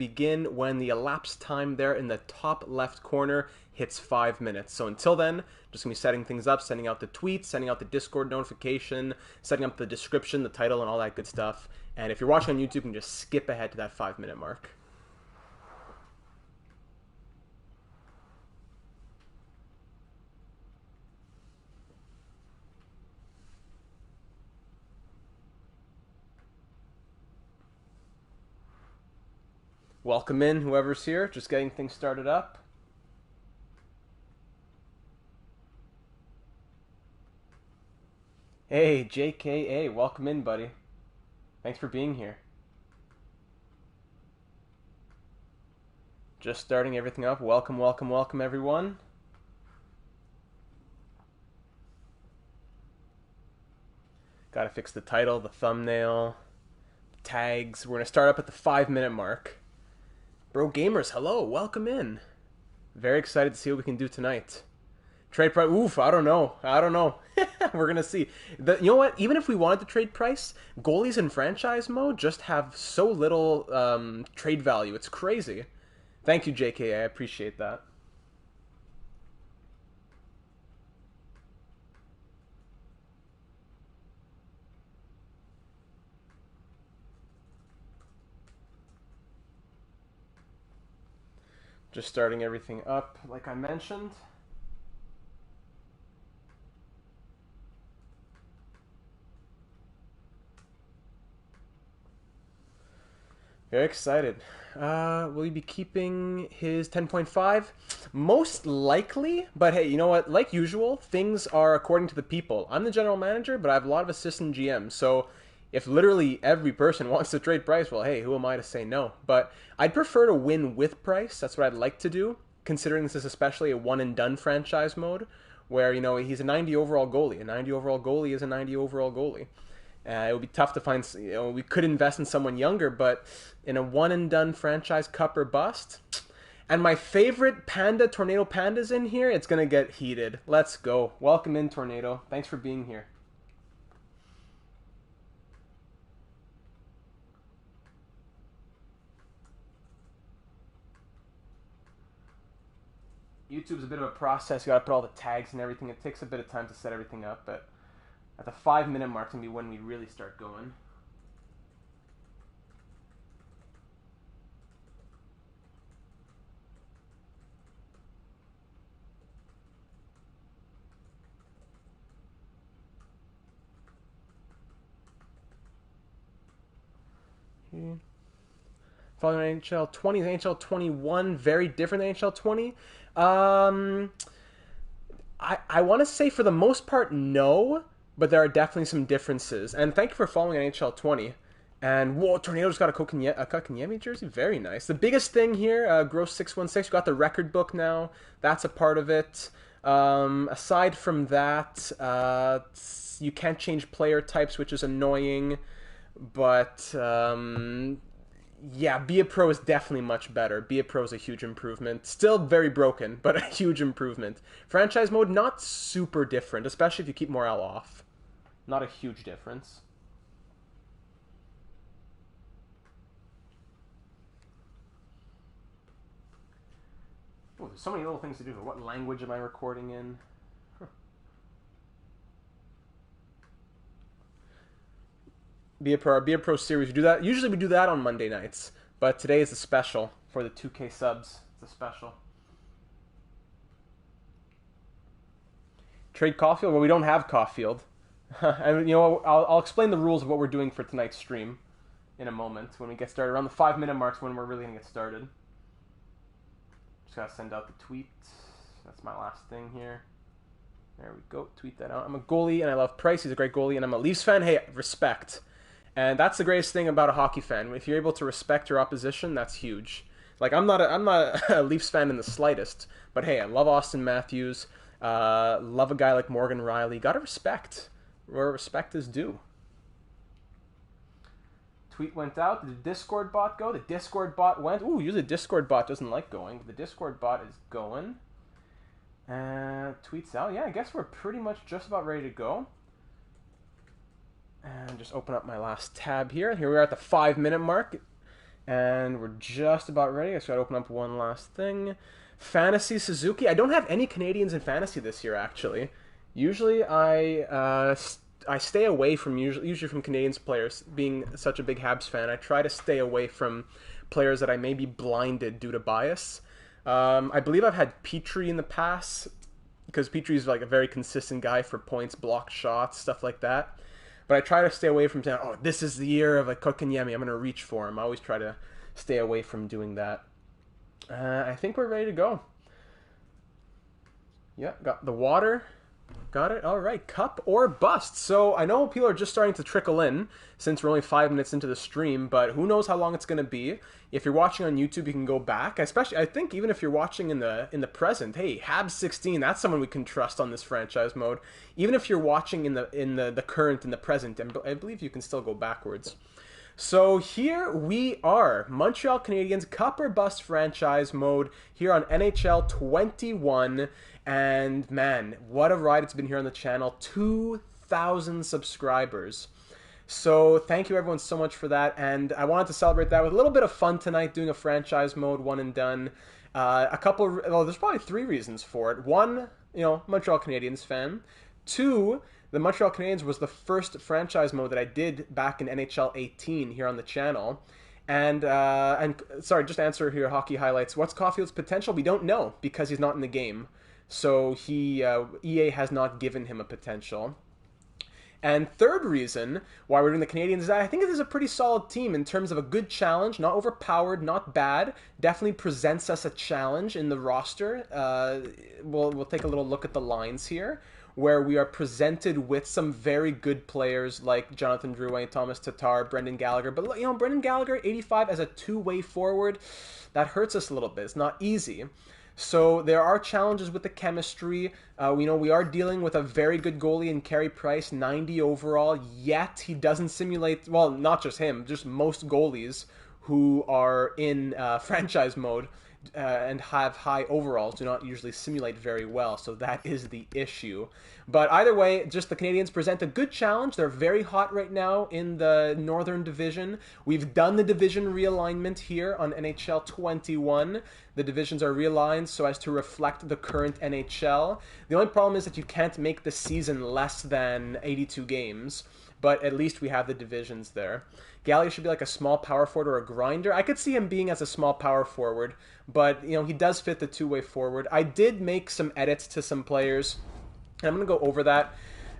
begin when the elapsed time there in the top left corner hits 5 minutes. So until then, just gonna be setting things up, sending out the tweets, sending out the Discord notification, setting up the description, the title, and all that good stuff. And if you're watching on YouTube, you can just skip ahead to that 5 minute mark. Welcome in, whoever's here. Just getting things started up. Hey, JKA, welcome in, buddy. Thanks for being here. Just starting everything up. Welcome, welcome, welcome, everyone. Gotta fix the title, the thumbnail, tags. We're gonna start up at the 5 minute mark. Bro Gamers, hello, welcome in. Very excited to see what we can do tonight. Trade price, oof, I don't know. We're gonna see. You know what? Even if we wanted to trade price, goalies in franchise mode just have so little trade value. It's crazy. Thank you, JK. I appreciate that. Just starting everything up, like I mentioned. Very excited. Will he be keeping his 10.5? Most likely, but hey, you know what? Like usual, things are according to the people. I'm the general manager, but I have a lot of assistant GMs, so if literally every person wants to trade Price, well, hey, who am I to say no? But I'd prefer to win with Price. That's what I'd like to do, considering this is especially a one-and-done franchise mode, where, you know, he's a 90 overall goalie. A 90 overall goalie is a 90 overall goalie. It would be tough to find, you know, we could invest in someone younger, but in a one-and-done franchise cup or bust. And my favorite panda, Tornado Panda's in here. It's going to get heated. Let's go. Welcome in, Tornado. Thanks for being here. YouTube's a bit of a process. You got to put all the tags and everything. It takes a bit of time to set everything up, but at the 5 minute mark can be when we really start going. Following NHL 20, NHL 21 very different than NHL 20? I want to say for the most part no, but there are definitely some differences. And thank you for following NHL 20. And whoa, Tornado just got a Kotkaniemi jersey. Very nice. The biggest thing here, Gross 616, you got the record book now. That's a part of it. Aside from that, you can't change player types, which is annoying. But yeah, Be a Pro is definitely much better. Be a Pro is a huge improvement. Still very broken, but a huge improvement. Franchise mode, not super different, especially if you keep morale off. Not a huge difference. Oh, there's so many little things to do. What language am I recording in? Be a Pro series. We do that. Usually we do that on Monday nights, but today is a special for the 2K subs. It's a special. Trade Caulfield? Well, we don't have Caulfield. And you know, I'll explain the rules of what we're doing for tonight's stream in a moment when we get started. Around the 5 minute marks when we're really gonna get started. Just gotta send out the tweet. That's my last thing here. There we go. Tweet that out. I'm a goalie and I love Price. He's a great goalie, and I'm a Leafs fan. Hey, respect. And that's the greatest thing about a hockey fan. If you're able to respect your opposition, that's huge. Like, I'm not a Leafs fan in the slightest, but hey, I love Austin Matthews. Love a guy like Morgan Riley. Gotta respect where respect is due. Tweet went out. Did the Discord bot go? The Discord bot went. Ooh, usually the Discord bot doesn't like going, but the Discord bot is going. Tweets out. Yeah, I guess we're pretty much just about ready to go. And just open up my last tab here. Here we are at the 5 minute mark. And we're just about ready. I just got to open up one last thing. Fantasy Suzuki. I don't have any Canadians in fantasy this year, actually. Usually I stay away from usually from Canadians players. Being such a big Habs fan, I try to stay away from players that I may be blinded due to bias. I believe I've had Petrie in the past because Petrie's like a very consistent guy for points, blocked shots, stuff like that. But I try to stay away from saying, "Oh, this is the year of like Kotkaniemi. I'm going to reach for him." I always try to stay away from doing that. I think we're ready to go. Yeah, got the water. Got it. All right. Cup or bust. So I know people are just starting to trickle in since we're only 5 minutes into the stream, but who knows how long it's going to be. If you're watching on YouTube, you can go back. Especially, I think even if you're watching in the present, hey, Habs 16, that's someone we can trust on this franchise mode. Even if you're watching in the current, in the present, and I believe you can still go backwards. So here we are, Montreal Canadiens Cup or Bust franchise mode here on NHL 21. And man, what a ride it's been here on the channel. 2,000 subscribers. So thank you everyone so much for that. And I wanted to celebrate that with a little bit of fun tonight, doing a franchise mode, one and done. There's probably 3 reasons for it. 1, Montreal Canadiens fan. 2, the Montreal Canadiens was the first franchise mode that I did back in NHL 18 here on the channel. And sorry, just answer here, hockey highlights. What's Caulfield's potential? We don't know because he's not in the game. So EA has not given him a potential. And third reason why we're doing the Canadiens is that I think it is a pretty solid team in terms of a good challenge, not overpowered, not bad. Definitely presents us a challenge in the roster. We'll take a little look at the lines here, where we are presented with some very good players like Jonathan Drouin, Thomas Tatar, Brendan Gallagher. But Brendan Gallagher, 85 as a two-way forward, that hurts us a little bit. It's not easy. So there are challenges with the chemistry. We are dealing with a very good goalie in Carey Price, 90 overall, yet he doesn't simulate, well, not just him, just most goalies who are in franchise mode and have high overalls do not usually simulate very well, so that is the issue. But either way, just the Canadiens present a good challenge. They're very hot right now in the Northern Division. We've done the division realignment here on NHL 21. The divisions are realigned so as to reflect the current NHL. The only problem is that you can't make the season less than 82 games, but at least we have the divisions there. Gallagher should be like a small power forward or a grinder. I could see him being as a small power forward, but he does fit the two-way forward. I did make some edits to some players, and I'm going to go over that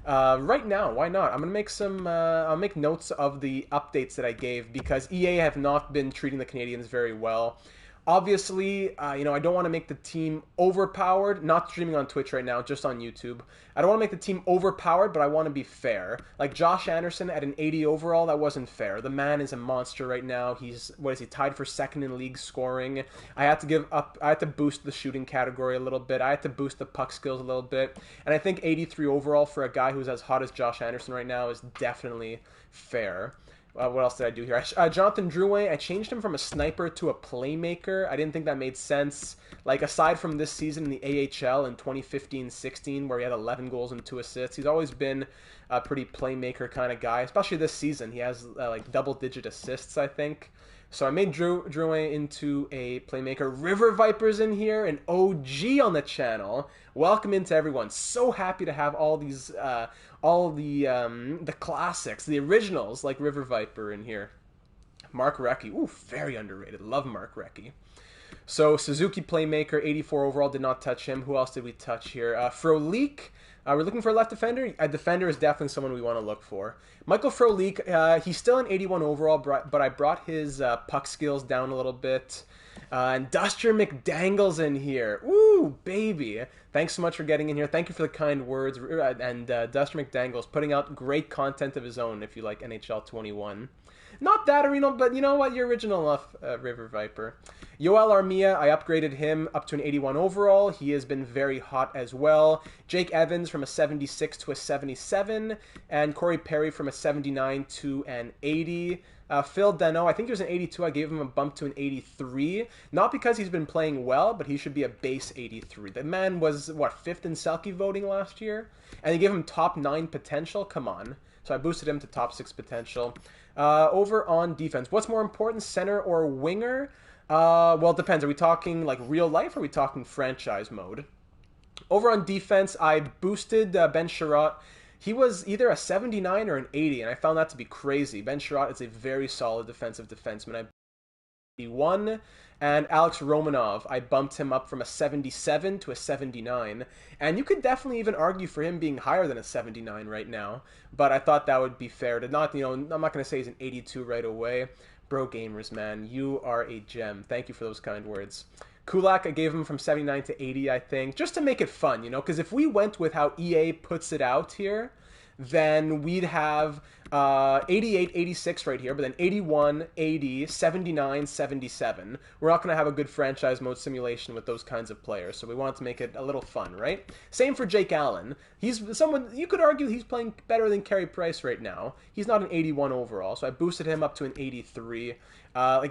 right now. Why not? I'm going to make some, I'll make notes of the updates that I gave because EA have not been treating the Canadiens very well. Obviously, I don't want to make the team overpowered. Not streaming on Twitch right now, just on YouTube. I don't want to make the team overpowered, but I want to be fair. Like Josh Anderson at an 80 overall, that wasn't fair. The man is a monster right now. He's, tied for second in league scoring. I had to boost the shooting category a little bit. I had to boost the puck skills a little bit. And I think 83 overall for a guy who's as hot as Josh Anderson right now is definitely fair. What else did I do here? Jonathan Drouin, I changed him from a sniper to a playmaker. I didn't think that made sense. Like, aside from this season in the AHL in 2015-16, where he had 11 goals and 2 assists, he's always been a pretty playmaker kind of guy, especially this season. He has, double-digit assists, I think. So I made Drouin into a playmaker. River Vipers in here, an OG on the channel. Welcome into everyone. So happy to have all these, all the classics, the originals like River Viper in here. Mark Recchi, ooh, very underrated. Love Mark Recchi. So Suzuki playmaker, 84 overall, did not touch him. Who else did we touch here? Frolik. We're looking for a left defender. A defender is definitely someone we want to look for. Michael Frolik, he's still an 81 overall, but I brought his puck skills down a little bit. And Duster McDangle's in here. Ooh, baby. Thanks so much for getting in here. Thank you for the kind words. And Duster McDangle's putting out great content of his own if you like NHL 21. Not that original, but you know what? You're original enough, River Viper. Yoel Armia, I upgraded him up to an 81 overall. He has been very hot as well. Jake Evans from a 76 to a 77. And Corey Perry from a 79 to an 80. Phil Dano, I think he was an 82. I gave him a bump to an 83. Not because he's been playing well, but he should be a base 83. The man was, 5th in Selke voting last year? And they gave him top 9 potential? Come on. So I boosted him to top 6 potential. Over on defense, what's more important, center or winger? Well, it depends. Are we talking like real life, or are we talking franchise mode? Over on defense, I boosted Ben Sherratt. He was either a 79 or an 80, and I found that to be crazy. Ben Sherratt is a very solid defensive defenseman. I 81, and Alex Romanov, I bumped him up from a 77 to a 79, and you could definitely even argue for him being higher than a 79 right now, but I thought that would be fair to not, I'm not going to say he's an 82 right away. Bro Gamers, man, you are a gem. Thank you for those kind words. Kulak, I gave him from 79 to 80, I think, just to make it fun, because if we went with how EA puts it out here, then we'd have 88, 86 right here, but then 81, 80, 79, 77. We're not going to have a good franchise mode simulation with those kinds of players, so we wanted to make it a little fun, right? Same for Jake Allen. He's someone, you could argue he's playing better than Carey Price right now. He's not an 81 overall, so I boosted him up to an 83.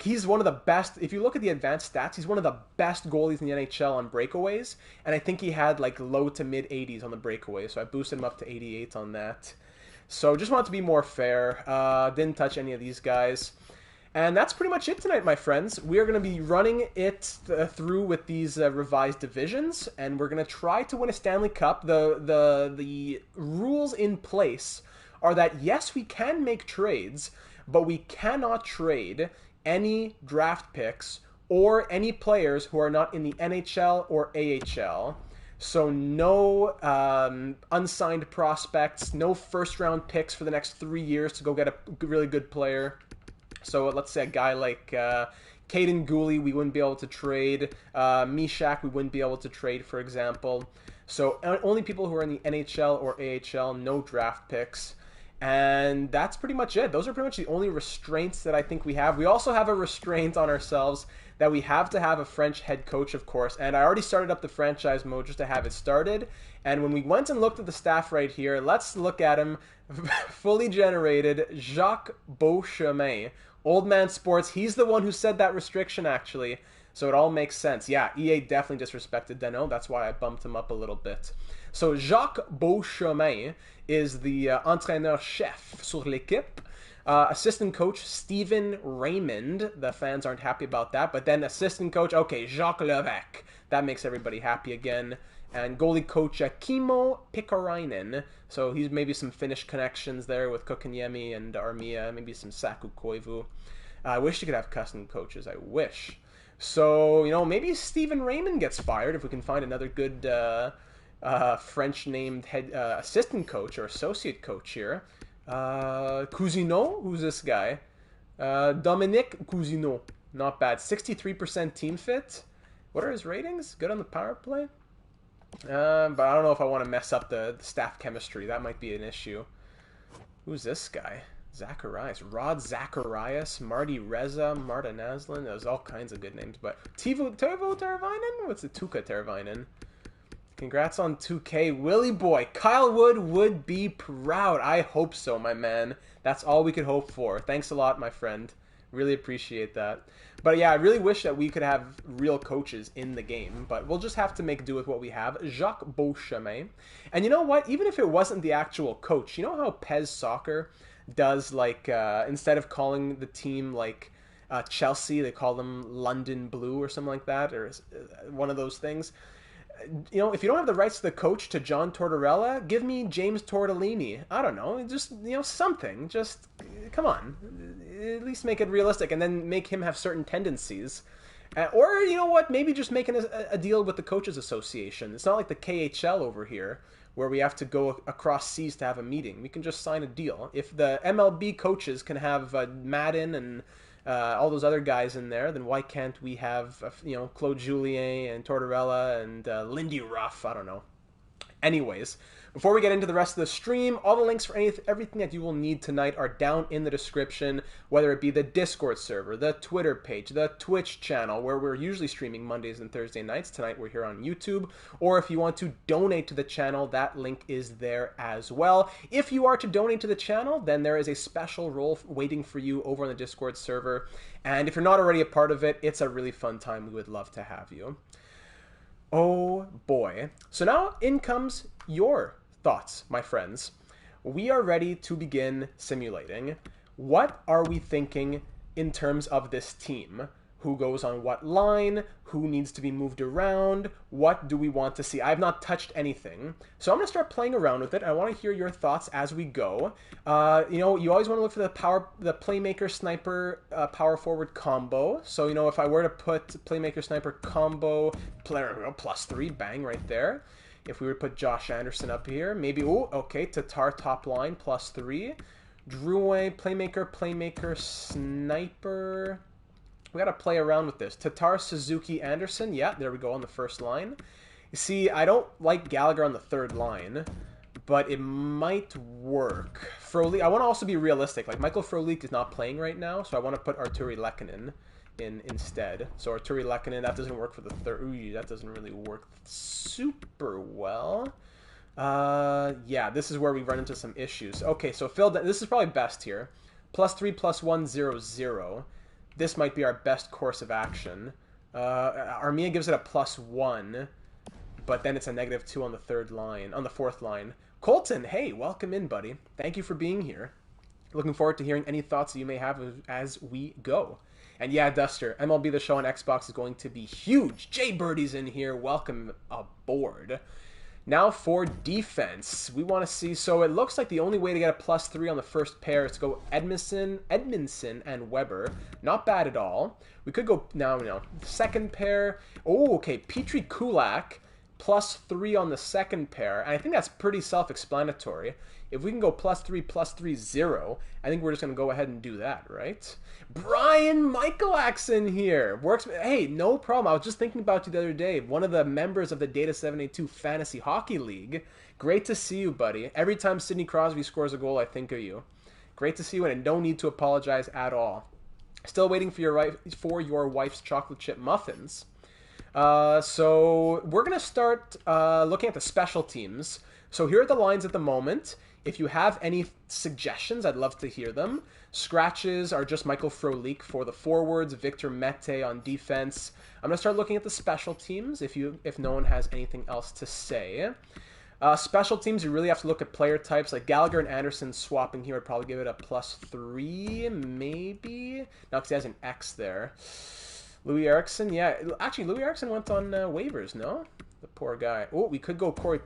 He's one of the best, if you look at the advanced stats, he's one of the best goalies in the NHL on breakaways, and I think he had like low to mid 80s on the breakaways, so I boosted him up to 88 on that. So just wanted to be more fair. Didn't touch any of these guys. And that's pretty much it tonight, my friends. We are going to be running it through with these revised divisions, and we're going to try to win a Stanley Cup. The rules in place are that, yes, we can make trades, but we cannot trade any draft picks or any players who are not in the NHL or AHL. So no unsigned prospects, no first-round picks for the next 3 years to go get a really good player. So let's say a guy like Caden Gooley, we wouldn't be able to trade. Mishak, we wouldn't be able to trade, for example. So only people who are in the NHL or AHL, no draft picks. And that's pretty much it. Those are pretty much the only restraints that I think we have. We also have a restraint on ourselves that we have to have a French head coach, of course. And I already started up the franchise mode just to have it started. And when we went and looked at the staff right here, let's look at him. Fully generated, Jacques Beauchemin. Old Man Sports, he's the one who said that restriction, actually. So it all makes sense. Yeah, EA definitely disrespected Dano. That's why I bumped him up a little bit. So Jacques Beauchemin is the entraîneur-chef sur l'équipe. Assistant coach, Stephen Raymond. The fans aren't happy about that. But then assistant coach, okay, Jacques Levesque. That makes everybody happy again. And goalie coach, Kimmo Pikkarainen. So he's maybe some Finnish connections there with Kokaniemi and Armia. Maybe some Saku Koivu. I wish you could have custom coaches. I wish. So, maybe Stephen Raymond gets fired if we can find another good French-named head assistant coach or associate coach here. Cousineau? Who's this guy? Dominique Cousineau. Not bad. 63% team fit. What are his ratings? Good on the power play? But I don't know if I want to mess up the staff chemistry. That might be an issue. Who's this guy? Zacharias. Rod Zacharias. Marty Reza. Marta Naslin. There's all kinds of good names. But Tevo Teravainen? What's it? Tuukka Teravainen. Congrats on 2K. Willie boy. Kyle Wood would be proud. I hope so, my man. That's all we could hope for. Thanks a lot, my friend. Really appreciate that. But yeah, I really wish that we could have real coaches in the game, but we'll just have to make do with what we have. Jacques Beauchemin. And you know what? Even if it wasn't the actual coach, you know how Pez Soccer does, instead of calling the team, Chelsea, they call them London Blue or something like that, or one of those things? If you don't have the rights to the coach to John Tortorella, give me James Tortellini. I don't know, just, something. Just, come on. At least make it realistic, and then make him have certain tendencies. Or, you know what, maybe just making a deal with the Coaches Association. It's not like the KHL over here, where we have to go across seas to have a meeting. We can just sign a deal. If the MLB coaches can have Madden and all those other guys in there, then why can't we have, Claude Julien and Tortorella and Lindy Ruff? I don't know. Anyways, before we get into the rest of the stream, all the links for everything that you will need tonight are down in the description, whether it be the Discord server, the Twitter page, the Twitch channel, where we're usually streaming Mondays and Thursday nights. Tonight we're here on YouTube. Or if you want to donate to the channel, that link is there as well. If you are to donate to the channel, then there is a special role waiting for you over on the Discord server. And if you're not already a part of it, it's a really fun time. We would love to have you. Oh boy. So now in comes your thoughts, my friends. we are ready to begin simulating. What are we thinking in terms of this team? Who goes on what line? Who needs to be moved around? What do we want to see? I have not touched anything. So I'm going to start playing around with it. I want to hear your thoughts as we go. You always want to look for the playmaker sniper power forward combo. So, if I were to put playmaker sniper combo player +3, bang, right there. If we were to put Josh Anderson up here, maybe, okay, Tatar top line +3. Drouin, playmaker, sniper. We got to play around with this. Tatar, Suzuki, Anderson. Yeah, there we go on the first line. You see, I don't like Gallagher on the third line, but it might work. Frolik, I want to also be realistic. Like, Michael Frolik is not playing right now, so I want to put Arturi Lehkonen in instead. So Arturi Lehkonen, that doesn't work for the third. Ooh, that doesn't really work super well. Yeah, this is where we run into some issues. Okay, so Phil, this is probably best here. +3, +1, 0-0. This might be our best course of action. Armia gives it a +1, but then it's a -2 on the fourth line. Colton, hey, welcome in, buddy. Thank you for being here. Looking forward to hearing any thoughts that you may have as we go. And yeah, Duster, MLB The Show on Xbox is going to be huge. Jay Birdie's in here. Welcome aboard. Now for defense, we want to see, so it looks like the only way to get a +3 on the first pair is to go Edmondson and Weber. Not bad at all. We could go, now, second pair. Oh, okay, Petrie Kulak, +3 on the second pair. And I think that's pretty self-explanatory. If we can go +3, +3, 0, I think we're just going to go ahead and do that, right? Brian Michaelaxon here. Works. Hey, no problem. I was just thinking about you the other day. One of the members of the Data 782 Fantasy Hockey League. Great to see you, buddy. Every time Sidney Crosby scores a goal, I think of you. Great to see you, and no need to apologize at all. Still waiting for your wife's chocolate chip muffins. So we're going to start looking at the special teams. So here are the lines at the moment. If you have any suggestions, I'd love to hear them. Scratches are just Michael Frolik for the forwards, Victor Mete on defense. I'm going to start looking at the special teams if no one has anything else to say. Special teams, you really have to look at player types. Like Gallagher and Anderson swapping here would probably give it a +3, maybe? No, because he has an X there. Louis Eriksson, yeah. Actually, Louis Eriksson went on waivers, no? The poor guy. Oh, we could go Corey...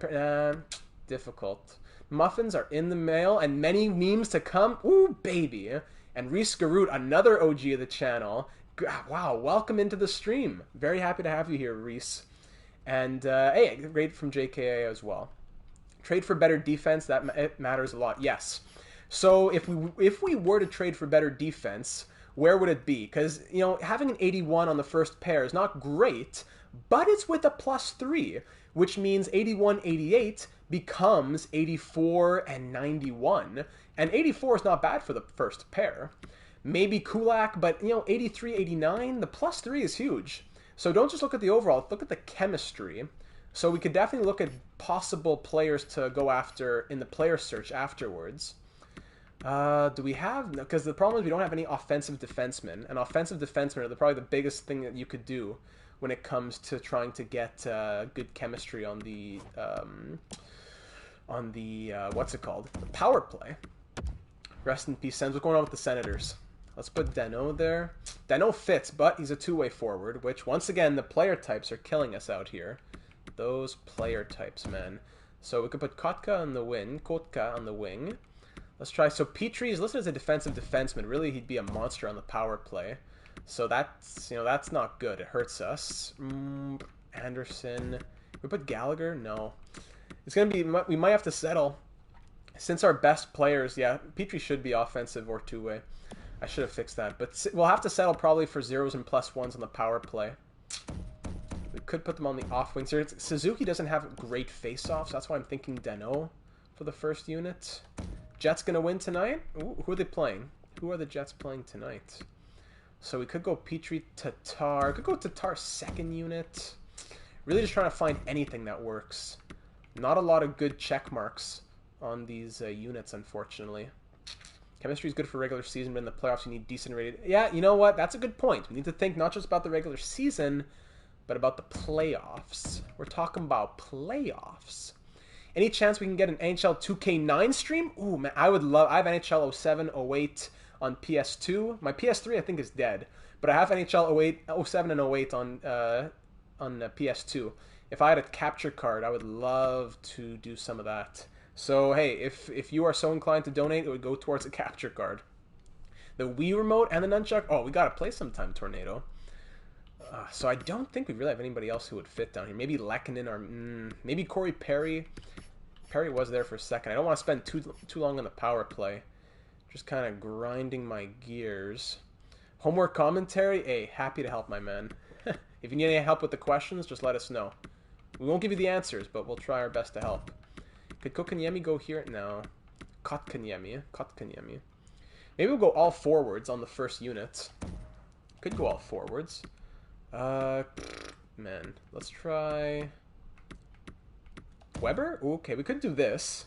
difficult. Muffins are in the mail, and many memes to come. Ooh, baby. And Reese Garut, another OG of the channel. Wow, welcome into the stream. Very happy to have you here, Reese. And, hey, great from JKA as well. Trade for better defense, it matters a lot. Yes. So if we were to trade for better defense, where would it be? Because, having an 81 on the first pair is not great, but it's with a +3, which means 81-88 becomes 84 and 91. And 84 is not bad for the first pair. Maybe Kulak, but, 83-89, the +3 is huge. So don't just look at the overall, look at the chemistry. So we could definitely look at possible players to go after in the player search afterwards. Do we have... Because the problem is we don't have any offensive defensemen. And offensive defensemen are probably the biggest thing that you could do when it comes to trying to get good chemistry on the what's it called? The power play. Rest in peace, Sens. What's going on with the Senators? Let's put Danault there. Danault fits, but he's a two-way forward, which, once again, the player types are killing us out here. Those player types, man. So we could put Kotka on the wing. Let's try. So Petrie is listed as a defensive defenseman. Really, he'd be a monster on the power play. So that's, that's not good. It hurts us. Anderson. We put Gallagher? No. It's going to be, we might have to settle. Since our best players, yeah, Petrie should be offensive or two-way. I should have fixed that. But we'll have to settle probably for 0s and +1s on the power play. We could put them on the off wings here. Suzuki doesn't have great face-offs. That's why I'm thinking Danault for the first unit. Jets going to win tonight? Ooh, who are they playing? Who are the Jets playing tonight? So we could go Petrie, Tatar. Could go Tatar second unit. Really just trying to find anything that works. Not a lot of good check marks on these units, unfortunately. Chemistry is good for regular season, but in the playoffs you need decent rated. Yeah, you know what? That's a good point. We need to think not just about the regular season, but about the playoffs. We're talking about playoffs. Any chance we can get an NHL 2K9 stream? Ooh, man, I would love... I have NHL 07, 08 on PS2. My PS3, I think, is dead. But I have NHL 08, 07 and 08 on PS2. If I had a capture card, I would love to do some of that. So, hey, if you are so inclined to donate, it would go towards a capture card. The Wii Remote and the Nunchuck. Oh, we got to play sometime, Tornado. So I don't think we really have anybody else who would fit down here. Maybe Lehkonen or maybe Corey Perry. Perry was there for a second. I don't want to spend too long on the power play. Just kind of grinding my gears. Homework commentary. Hey, happy to help, my man. If you need any help with the questions, just let us know. We won't give you the answers, but we'll try our best to help. Could Kotkaniemi go here? No. Kotkaniemi. Maybe we'll go all forwards on the first unit. Could go all forwards. Man, let's try Weber. Ooh, okay, we could do this.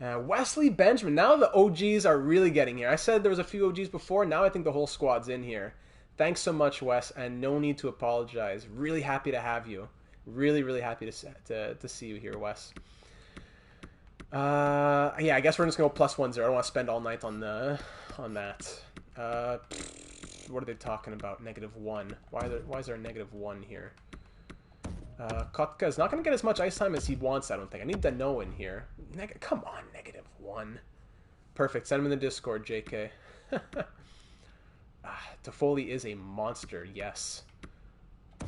Wesley Benjamin. Now the OGs are really getting here. I said there was a few OGs before. Now I think the whole squad's in here. Thanks so much, Wes, and no need to apologize. Really happy to have you. Really, really happy to see you here, Wes. Yeah, I guess we're just gonna go +1-0. I don't want to spend all night on that. What are they talking about? -1. Why is there a -1 here? Kotka is not going to get as much ice time as he wants, I don't think. I need Dano in here. Come on, -1. Perfect. Send him in the Discord, JK. Toffoli is a monster, yes.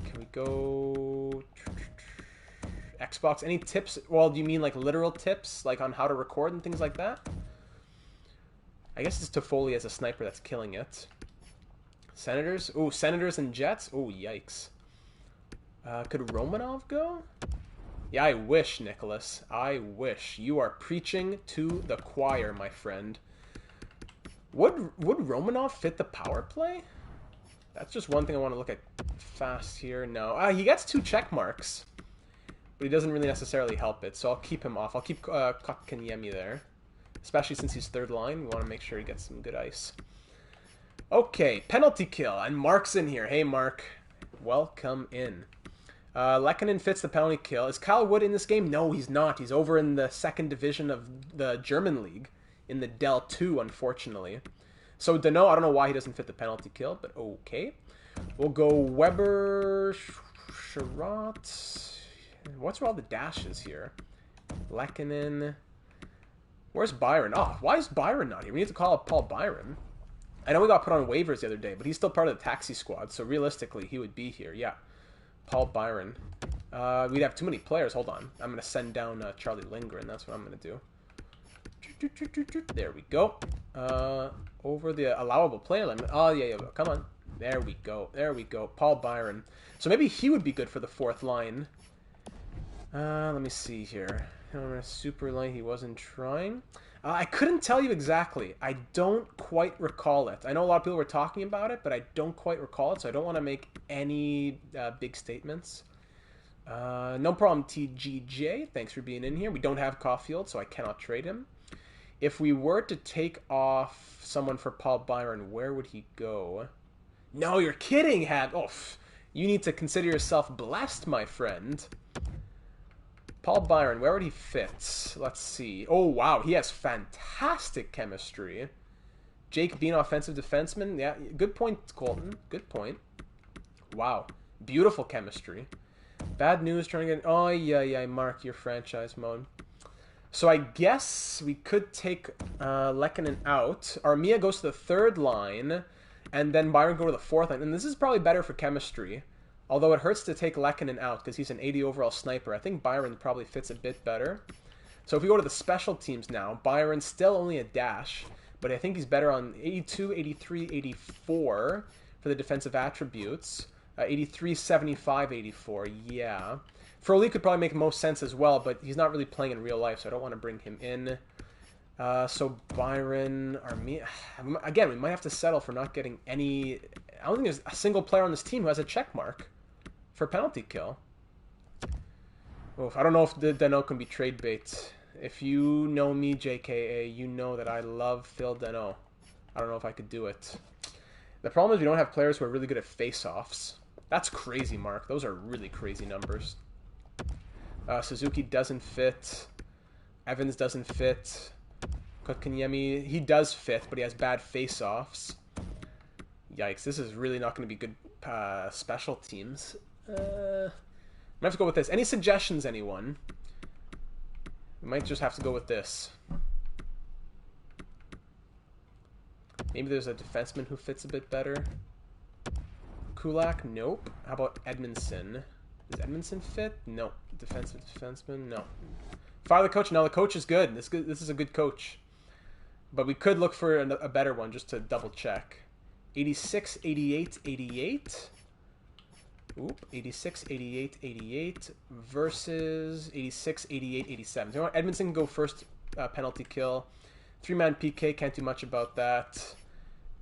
Can we go... Xbox, any tips? Well, do you mean like literal tips? Like on how to record and things like that? I guess it's Toffoli as a sniper that's killing it. Senators? Ooh, Senators and Jets? Ooh, yikes. Could Romanov go? Yeah, I wish, Nicholas. I wish. You are preaching to the choir, my friend. Would Romanov fit the power play? That's just one thing I want to look at fast here. No. He gets 2 check marks. But he doesn't really necessarily help it, so I'll keep him off. I'll keep Kotkaniemi there. Especially since he's third line. We want to make sure he gets some good ice. Okay, penalty kill. And Mark's in here. Hey, Mark. Welcome in. Lehkonen fits the penalty kill. Is Kyle Wood in this game? No, he's not. He's over in the 2nd division of the German league. In the Del 2, unfortunately. So, Dano, I don't know why he doesn't fit the penalty kill, but okay. We'll go Weber, Sherratt. What's with all the dashes here? Lehkonen. Where's Byron? Oh, why is Byron not here? We need to call up Paul Byron. I know we got put on waivers the other day, but he's still part of the taxi squad, so realistically, he would be here. Yeah. Paul Byron. We'd have too many players. Hold on. I'm going to send down Charlie Lindgren. That's what I'm going to do. There we go. Over the allowable player limit. Oh, yeah. Come on. There we go. There we go. Paul Byron. So maybe he would be good for the 4th line. Let me see here. Super line, he wasn't trying. I couldn't tell you exactly. I don't quite recall it. I know a lot of people were talking about it, but I don't quite recall it, so I don't want to make any big statements. No problem, TGJ. Thanks for being in here. We don't have Caulfield, so I cannot trade him. If we were to take off someone for Paul Byron, where would he go? No, you're kidding, Hab. Oh, you need to consider yourself blessed, my friend. Paul Byron, where would he fit? Let's see. Oh, wow. He has fantastic chemistry. Jake Bean, offensive defenseman. Yeah, good point, Colton. Good point. Wow. Beautiful chemistry. Bad news trying to get... Oh, yeah, Mark, your franchise mode. So I guess we could take Lehkonen out. Armia goes to the 3rd line, and then Byron go to the 4th line. And this is probably better for chemistry. Although it hurts to take Lehkonen out because he's an 80 overall sniper. I think Byron probably fits a bit better. So if we go to the special teams now, Byron's still only a dash, but I think he's better on 82, 83, 84 for the defensive attributes. 83, 75, 84, yeah. Froley could probably make most sense as well, but he's not really playing in real life, so I don't want to bring him in. So Byron, Armia... Again, we might have to settle for not getting any... I don't think there's a single player on this team who has a check mark for penalty kill. Oof, I don't know if the Dano can be trade bait. If you know me, JKA, you know that I love Phil Dano. I don't know if I could do it. The problem is we don't have players who are really good at face-offs. That's crazy, Mark. Those are really crazy numbers. Suzuki doesn't fit. Evans doesn't fit. Kotkaniemi, he does fit, but he has bad face-offs. Yikes, this is really not going to be good special teams. I'm going to have to go with this. Any suggestions, anyone? We might just have to go with this. Maybe there's a defenseman who fits a bit better. Kulak? Nope. How about Edmondson? Does Edmondson fit? No. Defenseman? No. Fire the coach? No, the coach is good. This is a good coach. But we could look for a better one just to double check. 86, 88, 88. Oop. 86, 88, 88 versus 86, 88, 87. So you know what? Edmondson can go first penalty kill. 3-man PK, can't do much about that.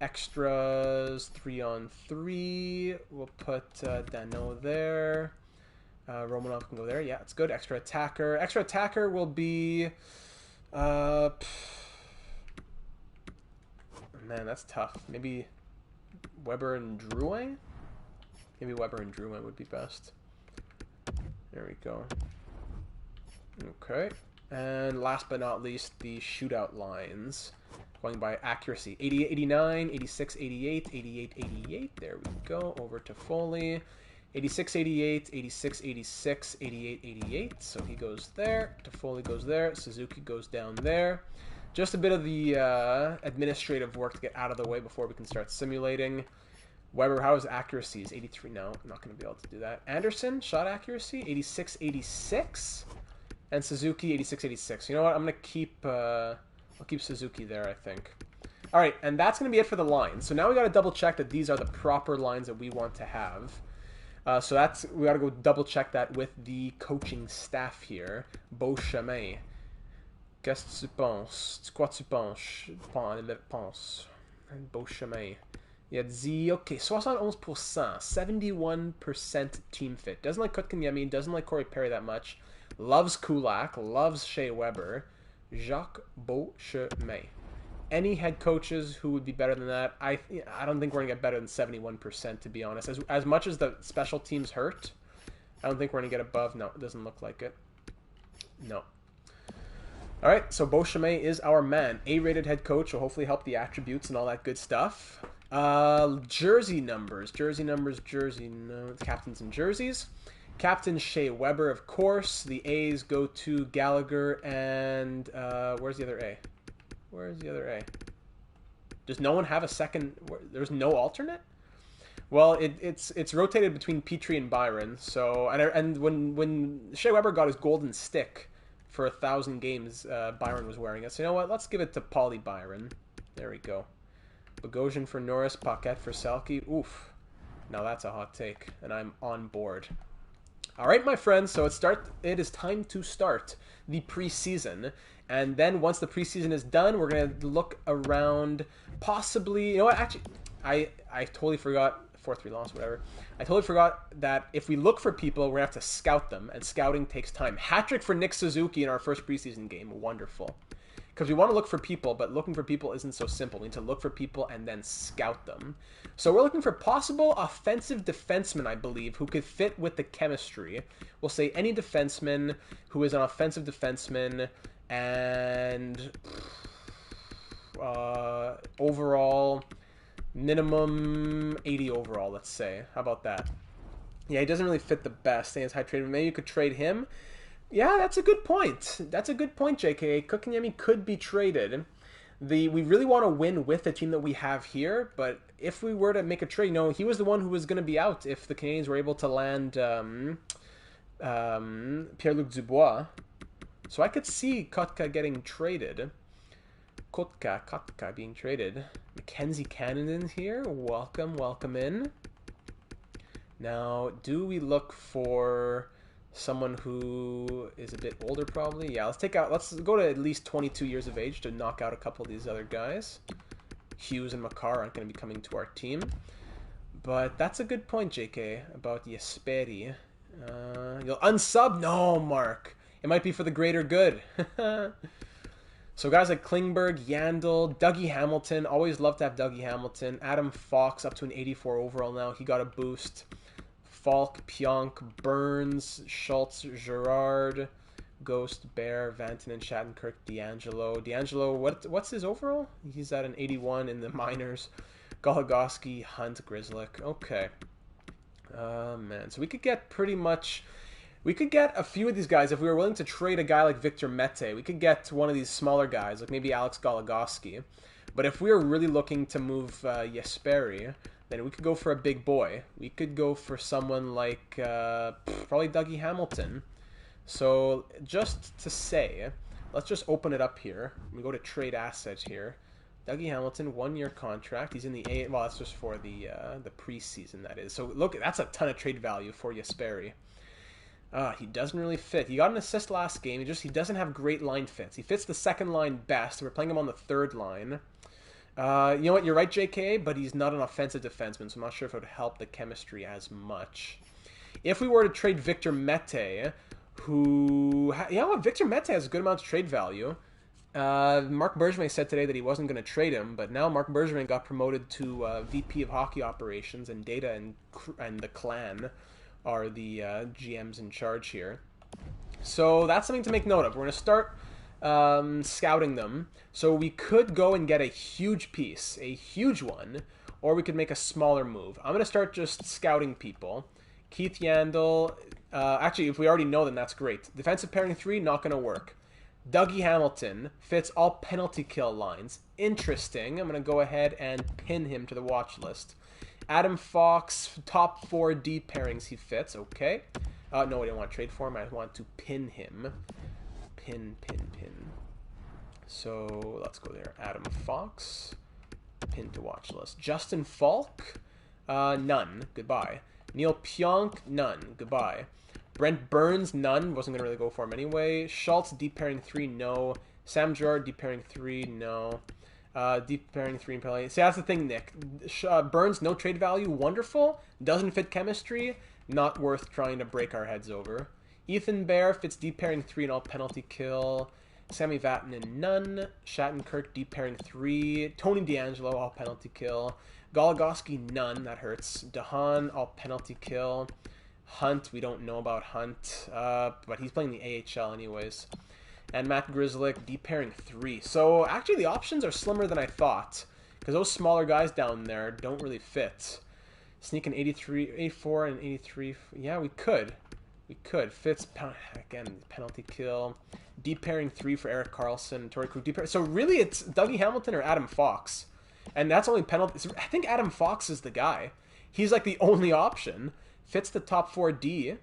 Extras, 3-on-3. We'll put Dano there. Romanov can go there. Yeah, it's good. Extra attacker. Extra attacker will be... man, that's tough. Maybe Weber and Drouin? Maybe Weber and Drouin would be best. There we go. Okay. And last but not least, the shootout lines. Going by accuracy. 88, 89, 86, 88, 88, 88. There we go. Over to Foley. 86, 88, 86, 86, 88, 88. So he goes there. Toffoli goes there. Suzuki goes down there. Just a bit of the administrative work to get out of the way before we can start simulating. Weber, how is accuracies? 83. No, I'm not going to be able to do that. Anderson, shot accuracy. 86, 86. And Suzuki, 86, 86. You know what? I'm going to keep... I'll keep Suzuki there, I think. All right, and that's going to be it for the lines. So now we got to double check that these are the proper lines that we want to have. So that's we got to go double check that with the coaching staff here. Beauchemin. Qu'est-ce que tu penses? Quoi tu penses? Beauchemin. Il a dit, okay, 71%, 71% team fit. Doesn't like Kotkaniemi, doesn't like Corey Perry that much. Loves Kulak, loves Shea Weber. Jacques Beauchemin. Any head coaches who would be better than that? I don't think we're going to get better than 71%, to be honest. As much as the special teams hurt, I don't think we're going to get above. No, it doesn't look like it. No. All right, so Beauchemin is our man. A-rated head coach will hopefully help the attributes and all that good stuff. Jersey numbers. Captains and jerseys. Captain Shea Weber, of course. The A's go to Gallagher and... where's the other A? Where's the other A? Does no one have a second... There's no alternate? Well, it's rotated between Petrie and Byron. So and when Shea Weber got his golden stick for 1,000 games, Byron was wearing it. So you know what? Let's give it to Paulie Byron. There we go. Bogosian for Norris, Paquette for Selke. Oof. Now that's a hot take, and I'm on board. All right, my friends, so it is time to start the preseason. And then once the preseason is done, we're going to look around possibly... You know what? Actually, I totally forgot. 4-3 loss, whatever. I totally forgot that if we look for people, we're going to have to scout them. And scouting takes time. Hat-trick for Nick Suzuki in our first preseason game. Wonderful. Because we want to look for people, but looking for people isn't so simple. We need to look for people and then scout them. So we're looking for possible offensive defensemen, I believe, who could fit with the chemistry. We'll say any defenseman who is an offensive defenseman and overall, minimum 80 overall, let's say. How about that? Yeah, he doesn't really fit the best. He has high trade. Maybe you could trade him. Yeah, that's a good point. That's a good point, JK. Kotkaniemi could be traded. We really want to win with the team that we have here, but if we were to make a trade, he was the one who was going to be out if the Canadiens were able to land Pierre-Luc Dubois. So I could see Kotka getting traded. Kotka being traded. Mackenzie Cannon's here. Welcome in. Now, do we look for... someone who is a bit older, probably. Yeah, let's go to at least 22 years of age to knock out a couple of these other guys. Hughes and Makar aren't going to be coming to our team. But that's a good point, JK, about Jesperi. You'll unsub? No, Mark. It might be for the greater good. So guys like Klingberg, Yandel, Dougie Hamilton. Always love to have Dougie Hamilton. Adam Fox up to an 84 overall now. He got a boost. Falk, Pionk, Burns, Schultz, Gerard, Ghost, Bear, Vantanen, Shattenkirk, D'Angelo. D'Angelo, what's his overall? He's at an 81 in the minors. Goligoski, Hunt, Grzelcyk. Okay. Man. So we could get pretty much... We could get a few of these guys if we were willing to trade a guy like Victor Mete. We could get one of these smaller guys, like maybe Alex Goligoski. But if we were really looking to move Jesperi, then we could go for a big boy. We could go for someone like probably Dougie Hamilton. So just to say, let's just open it up here. We go to trade assets here. Dougie Hamilton, 1-year contract. He's in the A. Well, that's just for the preseason, that is. So look, that's a ton of trade value for Jesperi. He doesn't really fit. He got an assist last game. He doesn't have great line fits. He fits the second line best. We're playing him on the third line. You know what? You're right, JK, but he's not an offensive defenseman, so I'm not sure if it would help the chemistry as much. If we were to trade Victor Mete, who... You know what? Victor Mete has a good amount of trade value. Marc Bergevin said today that he wasn't going to trade him, but now Marc Bergevin got promoted to VP of Hockey Operations, and Data and the Clan are the GMs in charge here. So that's something to make note of. We're going to start scouting them. So we could go and get a huge piece, a huge one, or we could make a smaller move. I'm going to start just scouting people. Keith Yandel. Actually, if we already know them, that's great. Defensive pairing 3, not going to work. Dougie Hamilton fits all penalty kill lines. Interesting. I'm going to go ahead and pin him to the watch list. Adam Fox, top 4 D pairings he fits. Okay. No, I didn't want to trade for him. I want to pin him. Pin. So let's go there. Adam Fox. Pin to watch list. Justin Falk. None. Goodbye. Neil Pionk. None. Goodbye. Brent Burns. None. Wasn't going to really go for him anyway. Schultz, D pairing 3. No. Sam Gerard, D pairing 3. No. Deep pairing 3 and penalty. See, that's the thing, Nick. Burns, no trade value, wonderful. Doesn't fit chemistry, not worth trying to break our heads over. Ethan Bear fits deep pairing 3 and all penalty kill. Sammy Vatanen, none. Shattenkirk, deep pairing 3. Tony D'Angelo, all penalty kill. Goligoski, none. That hurts. Dahan, all penalty kill. Hunt, we don't know about Hunt, but he's playing the AHL anyways. And Matt Grzelcyk, deep pairing 3. So actually the options are slimmer than I thought, because those smaller guys down there don't really fit. Sneak an 83, 84 and 83. Yeah, we could. Fits, again, penalty kill. Deep pairing 3 for Erik Karlsson. Torrey Krug, deep pairing. So really it's Dougie Hamilton or Adam Fox. And that's only penalty. I think Adam Fox is the guy. He's like the only option. Fits the top 4D.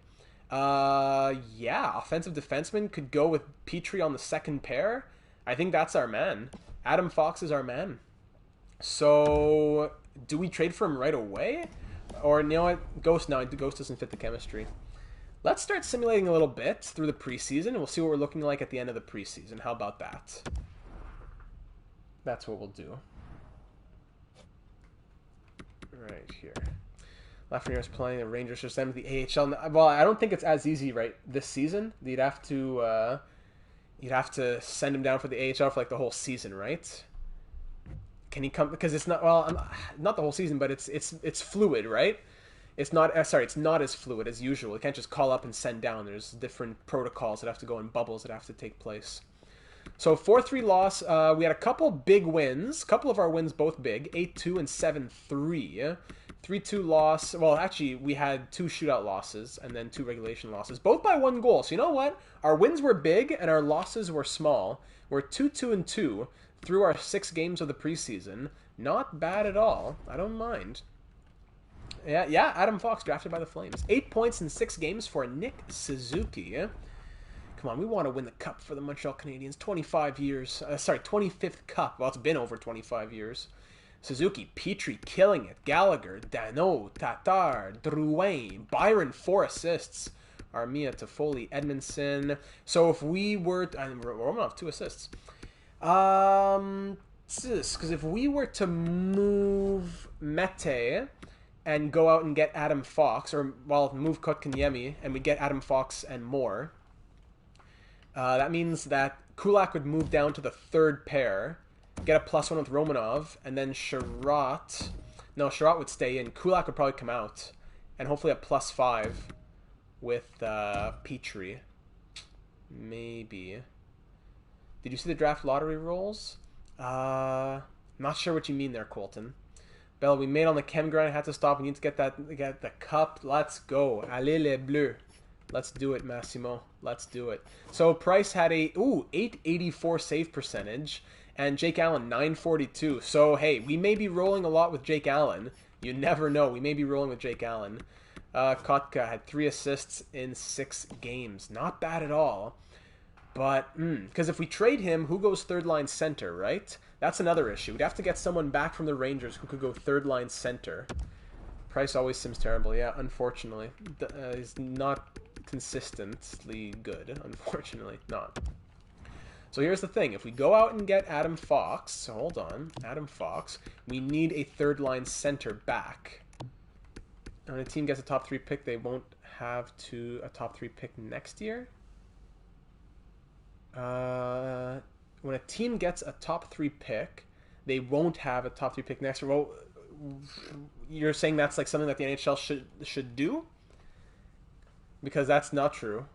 Yeah, offensive defenseman could go with Petrie on the second pair. I think that's our man. Adam Fox is our man. So, do we trade for him right away? Or, you know what? Ghost doesn't fit the chemistry. Let's start simulating a little bit through the preseason, and we'll see what we're looking like at the end of the preseason. How about that? That's what we'll do. Right here. Lafreniere's playing, the Rangers just sent him to the AHL. Well, I don't think it's as easy right this season. You'd have to send him down for the AHL for like the whole season, right? Can he come? Because it's not, well, not the whole season, but it's fluid, right? It's not it's not as fluid as usual. You can't just call up and send down. There's different protocols that have to go in, bubbles that have to take place. So 4-3 loss. We had a couple big wins. A couple of our wins both big. 8-2 and 7-3. 3-2 loss. Well, actually, we had 2 shootout losses and then 2 regulation losses, both by 1 goal. So you know what? Our wins were big and our losses were small. We're 2-2-2 through our 6 games of the preseason. Not bad at all. I don't mind. Yeah, Adam Fox drafted by the Flames. 8 points in 6 games for Nick Suzuki. Come on, we want to win the cup for the Montreal Canadiens. 25 years. 25th cup. Well, it's been over 25 years. Suzuki, Petrie killing it. Gallagher, Danault, Tatar, Drouin, Byron, 4 assists. Armia, Toffoli, Edmondson. So if we were... Romanov, 2 assists. Because if we were to move Mete and go out and get Adam Fox, or, well, move Kotkaniemi, and we get Adam Fox and more, that means that Kulak would move down to the 3rd pair, get a +1 with Romanov, and then Sherratt... No, Sherratt would stay in. Kulak would probably come out, and hopefully a +5 with Petrie. Maybe. Did you see the draft lottery rolls? Not sure what you mean there, Colton. Bell, we made on the chem grind. I had to stop. We need to get the cup. Let's go. Allez les bleus. Let's do it, Massimo. Let's do it. So Price had a 884 save percentage, and Jake Allen 942. So hey, we may be rolling a lot with Jake Allen. You never know. We may be rolling with Jake Allen. Kotka had 3 assists in 6 games. Not bad at all. But, because if we trade him, who goes third line center, right? That's another issue. We'd have to get someone back from the Rangers who could go third line center. Price always seems terrible. Yeah, unfortunately. He's not consistently good. Unfortunately, not. So here's the thing. If we go out and get Adam Fox, so hold on, Adam Fox, we need a third line center back. And when a team gets a top 3 pick, they won't have a top 3 pick next year? When a team gets a top 3 pick, they won't have a top 3 pick next year. Well, you're saying that's like something that the NHL should do? Because that's not true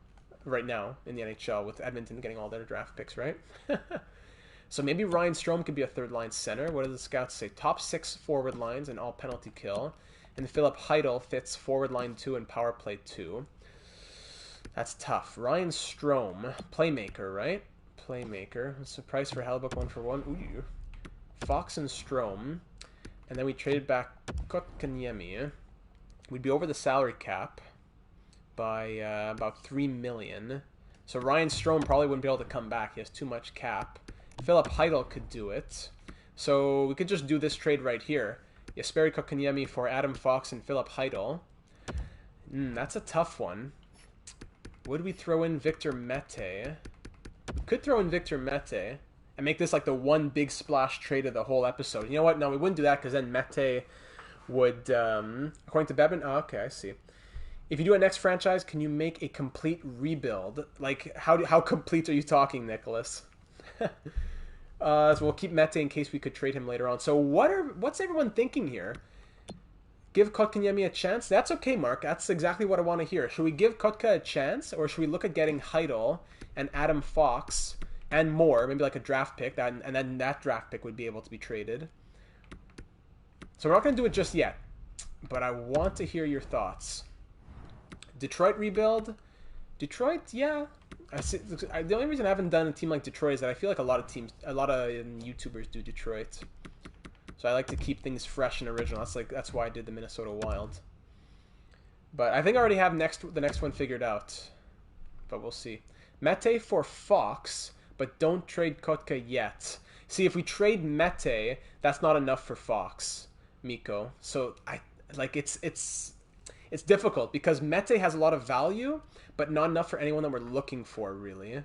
right now in the NHL with Edmonton getting all their draft picks, right? So maybe Ryan Strome could be a third line center. What do the scouts say? Top 6 forward lines and all penalty kill. And Philip Heidel fits forward line 2 and power play 2. That's tough. Ryan Strome, playmaker, right? Playmaker. What's the price for Hellebuck 1-for-1? Ooh. Fox and Strome. And then we traded back Kotkaniemi. We'd be over the salary cap by about $3 million. So Ryan Strome probably wouldn't be able to come back. He has too much cap. Philip Heidel could do it. So we could just do this trade right here. Jesperi Kotkaniemi for Adam Fox and Philip Heidel. That's a tough one. Would we throw in Victor Mete? We could throw in Victor Mete and make this like the one big splash trade of the whole episode. You know what? No, we wouldn't do that because then Mete would, according to Bebin, okay, I see. If you do a next franchise, can you make a complete rebuild? Like, how complete are you talking, Nicholas? So we'll keep Mete in case we could trade him later on. So what's everyone thinking here? Give Kotkaniemi a chance? That's okay, Mark. That's exactly what I want to hear. Should we give Kotka a chance, or should we look at getting Heidel and Adam Fox and more, maybe like a draft pick, and then that draft pick would be able to be traded? So we're not going to do it just yet, but I want to hear your thoughts. Detroit rebuild? Detroit, yeah. The only reason I haven't done a team like Detroit is that I feel like a lot of YouTubers do Detroit. So I like to keep things fresh and original. That's why I did the Minnesota Wild. But I think I already have the next one figured out. But we'll see. Mete for Fox, but don't trade Kotka yet. See, if we trade Mete, that's not enough for Fox, Miko. So it's difficult because Mete has a lot of value, but not enough for anyone that we're looking for, really.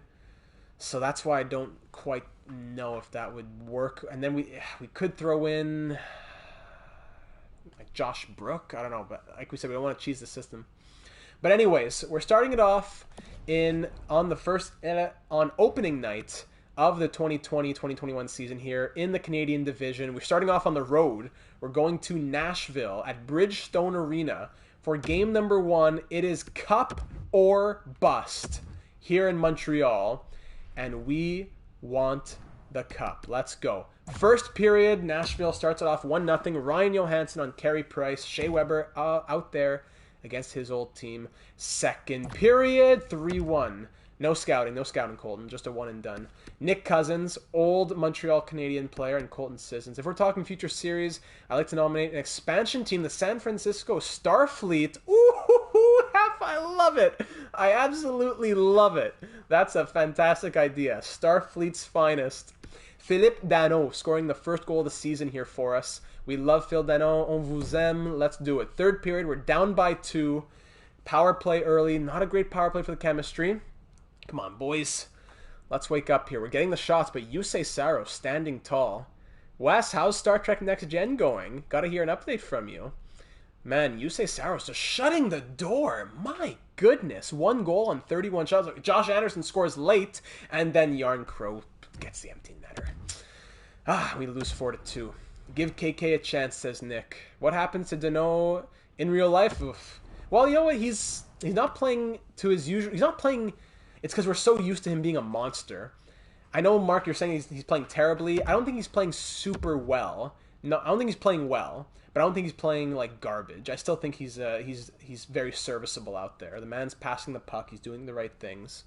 So that's why I don't quite know if that would work. And then we could throw in like Josh Brook. I don't know, but like we said, we don't want to cheese the system. But anyways, we're starting it off on opening night of the 2020-2021 season here in the Canadian division. We're starting off on the road. We're going to Nashville at Bridgestone Arena for game number 1. It is cup or bust here in Montreal. And we want the cup. Let's go. First period, Nashville starts it off 1-0. Ryan Johansson on Carey Price. Shea Weber out there against his old team. Second period, 3-1. No scouting, Colton. Just a one and done. Nick Cousins, old Montreal Canadian player, and Colton Sissons. If we're talking future series, I'd like to nominate an expansion team, the San Francisco Starfleet. Ooh, I love it. I absolutely love it. That's a fantastic idea. Starfleet's finest. Philippe Danault scoring the first goal of the season here for us. We love Phil Danault. On vous aime. Let's do it. Third period, we're down by 2. Power play early. Not a great power play for the chemistry. Come on, boys. Let's wake up here. We're getting the shots, but Yusei Saros standing tall. Wes, how's Star Trek Next Gen going? Gotta hear an update from you. Man, Yusei Saros just shutting the door. My goodness. 1 goal on 31 shots. Josh Anderson scores late, and then Yarn Crow gets the empty netter. We lose 4-2. Give KK a chance, says Nick. What happens to Danault in real life? Oof. Well, you know what? He's not playing to his usual. He's not playing. It's because we're so used to him being a monster. I know, Mark, you're saying he's playing terribly. I don't think he's playing super well. No, I don't think he's playing well, but I don't think he's playing like garbage. I still think he's very serviceable out there. The man's passing the puck. He's doing the right things.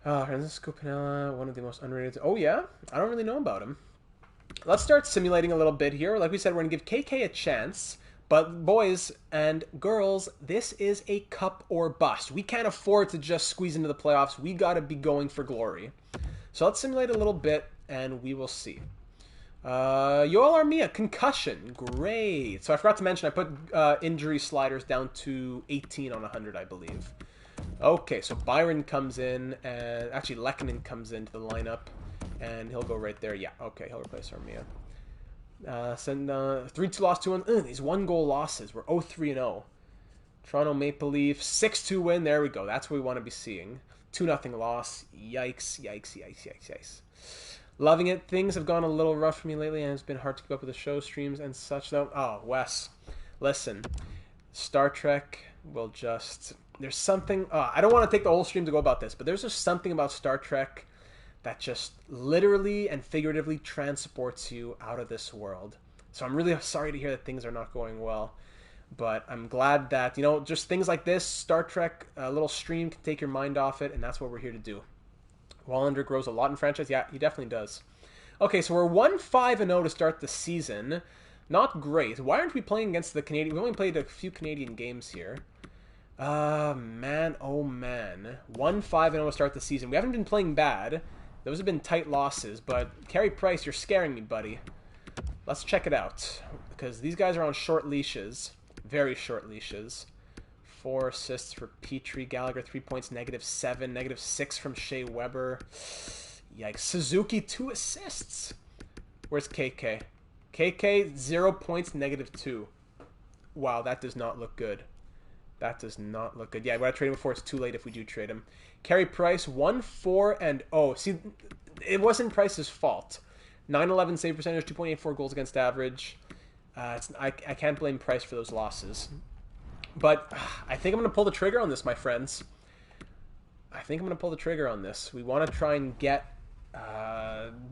Francisco Pinella, one of the most underrated. Oh yeah, I don't really know about him. Let's start simulating a little bit here. Like we said, we're gonna give KK a chance. But boys and girls, this is a cup or bust. We can't afford to just squeeze into the playoffs. We got to be going for glory. So let's simulate a little bit, and we will see. Yoel Armia, concussion. Great. So I forgot to mention, I put injury sliders down to 18 on 100, I believe. Okay, so Byron comes in, and actually Lehkonen comes into the lineup, and he'll go right there. Yeah, okay, he'll replace Armia. 3-2 loss, 2-1. These 1-goal losses. We're 0-3-0. Toronto Maple Leafs 6-2 win. There we go. That's what we want to be seeing. 2-0 loss. Yikes, yikes, yikes, yikes, yikes. Loving it. Things have gone a little rough for me lately, and it's been hard to keep up with the show streams and such, though. Oh, Wes, listen. Star Trek will just... There's something... I don't want to take the whole stream to go about this, but there's just something about Star Trek that just literally and figuratively transports you out of this world. So I'm really sorry to hear that things are not going well. But I'm glad that, you know, just things like this, Star Trek, a little stream can take your mind off it, and that's what we're here to do. Wallander grows a lot in franchise. Yeah, he definitely does. Okay, so we're 1-5-0 to start the season. Not great. Why aren't we playing against the Canadian? We only played a few Canadian games here. Man, oh man. 1-5-0 to start the season. We haven't been playing bad. Those have been tight losses, but Carey Price, you're scaring me, buddy. Let's check it out, because these guys are on short leashes. Very short leashes. 4 assists for Petrie. Gallagher, 3 points, -7. -6 from Shea Weber. Yikes. Suzuki, 2 assists. Where's KK? KK, 0 points, -2. Wow, that does not look good. That does not look good. Yeah, we got to trade him before it's too late if we do trade him. Carey Price, 1-4-0. See, it wasn't Price's fault. 9-11 save percentage, 2.84 goals against average. I can't blame Price for those losses. But I think I'm going to pull the trigger on this, my friends. I think I'm going to pull the trigger on this. We want to try and get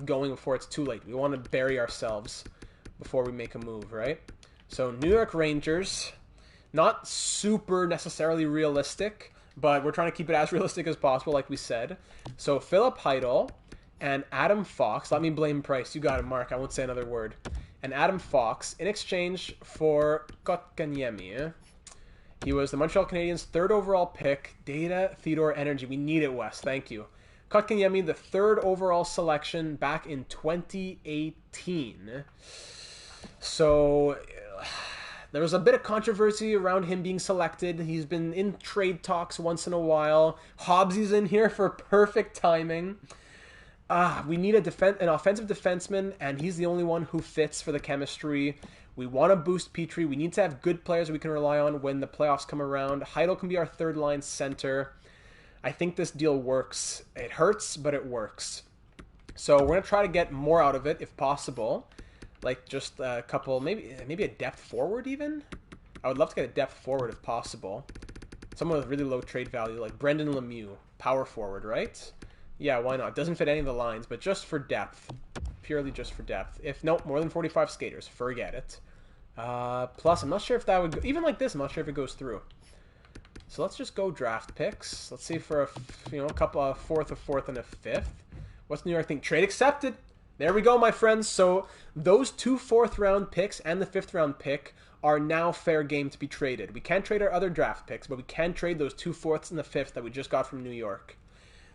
going before it's too late. We want to bury ourselves before we make a move, right? So New York Rangers... Not super necessarily realistic, but we're trying to keep it as realistic as possible, like we said. So Philip Heidel and Adam Fox. Let me blame Price. You got it, Mark. I won't say another word. And Adam Fox in exchange for Kotkaniemi. He was the Montreal Canadiens' 3rd overall pick. Data, Theodore, Energy. We need it, Wes. Thank you. Kotkaniemi, the 3rd overall selection back in 2018. So... There was a bit of controversy around him being selected. He's been in trade talks once in a while. Hobbsy's in here for perfect timing. We need an offensive defenseman, and he's the only one who fits for the chemistry. We want to boost Petrie. We need to have good players we can rely on when the playoffs come around. Heidel can be our 3rd-line center. I think this deal works. It hurts, but it works. So we're going to try to get more out of it if possible. Like just a couple, maybe a depth forward even? I would love to get a depth forward if possible. Someone with really low trade value, like Brendan Lemieux, power forward, right? Yeah, why not? Doesn't fit any of the lines, but just for depth. Purely just for depth. If, nope, more than 45 skaters, forget it. Plus, I'm not sure if that would go, even like this, I'm not sure if it goes through. So let's just go draft picks. Let's see for a couple, a 4th, and a 5th. What's New York think? Trade accepted! There we go, my friends. So those 2 4th-round picks and the 5th-round pick are now fair game to be traded. We can't trade our other draft picks, but we can trade those 2 4ths and the 5th that we just got from New York.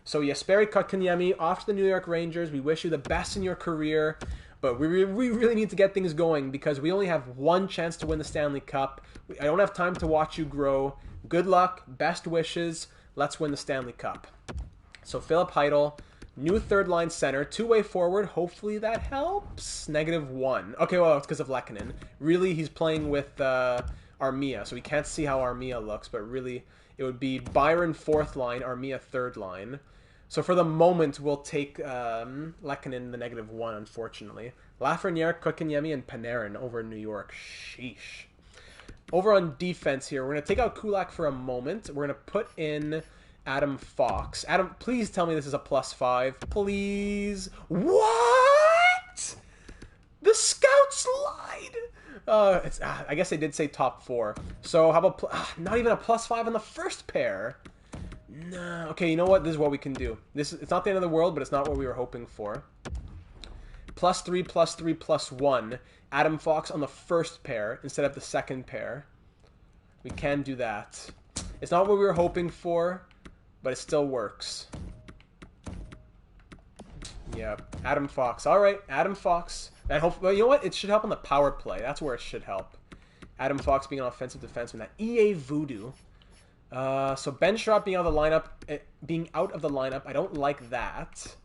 So Jesperi Kotkaniemi off to the New York Rangers. We wish you the best in your career, but we really need to get things going because we only have one chance to win the Stanley Cup. I don't have time to watch you grow. Good luck. Best wishes. Let's win the Stanley Cup. So Philip Heidel... New 3rd-line center, 2-way forward. Hopefully that helps. -1. Okay, well, it's because of Lehkonen. Really, he's playing with Armia, so we can't see how Armia looks, but really, it would be Byron 4th line, Armia 3rd line. So for the moment, we'll take Lehkonen the -1, unfortunately. Lafreniere, Kotkaniemi, and Panarin over in New York. Sheesh. Over on defense here, we're going to take out Kulak for a moment. We're going to put in Adam Fox. Adam, please tell me this is a +5. Please. What? The Scouts lied. I guess they did say top 4. So how about not even a +5 on the first pair? No. Okay, you know what? This is what we can do. It's not the end of the world, but it's not what we were hoping for. +3, +3, +1. Adam Fox on the first pair instead of the second pair. We can do that. It's not what we were hoping for, but it still works. Yeah, Adam Fox. All right, Adam Fox. And well, you know what? It should help on the power play. That's where it should help. Adam Fox being an offensive defenseman. That EA voodoo. So Ben Sharp being out of the lineup. I don't like that.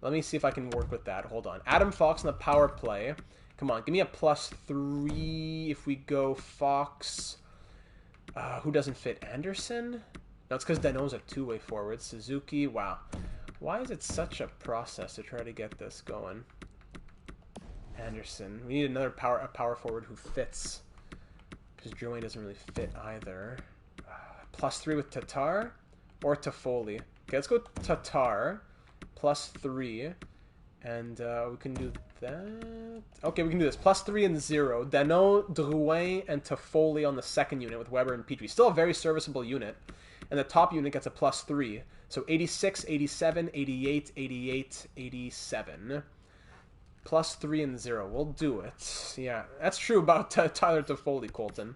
Let me see if I can work with that. Hold on. Adam Fox on the power play. Come on, give me a +3 if we go Fox. Who doesn't fit? Anderson? No, it's because Danault's a two-way forward. Suzuki. Wow. Why is it such a process to try to get this going? Anderson. We need another power forward who fits. Because Drouin doesn't really fit either. +3 with Tatar or Toffoli. Okay, let's go Tatar. +3. And we can do that. Okay, we can do this. +3 and 0. Danault, Drouin, and Toffoli on the second unit with Weber and Petrie. Still a very serviceable unit. And the top unit gets a +3. So 86, 87, 88, 88, 87. +3 and 0. We'll do it. Yeah, that's true about Tyler Toffoli, Colton.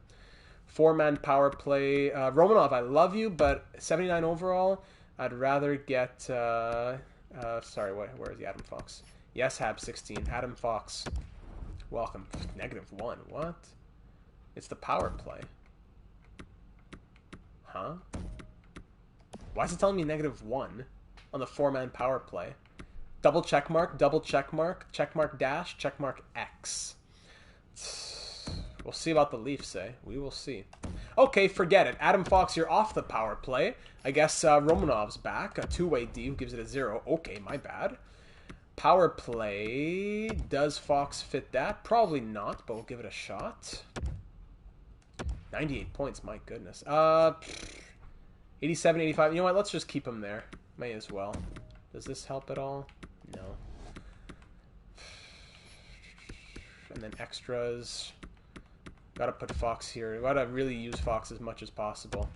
4-man power play. Romanov, I love you, but 79 overall. I'd rather get... sorry, where is the Adam Fox? Yes, Hab 16. Adam Fox. Welcome. -1. What? It's the power play. Huh? Why is it telling me -1 on the 4-man power play? Double check mark, check mark dash, check mark X. We'll see about the Leafs, eh? We will see. Okay, forget it. Adam Fox, you're off the power play. I guess Romanov's back. A two-way D who gives it a 0. Okay, my bad. Power play. Does Fox fit that? Probably not, but we'll give it a shot. 98 points, my goodness. 87, 85. You know what? Let's just keep him there. May as well. Does this help at all? No. And then extras. Gotta put Fox here. Gotta really use Fox as much as possible.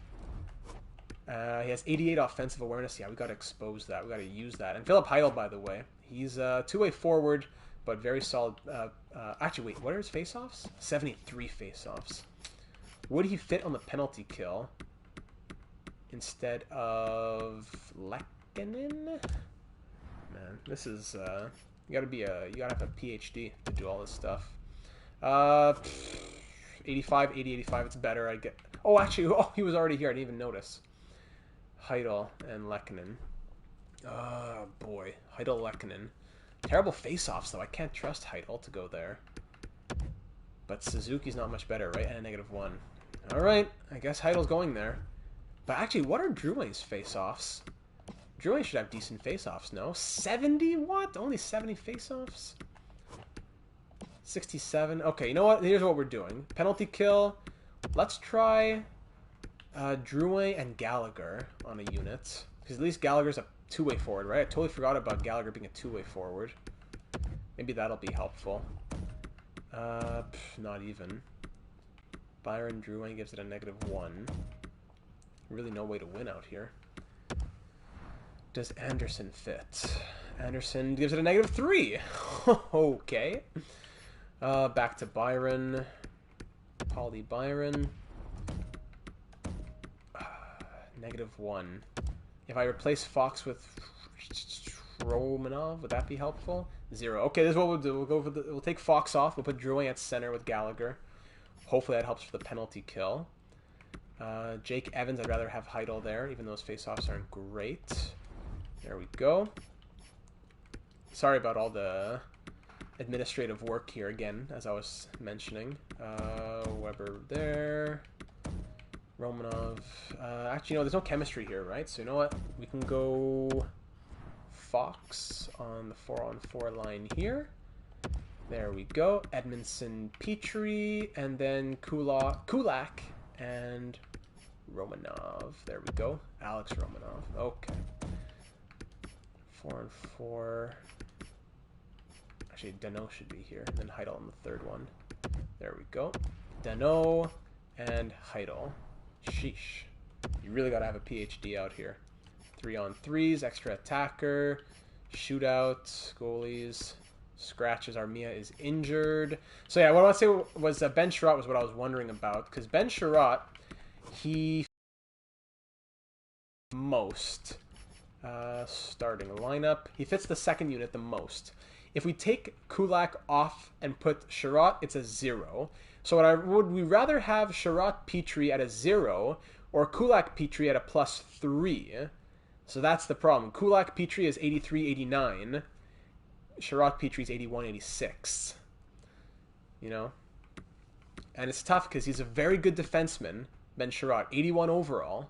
He has 88 offensive awareness. Yeah, we gotta expose that. We gotta use that. And Philip Heidel, by the way. He's a two-way forward, but very solid. Actually, wait. What are his face-offs? 73 face-offs. Would he fit on the penalty kill instead of Lehkonen? Man, this is you gotta have a PhD to do all this stuff. 85, 80, 85. It's better. I get. Oh, actually, he was already here. I didn't even notice. Heidel and Lehkonen. Oh boy, Heidel, Lehkonen. Terrible face-offs though. I can't trust Heidel to go there. But Suzuki's not much better, right? And a -1. All right, I guess Heidel's going there. But actually, what are Drouin's face-offs? Drouin should have decent face-offs, no? 70? What? Only 70 face-offs? 67. Okay, you know what? Here's what we're doing. Penalty kill. Let's try Drouin and Gallagher on a unit. Because at least Gallagher's a two-way forward, right? I totally forgot about Gallagher being a two-way forward. Maybe that'll be helpful. Not even. Byron Drouin gives it a -1. Really no way to win out here. Does Anderson fit? Anderson gives it a -3. Okay. Back to Byron. Paulie Byron. -1. If I replace Fox with Romanov, would that be helpful? 0. Okay, this is what we'll do. We'll take Fox off. We'll put Drouin at center with Gallagher. Hopefully that helps for the penalty kill. Jake Evans, I'd rather have Heidel there, even though his face-offs aren't great. There we go. Sorry about all the administrative work here again, as I was mentioning. Weber there. Romanov. Actually, no, there's no chemistry here, right? So you know what? We can go Fox on the 4-on-4 line here. There we go. Edmondson, Petrie, and then Kulak and Romanov. There we go. Alex Romanov. Okay. 4 and 4. Actually, Danault should be here. And then Heidel on the third one. There we go. Danault and Heidel. Sheesh. You really got to have a PhD out here. 3-on-3s, extra attacker, shootout, goalies, scratches. Armia is injured. So yeah, what I want to say was Ben Sherratt was what I was wondering about. Because Ben Sherratt, he most starting lineup. He fits the second unit the most. If we take Kulak off and put Sherratt, it's a 0. So would we rather have Sherratt Petrie at a 0 or Kulak Petrie at a +3? So that's the problem. Kulak Petrie is 83-89. Sherratt Petrie is 81-86. You know? And it's tough because he's a very good defenseman, Ben Sherratt, 81 overall.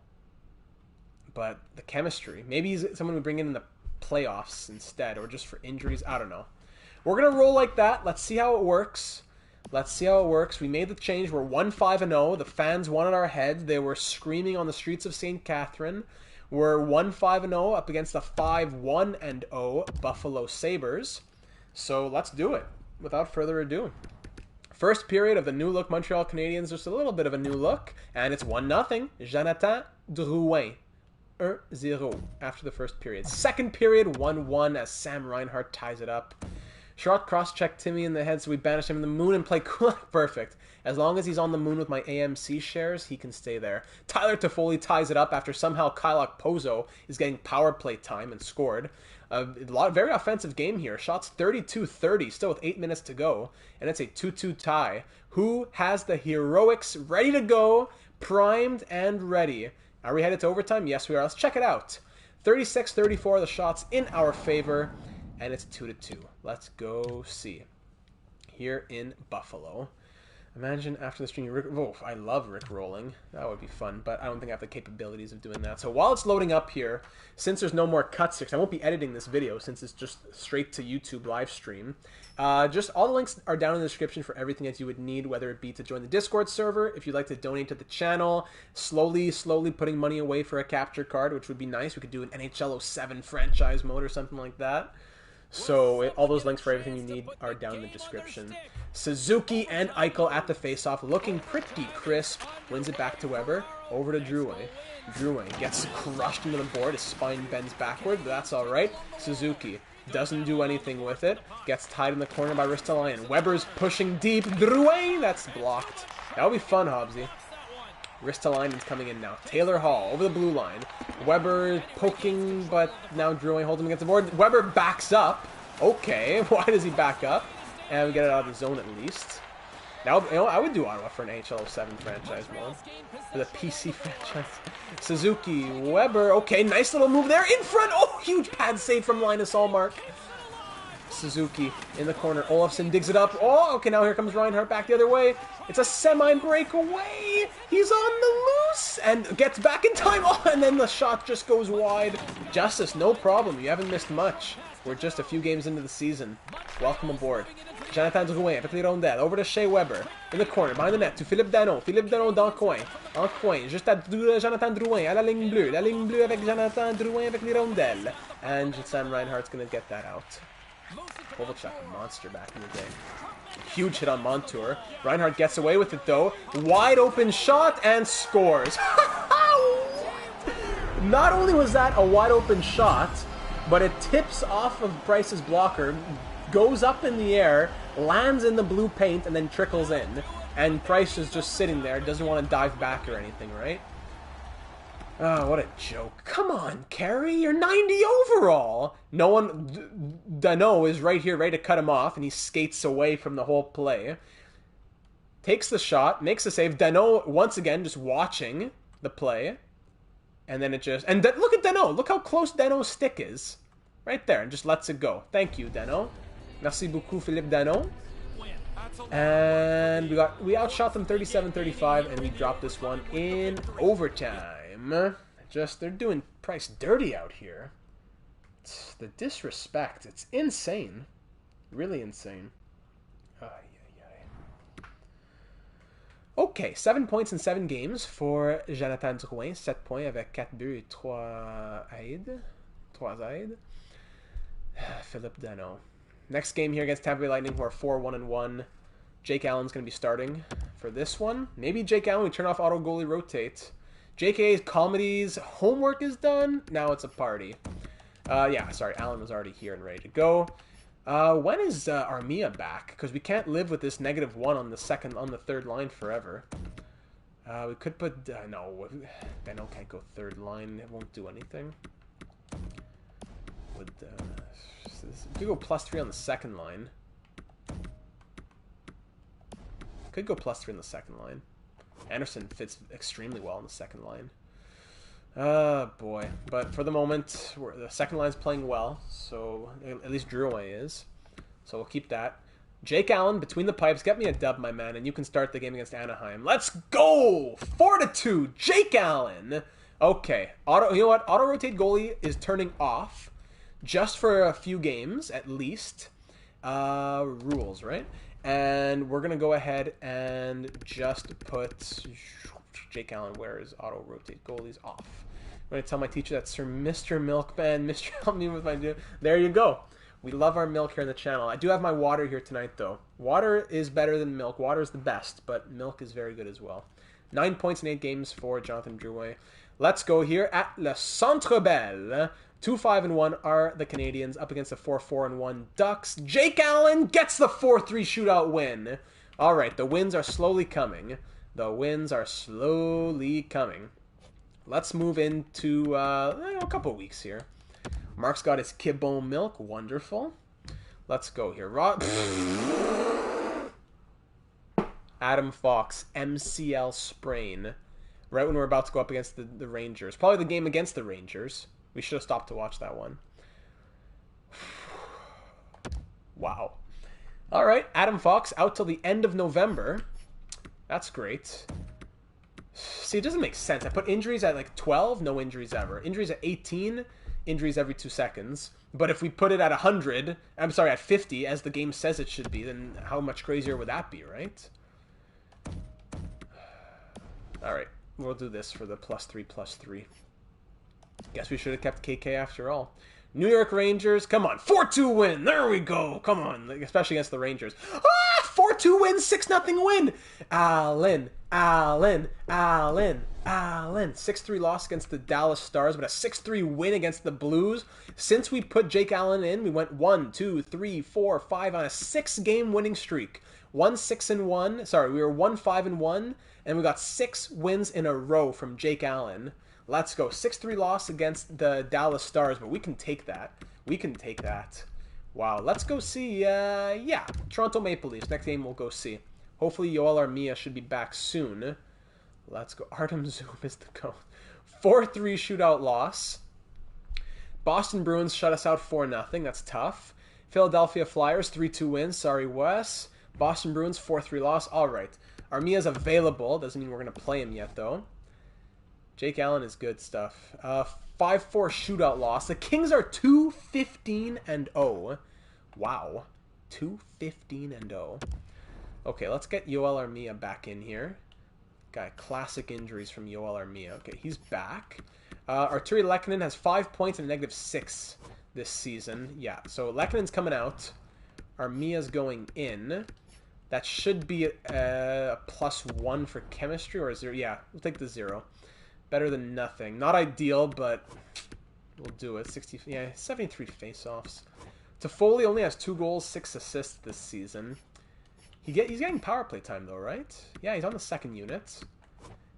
But the chemistry. Maybe he's someone we bring in the playoffs instead, or just for injuries. I don't know. We're going to roll like that. Let's see how it works. Let's see how it works. We made the change. We're 1-5-0. The fans wanted our heads. They were screaming on the streets of St. Catherine. We're 1-5-0 up against the 5-1-0 Buffalo Sabres. So let's do it. Without further ado. First period of the new look Montreal Canadiens. Just a little bit of a new look. And it's 1-0. Jonathan Drouin. 1-0 after the first period. Second period, 1-1 as Sam Reinhart ties it up. Sherratt cross-checked Timmy in the head, so we banish him in the moon and play Kulak. Perfect. As long as he's on the moon with my AMC shares, he can stay there. Tyler Toffoli ties it up after somehow Kyle Okposo is getting power play time and scored. Very offensive game here. Shots 32-30, still with 8 minutes to go. And it's a 2-2 tie. Who has the heroics ready to go, primed and ready? Are we headed to overtime? Yes, we are. Let's check it out. 36-34, the shots in our favor. And it's 2-2. Let's go see. Here in Buffalo. Imagine after the stream, I love Rick rolling. That would be fun, but I don't think I have the capabilities of doing that. So while it's loading up here, since there's no more cuts, I won't be editing this video since it's just straight to YouTube live stream. Just all the links are down in the description for everything that you would need, whether it be to join the Discord server, if you'd like to donate to the channel, slowly putting money away for a capture card, which would be nice. We could do an NHL 07 franchise mode or something like that. So all those links for everything you need are down in the description. Suzuki and Eichel at the faceoff, looking pretty crisp. Wins it back to Weber. Over to Drouin. Drouin gets crushed into the board. His spine bends backward, but that's all right. Suzuki doesn't do anything with it. Gets tied in the corner by Ristolainen. Weber's pushing deep. Drouin, that's blocked. That'll be fun, Hobbsy. Ristolainen's coming in now. Taylor Hall over the blue line. Weber poking, but now Drouin holds him against the board. Weber backs up. Okay, why does he back up? And we get it out of the zone at least. Now, you know, I would do Ottawa for an NHL 07 franchise mode. For the PC franchise. Suzuki, Weber. Okay, nice little move there. In front. Oh, huge pad save from Linus Ullmark. Suzuki in the corner. Olofsson digs it up. Oh, okay, now here comes Reinhart back the other way. It's a semi-breakaway. He's on the loose and gets back in time. Oh, and then the shot just goes wide. Justice, no problem. You haven't missed much. We're just a few games into the season. Welcome aboard. Jonathan Drouin avec les rondelles. Over to Shea Weber. In the corner, behind the net, to Philippe Danault. Philippe Danault dans le coin. En coin, juste à Jonathan Drouin. À la ligne bleue. La ligne bleue avec Jonathan Drouin avec les rondelles. And Sam Reinhart's going to get that out. Kovalchuk, a monster back in the day. Huge hit on Montour. Reinhart gets away with it, though. Wide open shot and scores. Not only was that a wide open shot, but it tips off of Price's blocker, goes up in the air, lands in the blue paint, and then trickles in. And Price is just sitting there, doesn't want to dive back or anything, right? Oh, what a joke. Come on, Carey, you're 90 overall. No one... Danault is right here, ready to cut him off, and he skates away from the whole play. Takes the shot, makes the save. Danault, once again, just watching the play. And then it just... And look at Danault. Look how close Danault's stick is. Right there, and just lets it go. Thank you, Danault. Merci beaucoup, Philippe Danault. And we outshot them 37-35, and we dropped this one in overtime. They're doing Price dirty out here. It's the disrespect. It's insane. Really insane. OK, 7 points in 7 games for Jonathan Drouin. 7 points avec 4 buts et 3 aides. 3 aides. Philippe Dano. Next game here against Tampa Bay Lightning, who are 4-1-1. Jake Allen's going to be starting for this one. Maybe Jake Allen, we turn off auto goalie rotate. JK's Comedy's homework is done. Now it's a party. Yeah, sorry, Allen was already here and ready to go. When is Armia back? Because we can't live with this -1 on the third line forever. We could put no. Dano can't go third line. It won't do anything. We could go +3 on the second line. Could go +3 on the second line. Anderson fits extremely well on the second line. Boy. But for the moment, the second line's playing well, so at least Drouin is. So we'll keep that. Jake Allen, between the pipes, get me a dub, my man, and you can start the game against Anaheim. Let's go! 4-2, Jake Allen! Okay, you know what? Auto-rotate goalie is turning off, just for a few games, at least. Rules, right? And we're going to go ahead and just put Jake Allen, where is auto-rotate goalies, off. I'm going to tell my teacher that Sir Mr. Milkman, Mr. Help me with my... There you go. We love our milk here on the channel. I do have my water here tonight, though. Water is better than milk. Water is the best, but milk is very good as well. 9 points in 8 games for Jonathan Drouin. Let's go here at Le Centre Bell. 2-5-1 are the Canadiens up against the 4-4-1 Ducks. Jake Allen gets the 4-3 shootout win. All right, the wins are slowly coming. The wins are slowly coming. Let's move into a couple of weeks here. Mark's got his Kibon milk. Wonderful. Let's go here. Adam Fox, MCL sprain. Right when we're about to go up against the Rangers. Probably the game against the Rangers. We should have stopped to watch that one. Wow. All right, Adam Fox out till the end of November. That's great. See, it doesn't make sense. I put injuries at like 12, no injuries ever. Injuries at 18, injuries every 2 seconds. But if we put it at 100, I'm sorry, at 50, as the game says it should be, then how much crazier would that be, right? All right, we'll do this for the +3/+3. Guess we should have kept KK after all. New York Rangers, come on, 4-2 win. There we go. Come on, especially against the Rangers. 4-2 win, 6-0 win. Allen. 6-3 loss against the Dallas Stars, but a 6-3 win against the Blues. Since we put Jake Allen in, we went 1, 2, 3, 4, 5 on a 6-game winning streak. 1-6-1. Sorry, we were 1-5-1, and we got 6 wins in a row from Jake Allen. Let's go. 6-3 loss against the Dallas Stars, but we can take that. We can take that. Wow. Let's go see, yeah, Toronto Maple Leafs. Next game we'll go see. Hopefully Yoel Armia should be back soon. Let's go. Artem Zoom is the goal. 4-3 shootout loss. Boston Bruins shut us out 4-0. That's tough. Philadelphia Flyers 3-2 win. Sorry, Wes. Boston Bruins 4-3 loss. All right. Armia's available. Doesn't mean we're going to play him yet, though. Jake Allen is good stuff. 5-4 shootout loss. The Kings are 2-15-0. Wow. 2-15-0. Okay, let's get Yoel Armia back in here. Got classic injuries from Yoel Armia. Okay, he's back. Arturi Lehkonen has 5 points and a -6 this season. Yeah, so Lehkonen's coming out. Armia's going in. That should be a +1 for chemistry or a 0. Yeah, we'll take the 0. Better than nothing. Not ideal, but we'll do it. 73 faceoffs. Toffoli only has 2 goals, 6 assists this season. He's getting power play time, though, right? Yeah, he's on the second unit.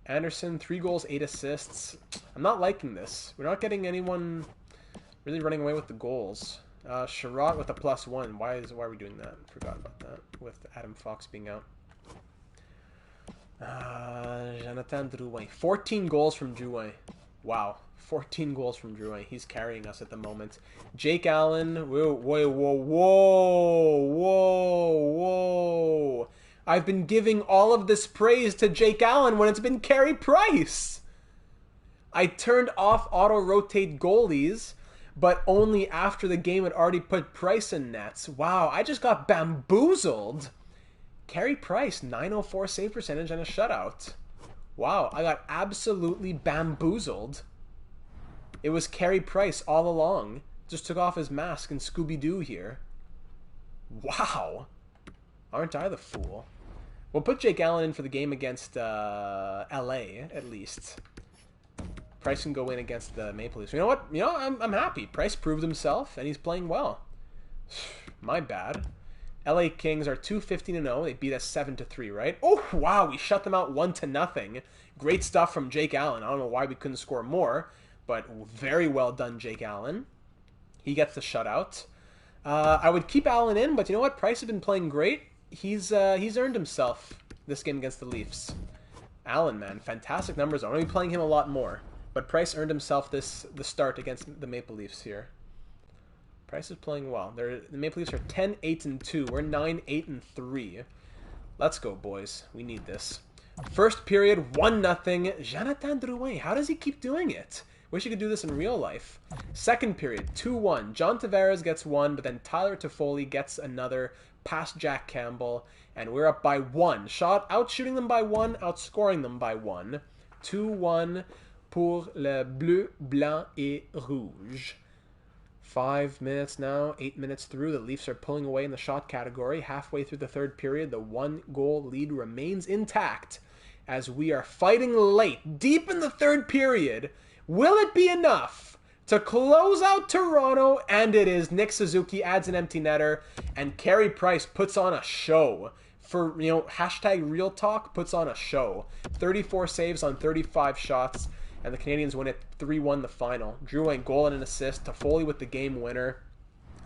Anderson, 3 goals, 8 assists. I'm not liking this. We're not getting anyone really running away with the goals. Sherratt with a +1. Why are we doing that? Forgot about that with Adam Fox being out. Jonathan Drouin. 14 goals from Drouin. Wow. 14 goals from Drouin. He's carrying us at the moment. Jake Allen. Whoa. I've been giving all of this praise to Jake Allen when it's been Carey Price. I turned off auto-rotate goalies, but only after the game had already put Price in nets. Wow, I just got bamboozled. Carey Price, 904 save percentage and a shutout. Wow, I got absolutely bamboozled. It was Carey Price all along. Just took off his mask and Scooby-Doo here. Wow. Aren't I the fool? We'll put Jake Allen in for the game against LA, at least. Price can go in against the Maple Leafs. You know what? You know, I'm happy. Price proved himself, and he's playing well. My bad. LA Kings are 2-15-0. They beat us 7-3, right? Oh, wow. We shut them out 1-0. Great stuff from Jake Allen. I don't know why we couldn't score more, but very well done, Jake Allen. He gets the shutout. I would keep Allen in, but you know what? Price has been playing great. He's earned himself this game against the Leafs. Allen, man, fantastic numbers. I'm going to be playing him a lot more. But Price earned himself the start against the Maple Leafs here. Price is playing well. The Maple Leafs are 10-8-2. We're 9-8-3. Let's go, boys. We need this. First period, 1-0. Jonathan Drouin. How does he keep doing it? Wish he could do this in real life. Second period, 2-1. John Tavares gets one, but then Tyler Toffoli gets another past Jack Campbell, and we're up by 1. Outshooting them by 1, outscoring them by 1. 2-1 pour le bleu, blanc et rouge. 5 minutes now, 8 minutes through. The Leafs are pulling away in the shot category. Halfway through the third period, the 1-goal lead remains intact as we are fighting late, deep in the third period. Will it be enough to close out Toronto? And it is. Nick Suzuki adds an empty netter, and Carey Price puts on a show. For, you know, hashtag real talk, puts on a show. 34 saves on 35 shots. And the Canadiens win it 3-1 the final. Drouin, goal and an assist. Toffoli with the game winner.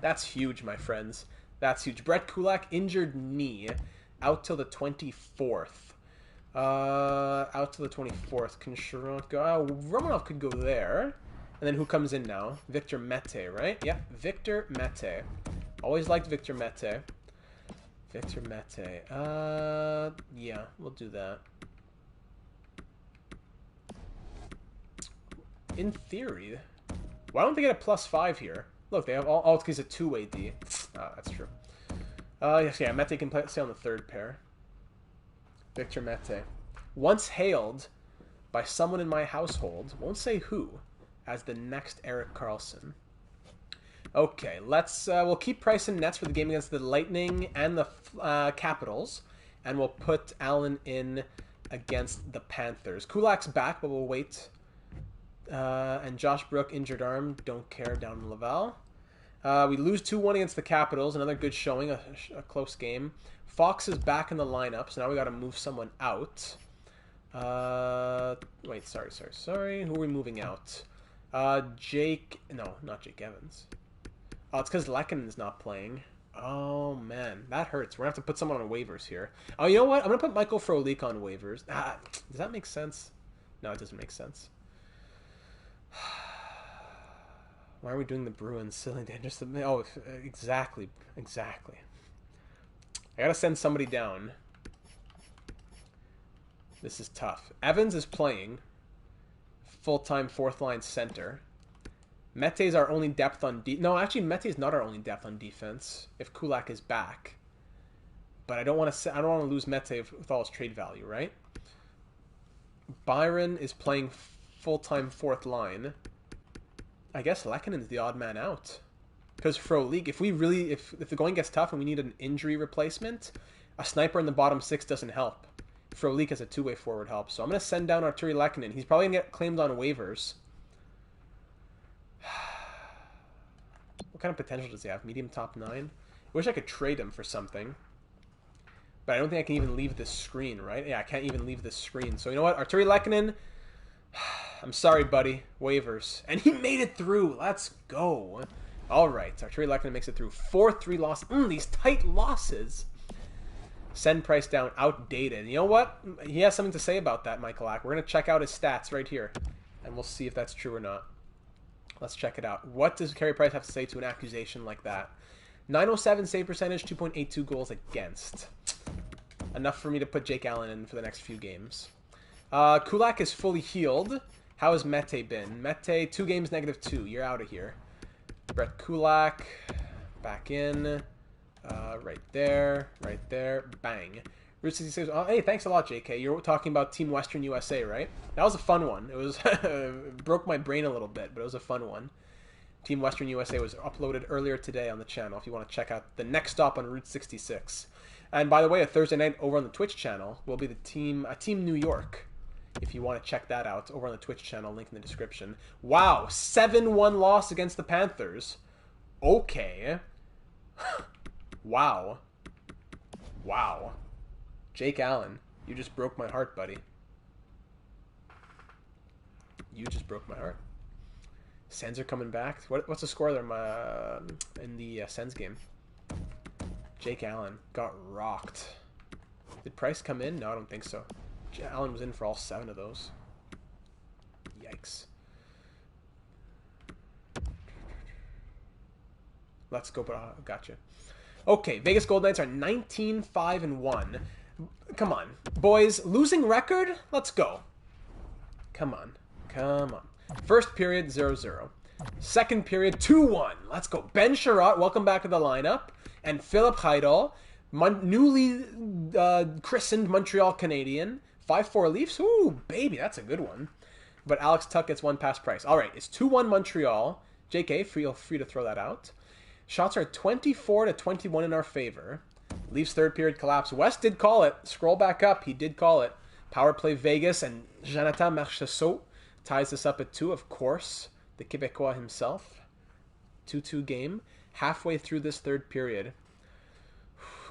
That's huge, my friends. That's huge. Brett Kulak, injured knee. Out till the 24th. Out till the 24th. Can Sherrod go? Oh, Romanov could go there. And then who comes in now? Victor Mete, right? Yeah, Victor Mete. Always liked Victor Mete. Victor Mete. Yeah, we'll do that. In theory, why don't they get a +5 here? Look, they have all it's because a two-way D. Oh, that's true. Yes, yeah, Mete can stay on the third pair. Victor Mete. Once hailed by someone in my household, won't say who, as the next Erik Karlsson. Okay, we'll keep Price in nets for the game against the Lightning and the Capitals, and we'll put Allen in against the Panthers. Kulak's back, but we'll wait. And Josh Brook, injured arm, don't care, down in Laval. We lose 2-1 against the Capitals, another good showing, a close game. Fox is back in the lineup, so now we got to move someone out. Wait, sorry. Who are we moving out? Jake, no, not Jake Evans. Oh, it's because Lekkonen's not playing. Oh, man, that hurts. We're going to have to put someone on waivers here. Oh, you know what? I'm going to put Michael Frolik on waivers. Does that make sense? No, it doesn't make sense. Why are we doing the Bruins? Silly dangerous. Oh, exactly. I gotta send somebody down. This is tough. Evans is playing full-time fourth-line center. Mete's our only depth on no, actually, Mete's not our only depth on defense if Kulak is back. But I don't want to lose Mete with all his trade value, right? Byron is playing full-time fourth line. I guess Lekkonen's the odd man out. Because Frolik, if the going gets tough and we need an injury replacement, a sniper in the bottom six doesn't help. Frolik as a two-way forward helps. So I'm going to send down Artturi Lehkonen. He's probably going to get claimed on waivers. What kind of potential does he have? Medium top 9? I wish I could trade him for something. But I don't think I can even leave this screen, right? Yeah, I can't even leave this screen. So you know what? Artturi Lehkonen, I'm sorry, buddy. Waivers. And he made it through. Let's go. All right. Artturi Lehkonen makes it through. 4-3 loss. These tight losses. Send Price down. Outdated. And you know what? He has something to say about that, Michael Ack. We're going to check out his stats right here. And we'll see if that's true or not. Let's check it out. What does Carey Price have to say to an accusation like that? 907 save percentage, 2.82 goals against. Enough for me to put Jake Allen in for the next few games. Kulak is fully healed. How has Mete been? Mete, 2 games, -2. You're out of here. Brett Kulak, back in. Right there, bang. Route 66. Oh, hey, thanks a lot, JK. You're talking about Team Western USA, right? That was a fun one. It was broke my brain a little bit, but it was a fun one. Team Western USA was uploaded earlier today on the channel if you want to check out the next stop on Route 66. And by the way, a Thursday night over on the Twitch channel will be Team New York. If you want to check that out over on the Twitch channel, link in the description. Wow, 7-1 loss against the Panthers. Okay. Wow. Jake Allen, you just broke my heart, buddy. You just broke my heart. Sens are coming back. What's the score there in the Sens game? Jake Allen got rocked. Did Price come in? No, I don't think so. Allen was in for all 7 of those. Yikes. Let's go. Gotcha. Okay, Vegas Golden Knights are 19-5-1. Come on. Boys, losing record? Let's go. Come on. First period, 0-0. Second period, 2-1. Let's go. Ben Sherratt, welcome back to the lineup. And Philip Heidel, newly christened Montreal Canadien. 5-4 Leafs. Ooh, baby, that's a good one. But Alex Tuck gets 1 past Price. All right, it's 2-1 Montreal. JK, feel free to throw that out. Shots are 24-21 in our favor. Leafs third period collapse. West did call it. Scroll back up. He did call it. Power play Vegas, and Jonathan Marchessault ties this up at 2, of course. The Québécois himself. 2-2 game. Halfway through this third period.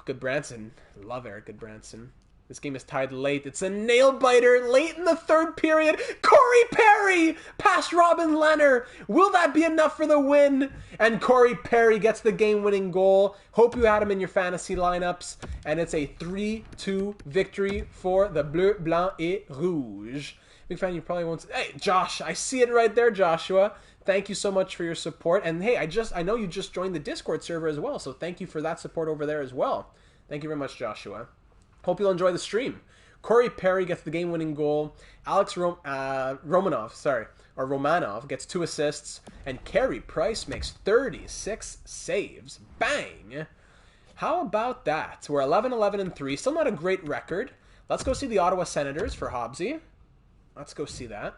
Goodbranson. Love Eric Goodbranson. This game is tied late. It's a nail-biter late in the third period. Corey Perry past Robin Lehner. Will that be enough for the win? And Corey Perry gets the game-winning goal. Hope you had him in your fantasy lineups. And it's a 3-2 victory for the Bleu, Blanc et Rouge. Big fan, you probably won't... Hey, Josh, I see it right there, Joshua. Thank you so much for your support. And hey, I know you just joined the Discord server as well, so thank you for that support over there as well. Thank you very much, Joshua. Hope you'll enjoy the stream. Corey Perry gets the game-winning goal. Alex Romanov gets 2 assists. And Carey Price makes 36 saves. Bang! How about that? We're 11-11-3. Still not a great record. Let's go see the Ottawa Senators for Hobbsy. Let's go see that.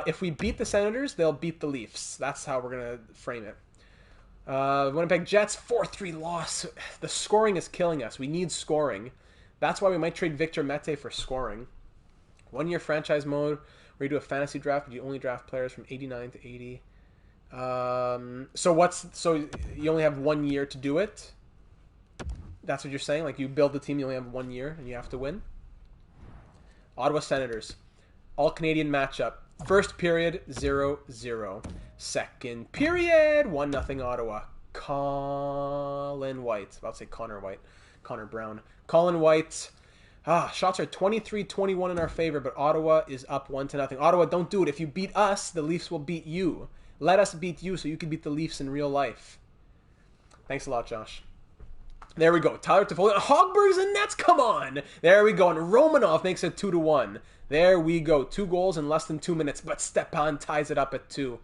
If we beat the Senators, they'll beat the Leafs. That's how we're going to frame it. Winnipeg Jets, 4-3 loss. The scoring is killing us. We need scoring. That's why we might trade Victor Mete for scoring. 1-year franchise mode, where you do a fantasy draft, but you only draft players from 89 to 80. So you only have 1 year to do it? That's what you're saying? Like, you build the team, you only have 1 year, and you have to win? Ottawa Senators. All-Canadian matchup. First period, 0-0. Second period, 1-0 Ottawa. Colin White. About to say Connor White. Connor Brown. Colin White. Shots are 23-21 in our favor, but Ottawa is up 1-0. Ottawa, don't do it. If you beat us, the Leafs will beat you. Let us beat you so you can beat the Leafs in real life. Thanks a lot, Josh. There we go. Tyler Toffoli. Hogberg's in nets. Come on. There we go. And Romanov makes it 2-1. There we go. 2 goals in less than 2 minutes, but Stepan ties it up at 2.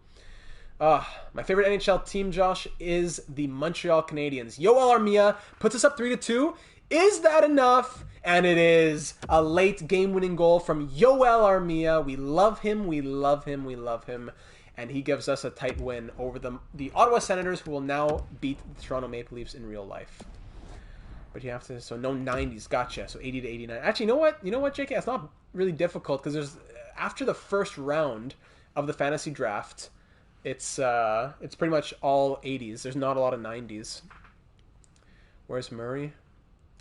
My favorite NHL team, Josh, is the Montreal Canadiens. Yoel Armia puts us up 3-2. Is that enough? And it is a late game-winning goal from Yoel Armia. We love him. And he gives us a tight win over the Ottawa Senators, who will now beat the Toronto Maple Leafs in real life. But you have to, so no 90s, gotcha. So 80 to 89. Actually, you know what, JK? It's not really difficult because after the first round of the fantasy draft, it's pretty much all 80s. There's not a lot of 90s. Where's Murray?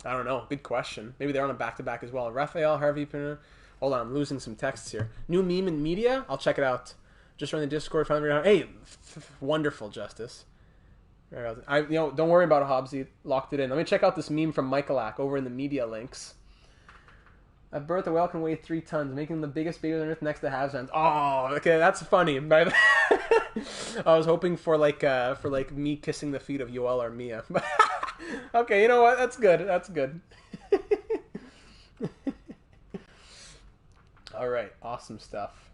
I don't know. Good question. Maybe they're on a back-to-back as well. Raphael, Harvey, hold on, I'm losing some texts here. New meme in media? I'll check it out. Just run the Discord. Hey, wonderful, Justice. Don't worry about it, Hobbsy. Locked it in. Let me check out this meme from Michaelak over in the media links. At birth, a whale can weigh 3 tons, making them the biggest baby on Earth next to Havsans. Oh, okay, that's funny. I was hoping for me kissing the feet of Yoel Armia. Okay, you know what? That's good. All right, awesome stuff.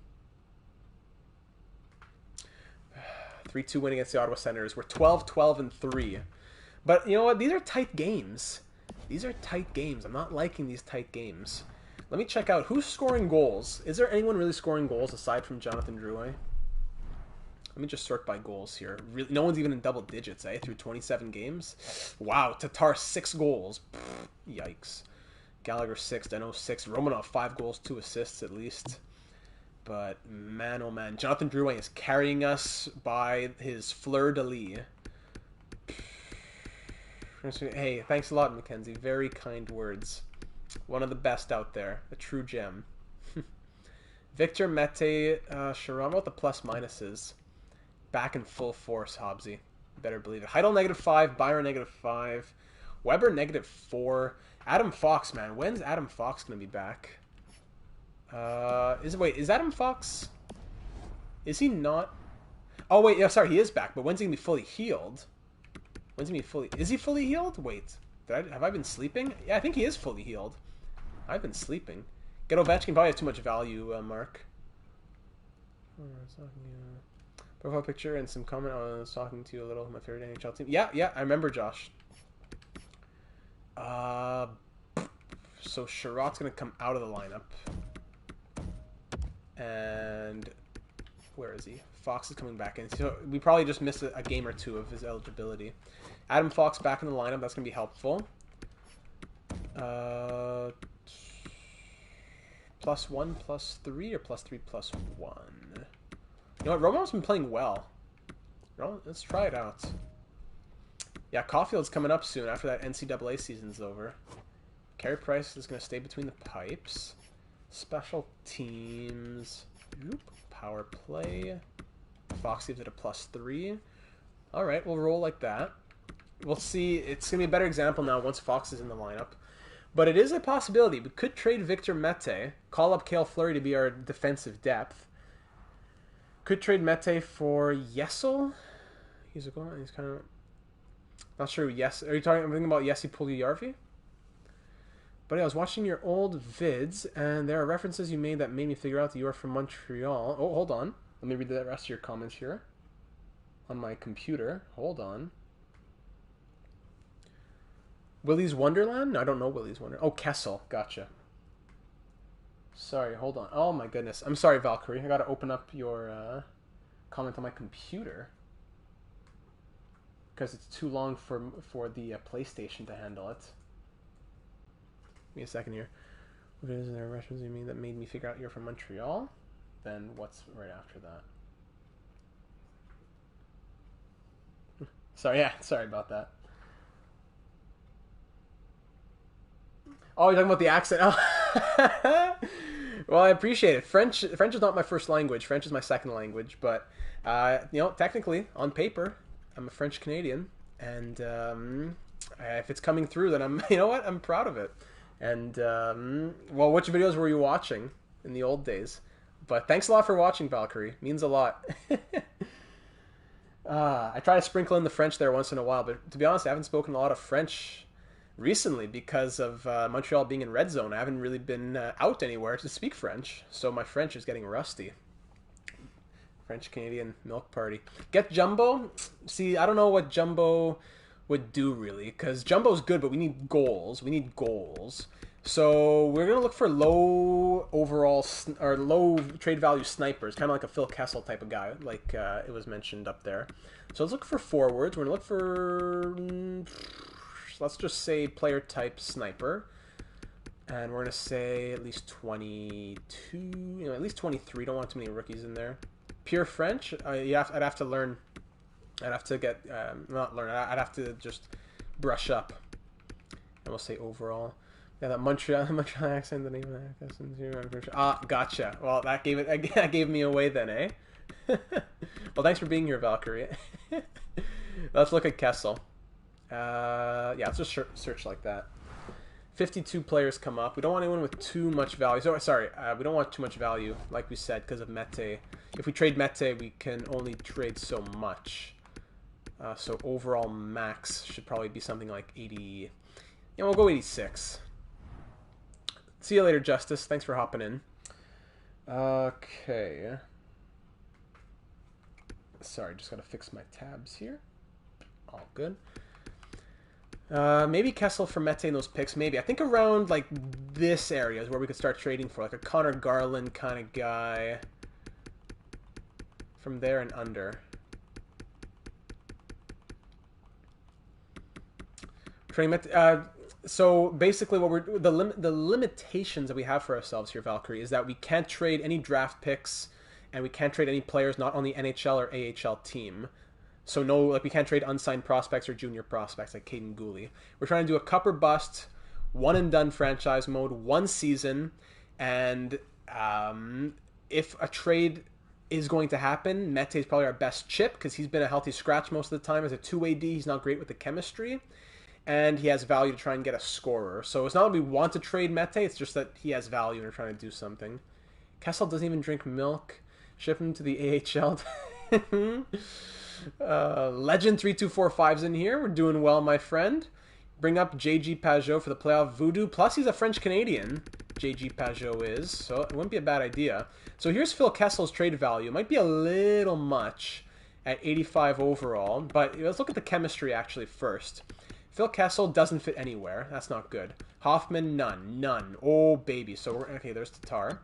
3-2 win against the Ottawa Senators. We're 12-12-3. But you know what? These are tight games. These are tight games. I'm not liking these tight games. Let me check out who's scoring goals. Is there anyone really scoring goals aside from Jonathan Drouin? Let me just sort by goals here. Really, no one's even in double digits, eh? Through 27 games. Wow, Tatar 6 goals. Pfft, yikes. Gallagher 6, Deno 6, Romanov 5 goals, 2 assists at least. But man, oh man, Jonathan Drouin is carrying us by his fleur-de-lis. Hey, thanks a lot, Mackenzie. Very kind words. One of the best out there. A true gem. Victor Mete, Sharon, what the plus minuses? Back in full force, Hobbsy. Better believe it. Heidel -5, Byron -5, Weber -4. Adam Fox, man. When's Adam Fox going to be back? Is Adam Fox... Is he not... Oh, wait, yeah, sorry, he is back, but when's he going to be fully healed? When's he going to be fully... Is he fully healed? Wait, have I been sleeping? Yeah, I think he is fully healed. I've been sleeping. Get Ovechkin probably has too much value, Mark. Profile picture and some comment on talking to you a little. My favorite NHL team. Yeah, I remember, Josh. So Sherrod's going to come out of the lineup. And where is he? Fox is coming back in. So we probably just missed a game or two of his eligibility. Adam Fox back in the lineup. That's going to be helpful. +1, +3, or +3, +1? You know what? Romanov's been playing well. Let's try it out. Yeah, Caulfield's coming up soon after that NCAA season's over. Carey Price is going to stay between the pipes. Special teams. Oop. Power play. Fox gives it a +3. Alright, we'll roll like that. We'll see. It's going to be a better example now once Fox is in the lineup. But it is a possibility. We could trade Victor Mete. Call up Cale Fleury to be our defensive depth. Could trade Mete for Yesel. He's kind of... Not sure. Yes. Are you thinking about Jesse Puljujärvi? But I was watching your old vids, and there are references you made that made me figure out that you are from Montreal. Oh, hold on. Let me read the rest of your comments here on my computer. Hold on. Willy's Wonderland? No, I don't know Willy's Wonderland. Oh, Kessel. Gotcha. Sorry, hold on. Oh my goodness. I'm sorry, Valkyrie. I gotta open up your comment on my computer. Because it's too long for the PlayStation to handle it. Give me a second here. What is there reference you mean that made me figure out you're from Montreal? Then what's right after that? Sorry about that. Oh, you're talking about the accent. Oh. Well, I appreciate it. French is not my first language. French is my second language. But, technically, on paper, I'm a French Canadian. And if it's coming through, then I'm proud of it. And, well, which videos were you watching in the old days? But thanks a lot for watching, Valkyrie. It means a lot. I try to sprinkle in the French there once in a while. But to be honest, I haven't spoken a lot of French recently because of Montreal being in red zone. I haven't really been out anywhere to speak French, so my French is getting rusty. French-Canadian milk party. Get Jumbo? See, I don't know what Jumbo would do really, because Jumbo's good, but we need goals. So we're going to look for low overall, or low trade value snipers, kind of like a Phil Kessel type of guy, like it was mentioned up there. So let's look for forwards. We're going to look for... let's just say player type sniper, and we're gonna say at least 22, at least 23. Don't want too many rookies in there. Pure French. I'd have to learn. I'd have to get not learn. I'd have to just brush up. And we'll say overall. Yeah, that Montreal accent. The name of that. Gotcha. Well, that gave me away then, eh? Well, thanks for being here, Valkyrie. Let's look at Kessel. Yeah, let's just search like that. 52 players come up. We don't want anyone with too much value. So, sorry, we don't want too much value, like we said, because of Mete. If we trade Mete, we can only trade so much. So overall max should probably be something like 80. Yeah, we'll go 86. See you later, Justice. Thanks for hopping in. Okay. Sorry, just gotta fix my tabs here. All good. Maybe Kessel for Mete in those picks. Maybe I think around like this area is where we could start trading for like a Connor Garland kind of guy. From there and under. So basically, what we're the limitations that we have for ourselves here, Valkyrie, is that we can't trade any draft picks, and we can't trade any players not on the NHL or AHL team. So no, like we can't trade unsigned prospects or junior prospects like Caden Gooley. We're trying to do a cup or bust, one and done franchise mode, one season, and if a trade is going to happen, Mete is probably our best chip because he's been a healthy scratch most of the time as a two-way D. He's not great with the chemistry. And he has value to try and get a scorer. So it's not that we want to trade Mete, it's just that he has value and we're trying to do something. Kessel doesn't even drink milk. Ship him to the AHL. Legend 3245's in here. We're doing well, my friend. Bring up JG Pajot for the playoff voodoo. Plus, he's a French Canadian. JG Pajot is, so it wouldn't be a bad idea. So here's Phil Kessel's trade value. It might be a little much at 85 overall, but let's look at the chemistry actually first. Phil Kessel doesn't fit anywhere. That's not good. Hoffman, none. None. Oh, baby. So, okay, there's Tatar.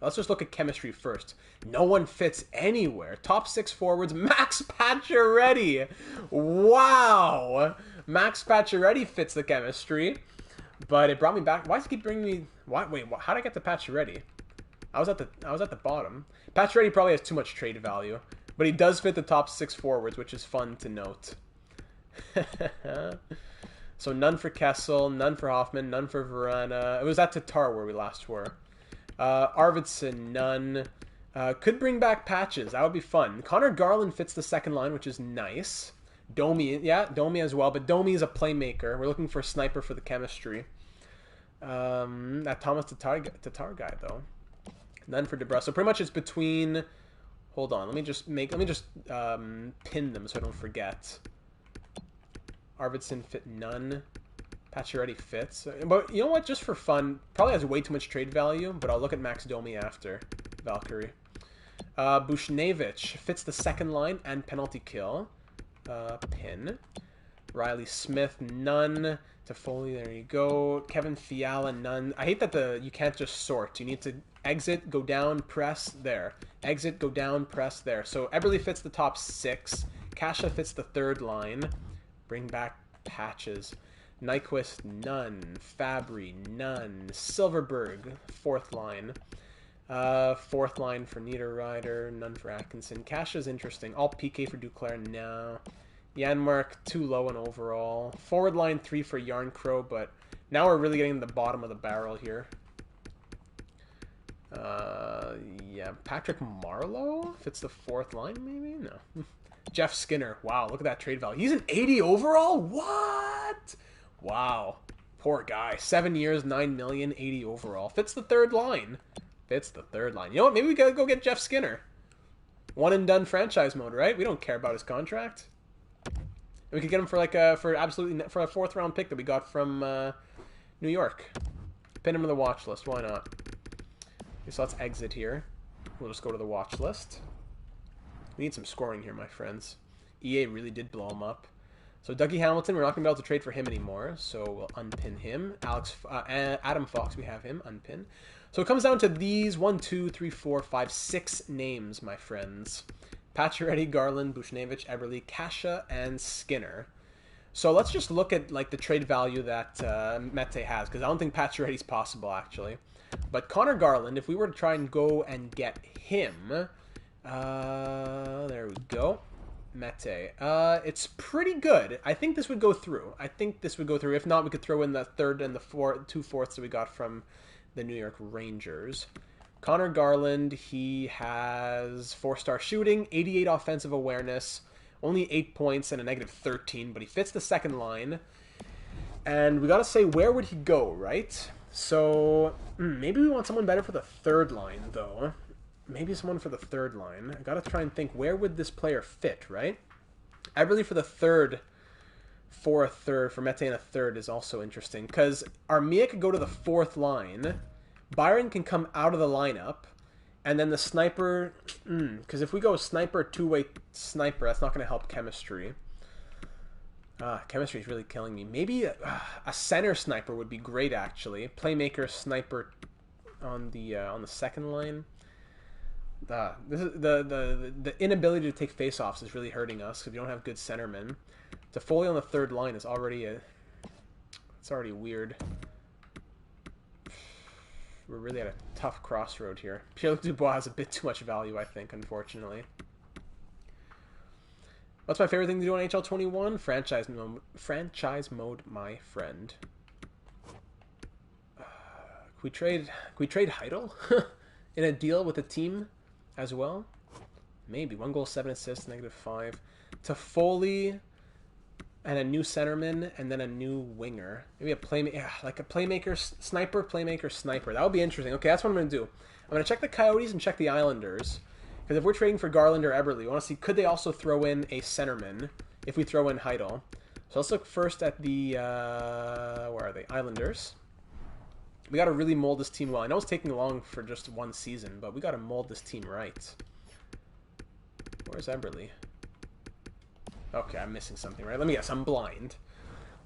Let's just look at chemistry first. No one fits anywhere. Top 6 forwards, Max Pacioretty. Wow. Max Pacioretty fits the chemistry. But it brought me back. Why does it keep bringing me... Wait, how did I get to Pacioretty? I was at the bottom. Pacioretty probably has too much trade value. But he does fit the top 6 forwards, which is fun to note. So none for Kessel, none for Hoffman, none for Verana. It was at Tatar where we last were. Arvidsson, none. Could bring back Patches. That would be fun. Connor Garland fits the second line, which is nice. Domi, yeah, Domi as well. But Domi is a playmaker. We're looking for a sniper for the chemistry. That Thomas Tatar guy, though. None for DeBrus. So pretty much it's between... Hold on. Let me just pin them so I don't forget. Arvidsson fit none. Pacioretty fits. But you know what? Just for fun, probably has way too much trade value, but I'll look at Max Domi after. Valkyrie. Bushnevich fits the second line and penalty kill. Pin. Riley Smith, none. Toffoli, there you go. Kevin Fiala, none. I hate that you can't just sort. You need to exit, go down, press, there. Exit, go down, press, there. So Eberle fits the top 6. Kasha fits the third line. Bring back Patches. Nyquist, none. Fabry, none. Silverberg, fourth line. Fourth line for Niederreiter, none for Atkinson. Kasha's interesting. All PK for Duclair, no. Janmark, too low in overall. Forward line 3 for Yarncrow, but now we're really getting to the bottom of the barrel here. Yeah, Patrick Marleau fits the fourth line, maybe? No. Jeff Skinner. Wow, look at that trade value. He's an 80 overall? What? Wow. Poor guy. 7 years, 9 million, 80 overall. Fits the third line. Fits the third line. You know what? Maybe we gotta go get Jeff Skinner. One and done franchise mode, right? We don't care about his contract. We could get him for like a fourth round pick that we got from New York. Pin him to the watch list. Why not? Okay, so let's exit here. We'll just go to the watch list. We need some scoring here, my friends. EA really did blow him up. So Dougie Hamilton, we're not going to be able to trade for him anymore, so we'll unpin him. Adam Fox, we have him, unpin. So it comes down to these 1, 2, 3, 4, 5, 6 names, my friends. Pacioretty, Garland, Bushnevich, Eberle, Kasha, and Skinner. So let's just look at like the trade value that Mete has, because I don't think Pacioretty's possible, actually. But Connor Garland, if we were to try and go and get him... there we go. Mete. It's pretty good. I think this would go through. If not, we could throw in the third and the 2/4 that we got from the New York Rangers. Connor Garland, he has 4-star shooting, 88 offensive awareness, only 8 points and a negative 13, but he fits the second line. And we gotta say, where would he go, right? So, maybe we want someone better for the third line, though. Maybe someone for the third line. I gotta try and think, where would this player fit, right? Eberle for the third, for Mete and a third is also interesting. Because Armia could go to the fourth line. Byron can come out of the lineup. And then the sniper... Because if we go sniper, two-way sniper, that's not going to help chemistry. Chemistry is really killing me. Maybe a center sniper would be great, actually. Playmaker sniper on the second line. This is the inability to take faceoffs is really hurting us because we don't have good centermen. Toffoli on the third line is already it's already weird. We're really at a tough crossroad here. Pierre-Luc Dubois has a bit too much value, I think, unfortunately. What's my favorite thing to do on NHL 21? Franchise mode, my friend. Can we trade Heidel in a deal with a team as well? Maybe. 1 goal, 7 assists, -5. Toffoli and a new centerman, and then a new winger. Maybe a playmaker, like a playmaker sniper, playmaker sniper. That would be interesting. Okay, that's what I'm going to do. I'm going to check the Coyotes and check the Islanders. Because if we're trading for Garland or Eberle, we want to see, could they also throw in a centerman if we throw in Heidel? So let's look first at the, where are they? Islanders. We got to really mold this team well. I know it's taking long for just one season, but we got to mold this team right. Where's Eberle? Okay, I'm missing something, right? Let me guess. I'm blind.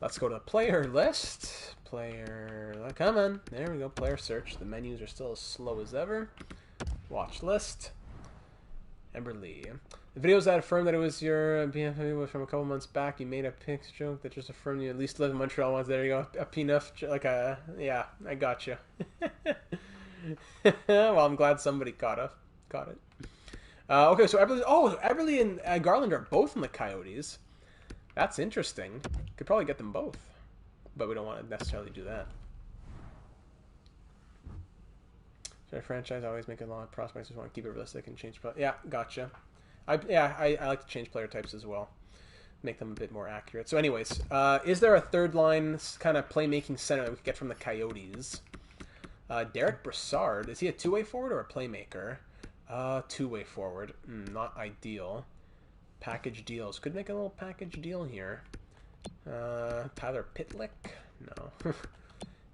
Let's go to the player list. Come on. There we go. Player search. The menus are still as slow as ever. Watch list. Eberle. The videos that affirmed that it was your BFA was from a couple months back. You made a pics joke that just affirmed you at least live in Montreal once. There you go. A peanut. Like a... Yeah, I got you. Well, I'm glad somebody caught it. Okay, so Eberle and Garland are both in the Coyotes. That's interesting. Could probably get them both, but we don't want to necessarily do that. Should a franchise always make a lot of prospects? Just want to keep it realistic and change. Yeah, gotcha. I like to change player types as well, make them a bit more accurate. So, anyways, is there a third line kind of playmaking center that we could get from the Coyotes? Derek Brassard, is he a two-way forward or a playmaker? Two-way forward. Not ideal. Package deals. Could make a little package deal here. Tyler Pitlick? No.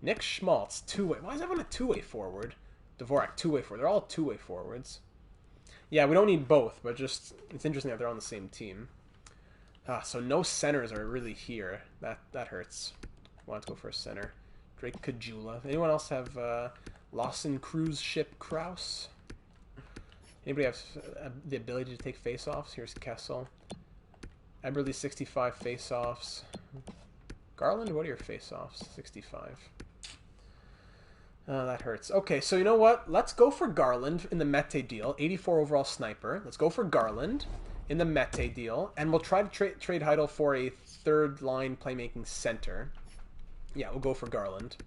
Nick Schmaltz, two-way. Why is everyone a two-way forward? Dvorak, two-way forward. They're all two-way forwards. Yeah, we don't need both, but just it's interesting that they're on the same team. So no centers are really here. That hurts. Want to go for a center. Drake Kajula. Anyone else have Lawson Cruise Ship Kraus? Anybody have the ability to take face-offs? Here's Kessel. Eberle, 65 face-offs. Garland, what are your face-offs? 65. That hurts. Okay, so you know what? Let's go for Garland in the Mete deal. 84 overall sniper. Let's go for Garland in the Mete deal. And we'll try to trade Heidel for a third-line playmaking center. Yeah, we'll go for Garland.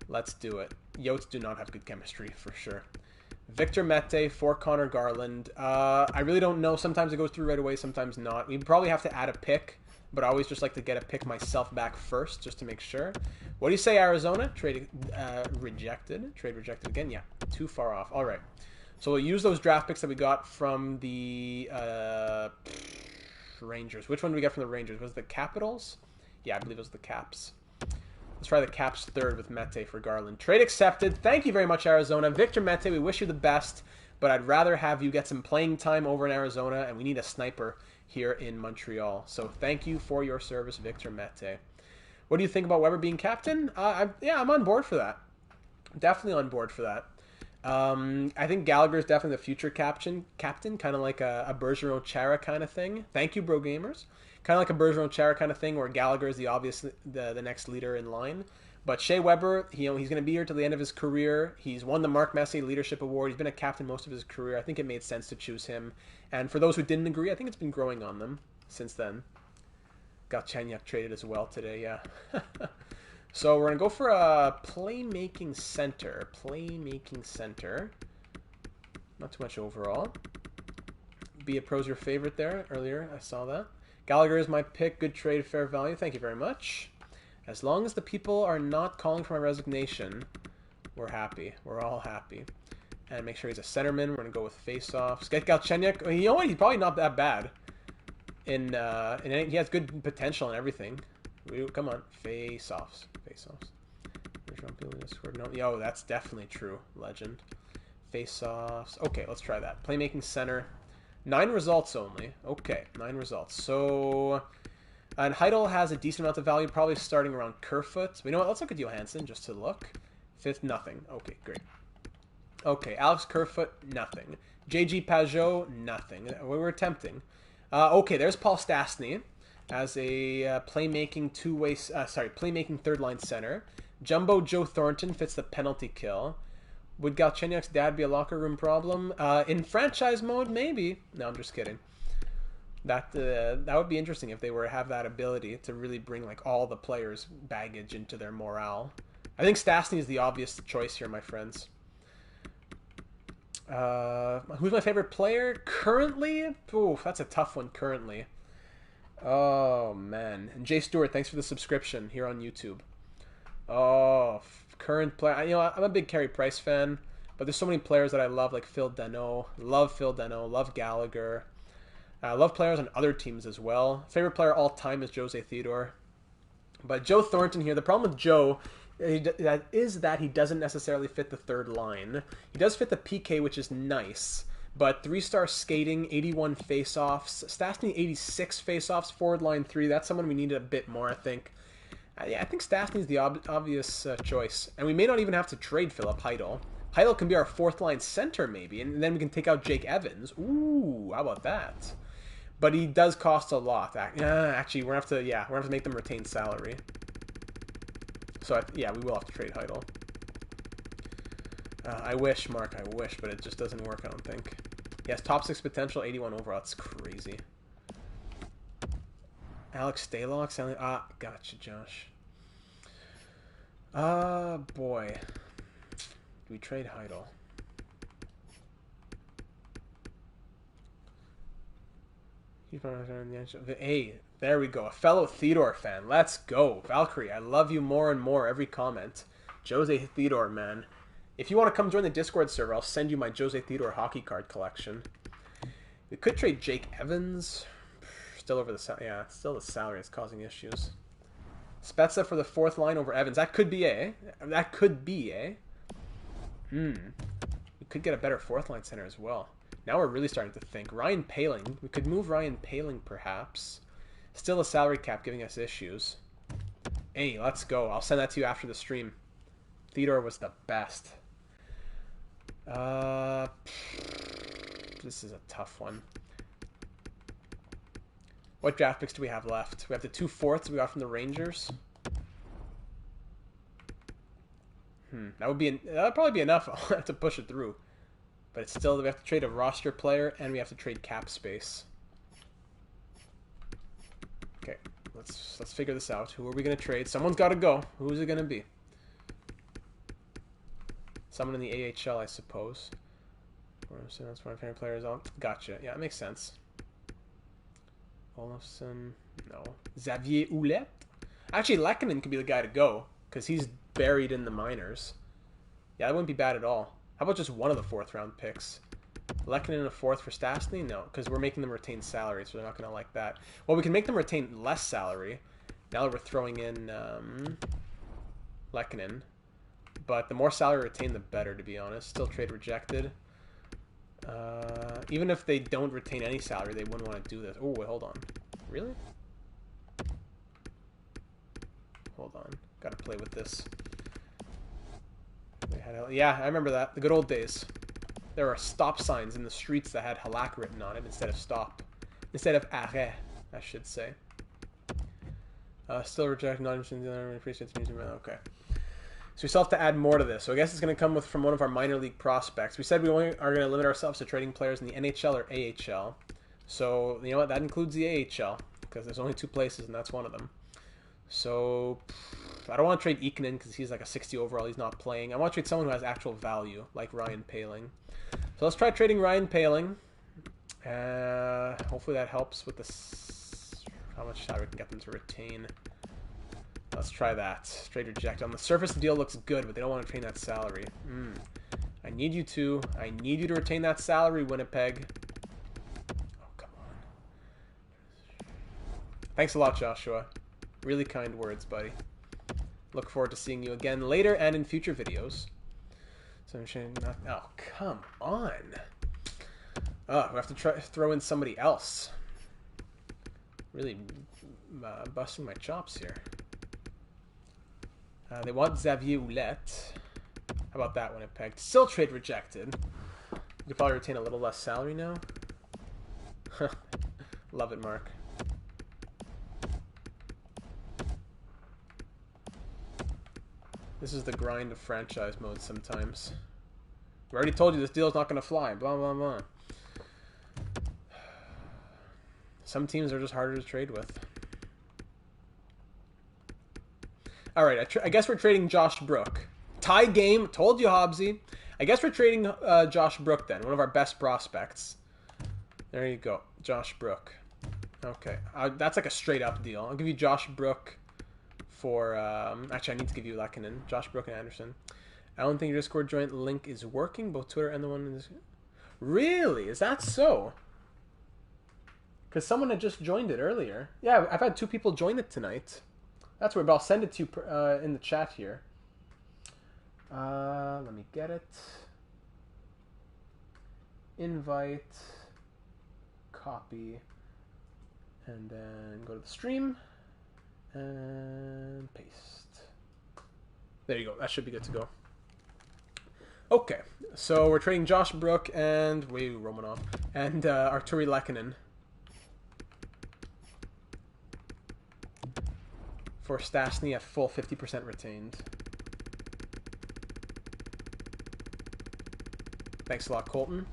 Let's do it. Yotes do not have good chemistry, for sure. Victor Mete for Connor Garland. I really don't know. Sometimes it goes through right away, sometimes not. We probably have to add a pick, but I always just like to get a pick myself back first, just to make sure. What do you say, Arizona? Trade rejected. Trade rejected again. Yeah, too far off. All right. So we'll use those draft picks that we got from the Rangers. Which one did we get from the Rangers? Was it the Capitals? Yeah, I believe it was the Caps. Let's try the Caps third with Mete for Garland. Trade accepted. Thank you very much, Arizona. Victor Mete, we wish you the best, but I'd rather have you get some playing time over in Arizona, and we need a sniper here in Montreal. So thank you for your service, Victor Mete. What do you think about Weber being captain? Yeah, I'm on board for that. Definitely on board for that. I think Gallagher is definitely the future captain, kind of like a Bergeron Chara kind of thing. Thank you, Bro Gamers. Kind of like a Bergeron Chara kind of thing, where Gallagher is the next leader in line. But Shea Weber, he's going to be here till the end of his career. He's won the Mark Messier Leadership Award. He's been a captain most of his career. I think it made sense to choose him. And for those who didn't agree, I think it's been growing on them since then. Got Chenyuk traded as well today, yeah. So we're going to go for a playmaking center. Playmaking center. Not too much overall. Be It Pro's your favorite there earlier. I saw that. Gallagher is my pick. Good trade, fair value. Thank you very much. As long as the people are not calling for my resignation, we're happy. We're all happy. And make sure he's a centerman. We're going to go with face-offs. Get Galchenyuk. You know what? He's probably not that bad. And he has good potential and everything. Come on. Face-offs. Face-offs. Yo, that's definitely true. Legend. Face-offs. Okay, let's try that. Playmaking center. 9 results only. Okay, 9 results. So And Heidel has a decent amount of value, probably starting around Kerfoot. But you know what? Let's look at Johansson just to look. Fifth, nothing. Okay, great. Okay, Alex Kerfoot, nothing. JG Pajot, nothing. We were attempting. Okay, there's Paul Stastny as a playmaking playmaking third line center. Jumbo Joe Thornton fits the penalty kill. Would Galchenyuk's dad be a locker room problem? In franchise mode, maybe. No, I'm just kidding. That would be interesting if they were to have that ability to really bring like all the players' baggage into their morale. I think Stastny is the obvious choice here, my friends. Who's my favorite player currently? Ooh, that's a tough one currently. Oh man, and Jay Stewart, thanks for the subscription here on YouTube. Oh, current player. You know, I'm a big Carey Price fan, but there's so many players that I love, like Phil Danault. Love Phil Danault. Love Gallagher. I love players on other teams as well. Favorite player all time is Jose Theodore. But Joe Thornton here, the problem with Joe is that he doesn't necessarily fit the third line. He does fit the PK, which is nice. But 3-star skating, 81 face-offs. Stastny, 86 face-offs, forward line 3. That's someone we needed a bit more, I think. Yeah, I think Stastny's the obvious choice. And we may not even have to trade Philip Heidel. Heidel can be our fourth line center, maybe. And then we can take out Jake Evans. Ooh, how about that? But he does cost a lot. Actually, we're gonna have to make them retain salary. So yeah, we will have to trade Heidel. I wish, Mark. I wish, but it just doesn't work. I don't think. Yes, top 6 potential, 81 overall. That's crazy. Alex Stalock, Stanley. Gotcha, Josh. Boy. Do we trade Heidel? Hey, there we go. A fellow Theodore fan. Let's go. Valkyrie, I love you more and more every comment. Jose Theodore, man. If you want to come join the Discord server, I'll send you my Jose Theodore hockey card collection. We could trade Jake Evans. Still over the salary. Yeah, still the salary is causing issues. Spezza for the fourth line over Evans. That could be That could be We could get a better fourth line center as well. Now we're really starting to think. Ryan Poehling. We could move Ryan Poehling, perhaps. Still a salary cap giving us issues. Hey, let's go. I'll send that to you after the stream. Theodore was the best. This is a tough one. What draft picks do we have left? We have the 2 fourths we got from the Rangers. That would probably be enough to push it through. But it's still, we have to trade a roster player and we have to trade cap space. Okay, let's figure this out. Who are we gonna trade? Someone's got to go. Who's it gonna be? Someone in the AHL, I suppose. That's one of my favorite players. Gotcha. Yeah, it makes sense. Olofsson, no. Xavier Ouellet? Actually, Lehkonen could be the guy to go because he's buried in the minors. Yeah, that wouldn't be bad at all. How about just one of the 4th round picks? Lehkonen in a 4th for Stastny? No, because we're making them retain salary, so they're not going to like that. Well, we can make them retain less salary now that we're throwing in Lehkonen. But the more salary retained, the better, to be honest. Still trade rejected. Even if they don't retain any salary, they wouldn't want to do this. Oh, wait, hold on. Really? Hold on. Gotta play with this. Yeah, I remember that. The good old days. There were stop signs in the streets that had halak written on it instead of stop. Instead of arrêt, I should say. Still reject, not interested in the appreciates music. Okay. So we still have to add more to this. So I guess it's going to come from one of our minor league prospects. We said we only are going to limit ourselves to trading players in the NHL or AHL. So, you know what? That includes the AHL because there's only 2 places and that's one of them. So, I don't want to trade Ikonen because he's like a 60 overall. He's not playing. I want to trade someone who has actual value, like Ryan Poehling. So let's try trading Ryan Poehling. Hopefully that helps with how much salary we can get them to retain. Let's try that. Trade reject. On the surface, the deal looks good, but they don't want to retain that salary. I need you to retain that salary, Winnipeg. Oh, come on. Thanks a lot, Joshua. Really kind words, buddy. Look forward to seeing you again later and in future videos. So I'm saying, oh, come on. Oh, we have to throw in somebody else. Really busting my chops here. They want Xavier Ouellette. How about that when it pegged? Still trade rejected. You could probably retain a little less salary now. Love it, Mark. This is the grind of franchise mode sometimes. We already told you this deal is not going to fly. Blah, blah, blah. Some teams are just harder to trade with. Alright, I guess we're trading Josh Brook. Tie game. Told you, Hobbsy. I guess we're trading Josh Brook then. One of our best prospects. There you go. Josh Brook. Okay. That's like a straight up deal. I'll give you Josh Brook for... actually, I need to give you Lehkonen. Josh Brook and Anderson. I don't think your Discord joint link is working. Both Twitter and the one in this... Really? Is that so? Because someone had just joined it earlier. Yeah, I've had 2 people join it tonight. That's weird, but I'll send it to you in the chat here. Let me get it. Invite. Copy. And then go to the stream. And paste. There you go. That should be good to go. Okay. So we're trading Josh Brook and... Romanov. And Arturi Lehkonen. For Stastny at full 50% retained. Thanks a lot, Colton.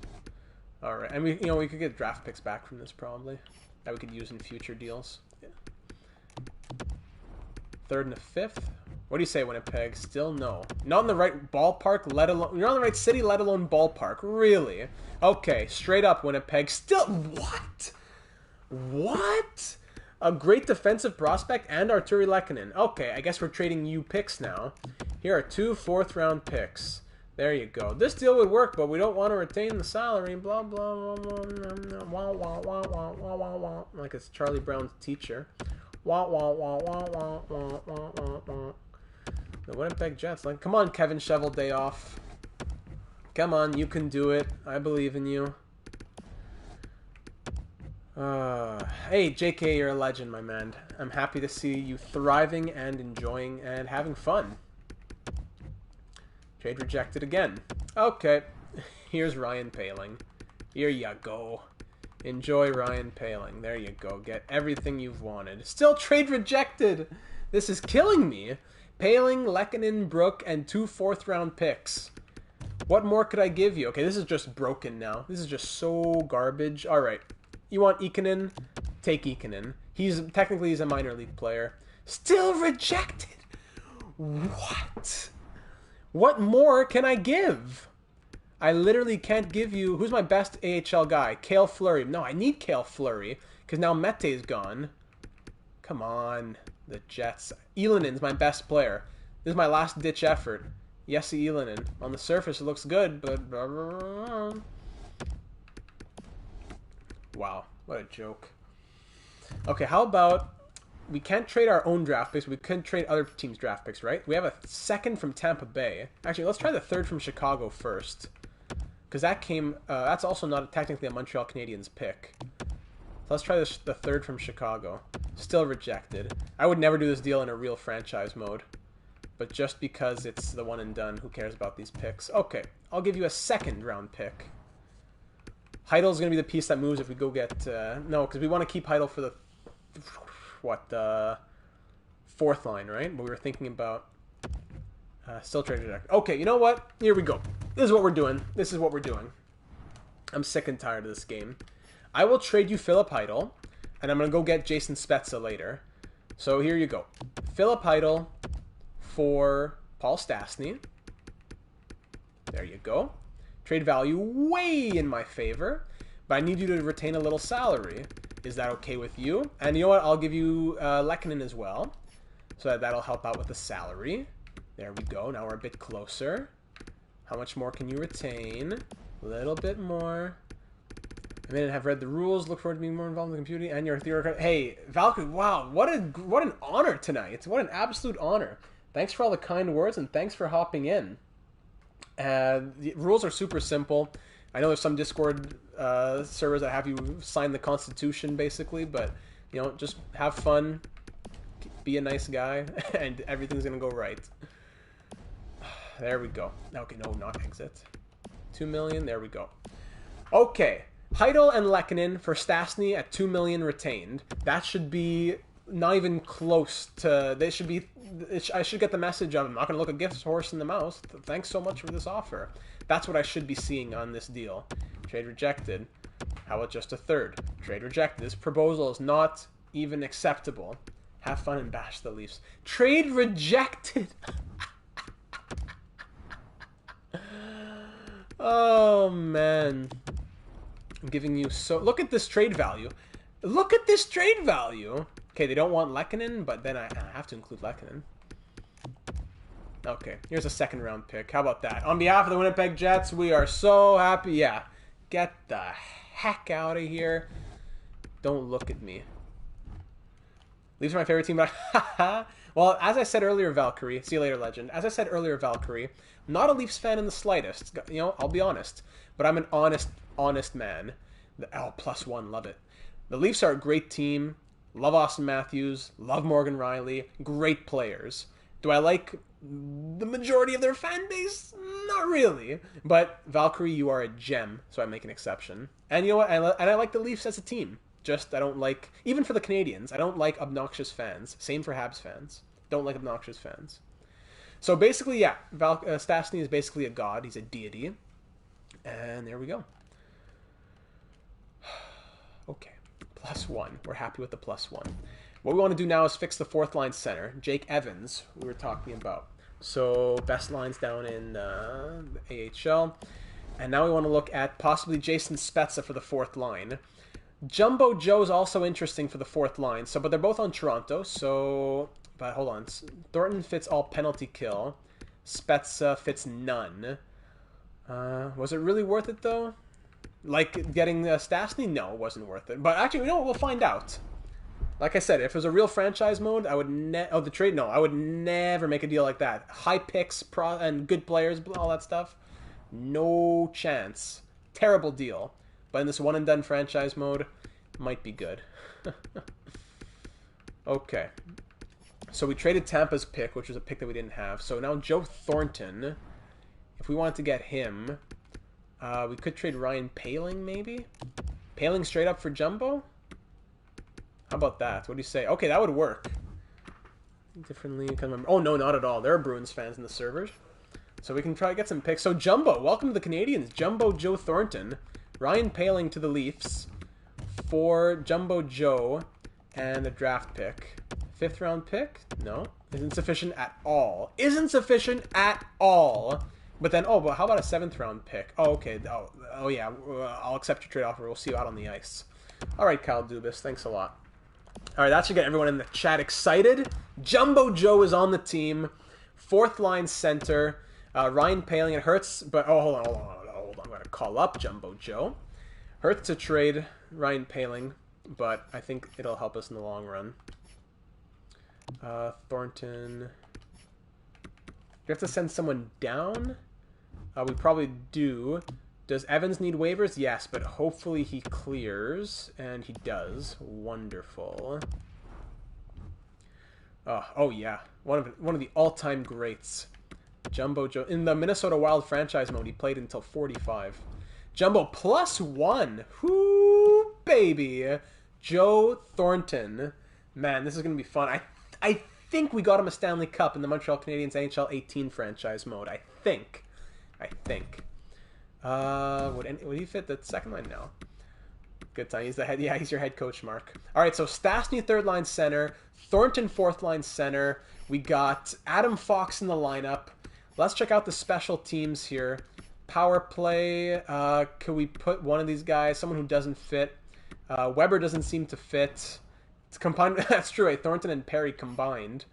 All right, and we could get draft picks back from this probably that we could use in future deals. Yeah. 3rd and a 5th. What do you say when it pegs? Still no. Not in the right ballpark. Let alone you're not in the right city. Let alone ballpark. Really? Okay. Straight up when it pegs. Still what? What? A great defensive prospect and Arturi Lehkonen. Okay, I guess we're trading you picks now. Here are 2 4th-round picks. There you go. This deal would work, but we don't want to retain the salary. Blah, blah, blah, blah, wah, wah, wah, wah, wah, wah, wah. Like it's Charlie Brown's teacher. Wah, wah, wah, wah, wah, wah, wah, wah, wah. The Winnipeg Jets. Like, come on, Kevin Shovel Day Off. Come on, you can do it. I believe in you. Hey, JK, you're a legend, my man. I'm happy to see you thriving and enjoying and having fun. Trade rejected again. Okay, here's Ryan Poehling. Here you go. Enjoy Ryan Poehling. There you go. Get everything you've wanted. Still trade rejected. This is killing me. Poehling, Lehkonen, Brook, and 2 4th-round picks. What more could I give you? Okay, this is just broken now. This is just so garbage. All right. You want Ikonen? Take Ikonen. Technically he's a minor league player. Still rejected. What? What more can I give? I literally can't give you... Who's my best AHL guy? Cale Fleury. No, I need Cale Fleury because now Mete's gone. Come on, the Jets. Elanen's my best player. This is my last-ditch effort. Jesse Elanen. On the surface, it looks good, but... Wow, what a joke. Okay, how about... We can't trade our own draft picks. We couldn't trade other teams' draft picks, right? We have a 2nd from Tampa Bay. Actually, let's try the 3rd from Chicago first. Because that came... that's also not technically a Montreal Canadiens pick. So let's try the 3rd from Chicago. Still rejected. I would never do this deal in a real franchise mode. But just because it's the one and done, who cares about these picks? Okay, I'll give you a 2nd-round pick. Heidel's going to be the piece that moves if we go get... no, because we want to keep Heidel for the... the 4th line, right? But we were thinking about... still trade reject. Okay, you know what? Here we go. This is what we're doing. This is what we're doing. I'm sick and tired of this game. I will trade you Philip Heidel, and I'm going to go get Jason Spezza later. So here you go. Philip Heidel for Paul Stastny. There you go. Trade value way in my favor, but I need you to retain a little salary. Is that okay with you? And you know what? I'll give you Lehkonen as well, so that'll help out with the salary. There we go. Now we're a bit closer. How much more can you retain? A little bit more. I may not have read the rules. Look forward to being more involved in the computing and your theory. Hey, Valkyrie! Wow, what an honor tonight! What an absolute honor! Thanks for all the kind words and thanks for hopping in. The rules are super simple. I know there's some Discord servers that have you sign the Constitution, basically, but You know, just have fun, be a nice guy, and everything's gonna go right. There we go. Okay, no, not exit. 2 million, there we go. Okay, Heidel and Lehkonen for Stastny at 2 million retained. That should be not even close to... They should be... I should get the message of, I'm not going to look a gift horse in the mouth. Thanks so much for this offer. That's what I should be seeing on this deal. Trade rejected. How about just a third? Trade rejected. This proposal is not even acceptable. Have fun and bash the Leafs. Trade rejected. Oh, man. I'm giving you so... Look at this trade value. Look at this trade value. Okay, they don't want Lehkonen, but then I have to include Lehkonen. Okay, here's a second round pick. How about that? On behalf of the Winnipeg Jets, we are so happy. Yeah, get the heck out of here. Don't look at me. Leafs are my favorite team, but well, as I said earlier, Valkyrie. See you later, legend. As I said earlier, Valkyrie, I'm not a Leafs fan in the slightest. You know, I'll be honest. But I'm an honest man. Oh, +1, love it. The Leafs are a great team. Love Austin Matthews. Love Morgan Riley. Great players. Do I like the majority of their fan base? Not really. But Valkyrie, you are a gem, so I make an exception. And you know what? And I like the Leafs as a team. Just, I don't like... Even for the Canadiens, I don't like obnoxious fans. Same for Habs fans. Don't like obnoxious fans. So basically, yeah. Stastny is basically a god. He's a deity. And there we go. Okay. +1. We're happy with the +1. What we want to do now is fix the fourth line center. Jake Evans, we were talking about. So, best lines down in the AHL. And now we want to look at possibly Jason Spezza for the fourth line. Jumbo Joe's also interesting for the fourth line. So, but they're both on Toronto. So, but hold on. Thornton fits all penalty kill. Spezza fits none. Was it really worth it though? Like getting Stastny? No, it wasn't worth it. But actually, you know what? We'll find out. Like I said, if it was a real franchise mode, I would the trade. No, I would never make a deal like that. High picks, and good players, all that stuff. No chance. Terrible deal. But in this one and done franchise mode, might be good. Okay. So we traded Tampa's pick, which was a pick that we didn't have. So now Joe Thornton. If we wanted to get him, we could trade Ryan Poehling, maybe? Poehling straight up for Jumbo? How about that? What do you say? Okay, that would work. Differently, oh, no, not at all. There are Bruins fans in the servers. So we can try to get some picks. So Jumbo, welcome to the Canadiens. Jumbo Joe Thornton. Ryan Poehling to the Leafs for Jumbo Joe and a draft pick. 5th round pick? No. Isn't sufficient at all. Isn't sufficient at all. But then, oh, but how about a 7th round pick? Oh, okay. Oh yeah. I'll accept your trade offer. We'll see you out on the ice. All right, Kyle Dubas. Thanks a lot. All right, that should get everyone in the chat excited. Jumbo Joe is on the team. 4th line center. Ryan Poehling. It hurts, but oh, hold on. I'm going to call up Jumbo Joe. Hurts to trade Ryan Poehling, but I think it'll help us in the long run. Thornton. Do we have to send someone down? We probably do. Does Evans need waivers? Yes, but hopefully he clears, and he does. Wonderful. Oh yeah, one of the all-time greats. Jumbo Joe. In the Minnesota Wild franchise mode, he played until 45. Jumbo +1. Whoo, baby. Joe Thornton. Man, this is going to be fun. I think we got him a Stanley Cup in the Montreal Canadiens NHL 18 franchise mode. I think. Would he fit the second line? No. Good time. He's the head. Yeah, he's your head coach, Mark. All right, so Stastny 3rd line center. Thornton 4th line center. We got Adam Fox in the lineup. Let's check out the special teams here. Power play. Could we put one of these guys? Someone who doesn't fit. Weber doesn't seem to fit. It's combined. That's true. Right? Thornton and Perry combined.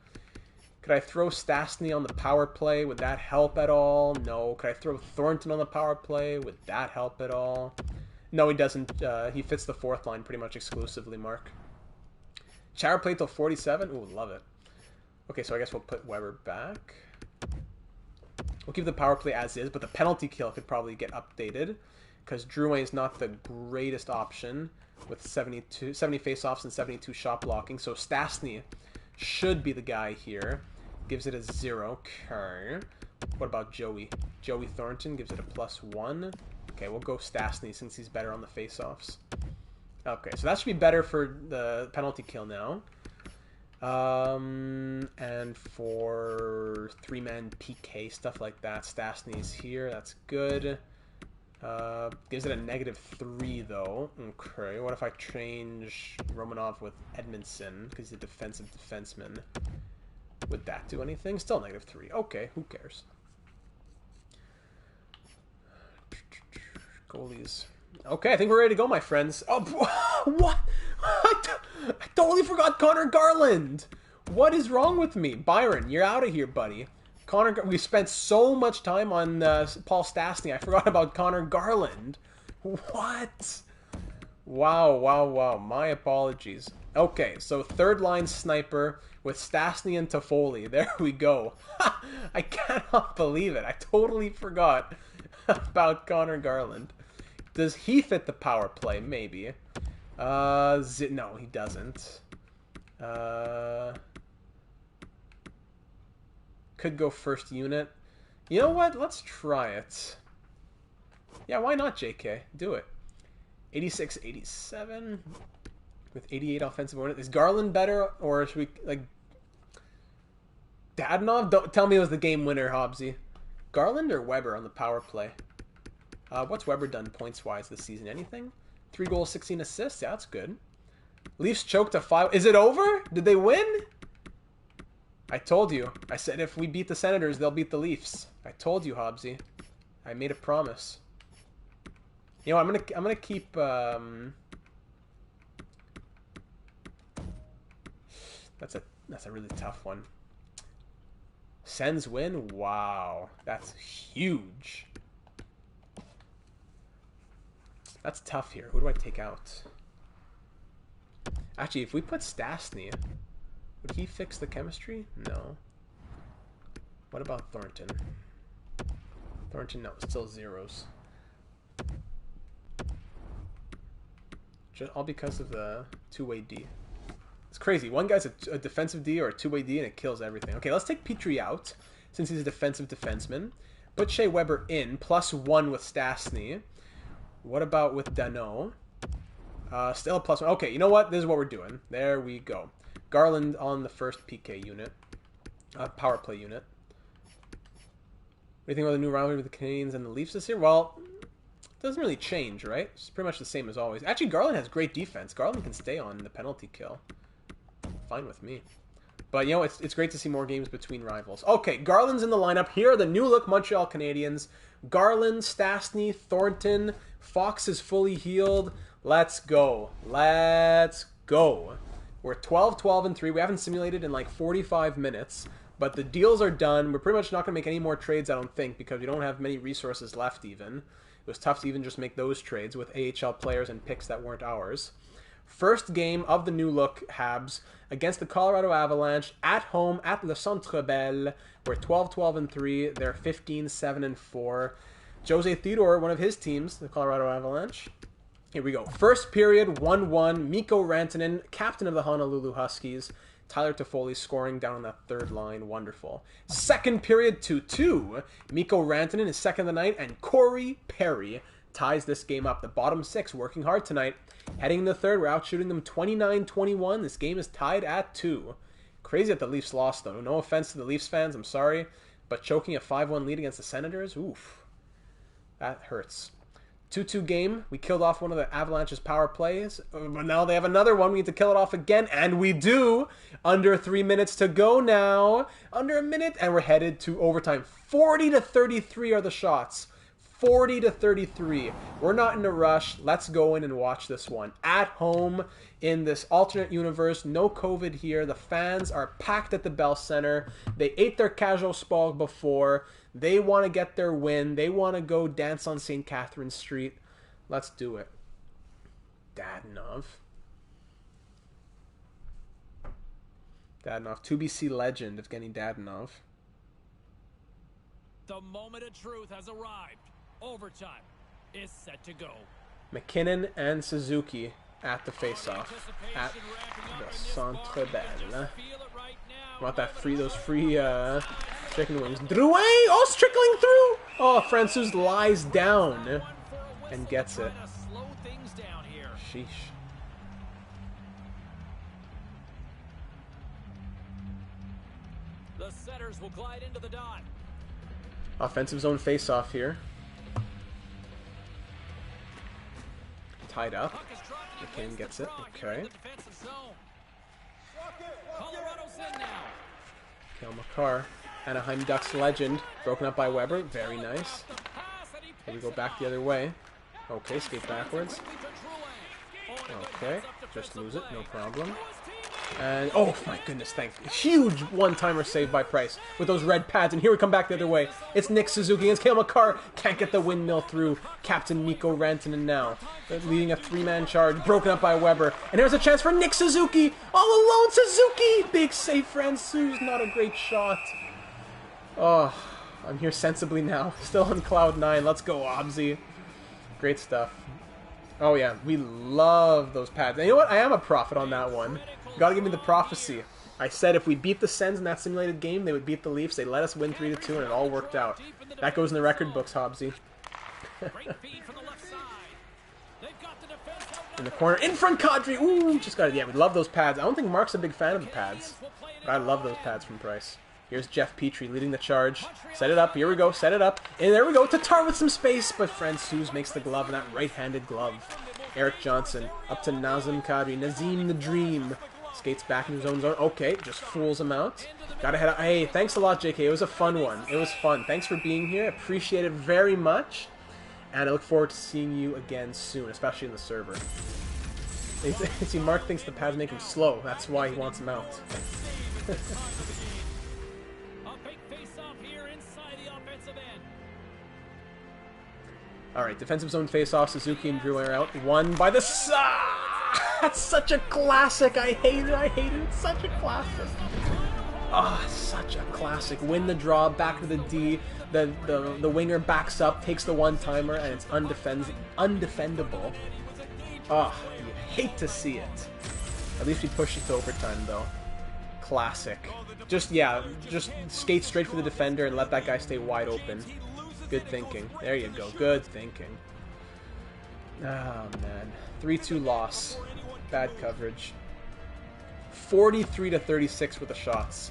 Could I throw Stastny on the power play? Would that help at all? No. Could I throw Thornton on the power play? Would that help at all? No, he doesn't. He fits the 4th line pretty much exclusively, Mark. Power play till 47? Ooh, love it. Okay, so I guess we'll put Weber back. We'll keep the power play as is, but the penalty kill could probably get updated because Drouin is not the greatest option. with 70 face-offs and 72 shot blocking. So Stastny should be the guy here. Gives it a 0. Okay. What about Joey? Joey Thornton gives it a +1. Okay, we'll go Stastny since he's better on the face-offs. Okay, so that should be better for the penalty kill now. And for 3-man PK, stuff like that, Stastny's here. That's good. Gives it a -3 though. Okay, what if I change Romanov with Edmondson because he's a defensive defenseman? Would that do anything? Still -3. Okay, who cares? Goalies. Okay, I think we're ready to go, my friends. Oh, what? I totally forgot Connor Garland. What is wrong with me? Byron, you're out of here, buddy. We spent so much time on Paul Stastny. I forgot about Connor Garland. What? Wow, wow, wow. My apologies. Okay, so third line sniper with Stastny and Toffoli. There we go. I cannot believe it. I totally forgot about Connor Garland. Does he fit the power play? Maybe. No, he doesn't. Could go first unit. You know what? Let's try it. Yeah, why not, JK? Do it. 86, 87 with 88 offensive bonus. Is Garland better, or should we like Dadonov? Don't tell me it was the game winner, Hobbsy. Garland or Weber on the power play? What's Weber done points-wise this season? Anything? 3 goals, 16 assists? Yeah, that's good. Leafs choked to 5. Is it over? Did they win? I told you. I said if we beat the Senators, they'll beat the Leafs. I told you, Hobbsy. I made a promise. You know, I'm gonna keep. That's a really tough one. Sens win. Wow, that's huge. That's tough here. Who do I take out? Actually, if we put Stastny, would he fix the chemistry? No. What about Thornton? Thornton, no, still zeros. All because of the two-way D. It's crazy. One guy's a defensive D or a two-way D, and it kills everything. Okay, let's take Petrie out, since he's a defensive defenseman. Put Shea Weber in, +1 with Stastny. What about with Danault? Still a +1. Okay, you know what? This is what we're doing. There we go. Garland on the first PK unit. Power play unit. What do you think about the new rivalry with the Canadiens and the Leafs this year? Well, it doesn't really change, right? It's pretty much the same as always. Actually, Garland has great defense. Garland can stay on the penalty kill. Fine with me. But, you know, it's great to see more games between rivals. Okay, Garland's in the lineup. Here are the new-look Montreal Canadiens. Garland, Stastny, Thornton. Fox is fully healed. Let's go. Let's go. We're 12-12-3. We haven't simulated in like 45 minutes. But the deals are done. We're pretty much not going to make any more trades, I don't think, because we don't have many resources left even. It was tough to even just make those trades with AHL players and picks that weren't ours. First game of the new look Habs against the Colorado Avalanche at home at Le Centre Bell. We're 12-12-3. They're 15-7-4. Jose Theodore, one of his teams, the Colorado Avalanche. Here we go. First period, 1-1. Mikko Rantanen, captain of the Honolulu Huskies. Tyler Toffoli scoring down on that third line. Wonderful. Second period, 2-2. Mikko Rantanen is second of the night, and Corey Perry ties this game up. The bottom six working hard tonight. Heading in the third, we're out shooting them 29-21. This game is tied at 2. Crazy that the Leafs lost, though. No offense to the Leafs fans, I'm sorry. But choking a 5-1 lead against the Senators, oof. That hurts. 2-2 game. We killed off one of the Avalanche's power plays. But now they have another one. We need to kill it off again. And we do. Under 3 minutes to go now. Under a minute. And we're headed to overtime. 40-33 are the shots. 40-33. We're not in a rush. Let's go in and watch this one. At home in this alternate universe. No COVID here. The fans are packed at the Bell Center. They ate their casual spog before. They want to get their win. They want to go dance on St. Catherine Street. Let's do it. Dadonov. 2BC legend, Evgeny Dadonov. The moment of truth has arrived. Overtime is set to go. McKinnon and Suzuki. at the face-off. At the Centre Belle. Want that those free chicken wings. Drouin! Oh, it's trickling through! Oh, Francouz lies down and gets it. Sheesh. The setters will glide into the dot. Offensive zone face-off here. Tied up. McCain gets it. Okay. Kale McCarr. Anaheim Ducks legend. Broken up by Weber. Very nice. Here we go back the other way. Okay, skate backwards. Okay, just lose it, no problem. And, oh my goodness, huge one-timer save by Price with those red pads, and here we come back the other way. It's Nick Suzuki against Cale Makar. Can't get the windmill through. Captain Mikko Rantanen now, leading a three-man charge, broken up by Weber. And here's a chance for Nick Suzuki. All alone, Suzuki! Big save, Francouz. Not a great shot. Oh, I'm here sensibly now. Still on cloud 9. Let's go, Obsy. Great stuff. Oh yeah, we love those pads. And you know what? I am a prophet on that one. You gotta give me the prophecy. I said if we beat the Sens in that simulated game, they would beat the Leafs. They let us win 3-2, and it all worked out. That goes in the record books, Hobbsy. In the corner, in front, Kadri. Ooh, just got it. Yeah, we love those pads. I don't think Mark's a big fan of the pads, but I love those pads from Price. Here's Jeff Petrie leading the charge. Set it up. Here we go. Set it up. And there we go. Tatar with some space, but Francouz makes the glove, and that right-handed glove. Eric Johnson up to Nazem Kadri. Nazim the Dream skates back into his own zone. Okay, just fools him out. Gotta head out. Hey, thanks a lot, JK. It was a fun one. It was fun. Thanks for being here. Appreciate it very much. And I look forward to seeing you again soon, especially in the server. See, Mark thinks the pads make him slow. That's why he wants him out. Alright, defensive zone face-off. Suzuki and Drew are out. Won by the... That's such a classic. I hate it. I hate it. It's such a classic. Ah, such a classic. Win the draw, back to the D. The winger backs up, takes the one-timer, and it's undefendable. Ah, you hate to see it. At least we pushed it to overtime, though. Classic. Just skate straight for the defender and let that guy stay wide open. Good thinking. There you go. Good thinking. Oh, man. 3-2 loss. Bad coverage. 43-36 with the shots.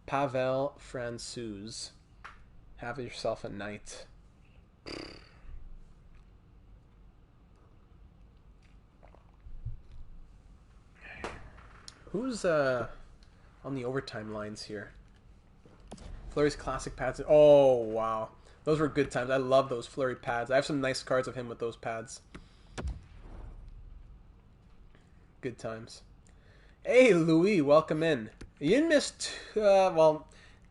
Pavel Francouz. Have yourself a night. Who's on the overtime lines here? Fleury's classic pads. Oh, wow. Those were good times. I love those Fleury pads. I have some nice cards of him with those pads. Good times. Hey, Louis, welcome in. You didn't miss,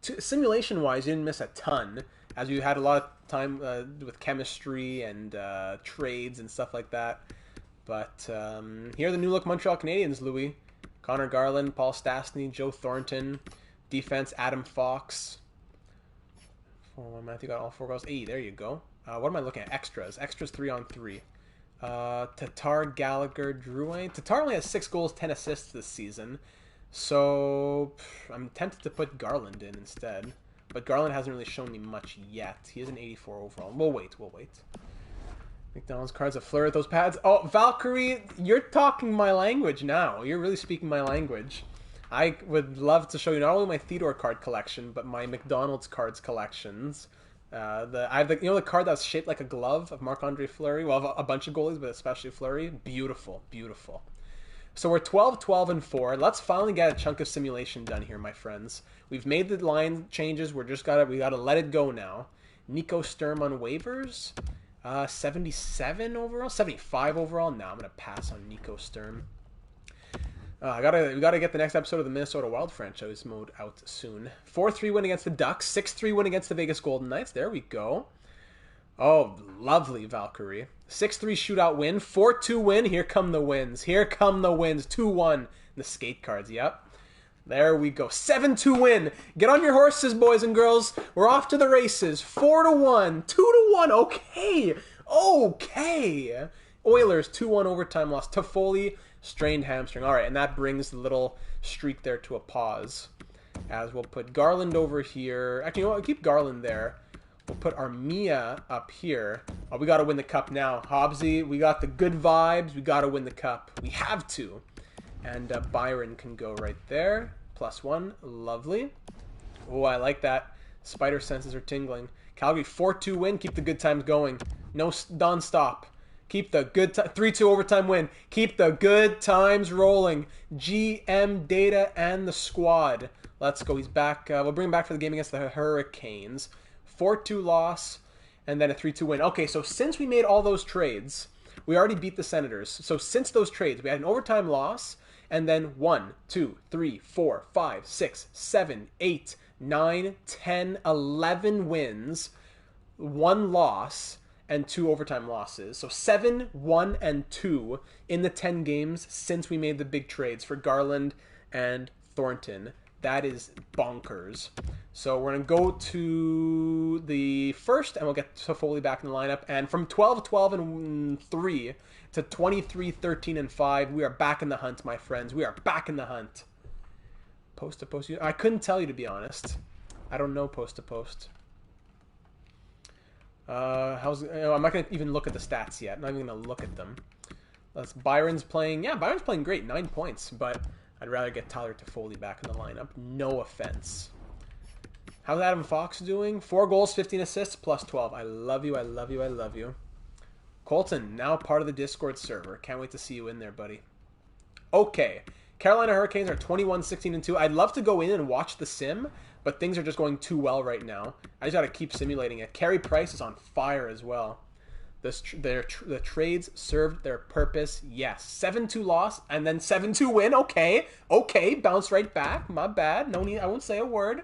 simulation-wise, you didn't miss a ton, as you had a lot of time with chemistry and trades and stuff like that. But here are the new-look Montreal Canadiens, Louis. Connor Garland, Paul Stastny, Joe Thornton. Defense, Adam Fox. Matthew got all 4 goals. Hey, there you go. What am I looking at? Extras. Extras 3-on-3. Tatar, Gallagher, Drouin. Tatar only has 6 goals, 10 assists this season. So I'm tempted to put Garland in instead. But Garland hasn't really shown me much yet. He is an 84 overall. We'll wait. McDonald's cards of Fleur at those pads. Oh, Valkyrie, you're talking my language now. You're really speaking my language. I would love to show you not only my Theodore card collection, but my McDonald's cards collections. I have the card that's shaped like a glove of Marc-Andre Fleury. Well, a bunch of goalies, but especially Fleury. Beautiful, beautiful. So we're 12-12-4. Let's finally get a chunk of simulation done here, my friends. We've made the line changes. We gotta let it go now. Nico Sturm on waivers. 77 overall, 75 overall. Now I'm gonna pass on Nico Sturm. We gotta get the next episode of the Minnesota Wild franchise mode out soon. 4-3 win against the Ducks. 6-3 win against the Vegas Golden Knights. There we go. Oh, lovely, Valkyrie. 6-3 shootout win. 4-2 win. Here come the wins. 2-1. The skate cards. Yep. There we go. 7-2 win. Get on your horses, boys and girls. We're off to the races. 4-1. 2-1. Okay. Oilers 2-1 overtime loss. Toffoli strained hamstring. All right, and that brings the little streak there to a pause. As we'll put Garland over here. Actually, you know what? We'll keep Garland there. We'll put Armia up here. Oh, we got to win the cup now. Hobbsy, we got the good vibes. We got to win the cup. We have to. And Byron can go right there. +1. Lovely. Oh, I like that. Spider senses are tingling. Calgary 4-2 win. Keep the good times going. No non-stop. Keep the good 3-2 overtime win. Keep the good times rolling. GM, Data, and the squad. Let's go. He's back. We'll bring him back for the game against the Hurricanes. 4-2 loss, and then a 3-2 win. Okay, so since we made all those trades, we already beat the Senators. So since those trades, we had an overtime loss, and then 1, 2, 3, 4, 5, 6, 7, 8, 9, 10, 11 wins, 1 loss, and 2 overtime losses. So 7, 1, and 2 in the 10 games since we made the big trades for Garland and Thornton. That is bonkers. So we're going to go to the first, and we'll get Toffoli back in the lineup. And from 12-12 and 3 to 23-13 and 5, we are back in the hunt, my friends. We are back in the hunt. Post to post. I couldn't tell you, to be honest. I don't know post to post. I'm not going to even look at the stats yet. I'm not even going to look at them. Byron's playing. Yeah, Byron's playing great. 9 points, but I'd rather get Tyler Toffoli back in the lineup. No offense. How's Adam Fox doing? 4 goals, 15 assists, +12. I love you, I love you, I love you. Colton, now part of the Discord server. Can't wait to see you in there, buddy. Okay. Carolina Hurricanes are 21-16-2. I'd love to go in and watch the sim, but things are just going too well right now. I just got to keep simulating it. Carey Price is on fire as well. The trades served their purpose. Yes. 7-2 loss and then 7-2 win. Okay. Bounce right back. My bad. No need. I won't say a word.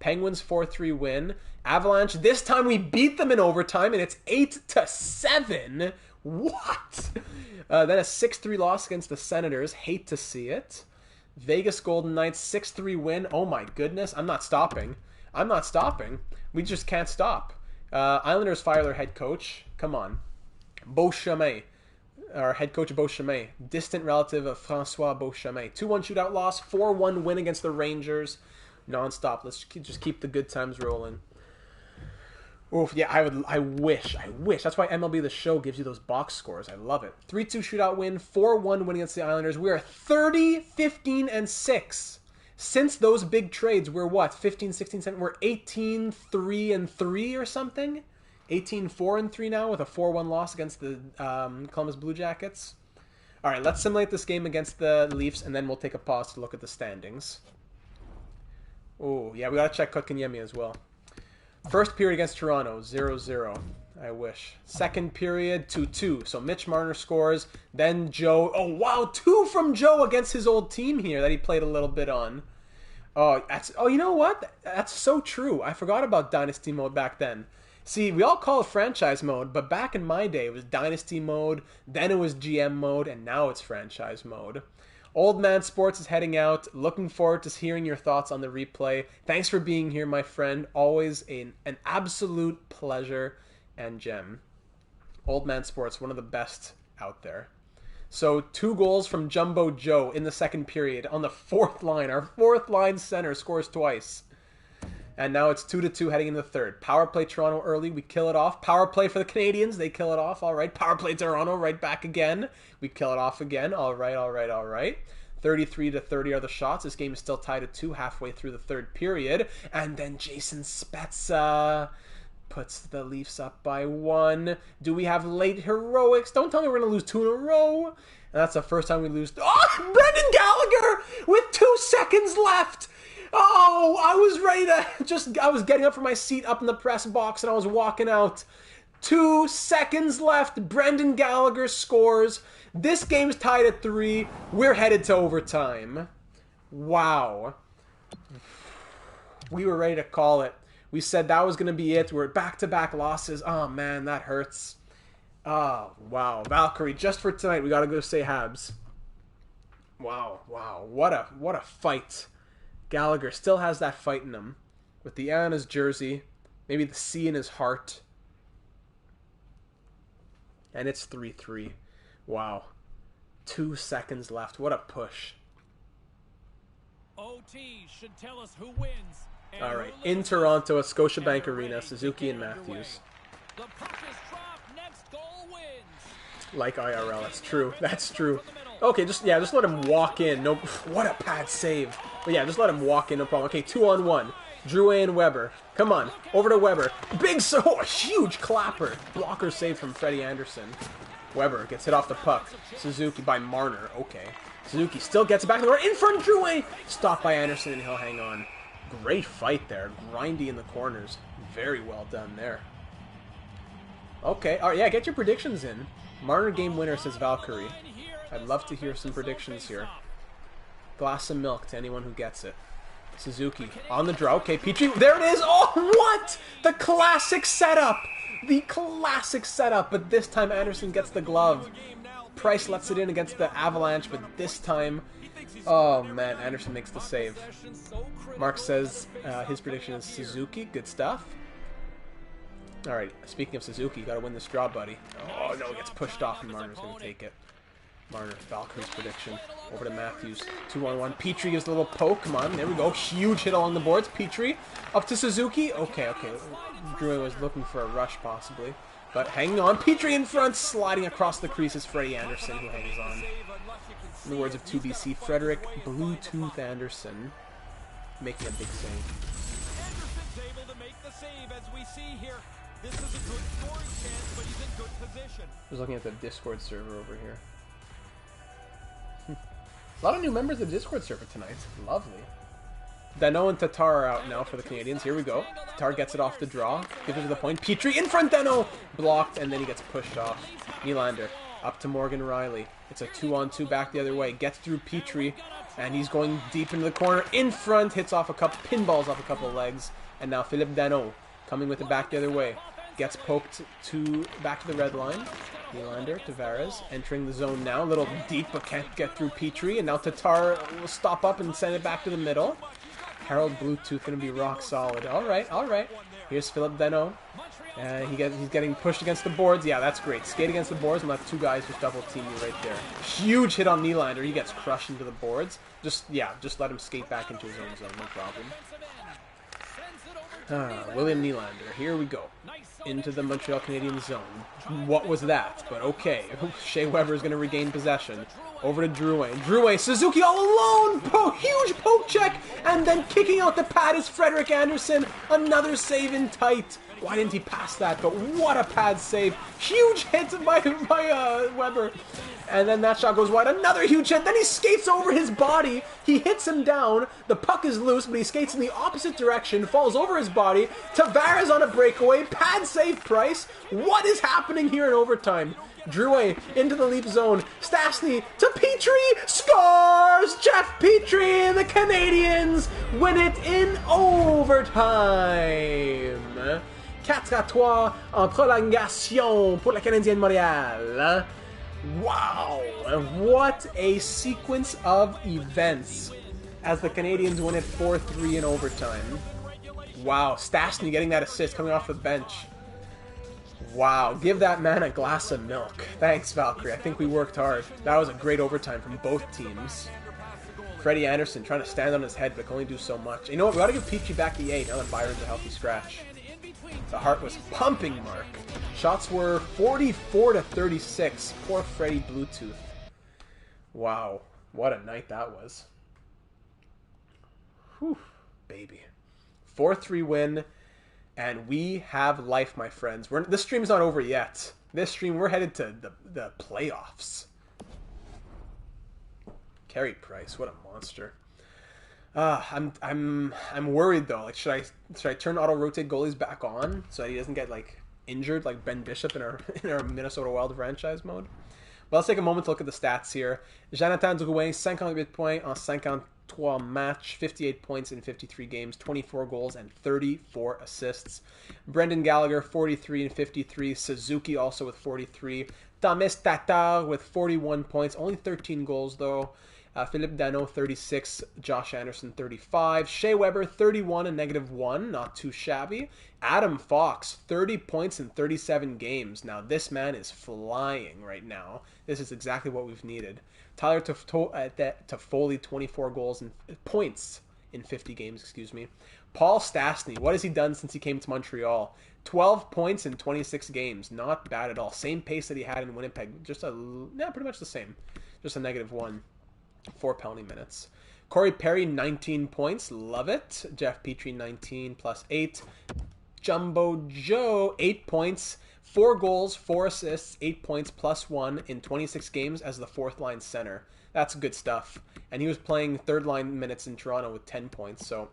Penguins 4-3 win. Avalanche. This time we beat them in overtime, and it's 8-7. What? Then a 6-3 loss against the Senators. Hate to see it. Vegas Golden Knights 6-3 win. Oh my goodness. I'm not stopping. We just can't stop. Islanders fire their head coach. Come on. Beauchemin. Our head coach Beauchemin. Distant relative of Francois Beauchemin. 2-1 shootout loss. 4-1 win against the Rangers. Non-stop. Let's just keep the good times rolling. Oof, yeah, I wish. That's why MLB The Show gives you those box scores. I love it. 3-2 shootout win. 4-1 win against the Islanders. We are 30, 15, and 6. Since those big trades, we're what? 15, 16, 17. We're 18, 3, and 3 or something? 18, 4, and 3 now with a 4-1 loss against the Columbus Blue Jackets. All right, let's simulate this game against the Leafs, and then we'll take a pause to look at the standings. Oh, yeah, we got to check Kotkaniemi as well. First period against Toronto, 0-0. I wish. Second period, 2-2. So Mitch Marner scores. Then Joe. Oh, wow. 2 from Joe against his old team here that he played a little bit on. Oh, you know what? That's so true. I forgot about Dynasty mode back then. See, we all call it franchise mode, but back in my day, it was Dynasty mode, then it was GM mode, and now it's franchise mode. Old Man Sports is heading out. Looking forward to hearing your thoughts on the replay. Thanks for being here, my friend. Always an absolute pleasure and gem. Old Man Sports, one of the best out there. So 2 goals from Jumbo Joe in the second period on the 4th line. Our 4th line center scores twice. And now it's 2-2 heading into the third. Power play Toronto early. We kill it off. Power play for the Canadiens. They kill it off. All right. Power play Toronto right back again. We kill it off again. All right. 33-30 are the shots. This game is still tied at 2 halfway through the third period. And then Jason Spezza puts the Leafs up by 1. Do we have late heroics? Don't tell me we're going to lose 2 in a row. And that's the first time we lose. Oh, Brendan Gallagher with 2 seconds left. Oh, I was ready to I was getting up from my seat up in the press box and I was walking out. 2 seconds left. Brendan Gallagher scores. This game's tied at 3. We're headed to overtime. Wow. We were ready to call it. We said that was going to be it. We're back-to-back losses. Oh, man, that hurts. Oh, wow. Valkyrie, just for tonight, we got to go say Habs. Wow. What a fight. Gallagher still has that fight in him. With the A on his jersey. Maybe the C in his heart. And it's 3-3. Wow. 2 seconds left. What a push. OT should tell us who wins. All right. In Toronto at Scotiabank Arena, Suzuki and Matthews. The puck is dropped. Next goal wins. Like IRL. That's true. That's true. Okay, just let him walk in. No, what a pad save. But yeah, just let him walk in. No problem. Okay, 2-on-1. Drouin and Weber. Come on. Over to Weber. Big, a huge clapper. Blocker save from Freddie Anderson. Weber gets hit off the puck. Suzuki by Marner. Okay. Suzuki still gets it back in the in front of Drouin. Stopped by Anderson and he'll hang on. Great fight there. Grindy in the corners. Very well done there. Okay. All right, yeah, get your predictions in. Marner game winner, says Valkyrie. I'd love to hear some predictions here. Glass of milk to anyone who gets it. Suzuki on the draw. Okay, Petrie. There it is. Oh, what? The classic setup. The classic setup. But this time Anderson gets the glove. Price lets it in against the Avalanche, but this time... Oh, man. Anderson makes the save. Mark says his prediction is Suzuki. Good stuff. All right. Speaking of Suzuki, you got to win this draw, buddy. Oh, no. It gets pushed off, and Marner's going to take it. Marner, Valkyrie's prediction. Over to Matthews. 2-on-1. Petrie gives the little poke. Come on. There we go. Huge hit along the boards. Petrie up to Suzuki. Okay. Drouin was looking for a rush, possibly. But hanging on. Petrie in front. Sliding across the crease is Freddie Anderson, who hangs on. In the words of 2BC, Frederick Bluetooth Anderson making a big save. Anderson's able to make the save, as we see here. This is a good scoring chance, but he's in good position. I was looking at the Discord server over here. A lot of new members of the Discord server tonight. Lovely. Dano and Tatar are out now for the Canadiens. Here we go. Tatar gets it off the draw. Gives it to the point. Petrie in front. Dano blocked, and then he gets pushed off. Nylander up to Morgan Riley. It's a 2-on-2 back the other way. Gets through Petrie, and he's going deep into the corner. In front, hits off a couple, pinballs off a couple of legs. And now Philippe Dano coming with it back the other way. Gets poked back to the red line. Nylander, Tavares, entering the zone now. A little deep, but can't get through Petrie. And now Tatar will stop up and send it back to the middle. Harold Bluetooth going to be rock solid. All right. Here's Philippe Dano. He's getting pushed against the boards. Yeah, that's great. Skate against the boards and let two guys just double team you right there. Huge hit on Nylander. He gets crushed into the boards. Just let him skate back into his own zone. No problem. William Nylander. Here we go. Into the Montreal Canadiens zone. What was that? But okay. Shea Weber is going to regain possession. Over to Drouin. Drouin, Suzuki all alone! Huge poke check! And then kicking out the pad is Frederick Anderson. Another save in tight. Why didn't he pass that? But what a pad save. Huge hit by Weber. And then that shot goes wide. Another huge hit. Then he skates over his body. He hits him down. The puck is loose, but he skates in the opposite direction. Falls over his body. Tavares on a breakaway. Pad save Price. What is happening here in overtime? Drouin into the leap zone. Stastny to Petrie. Scores! Jeff Petrie and the Canadiens win it in overtime. 4-3 en prolongation pour la Canadienne Montréal. Wow! What a sequence of events as the Canadiens win it 4-3 in overtime. Wow, Stastny getting that assist coming off the bench. Wow, give that man a glass of milk. Thanks, Valkyrie. I think we worked hard. That was a great overtime from both teams. Freddie Anderson trying to stand on his head, but can only do so much. You know what? We got to give Petrie back the 8 now that Byron's a healthy scratch. The heart was pumping, Mark. Shots were 44-36. Poor Freddie Bluetooth. Wow, what a night that was. Whew, baby. 4-3 win. And we have life, my friends. This stream's not over yet. This stream, we're headed to the playoffs. Carey Price, what a monster. I'm worried though. Like, should I turn auto rotate goalies back on so that he doesn't get like injured like Ben Bishop in our Minnesota Wild franchise mode? Well, let's take a moment to look at the stats here. Jonathan Drouin, 58 points en 53 matchs, 58 points in 53 games, 24 goals and 34 assists. Brendan Gallagher, 43 and 53. Suzuki also with 43. Thomas Tatar with 41 points. Only 13 goals, though. Philippe Dano, 36. Josh Anderson, 35. Shea Weber, 31 and -1. Not too shabby. Adam Fox, 30 points in 37 games. Now, this man is flying right now. This is exactly what we've needed. Tyler Toffoli, 24 goals and points in 50 games, excuse me. Paul Stastny, what has he done since he came to Montreal? 12 points in 26 games. Not bad at all. Same pace that he had in Winnipeg. Pretty much the same. Just a -1. 4 penalty minutes. Corey Perry, 19 points. Love it. Jeff Petrie, 19 plus 8. Jumbo Joe, 8 points. 4 goals, 4 assists, 8 points plus 1 in 26 games as the 4th line center. That's good stuff. And he was playing 3rd line minutes in Toronto with 10 points. So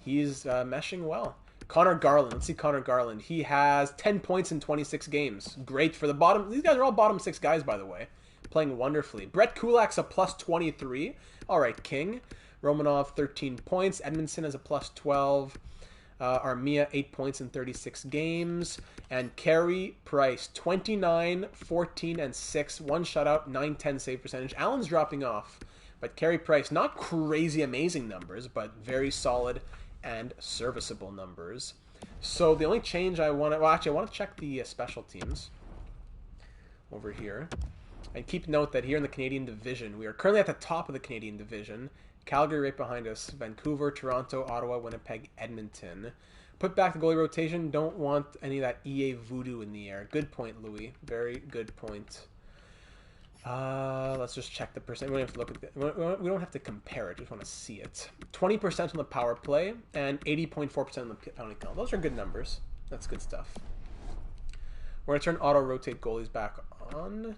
he's meshing well. Connor Garland. Let's see Connor Garland. He has 10 points in 26 games. Great for the bottom. These guys are all bottom 6 guys, by the way. Playing wonderfully. Brett Kulak's a plus 23. All right, King. Romanov, 13 points. Edmondson has a plus 12. Armia, 8 points in 36 games. And Carey Price, 29, 14, and 6. 1 shutout, 9-10 save percentage. Allen's dropping off. But Carey Price, not crazy amazing numbers, but very solid and serviceable numbers. So the only change I want to... Well, actually, I want to check the special teams over here. And keep note that here in the Canadian division, we are currently at the top of the Canadian division. Calgary right behind us. Vancouver, Toronto, Ottawa, Winnipeg, Edmonton. Put back the goalie rotation. Don't want any of that EA voodoo in the air. Good point, Louis. Very good point. Let's just check the percent. We don't have to look at it. We don't have to compare it. Just want to see it. 20% on the power play and 80.4% on the penalty kill. Those are good numbers. That's good stuff. We're going to turn auto-rotate goalies back on.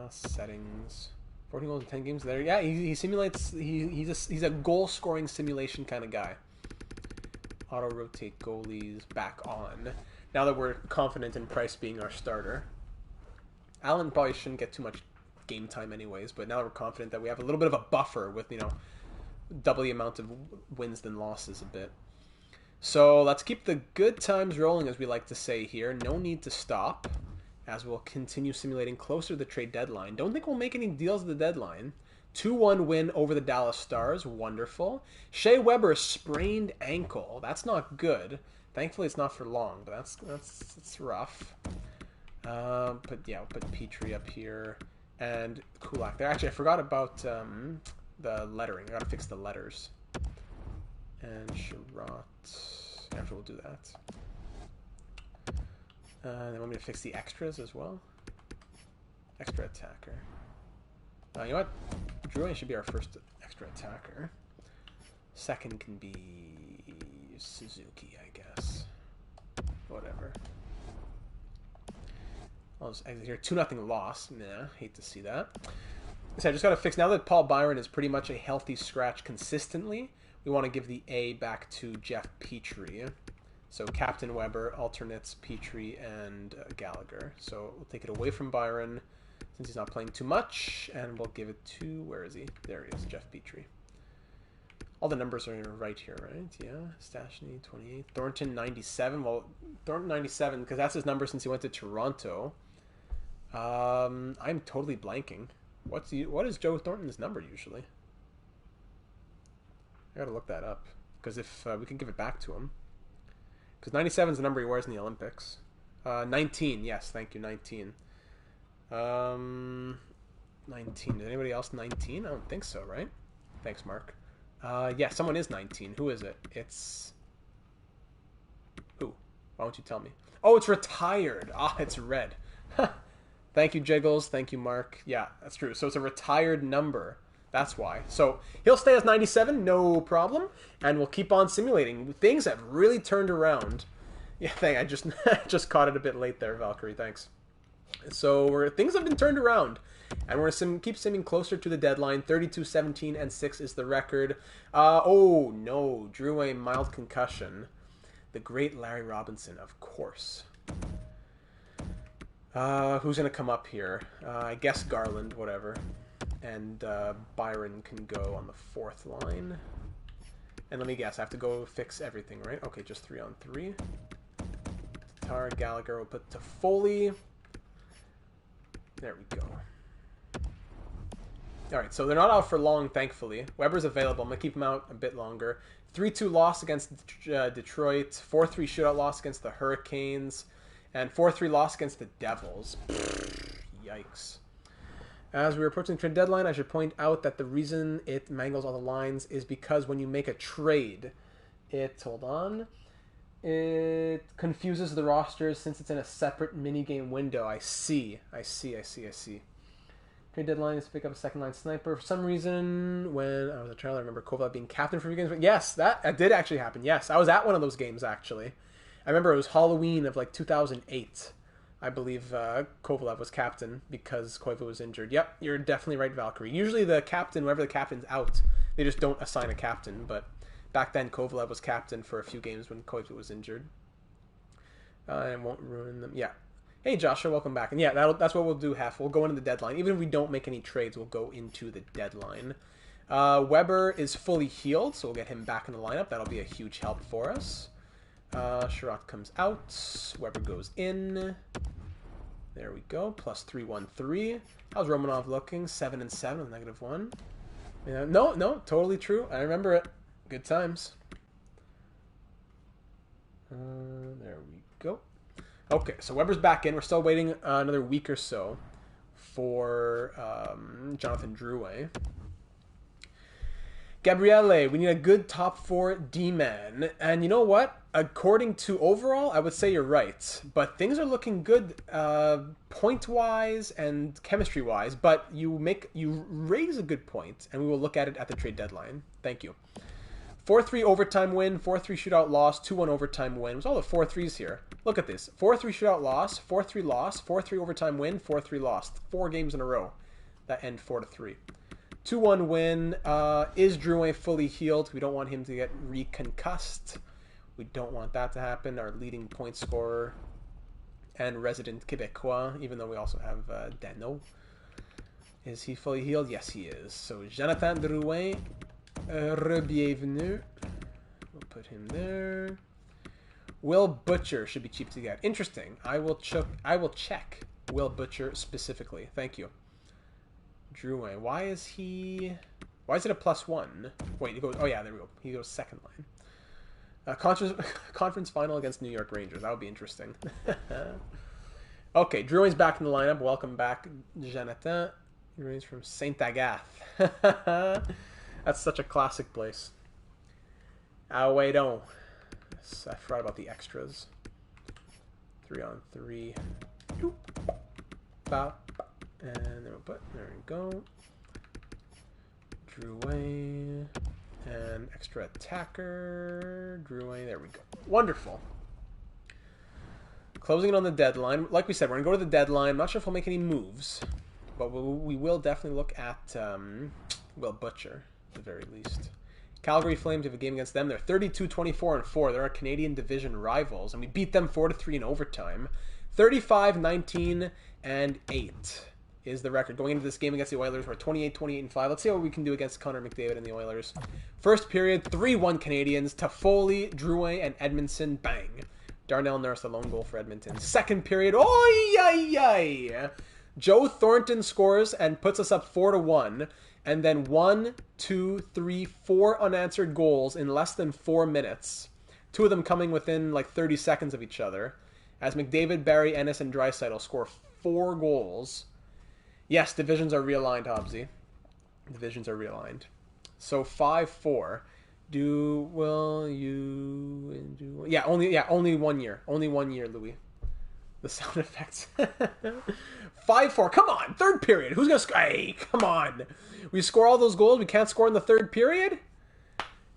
Settings. 14 goals in 10 games there. Yeah, he simulates. He's a goal-scoring simulation kind of guy. Auto-rotate goalies back on. Now that we're confident in Price being our starter. Allen probably shouldn't get too much game time anyways, but now that we're confident that we have a little bit of a buffer with, double the amount of wins than losses a bit. So let's keep the good times rolling, as we like to say here. No need to stop, as we'll continue simulating closer to the trade deadline. Don't think we'll make any deals at the deadline. 2-1 win over the Dallas Stars. Wonderful. Shea Weber sprained ankle. That's not good. Thankfully, it's not for long, but that's rough. But yeah, we'll put Petrie up here and Kulak there. Actually, I forgot about the lettering. I gotta fix the letters. And Sherratt. After we'll do that. Then want me to fix the extras as well. Extra attacker. You know what? Drouin should be our first extra attacker. Second can be Suzuki, I guess. Whatever. I'll just exit here. 2-0 loss. Nah, hate to see that. So I just got to fix, now that Paul Byron is pretty much a healthy scratch consistently, we want to give the A back to Jeff Petrie. So Captain Weber, alternates Petrie, and Gallagher. So we'll take it away from Byron since he's not playing too much, and we'll give it to, where is he? There he is, Jeff Petrie. All the numbers are right here, right? Yeah, Stashny, 28. Thornton, 97. Well, Thornton, 97, because that's his number since he went to Toronto. I'm totally blanking. What is Joe Thornton's number usually? I gotta look that up, because if we can give it back to him. Because 97 is the number he wears in the Olympics. 19, yes, thank you, 19. 19. Is anybody else 19? I don't think so, right? Thanks, Mark. Yeah, someone is 19. Who is it? It's... Who? Why don't you tell me? Oh, it's retired. Ah, it's red. Thank you, Jiggles. Thank you, Mark. Yeah, that's true. So it's a retired number. That's why. So he'll stay as 97, no problem. And we'll keep on simulating. Things have really turned around. Yeah, I just caught it a bit late there, Valkyrie. Thanks. So things have been turned around. And we're going to keep simming closer to the deadline. 32, 17, and 6 is the record. Oh, no. Drew a mild concussion. The great Larry Robinson, of course. Who's going to come up here? I guess Garland, whatever. And Byron can go on the 4th line. And let me guess, I have to go fix everything, right? Okay, just 3-on-3. Tatar, Gallagher will put to Foley. There we go. Alright, so they're not out for long, thankfully. Weber's available. I'm going to keep him out a bit longer. 3-2 loss against Detroit. 4-3 shootout loss against the Hurricanes. And 4-3 loss against the Devils. Yikes. As we're approaching the trade deadline, I should point out that the reason it mangles all the lines is because when you make a trade, it confuses the rosters since it's in a separate minigame window. I see. Trade deadline is to pick up a second-line sniper. For some reason, when I was a child, I remember Kovalev being captain for a few games. Yes, that did actually happen. Yes, I was at one of those games, actually. I remember it was Halloween of, like, 2008. I believe Kovalev was captain because Koivu was injured. Yep, you're definitely right, Valkyrie. Usually the captain, whenever the captain's out, they just don't assign a captain. But back then, Kovalev was captain for a few games when Koivu was injured. I won't ruin them. Yeah. Hey, Joshua, welcome back. And yeah, that's what we'll do, Hef. We'll go into the deadline. Even if we don't make any trades, we'll go into the deadline. Weber is fully healed, so we'll get him back in the lineup. That'll be a huge help for us. Sherratt comes out. Weber goes in. There we go. Plus 3-1-3. How's Romanov looking? 7-7 with -1. Yeah, no, totally true. I remember it. Good times. There we go. Okay, so Weber's back in. We're still waiting another week or so for Jonathan Drouin. Gabriele, we need a good top 4 D-man. And you know what? According to overall, I would say you're right. But things are looking good point-wise and chemistry-wise. But you raise a good point, and we will look at it at the trade deadline. Thank you. 4-3 overtime win, 4-3 shootout loss, 2-1 overtime win. It was all the 4-3s here. Look at this. 4-3 shootout loss, 4-3 loss, 4-3 overtime win, 4-3 loss. 4 games in a row that end 4-3. 2-1 win. Is Drouin fully healed? We don't want him to get reconcussed. We don't want that to happen. Our leading point scorer and resident Québécois, even though we also have Dano. Is he fully healed? Yes, he is. So Jonathan Drouin, re-bienvenue. We'll put him there. Will Butcher should be cheap to get. Interesting. I will check Will Butcher specifically. Thank you. Drouin. Why is it a +1? Wait, he goes. Oh yeah, there we go. He goes second line. Conference final against New York Rangers. That would be interesting. Okay, Drouin's back in the lineup. Welcome back, Jonathan. Drouin's from Saint Agathe. That's such a classic place. Ah, wait, don't. I forgot about the extras. 3-on-3. And then we'll put, there we go. Drouin. And extra attacker. Drouin, there we go. Wonderful. Closing it on the deadline. Like we said, we're going to go to the deadline. I'm not sure if we'll make any moves. But we will definitely look at Will Butcher, at the very least. Calgary Flames have a game against them. They're 32-24-4. They're our Canadian division rivals, and we beat them 4-3 in overtime. 35-19-8 is the record. Going into this game against the Oilers, we're 28-28-5. Let's see what we can do against Connor McDavid and the Oilers. First period, 3-1 Canadians. Toffoli, Drouin, and Edmondson. Bang. Darnell Nurse, the lone goal for Edmonton. Second period, Joe Thornton scores and puts us up 4-1. And then 1, 2, 3, 4 unanswered goals in less than 4 minutes. 2 of them coming within like 30 seconds of each other. As McDavid, Barry, Ennis, and Draisaitl score 4 goals. Yes, divisions are realigned, Hobbsy. Divisions are realigned. So 5-4. Only 1 year. Only 1 year, Louis. The sound effects. 5-4. Come on. Third period. Who's going to score? Hey, come on. We score all those goals. We can't score in the third period?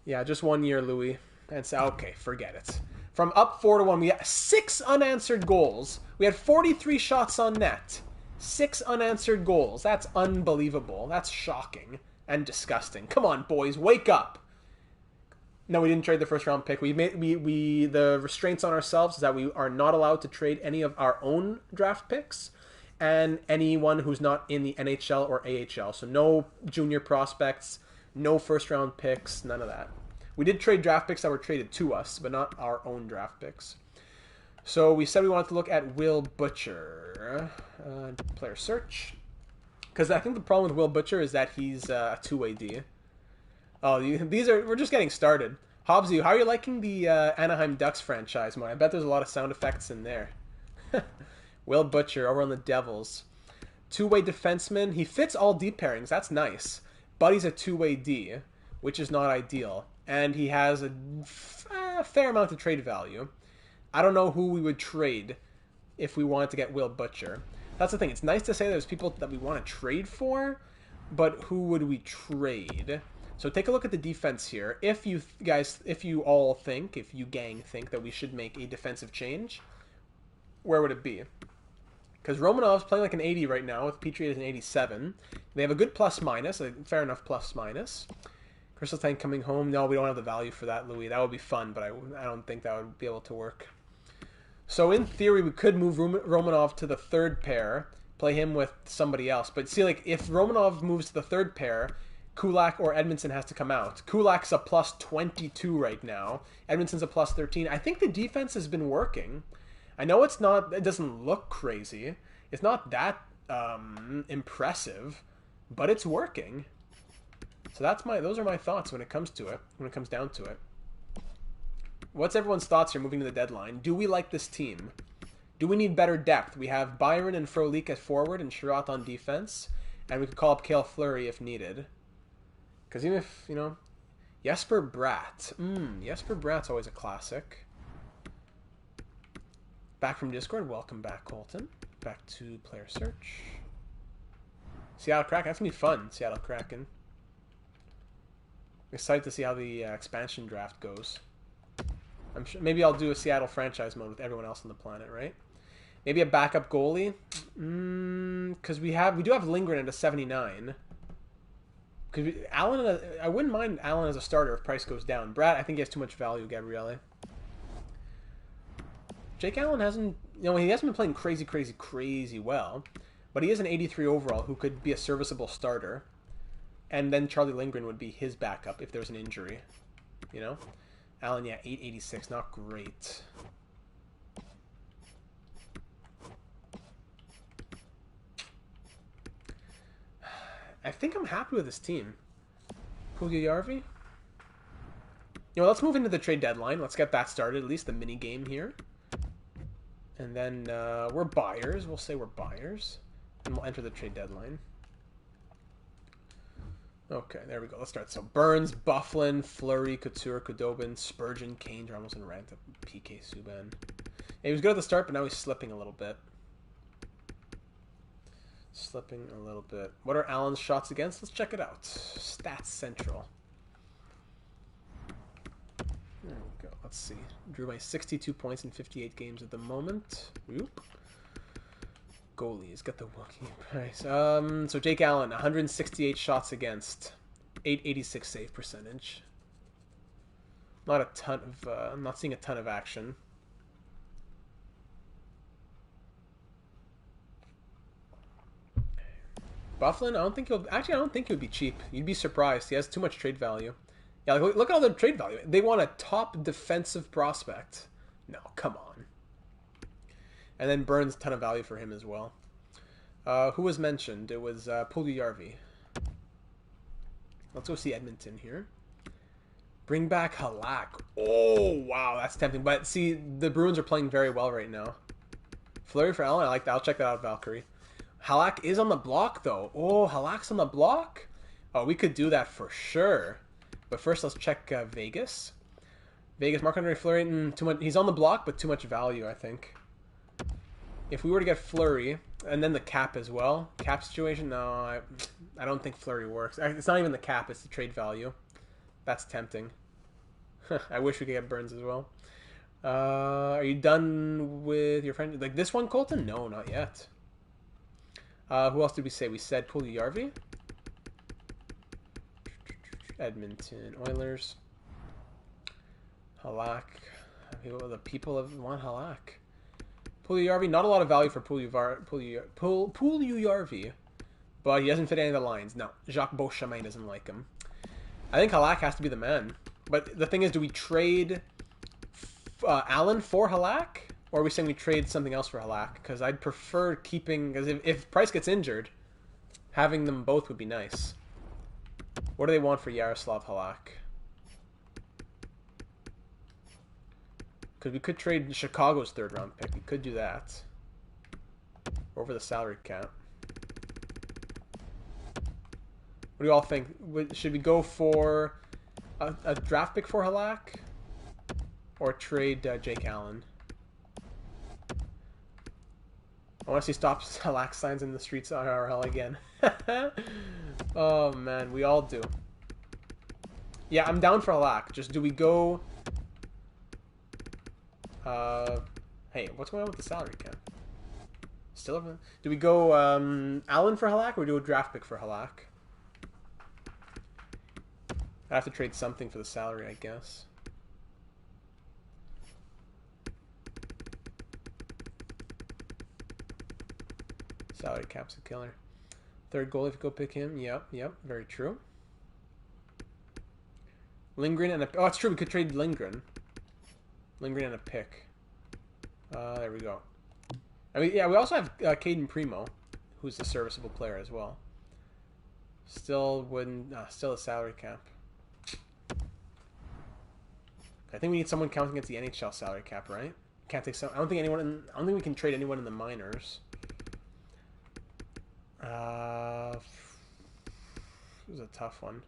Yeah, just 1 year, Louis. And so, okay, forget it. From up 4-1, we had 6 unanswered goals. We had 43 shots on net. 6 unanswered goals. That's unbelievable. That's shocking and disgusting. Come on, boys. Wake up. No, we didn't trade the first round pick. The restraints on ourselves is that we are not allowed to trade any of our own draft picks and anyone who's not in the NHL or AHL. So no junior prospects, no first round picks, none of that. We did trade draft picks that were traded to us, but not our own draft picks. So we said we wanted to look at Will Butcher. Player search. Because I think the problem with Will Butcher is that he's a two-way D. Oh, we're just getting started. Hobbsy, how are you liking the Anaheim Ducks franchise mode? I bet there's a lot of sound effects in there. Will Butcher over on the Devils. Two-way defenseman. He fits all D pairings. That's nice. But he's a two-way D, which is not ideal. And he has a fair amount of trade value. I don't know who we would trade if we wanted to get Will Butcher. That's the thing. It's nice to say there's people that we want to trade for, but who would we trade? So take a look at the defense here. If you gang think that we should make a defensive change, where would it be? Because Romanov's playing like an 80 right now, with Petrie as an 87. They have a good plus-minus, a fair enough plus-minus. Crystal Tank coming home. No, we don't have the value for that, Louis. That would be fun, but I don't think that would be able to work. So in theory, we could move Romanov to the third pair, play him with somebody else. But see, like, if Romanov moves to the third pair, Kulak or Edmondson has to come out. Kulak's a plus 22 right now. Edmondson's a plus 13. I think the defense has been working. I know it doesn't look crazy. It's not that impressive, but it's working. So those are my thoughts when it comes down to it. What's everyone's thoughts here moving to the deadline? Do we like this team? Do we need better depth? We have Byron and Frolik at forward and Sherratt on defense. And we could call up Cale Fleury if needed. Because even if, Jesper Bratt. Jesper Bratt's always a classic. Back from Discord. Welcome back, Colton. Back to player search. Seattle Kraken. That's going to be fun, Seattle Kraken. Excited to see how the expansion draft goes. I'm sure maybe I'll do a Seattle franchise mode with everyone else on the planet, right? Maybe a backup goalie, because we do have Lindgren at a 79. Because I wouldn't mind Allen as a starter if price goes down. Brad, I think he has too much value. Gabriele. Jake Allen hasn't, he hasn't been playing crazy well, but he is an 83 overall who could be a serviceable starter, and then Charlie Lindgren would be his backup if there's an injury, Allen, yeah, 886, not great. I think I'm happy with this team. Puljujärvi? Let's move into the trade deadline. Let's get that started, at least the mini game here. And then we're buyers. We'll say we're buyers. And we'll enter the trade deadline. Okay, there we go. Let's start. So Burns, Bufflin, Fleury, Couture, Kudobin, Spurgeon, Kane, Ramos, and Ranta, PK Subban. Yeah, he was good at the start, but now he's slipping a little bit. What are Allen's shots against? Let's check it out. Stats Central. There we go. Let's see. Drew by 62 points in 58 games at the moment. Oop. Goalies, got the Wookiee price. So Jake Allen, 168 shots against, 886 save percentage. Not a ton of, I'm not seeing a ton of action. Bufflin, I don't think he'll be cheap. You'd be surprised. He has too much trade value. Yeah, look at all the trade value. They want a top defensive prospect. No, come on. And then Burns, ton of value for him as well. Who was mentioned? It was Puljujärvi. Let's go see Edmonton here. Bring back Halak. Oh, wow, that's tempting. But see, the Bruins are playing very well right now. Fleury for Allen, I like that. I'll check that out, Valkyrie. Halak is on the block, though. Oh, Halak's on the block? Oh, we could do that for sure. But first, let's check Vegas. Vegas, Marc-Andre Fleury, too much. He's on the block, but too much value, I think. If we were to get Fleury, and then the cap as well, cap situation, no, I don't think Fleury works. It's not even the cap, it's the trade value. That's tempting. I wish we could get Burns as well. Are you done with your friend? Like this one, Colton? No, not yet. Who else did we say? We said Puljujärvi. Edmonton Oilers. Halak. The people want Halak. Puljujärvi, not a lot of value for Puljujärvi, but he doesn't fit any of the lines. No, Jacques Beauchemin doesn't like him. I think Halak has to be the man. But the thing is, do we trade Allen for Halak? Or are we saying we trade something else for Halak? Because I'd prefer keeping... Because if Price gets injured, having them both would be nice. What do they want for Yaroslav Halak? Because we could trade Chicago's 3rd round pick. We could do that. Over the salary cap. What do you all think? Should we go for a draft pick for Halak? Or trade Jake Allen? I want to see stop Halak signs in the streets IRL again. Oh man, we all do. Yeah, I'm down for Halak. Just do we go... hey, what's going on with the salary cap? Still, do we go Allen for Halak or do a draft pick for Halak? I have to trade something for the salary, I guess. Salary cap's a killer. 3rd goal if you go pick him. Yep, very true. Lindgren and a... Oh, it's true, we could trade Lindgren. Lindgren and a pick. There we go. I mean, yeah, we also have Caden Primo, who's a serviceable player as well. Still wouldn't... still a salary cap. I think we need someone counting against the NHL salary cap, right? Can't take some... I don't think we can trade anyone in the minors. This is a tough one.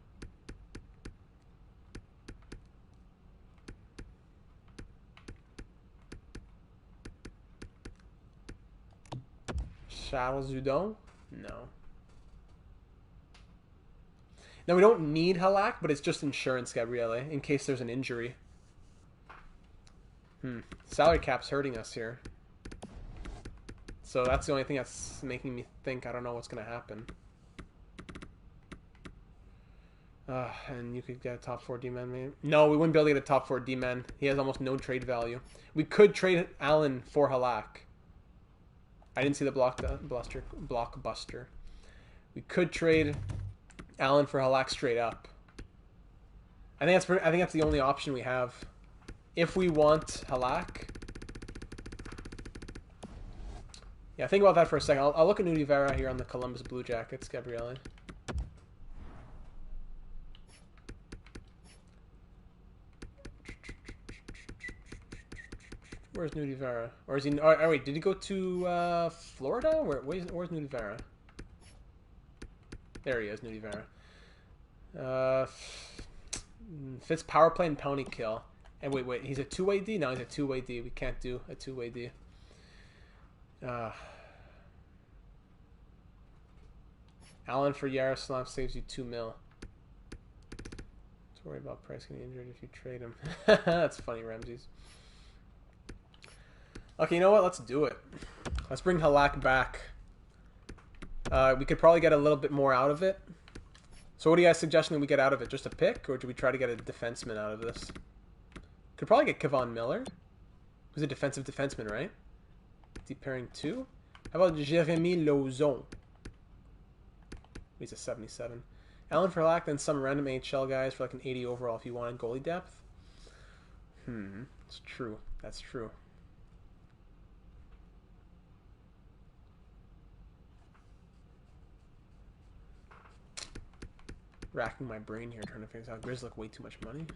Charles Zudon? No. Now, we don't need Halak, but it's just insurance, Gabriele, in case there's an injury. Salary cap's hurting us here. So that's the only thing that's making me think I don't know what's going to happen. And you could get a top 4 D-man, maybe? No, we wouldn't be able to get a top 4 D-man. He has almost no trade value. We could trade Allen for Halak. I didn't see the blockbuster. We could trade Allen for Halak straight up. I think that's the only option we have. If we want Halak. Yeah, think about that for a second. I'll look at Nudi Vera here on the Columbus Blue Jackets, Gabriele. Where's Nudi Vera? Or is he... Oh, wait, did he go to Florida? Where's Nudi Vera? There he is, Nudi Vera. Fits power play and penalty kill. And wait, he's a 2-way D? No, he's a 2-way D. We can't do a 2-way D. Allen for Yaroslav saves you 2 mil. Don't worry about Price getting injured if you trade him. That's funny, Ramses. Okay, you know what? Let's do it. Let's bring Halak back. We could probably get a little bit more out of it. So what are you guys suggesting that we get out of it? Just a pick? Or do we try to get a defenseman out of this? Could probably get Kevon Miller. Who's a defensive defenseman, right? Deep pairing 2. How about Jeremy Lauzon? He's a 77. Allen for Halak, then some random AHL guys for like an 80 overall if you wanted goalie depth. It's true. That's true. Racking my brain here trying to figure out. Grizz look way too much money.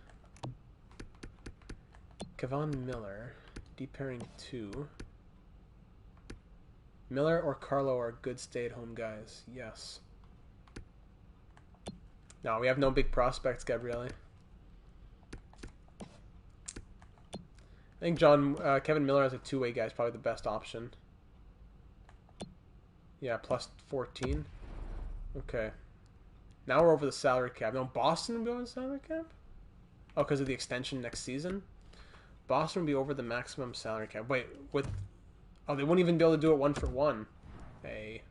Kevon Miller. Deep pairing 2. Miller or Carlo are good stay-at-home guys. Yes. No, we have no big prospects, Gabriele. I think Kevin Miller as a 2-way guy is probably the best option. Yeah, plus 14. Okay. Now we're over the salary cap. No, Boston will be over the salary cap? Oh, because of the extension next season? Boston will be over the maximum salary cap. Wait, with... Oh, they won't even be able to do it 1-for-1. Hey.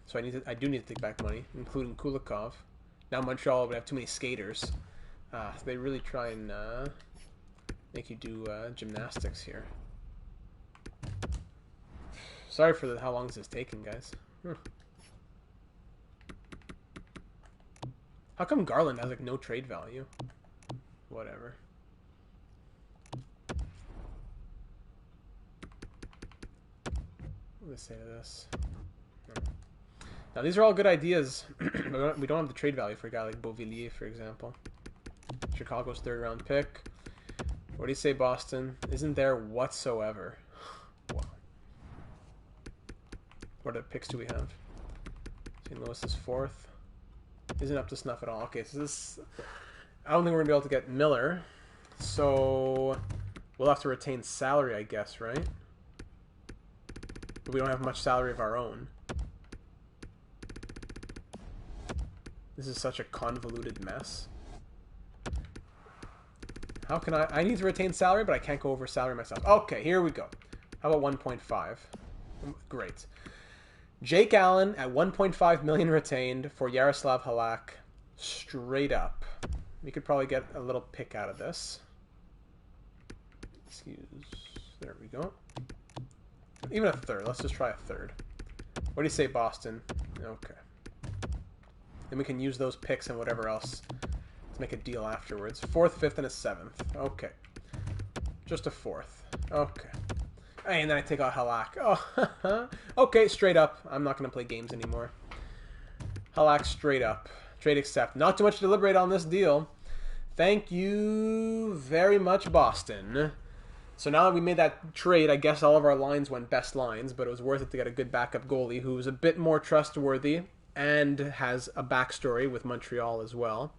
So I do need to take back money, including Kulikov. Now Montreal would have too many skaters. So they really try and make you do gymnastics here. Sorry for how long this is taking, guys. How come Garland has like no trade value? Whatever. do they say to this? No. Now, these are all good ideas. We don't have the trade value for a guy like Beauvillier, for example. Chicago's 3rd round pick. What do you say, Boston? Isn't there whatsoever. Wow. What other picks do we have? St. Louis is 4th. Isn't up to snuff at all. Okay, so this... I don't think we're going to be able to get Miller. So we'll have to retain salary, I guess, right? But we don't have much salary of our own. This is such a convoluted mess. How can I need to retain salary, but I can't go over salary myself. Okay, here we go. How about 1.5? Great. Jake Allen at 1.5 million retained for Yaroslav Halak. Straight up. We could probably get a little pick out of this. Excuse. There we go. Even a 3rd. Let's just try a 3rd. What do you say, Boston? Okay. Then we can use those picks and whatever else to make a deal afterwards. 4th, 5th, and a 7th. Okay. Just a 4th. Okay. And then I take out Halak. Oh, okay, straight up. I'm not going to play games anymore. Halak straight up. Trade accept. Not too much to deliberate on this deal. Thank you very much, Boston. So now that we made that trade, I guess all of our lines went best lines, but it was worth it to get a good backup goalie who's a bit more trustworthy and has a backstory with Montreal as well.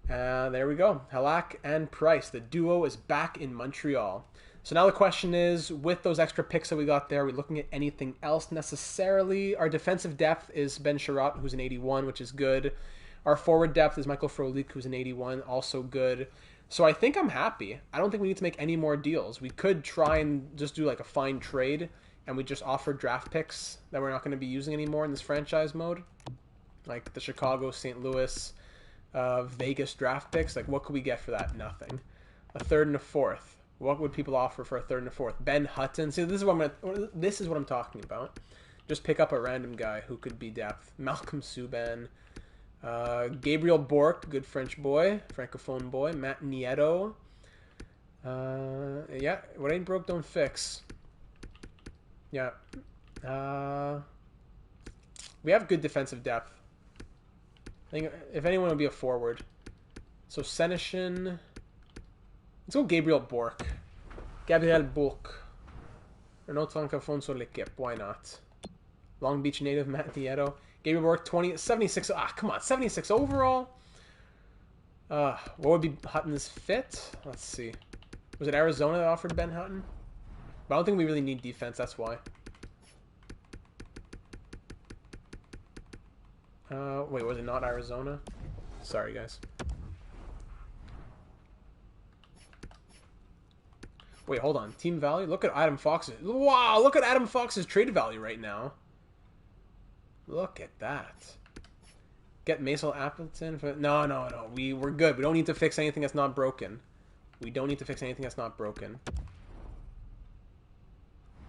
There we go. Halak and Price. The duo is back in Montreal. So now the question is, with those extra picks that we got there, are we looking at anything else necessarily? Our defensive depth is Ben Sherratt, who's an 81, which is good. Our forward depth is Michael Frolik, who's an 81, also good. So I think I'm happy. I don't think we need to make any more deals. We could try and just do like a fine trade, and we just offer draft picks that we're not going to be using anymore in this franchise mode. Like the Chicago, St. Louis, Vegas draft picks. Like, what could we get for that? Nothing. A 3rd and a 4th. What would people offer for a 3rd and a 4th? Ben Hutton. See, this is what I'm talking about. Just pick up a random guy who could be depth. Malcolm Subban. Gabriel Bourque, good French boy. Francophone boy. Matt Nieto. Yeah, what ain't broke, don't fix. Yeah. We have good defensive depth. I think if anyone would be a forward. So Senishin. Let's go Gabriel Bourque. Gabriel Bourque. Un autre francophone sur l'équipe. Why not? Long Beach native Matt Nieto. Gabriel Bourque, 76. Ah, come on. 76 overall? What would be Hutton's fit? Let's see. Was it Arizona that offered Ben Hutton? But I don't think we really need defense. That's why. Wait, was it not Arizona? Sorry, guys. Wait, hold on. Team value? Look at Adam Fox's... Wow, look at Adam Fox's trade value right now. Look at that. Get Mason Appleton for... No. We're good. We don't need to fix anything that's not broken. We don't need to fix anything that's not broken.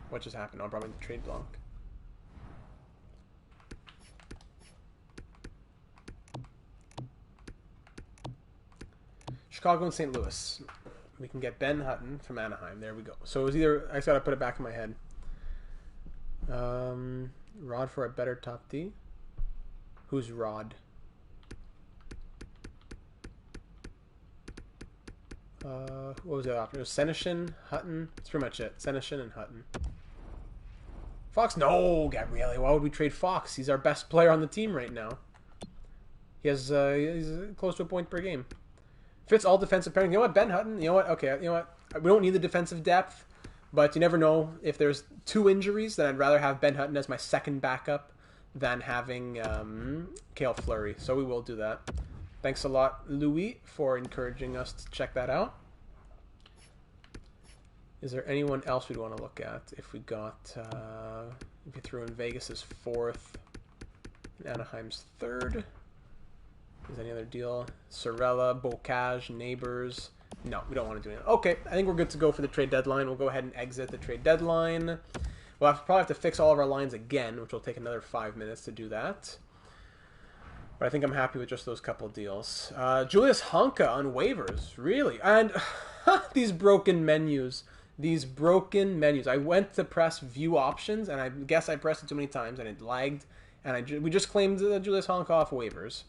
What just happened? Oh, probably the trade block. Chicago and St. Louis. We can get Ben Hutton from Anaheim. There we go. So it was either... I just got to put it back in my head. Rod for a better top D. Who's Rod? What was the option? It was Senishin, Hutton. That's pretty much it. Senishin and Hutton. Fox? No, Gabriele. Why would we trade Fox? He's our best player on the team right now. He's close to a point per game. Fits all defensive pairing. You know what, Ben Hutton? You know what? Okay, you know what? We don't need the defensive depth, but you never know. If there's 2 injuries, then I'd rather have Ben Hutton as my second backup than having Cale Fleury. So we will do that. Thanks a lot, Louis, for encouraging us to check that out. Is there anyone else we'd want to look at? If we got, if you threw in Vegas' 4th, Anaheim's 3rd. Is there any other deal? Sorella, Bocage, Neighbors. No, we don't want to do anything. Okay, I think we're good to go for the trade deadline. We'll go ahead and exit the trade deadline. We'll probably have to fix all of our lines again, which will take another 5 minutes to do that. But I think I'm happy with just those couple deals. Julius Honka on waivers. Really? And these broken menus. These broken menus. I went to press view options, and I guess I pressed it too many times, and it lagged. And we just claimed Julius Honkoff waivers.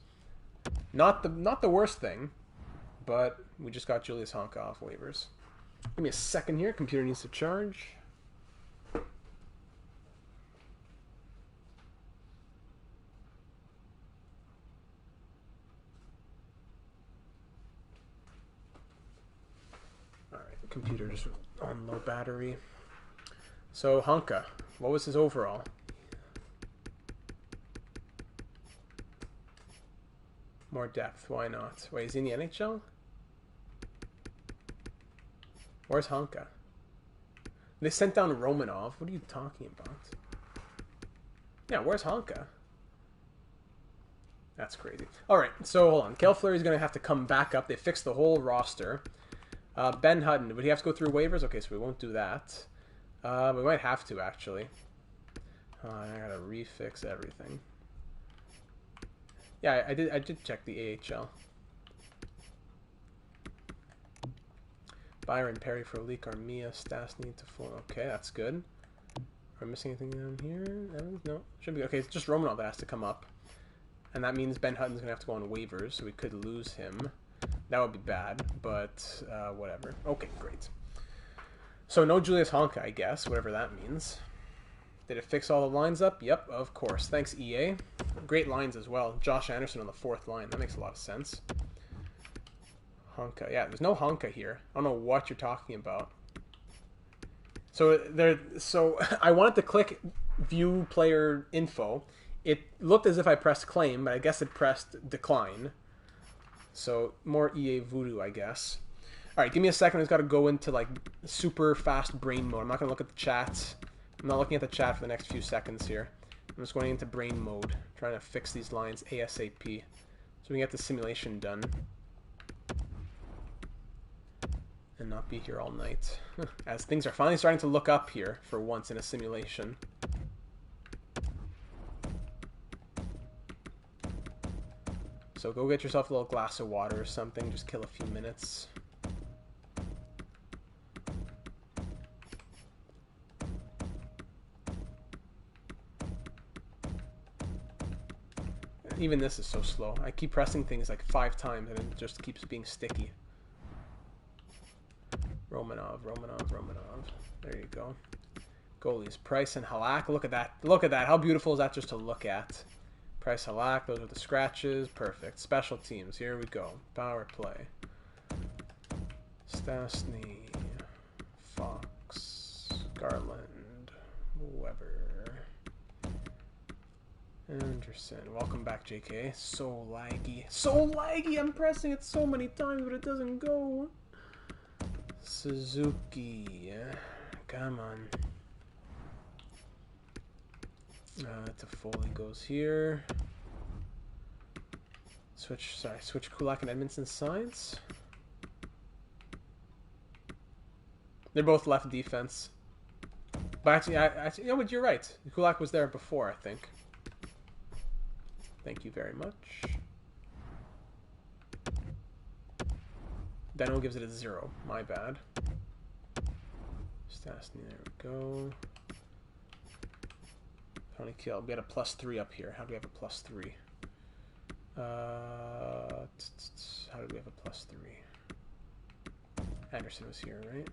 Not the worst thing, but we just got Julius Honkoff waivers. Give me a second here. Computer needs to charge. Computer just on low battery. So Honka, what was his overall? More depth, why not? Wait, is he in the NHL? Where's Honka? They sent down Romanov. What are you talking about? Yeah, where's Honka? That's crazy. Alright, so hold on. Cale Fleury's going to have to come back up. They fixed the whole roster. Ben Hutton, would he have to go through waivers? Okay, so we won't do that. We might have to, actually. I gotta refix everything. Yeah, I did check the AHL. Byron Perry for Leak Armia, Stastny to full. Okay, that's good. Am I missing anything down here? Evans? No, should be okay. It's just Romanov that has to come up, and that means Ben Hutton's gonna have to go on waivers, so we could lose him. That would be bad, but whatever. Okay, great. So no Julius Honka, I guess, whatever that means. Did it fix all the lines up? Yep, of course. Thanks, EA. Great lines as well. Josh Anderson on the 4th line. That makes a lot of sense. Honka. Yeah, there's no Honka here. I don't know what you're talking about. So I wanted to click view player info. It looked as if I pressed claim, but I guess it pressed decline. So more EA voodoo, I guess. All right, give me a second. I just got to go into like super fast brain mode. I'm not going to look at the chat. I'm not looking at the chat for the next few seconds here. I'm just going into brain mode, trying to fix these lines ASAP so we can get the simulation done and not be here all night. As things are finally starting to look up here for once in a simulation. So go get yourself a little glass of water or something. Just kill a few minutes. Even this is so slow. I keep pressing things like 5 times and it just keeps being sticky. Romanov. There you go. Goalies. Price and Halak. Look at that. Look at that. How beautiful is that just to look at? Price, Halak. Those are the scratches. Perfect. Special teams. Here we go. Power play. Stastny. Fox. Garland. Weber. Anderson. Welcome back, JK. So laggy. So laggy! I'm pressing it so many times, but it doesn't go. Suzuki. Come on. Toffoli goes here. Switch Kulak and Edmondson sides. They're both left defense. But actually, you know what? You're right. Kulak was there before, I think. Thank you very much. Deno gives it a 0. My bad. Stastny, there we go. Tony Kill. We had a +3 up here. How do we have a +3? How did we have a +3? Anderson was here, right?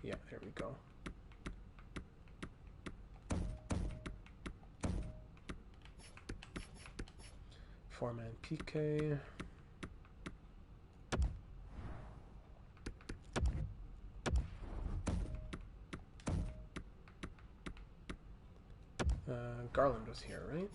Yeah, there we go. Four-man PK. Garland was here, right?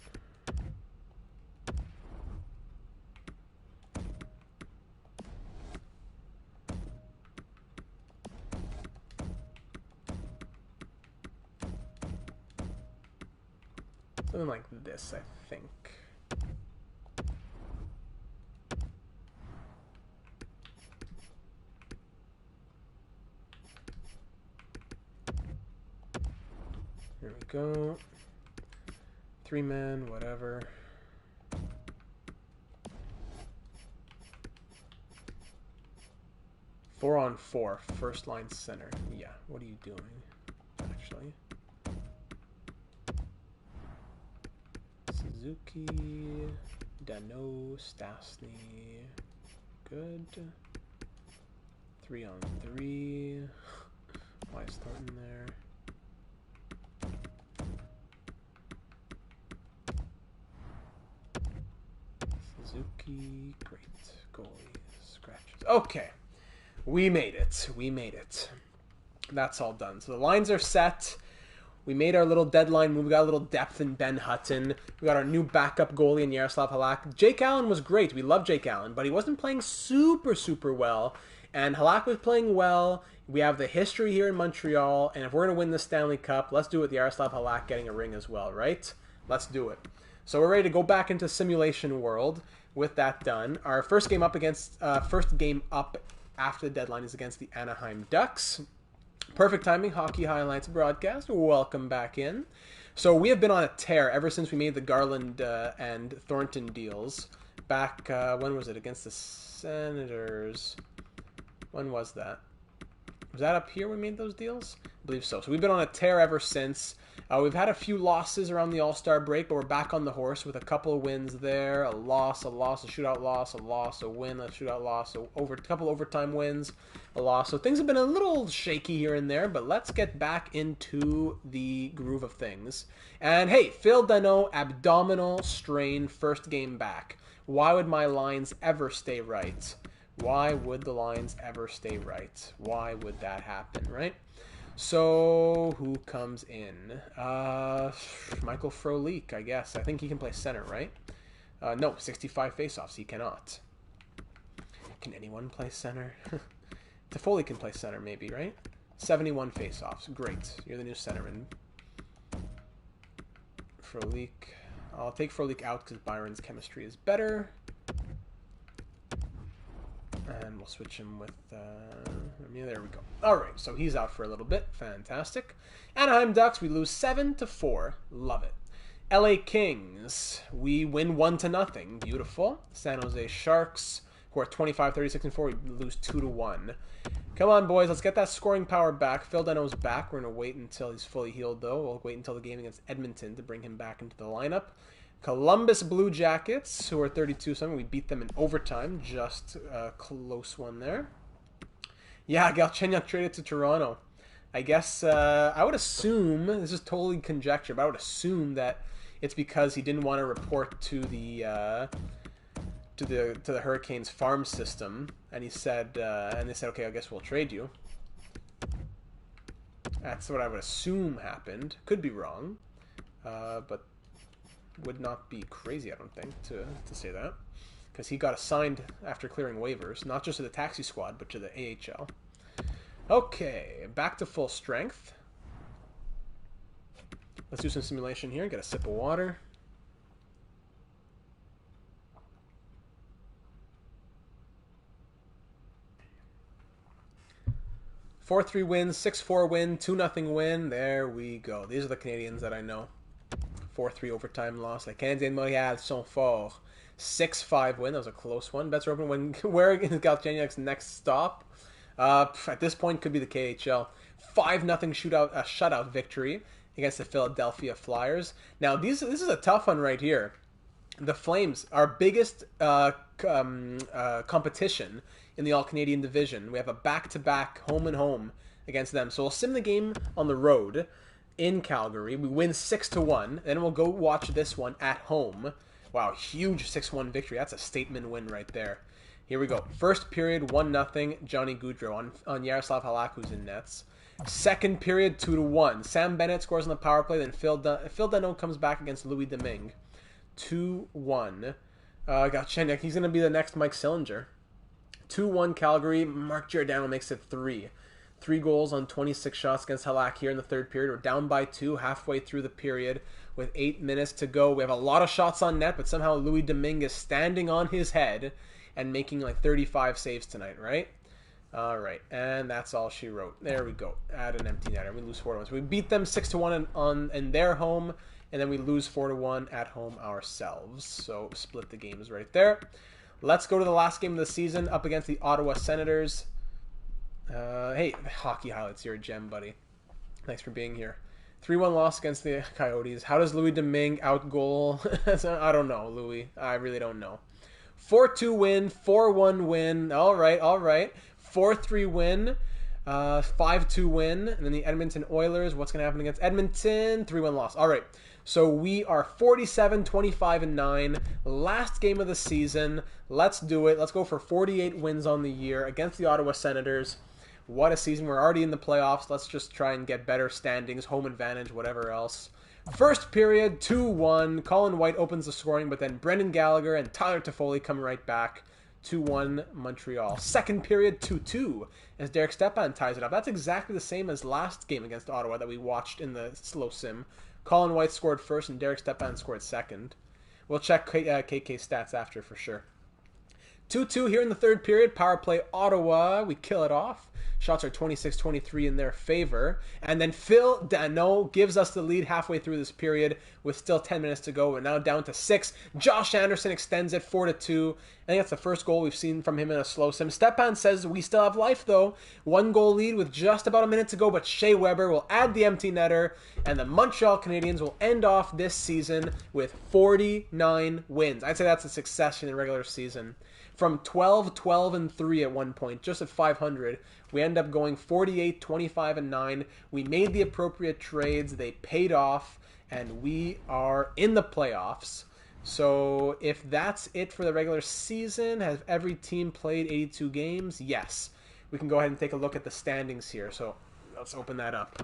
Something like this, I think. There we go. 3-man, whatever. 4-on-4, first line center. Yeah, what are you doing, actually? Suzuki, Dano, Stastny. Good. 3-on-3. Why starting there? Suzuki, great. Goalie, scratches. Okay. We made it. We made it. That's all done. So the lines are set. We made our little deadline move. We got a little depth in Ben Hutton. We got our new backup goalie in Yaroslav Halak. Jake Allen was great. We love Jake Allen, but he wasn't playing super, super well. And Halak was playing well. We have the history here in Montreal. And if we're going to win the Stanley Cup, let's do it with Yaroslav Halak getting a ring as well, right? Let's do it. So we're ready to go back into simulation world with that done. Our first game up after the deadline is against the Anaheim Ducks. Perfect timing, Hockey Highlights broadcast. Welcome back in. So we have been on a tear ever since we made the Garland and Thornton deals. Back, when was it? Against the Senators. When was that? Was that up here we made those deals? I believe so. So we've been on a tear ever since. We've had a few losses around the All-Star break, but we're back on the horse with a couple of wins there. A loss, a shootout loss, a loss, a win, a shootout loss, a couple overtime wins, a loss. So things have been a little shaky here and there, but let's get back into the groove of things. And hey, Phil Danault, abdominal strain, first game back. Why would my lines ever stay right? Why would the lines ever stay right? Why would that happen, right? So, who comes in? Michael Frolik, I guess. I think he can play center, right? No, 65 faceoffs. He cannot. Can anyone play center? Toffoli can play center, maybe, right? 71 faceoffs. Great. You're the new centerman. Frolik. I'll take Frolik out because Byron's chemistry is better. And we'll switch him with, yeah, there we go. All right, so he's out for a little bit. Fantastic. Anaheim Ducks, we lose 7-4. Love it. LA Kings, we win 1-0. Beautiful. San Jose Sharks, who are 25, 36, and 4, we lose 2-1. Come on, boys, let's get that scoring power back. Phil Danault's back. We're going to wait until he's fully healed, though. We'll wait until the game against Edmonton to bring him back into the lineup. Columbus Blue Jackets, who are 32-something. We beat them in overtime. Just a close one there. Yeah, Galchenyuk traded to Toronto. I guess, I would assume, this is totally conjecture, but I would assume that it's because he didn't want to report to the Hurricanes farm system, and he said, and they said, okay, I guess we'll trade you. That's what I would assume happened. Could be wrong, but would not be crazy, I don't think, to say that, because he got assigned after clearing waivers, not just to the taxi squad, but to the AHL. Okay, back to full strength. Let's do some simulation here. Get a sip of water. Four 3 win, 6-4 win, 2-0 win. There we go. These are the Canadians that I know. 4-3 overtime loss. Les Canadiens de Montréal sont forts. 6-5 win. That was a close one. Bets are open. Where is Galchenyuk's next stop? At this point, could be the KHL. 5-0 shutout victory against the Philadelphia Flyers. Now, this is a tough one right here. The Flames, our biggest competition in the All-Canadian division. We have a back-to-back home and home against them. So we'll sim the game on the road in Calgary. We win 6-1. Then we'll go watch this one at home. Wow, huge 6-1 victory. That's a statement win right there. Here we go. First period, 1-0. Johnny Gaudreau on Yaroslav Halak, who's in nets. Second period, 2-1. Sam Bennett scores on the power play. Then Phil Danault comes back against Louis Domingue. 2-1. Galchenyuk, he's going to be the next Mike Sillinger. 2-1 Calgary. Mark Giordano makes it 3. 3 goals on 26 shots against Halak here in the third period. We're down by 2 halfway through the period with 8 minutes to go. We have a lot of shots on net, but somehow Louis Domingue is standing on his head and making like 35 saves tonight, right? All right, and that's all she wrote. There we go. Add an empty netter. We lose 4-1. So we beat them 6-1 in their home, and then we lose 4-1 at home ourselves. So split the games right there. Let's go to the last game of the season up against the Ottawa Senators. Hey, hockey highlights, you're a gem, buddy. Thanks for being here. 3-1 loss against the Coyotes. How does Louis Domingue outgoal? I don't know, Louis. I really don't know. 4-2 win, 4-1 win. All right, all right. 4-3 win, 5-2 win. And then the Edmonton Oilers. What's going to happen against Edmonton? 3-1 loss. All right. So we are 47, 25, and 9. Last game of the season. Let's do it. Let's go for 48 wins on the year against the Ottawa Senators. What a season. We're already in the playoffs. Let's just try and get better standings, home advantage, whatever else. First period, 2-1. Colin White opens the scoring, but then Brendan Gallagher and Tyler Toffoli come right back. 2-1 Montreal. Second period, 2-2, as Derek Stepan ties it up. That's exactly the same as last game against Ottawa that we watched in the slow sim. Colin White scored first and Derek Stepan scored second. We'll check KK stats after for sure. 2-2 here in the third period. Power play Ottawa. We kill it off. Shots are 26-23 in their favor. And then Phil Danault gives us the lead halfway through this period with still 10 minutes to go. We're now down to 6. Josh Anderson extends it 4-2. I think that's the first goal we've seen from him in a slow sim. Stepan says we still have life, though. 1-goal lead with just about a minute to go, but Shea Weber will add the empty netter, and the Montreal Canadiens will end off this season with 49 wins. I'd say that's a success in the regular season. From 12, 12, and 3 at one point, just at 500, we end up going 48, 25, and 9. We made the appropriate trades. They paid off, and we are in the playoffs. So if that's it for the regular season, has every team played 82 games? Yes. We can go ahead and take a look at the standings here. So let's open that up.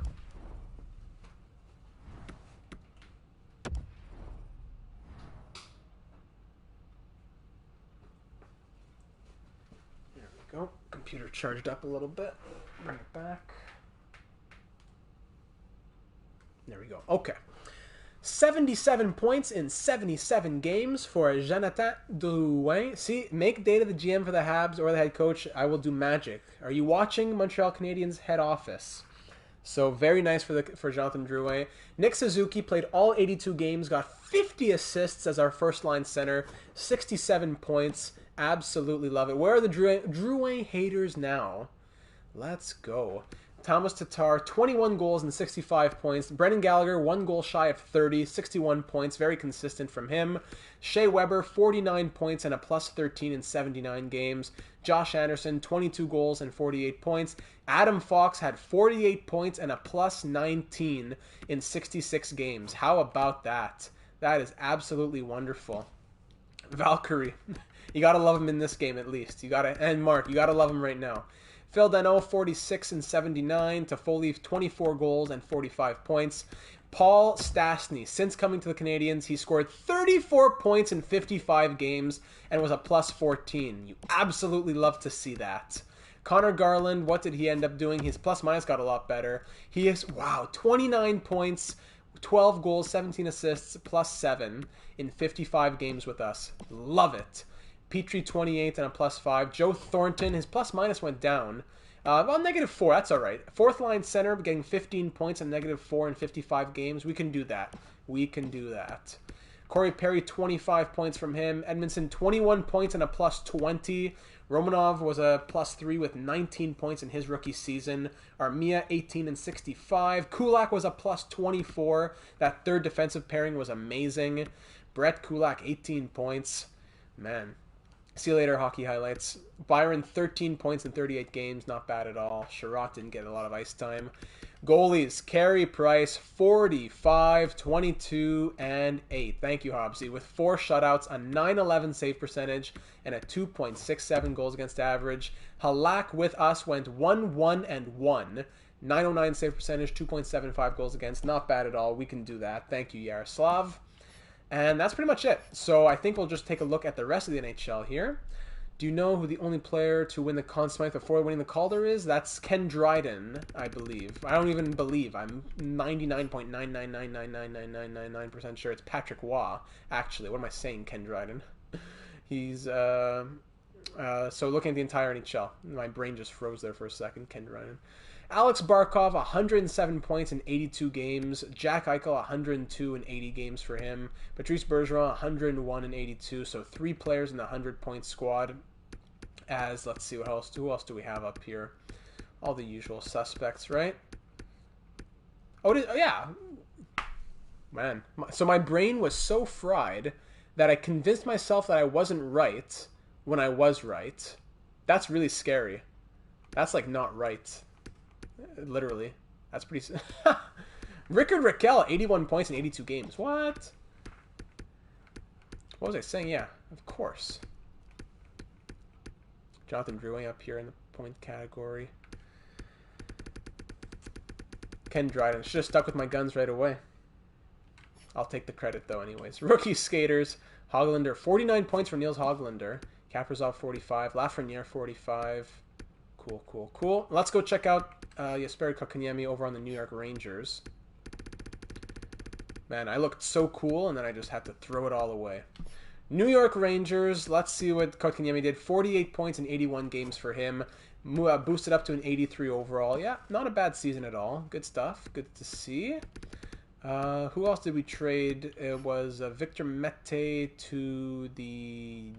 Go. Computer charged up a little bit. Bring it back. There we go. Okay. 77 points in 77 games for Jonathan Drouin. See, make Data the GM for the Habs or the head coach. I will do magic. Are you watching Montreal Canadiens head office? So very nice for Jonathan Drouin. Nick Suzuki played all 82 games, got 50 assists as our first line center, 67 points. Absolutely love it. Where are the Drouin haters now? Let's go. Thomas Tatar, 21 goals and 65 points. Brendan Gallagher, 1 goal shy of 30, 61 points. Very consistent from him. Shea Weber, 49 points and a plus 13 in 79 games. Josh Anderson, 22 goals and 48 points. Adam Fox had 48 points and a plus 19 in 66 games. How about that? That is absolutely wonderful. Valkyrie. You gotta love him in this game at least. And Mark, you gotta love him right now. Phil Danault, 46 and 79. Toffoli, 24 goals and 45 points. Paul Stastny, since coming to the Canadiens, he scored 34 points in 55 games and was a plus 14. You absolutely love to see that. Connor Garland, what did he end up doing? His plus minus got a lot better. He is, 29 points, 12 goals, 17 assists, plus 7 in 55 games with us. Love it. Petrie, 28 and a plus 5. Joe Thornton, his plus minus went down. -4, that's all right. Fourth line center, getting 15 points and -4 in 55 games. We can do that. We can do that. Corey Perry, 25 points from him. Edmondson, 21 points and a plus 20. Romanov was a plus 3 with 19 points in his rookie season. Armia, 18 and 65. Kulak was a plus 24. That third defensive pairing was amazing. Brett Kulak, 18 points. Man. See you later, hockey highlights. Byron, 13 points in 38 games. Not bad at all. Sherratt didn't get a lot of ice time. Goalies, Carey Price, 45, 22, and 8. Thank you, Hobbsy. With 4 shutouts, a 911 save percentage, and a 2.67 goals against average. Halak with us went 1-1 and 1. 909 save percentage, 2.75 goals against. Not bad at all. We can do that. Thank you, Yaroslav. And that's pretty much it. So I think we'll just take a look at the rest of the NHL here. Do you know who the only player to win the Conn Smythe before winning the Calder is? That's Ken Dryden, I believe. I don't even believe. I'm 99.999999999% sure it's Patrick Waugh, actually. What am I saying, Ken Dryden? He's, so looking at the entire NHL. My brain just froze there for a second, Ken Dryden. Alex Barkov, 107 points in 82 games. Jack Eichel, 102 in 80 games for him. Patrice Bergeron, 101 in 82. So 3 players in the 100-point squad. As, let's see, who else do we have up here All the usual suspects, right? Oh, yeah. Man. So my brain was so fried that I convinced myself that I wasn't right when I was right. That's really scary. That's like not right. Literally. That's pretty... Rickard Rakell, 81 points in 82 games. What? What was I saying? Yeah, of course. Jonathan Drouin up here in the point category. Ken Dryden. Should have stuck with my guns right away. I'll take the credit, though, anyways. Rookie skaters. Hoglander, 49 points for Niels Hoglander. Kaprizov, 45. Lafreniere, 45. Cool, cool, cool. Let's go check out Jesperi Kotkaniemi over on the New York Rangers. Man, I looked so cool, and then I just had to throw it all away. New York Rangers, let's see what Kotkaniemi did. 48 points in 81 games for him. Boosted up to an 83 overall. Yeah, not a bad season at all. Good stuff. Good to see. Who else did we trade? It was Victor Mete to the...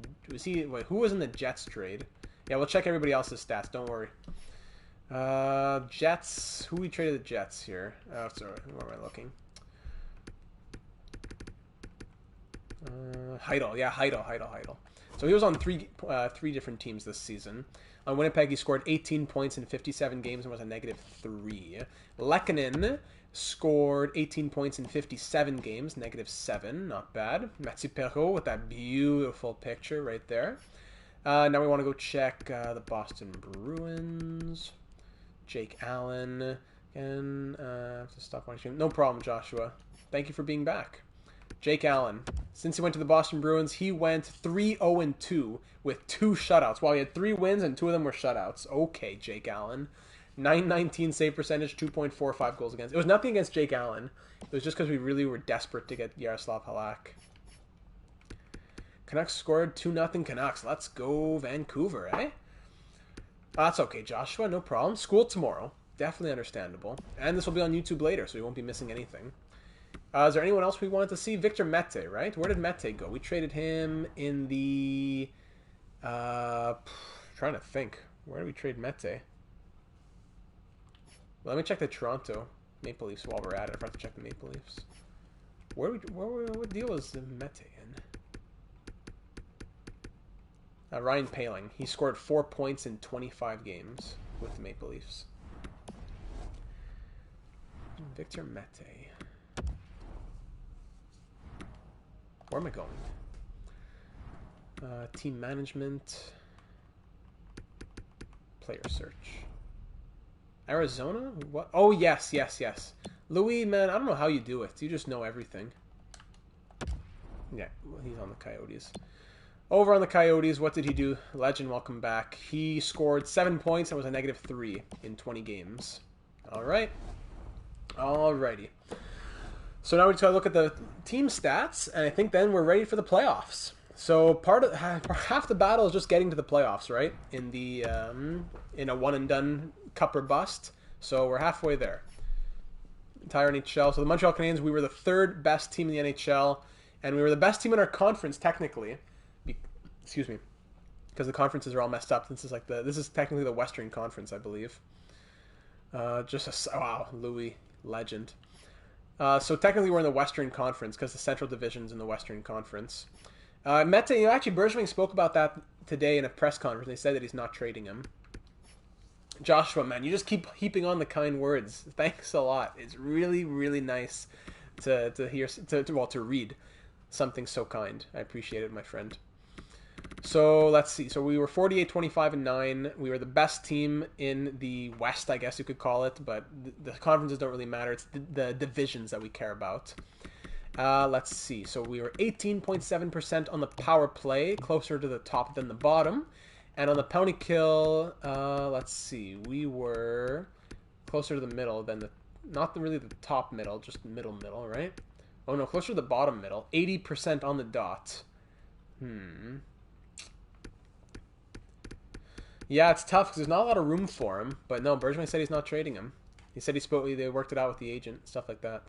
who was in the Jets trade? Yeah, we'll check everybody else's stats. Don't worry. Jets. Who we traded the Jets here? Oh, sorry. Where am I looking? Heidel. Yeah, Heidel. So he was on three different teams this season. On Winnipeg, he scored 18 points in 57 games and was a -3. Lehkonen scored 18 points in 57 games, -7. Not bad. Mathieu Perreault with that beautiful picture right there. Now we want to go check the Boston Bruins. Jake Allen. And have to stop my stream. No problem, Joshua. Thank you for being back. Jake Allen. Since he went to the Boston Bruins, he went 3-0-2 with 2 shutouts. While he had 3 wins and 2 of them were shutouts. Okay, Jake Allen. 919 save percentage, 2.45 goals against. It was nothing against Jake Allen. It was just because we really were desperate to get Yaroslav Halak. Canucks scored 2-0 Canucks. Let's go Vancouver, eh? That's okay, Joshua. No problem. School tomorrow. Definitely understandable. And this will be on YouTube later, so you won't be missing anything. Is there anyone else we wanted to see? Victor Mete, right? Where did Mete go? We traded him in the... trying to think. Where did we trade Mete? Well, let me check the Toronto Maple Leafs while we're at it. I have to check the Maple Leafs. What deal is Mete in? Ryan Poehling. He scored 4 points in 25 games with the Maple Leafs. Victor Mete. Where am I going? Team management. Player search. Arizona? What? Oh, yes. Louis, man, I don't know how you do it. You just know everything. Yeah, well, he's on the Coyotes. Over on the Coyotes, what did he do? Legend, welcome back. He scored 7 points and was a -3 in 20 games. All right. Alrighty. So now we just got to look at the team stats, and I think then we're ready for the playoffs. So half the battle is just getting to the playoffs, right? In the in a one and done cup or bust. So we're halfway there. Entire NHL. So the Montreal Canadiens, we were the 3rd best team in the NHL, and we were the best team in our conference technically. Excuse me, because the conferences are all messed up. This is technically the Western Conference, I believe. Wow, Louis, legend. So technically we're in the Western Conference because the Central Division's in the Western Conference. Mete, actually Bergevin spoke about that today in a press conference. They said that he's not trading him. Joshua, man, you just keep heaping on the kind words. Thanks a lot. It's really, really nice to hear, to read something so kind. I appreciate it, my friend. So let's see. So we were 48, 25, and 9. We were the best team in the West, I guess you could call it. But the conferences don't really matter. It's the divisions that we care about. Let's see. So we were 18.7% on the power play, closer to the top than the bottom. And on the penalty kill, let's see. We were closer to the middle than not really the top middle, just middle, right? Oh no, closer to the bottom middle. 80% on the dot. Yeah, it's tough because there's not a lot of room for him. But no, Bergevin said he's not trading him. He said they worked it out with the agent, stuff like that.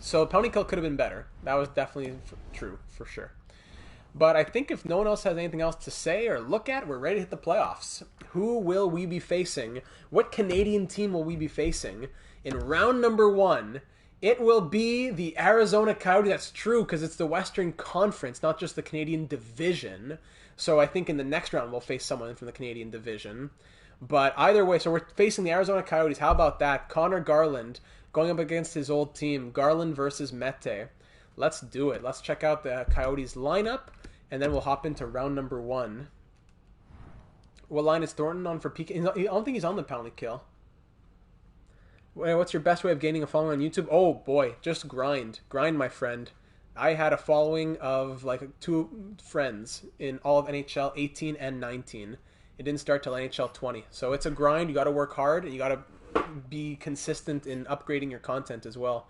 So penalty kill could have been better. That was definitely true, for sure. But I think if no one else has anything else to say or look at, we're ready to hit the playoffs. Who will we be facing? What Canadian team will we be facing? In round number 1, it will be the Arizona Coyotes. That's true because it's the Western Conference, not just the Canadian Division. So I think in the next round we'll face someone from the Canadian Division. But either way, so we're facing the Arizona Coyotes. How about that? Connor Garland going up against his old team. Garland versus Mete. Let's do it. Let's check out the Coyotes lineup, and then we'll hop into round number 1. What line is Thornton on for PK? I don't think he's on the penalty kill. What's your best way of gaining a following on YouTube? Oh boy, just grind. Grind, my friend. I had a following of like 2 friends in all of NHL 18 and 19. It didn't start till NHL 20. So it's a grind. You got to work hard, and you got to be consistent in upgrading your content as well.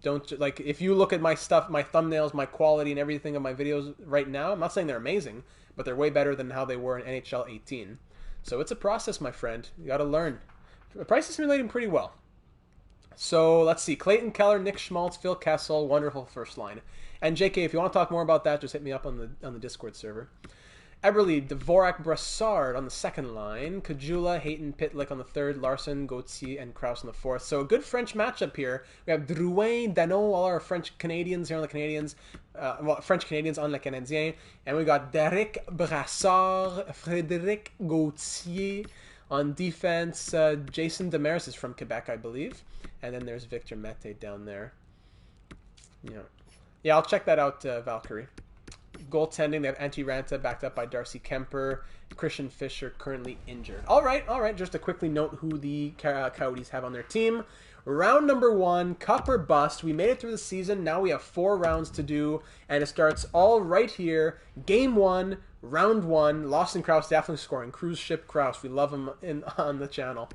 Don't, like, if you look at my stuff, my thumbnails, my quality and everything of my videos right now, I'm not saying they're amazing, but they're way better than how they were in NHL 18. So it's a process, my friend. You got to learn. The price is simulating pretty well. So let's see. Clayton Keller, Nick Schmaltz, Phil Kessel, wonderful first line. And JK, if you want to talk more about that, just hit me up on the Discord server. Eberle, Dvorak, Brassard on the second line. Kajula, Hayton, Pitlick on the third. Larson, Gauthier, and Krause on the fourth. So a good French matchup here. We have Drouin, Dano, all our French Canadians here on the Canadians. French Canadians on Le Canadien. And we got Derek Brassard, Frédéric Gauthier on defense. Jason Demers is from Quebec, I believe. And then there's Victor Mete down there. Yeah, I'll check that out, Valkyrie. Goaltending, they have Antti Ranta backed up by Darcy Kemper. Christian Fischer currently injured. All right. Just to quickly note who the Coyotes have on their team. Round number 1, cup or bust. We made it through the season. Now we have 4 rounds to do, and it starts all right here. Game 1, round 1. Lawson Krause definitely scoring. Cruise ship Krause. We love him on the channel.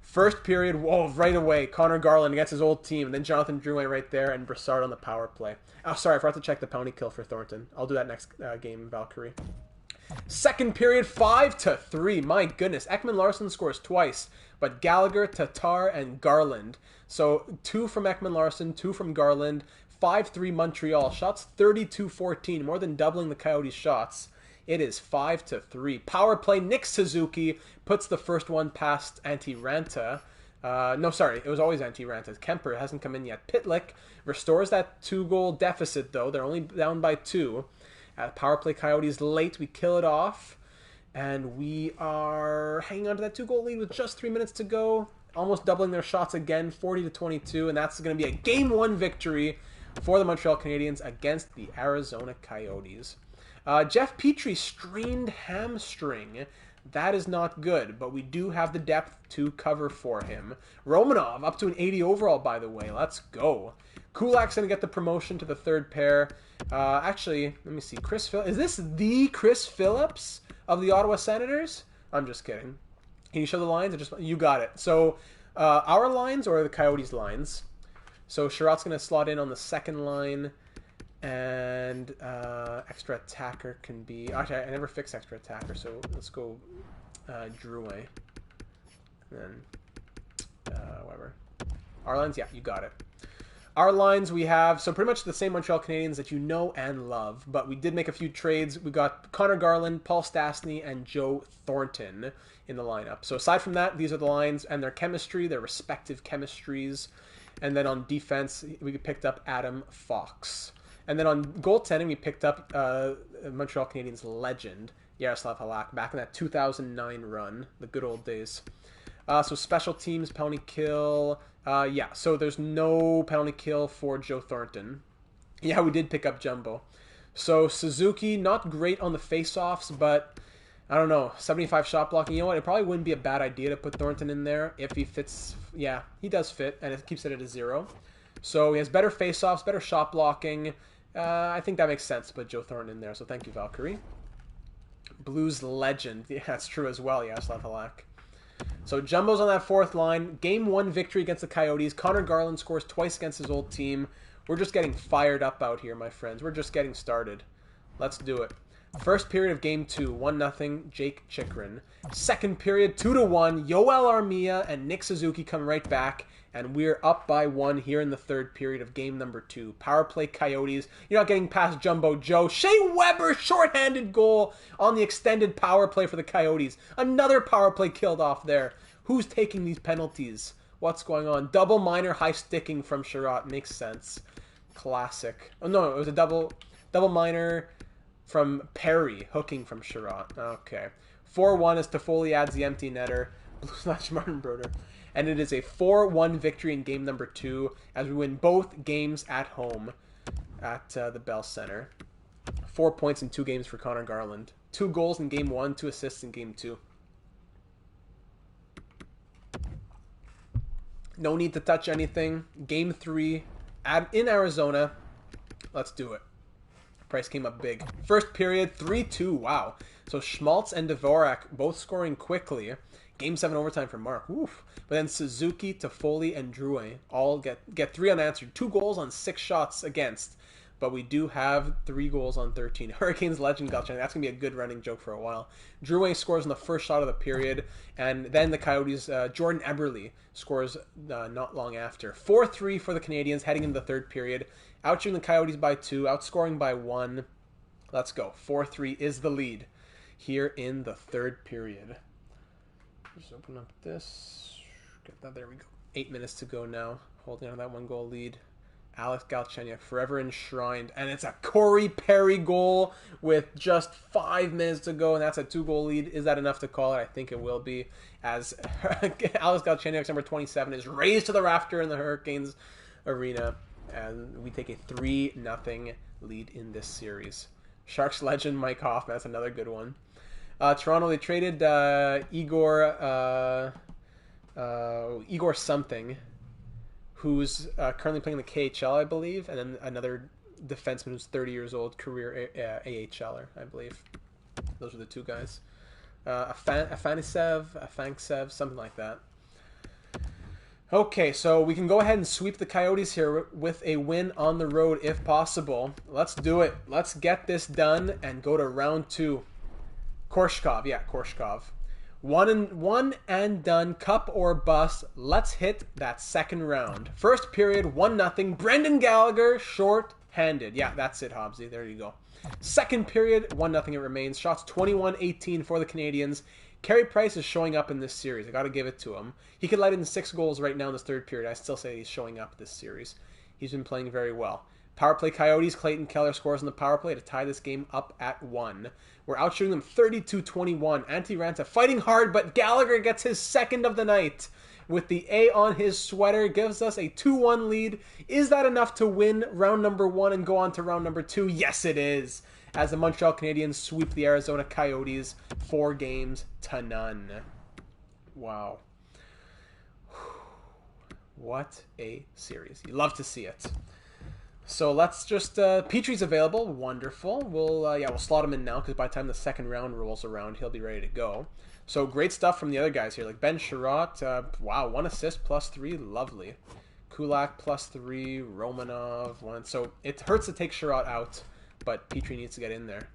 First period, whoa, right away. Connor Garland against his old team. And then Jonathan Drouin right there, and Brassard on the power play. Oh, sorry, I forgot to check the penalty kill for Thornton. I'll do that next game, Valkyrie. Second period, 5-3. My goodness. Ekman Larsson scores twice, but Gallagher, Tatar, and Garland. So 2 from Ekman Larsson, 2 from Garland. 5-3 Montreal. Shots 32-14, more than doubling the Coyotes' shots. It is 5-3. Power play, Nick Suzuki puts the first one past Antti Ranta. No, sorry, it was always Antti Ranta. Kemper hasn't come in yet. Pitlick restores that 2-goal deficit, though. They're only down by 2. Power play, Coyotes late. We kill it off. And we are hanging on to that 2-goal lead with just 3 minutes to go. Almost doubling their shots again, 40-22. And that's going to be a Game 1 victory for the Montreal Canadiens against the Arizona Coyotes. Jeff Petrie, strained hamstring. That is not good, but we do have the depth to cover for him. Romanov, up to an 80 overall, by the way. Let's go. Kulak's going to get the promotion to the third pair. Actually, let me see. Is this the Chris Phillips of the Ottawa Senators? I'm just kidding. Can you show the lines? You got it. So, our lines or the Coyotes' lines? So, Sherratt's going to slot in on the second line. And extra attacker can be... Actually, I never fixed extra attacker, so let's go Drouin. And then, whatever. Our lines, yeah, you got it. Our lines, we have... So pretty much the same Montreal Canadiens that you know and love, but we did make a few trades. We got Connor Garland, Paul Stastny, and Joe Thornton in the lineup. So aside from that, these are the lines and their chemistry, their respective chemistries. And then on defense, we picked up Adam Fox. And then on goaltending, we picked up Montreal Canadiens legend, Yaroslav Halak, back in that 2009 run, the good old days. So special teams, penalty kill. Yeah, so there's no penalty kill for Joe Thornton. Yeah, we did pick up Jumbo. So Suzuki, not great on the face-offs, but I don't know, 75 shot blocking. You know what? It probably wouldn't be a bad idea to put Thornton in there if he fits. Yeah, he does fit, and it keeps it at a 0. So he has better face-offs, better shot blocking. I think that makes sense to put Joe Thornton in there, so thank you, Valkyrie. Blues legend. Yeah, that's true as well, Yaroslav Halak. So Jumbo's on that fourth line. Game 1 victory against the Coyotes. Connor Garland scores twice against his old team. We're just getting fired up out here, my friends. We're just getting started. Let's do it. First period of Game 2, 1-0, Jake Chikrin. Second period, 2-1, Yoel Armia and Nick Suzuki come right back. And we're up by 1 here in the third period of game number 2. Power play Coyotes. You're not getting past Jumbo Joe. Shea Weber, shorthanded goal on the extended power play for the Coyotes. Another power play killed off there. Who's taking these penalties? What's going on? Double minor, high sticking from Sherratt. Makes sense. Classic. Oh, no, it was a double minor from Perry, hooking from Sherratt. Okay. 4-1 as Toffoli adds the empty netter. Blue/Martin Broder. And it is a 4-1 victory in game number 2 as we win both games at home at the Bell Center. 4 points in 2 games for Connor Garland. 2 goals in game 1, 2 assists in game 2. No need to touch anything. Game 3 in Arizona. Let's do it. Price came up big. First period, 3-2. Wow. So Schmaltz and Dvorak both scoring quickly. Game 7 overtime for Mark. Oof. But then Suzuki, Toffoli, and Drouin all get 3 unanswered. 2 goals on 6 shots against. But we do have 3 goals on 13. Hurricanes legend Galchenyuk. That's going to be a good running joke for a while. Drouin scores in the first shot of the period. And then the Coyotes, Jordan Eberle scores not long after. 4-3 for the Canadiens heading into the third period. Outshooting the Coyotes by 2. Outscoring by 1. Let's go. 4-3 is the lead here in the third period. Just open up this. Get that. There we go. 8 minutes to go now. Holding on to that 1-goal lead. Alex Galchenyuk forever enshrined. And it's a Corey Perry goal with just 5 minutes to go. And that's a 2-goal lead. Is that enough to call it? I think it will be. As Alex Galchenyuk, number 27, is raised to the rafter in the Hurricanes arena. And we take a 3-0 lead in this series. Sharks legend Mike Hoffman. That's another good one. Toronto, they traded Igor something, who's currently playing the KHL, I believe, and then another defenseman who's 30 years old, career AHLer, I believe. Those are the 2 guys. Afanisev, something like that. Okay, so we can go ahead and sweep the Coyotes here with a win on the road if possible. Let's do it. Let's get this done and go to round 2. Korshkov. One and done, cup or bust. Let's hit that second round. First period, 1-0. Brendan Gallagher, short-handed. Yeah, that's it, Hobbsy. There you go. Second period, 1-0 it remains. Shots 21-18 for the Canadiens. Carey Price is showing up in this series. I got to give it to him. He could let in 6 goals right now in this third period. I still say he's showing up this series. He's been playing very well. Power play Coyotes. Clayton Keller scores on the power play to tie this game up at 1. We're outshooting them 32-21. Antti Ranta fighting hard, but Gallagher gets his second of the night with the A on his sweater. Gives us a 2-1 lead. Is that enough to win round number 1 and go on to round number 2? Yes, it is. As the Montreal Canadiens sweep the Arizona Coyotes 4-0. Wow. What a series. You love to see it. So let's just Petrie's available. Wonderful. We'll slot him in now because by the time the second round rolls around, he'll be ready to go. So great stuff from the other guys here, like Ben Sherratt. Wow, 1 assist plus 3, lovely. Kulak plus 3, Romanov 1. So it hurts to take Sherratt out, but Petrie needs to get in there.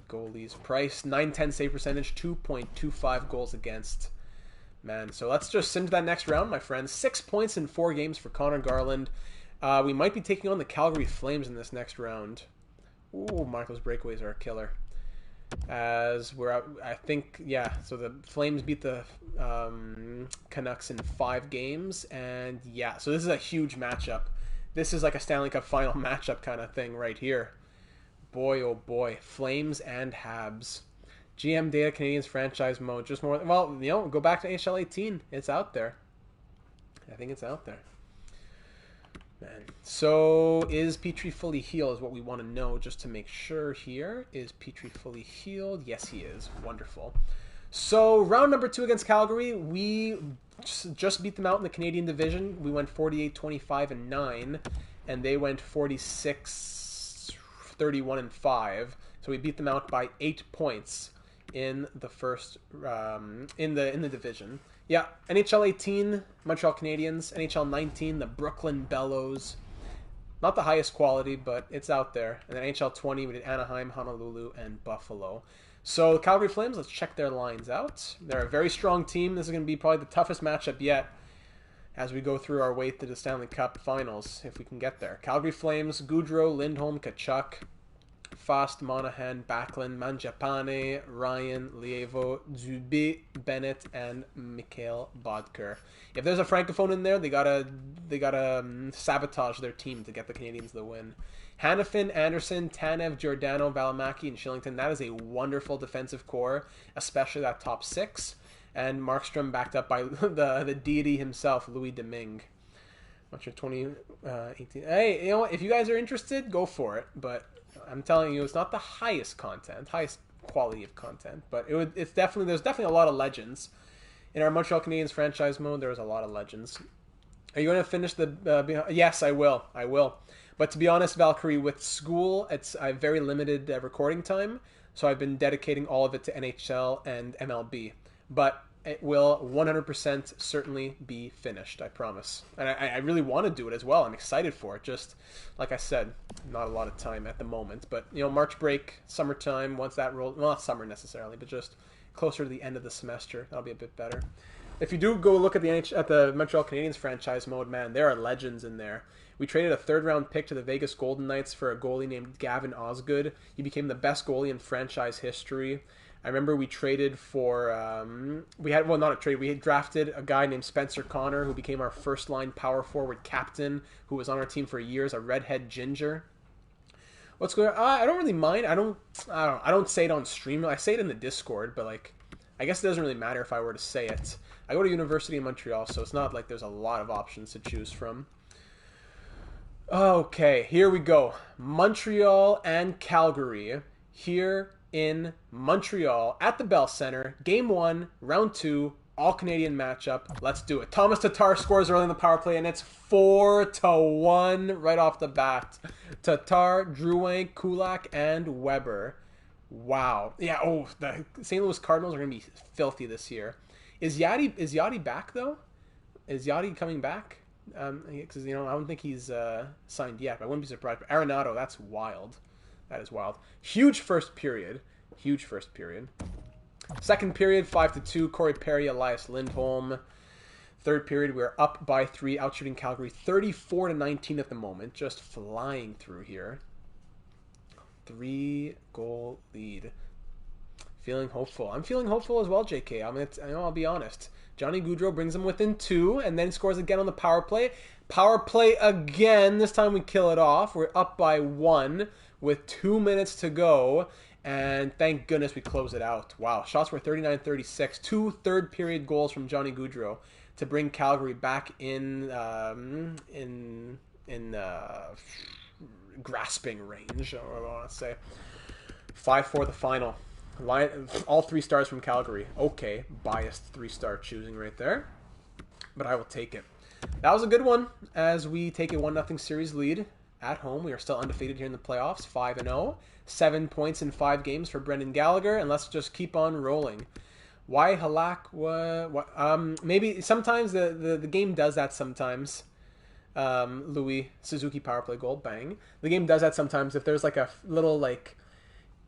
Goalies. Price, 9-10 save percentage, 2.25 goals against. Man, so let's just sim to that next round, my friends. 6 points in 4 games for Connor Garland. We might be taking on the Calgary Flames in this next round. Ooh, Marco's breakaways are a killer. As we're out, I think, yeah, so the Flames beat the Canucks in 5 games. And yeah, so this is a huge matchup. This is like a Stanley Cup final matchup kind of thing right here. Boy, oh boy. Flames and Habs. GM data, Canadiens franchise mode. Just more, well, go back to NHL 18. It's out there. I think it's out there. Man. So, is Petrie fully healed is what we want to know just to make sure here. Is Petrie fully healed? Yes, he is. Wonderful. So, round number 2 against Calgary. We just beat them out in the Canadian division. We went 48-25-9, and they went 46-31-5. So, we beat them out by 8 points in the first in the division. Yeah, NHL 18, Montreal Canadiens. NHL 19, the Brooklyn Bellows. Not the highest quality, but it's out there. And then NHL 20, we did Anaheim, Honolulu, and Buffalo. So the Calgary Flames, let's check their lines out. They're a very strong team. This is going to be probably the toughest matchup yet as we go through our way to the Stanley Cup Finals, if we can get there. Calgary Flames, Goudreau, Lindholm, Kachuk, Fast, Monahan, Backlund, Mangiapane, Ryan, Lievo, Dubé, Bennett, and Mikhail Bodker. If there's a francophone in there, they gotta sabotage their team to get the Canadiens the win. Hanifin, Anderson, Tanev, Giordano, Valimaki, and Shillington. That is a wonderful defensive core, especially that top six. And Markstrom backed up by the deity himself, Louis Domingue. What's your 2018? Hey, you know what? If you guys are interested, go for it. But I'm telling you, it's not the highest quality of content. But there's definitely a lot of legends. In our Montreal Canadiens franchise mode, there was a lot of legends. Are you going to finish the? Yes, I will. But to be honest, Valkyrie, with school, I have very limited recording time, so I've been dedicating all of it to NHL and MLB. But it will 100% certainly be finished, I promise. And I really want to do it as well. I'm excited for it. Just, like I said, not a lot of time at the moment. But, March break, summertime, once that rolls, well, not summer necessarily, but just closer to the end of the semester, that'll be a bit better. If you do go look at the Montreal Canadiens franchise mode, man, there are legends in there. We traded a third-round pick to the Vegas Golden Knights for a goalie named Gavin Osgood. He became the best goalie in franchise history. I remember we traded for we had drafted a guy named Spencer Connor, who became our first-line power forward captain, who was on our team for years, a redhead ginger. What's going on? I don't really mind. I don't say it on stream. I say it in the Discord, but I guess it doesn't really matter if I were to say it. I go to University of Montreal, so it's not like there's a lot of options to choose from. Okay, here we go. Montreal and Calgary here in Montreal at the Bell Center. Game 1, round 2, all-Canadian matchup. Let's do it. Thomas Tatar scores early in the power play, and it's 4-1 right off the bat. Tatar, Drouin, Kulak, and Weber. Wow. Yeah, the St. Louis Cardinals are going to be filthy this year. Is Yachty back, though? Is Yachty coming back? Because, I don't think he's signed yet. But I wouldn't be surprised. But Arenado, that's wild. That is wild. Huge first period. Second period, 5-2. Corey Perry, Elias Lindholm. Third period, we're up by 3, outshooting Calgary 34-19 at the moment. Just flying through here. 3-goal lead. Feeling hopeful. I'm feeling hopeful as well, JK. I'll be honest. Johnny Gaudreau brings him within 2 and then scores again on the power play. Power play again. This time we kill it off. We're up by 1 with 2 minutes to go. And thank goodness we close it out. Wow. Shots were 39-36. 2 third-period goals from Johnny Gaudreau to bring Calgary back in grasping range, I want to say. 5-4 the final. All 3 stars from Calgary. Okay, biased 3-star choosing right there. But I will take it. That was a good one as we take a 1-0 series lead at home. We are still undefeated here in the playoffs, 5-0. 7 points in 5 games for Brendan Gallagher, and let's just keep on rolling. Why Halak? Maybe sometimes the game does that sometimes. Louis Suzuki power play goal, bang. The game does that sometimes if there's a little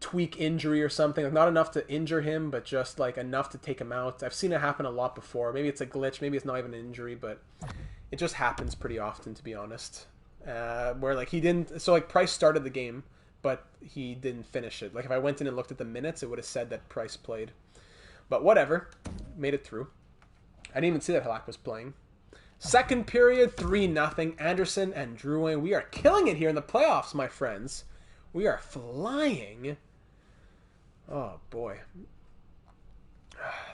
tweak injury or something, not enough to injure him, but just enough to take him out. I've seen it happen a lot before. Maybe it's a glitch, maybe it's not even an injury, but it just happens pretty often, to be honest. Where he didn't, so Price started the game, but he didn't finish it. If I went in and looked at the minutes, it would have said that Price played. But whatever, made it through. I didn't even see that Halak was playing. Second period, 3-0. Anderson and Drouin. We are killing it here in the playoffs, my friends. We are flying. Oh, boy.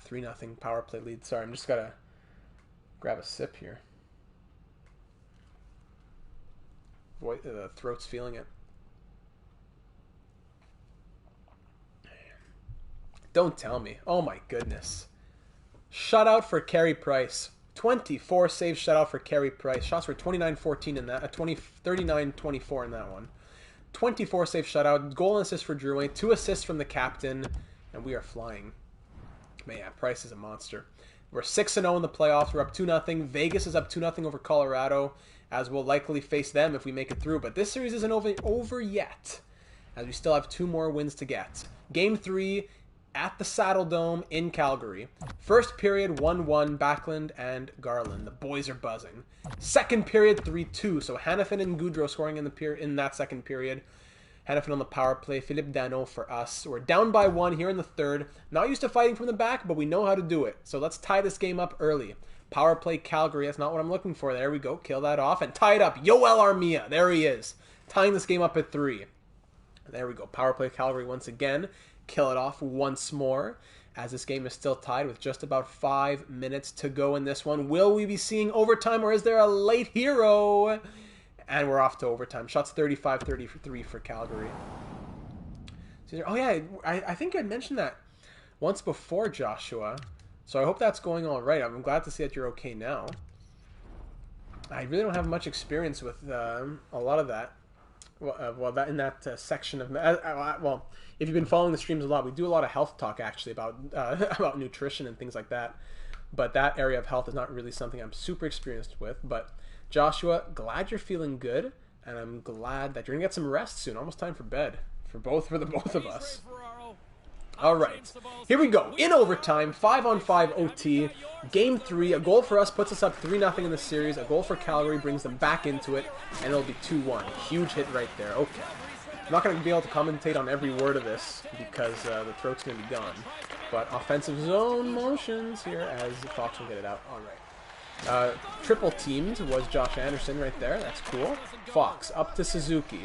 3-0 power play lead. Sorry, I'm just got to grab a sip here. Boy, the throat's feeling it. Don't tell me. Oh, my goodness. Shutout for Carey Price. 24 save shutout for Carey Price. Shots were 29-14 in that. 39-24 in that one. 24 save shutout. Goal and assist for Drouin. 2 assists from the captain. And we are flying. Man, yeah, Price is a monster. We're 6-0 in the playoffs. We're up 2-0. Vegas is up 2-0 over Colorado. as we'll likely face them if we make it through. But this series isn't over yet, as we still have 2 more wins to get. Game 3 at the Saddle Dome in Calgary. First period, 1-1, Backlund and Garland. The boys are buzzing. Second period, 3-2. So Hannafin and Goudreau scoring in that second period. Hannafin on the power play. Philippe Danault for us. We're down by 1 here in the third. Not used to fighting from the back, but we know how to do it. So let's tie this game up early. Power play Calgary. That's not what I'm looking for. There we go. Kill that off and tie it up. Yoel Armia. There he is. Tying this game up at 3. There we go. Power play Calgary once again. Kill it off once more, as this game is still tied with just about 5 minutes to go in this one. Will we be seeing overtime, or is there a late hero? And we're off to overtime. Shots 35-33 for Calgary. Oh yeah, I think I had mentioned that once before, Joshua. So I hope that's going all right. I'm glad to see that you're okay now. I really don't have much experience with a lot of that. That in that section of well, if you've been following the streams a lot, we do a lot of health talk actually about about nutrition and things like that. But that area of health is not really something I'm super experienced with. But Joshua, glad you're feeling good, and I'm glad that you're gonna get some rest soon. Almost time for bed for the both of us. All right, here we go. In overtime, 5-on-5 OT, Game 3. A goal for us puts us up 3-0 in the series. A goal for Calgary brings them back into it, and it'll be 2-1. Huge hit right there. Okay. I'm not going to be able to commentate on every word of this because the throat's going to be gone. But offensive zone motions here as Fox will get it out. All right. Triple teamed was Josh Anderson right there. That's cool. Fox up to Suzuki.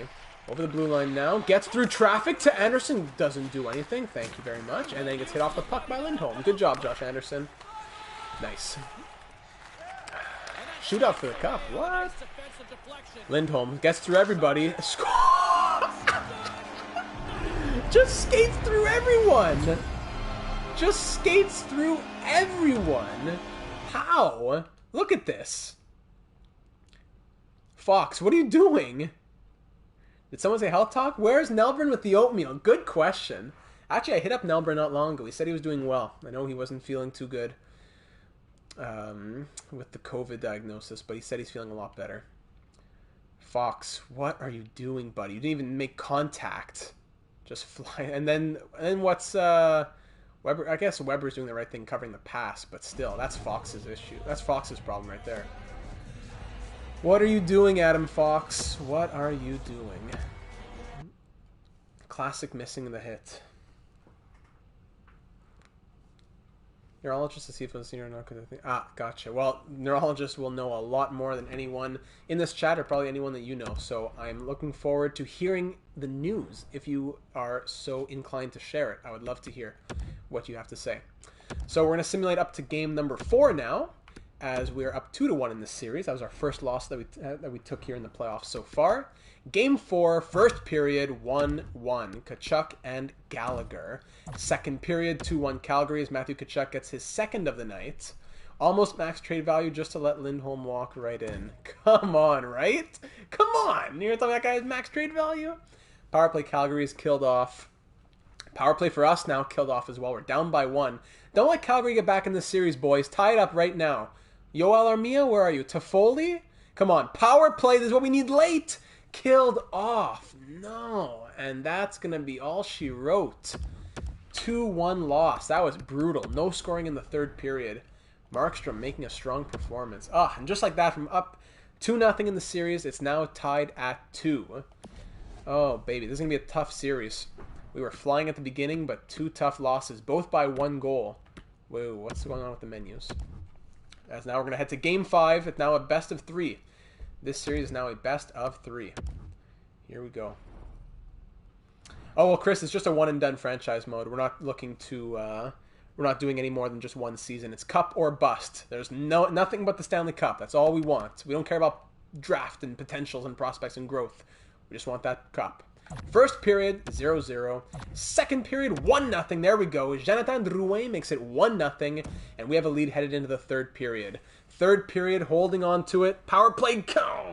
Over the blue line now. Gets through traffic to Anderson. Doesn't do anything. Thank you very much. And then gets hit off the puck by Lindholm. Good job, Josh Anderson. Nice. Shootout for the cup. What? Lindholm gets through everybody. Score! Just skates through everyone. Just skates through everyone. How? Look at this. Fox, what are you doing? Did someone say health talk? Where's Nelbrin with the oatmeal? Good question. Actually, I hit up Nelbrin not long ago. He said he was doing well. I know he wasn't feeling too good with the COVID diagnosis, but he said he's feeling a lot better. Fox, what are you doing, buddy? You didn't even make contact. Just fly. And then what's Weber? I guess Weber's doing the right thing covering the pass, but still, that's Fox's issue. That's Fox's problem right there. What are you doing, Adam Fox? What are you doing? Classic missing the hit. Neurologist to see if it's a senior or not. Gotcha. Well, neurologists will know a lot more than anyone in this chat, or probably anyone that you know. So I'm looking forward to hearing the news. If you are so inclined to share it, I would love to hear what you have to say. So we're going to simulate up to game number 4 now, as we're up 2-1 in this series. That was our first loss that we took here in the playoffs so far. Game 4, first period, 1-1. Tkachuk and Gallagher. Second period, 2-1 Calgary, as Matthew Tkachuk gets his second of the night. Almost max trade value just to let Lindholm walk right in. Come on, right? Come on! You're telling me that guy has max trade value? Power play Calgary is killed off. Power play for us now killed off as well. We're down by 1. Don't let Calgary get back in this series, boys. Tie it up right now. Yoel Armia, where are you? Toffoli? Come on. Power play. This is what we need late. Killed off. No. And that's going to be all she wrote. 2-1 loss. That was brutal. No scoring in the third period. Markstrom making a strong performance. And just like that, from up 2-0 in the series, it's now tied at 2. Oh, baby. This is going to be a tough series. We were flying at the beginning, but 2 tough losses, both by 1 goal. Whoa, what's going on with the menus? As now we're going to head to Game 5. It's now a best of 3. This series is now a best of 3. Here we go. Oh, well, Chris, it's just a one-and-done franchise mode. We're not looking to... we're not doing any more than just one season. It's cup or bust. There's nothing but the Stanley Cup. That's all we want. We don't care about draft and potentials and prospects and growth. We just want that cup. First period, 0-0. Second period, 1-0. There we go. Jonathan Drouin makes it 1-0, and we have a lead headed into the third period. Third period, holding on to it. Power play,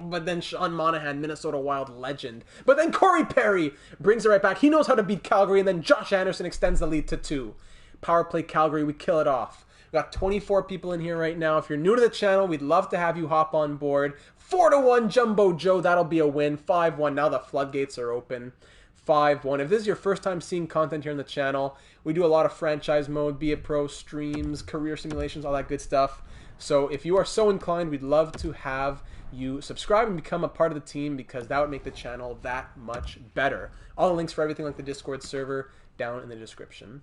but then Sean Monahan, Minnesota Wild legend. But then Corey Perry brings it right back. He knows how to beat Calgary, and then Josh Anderson extends the lead to 2. Power play Calgary, we kill it off. We got 24 people in here right now. If you're new to the channel, we'd love to have you hop on board. 4-1 Jumbo Joe. That'll be a win. 5-1. Now the floodgates are open. 5-1. If this is your first time seeing content here on the channel, we do a lot of franchise mode, be it pro streams, career simulations, all that good stuff. So if you are so inclined, we'd love to have you subscribe and become a part of the team, because that would make the channel that much better. All the links for everything like the Discord server down in the description.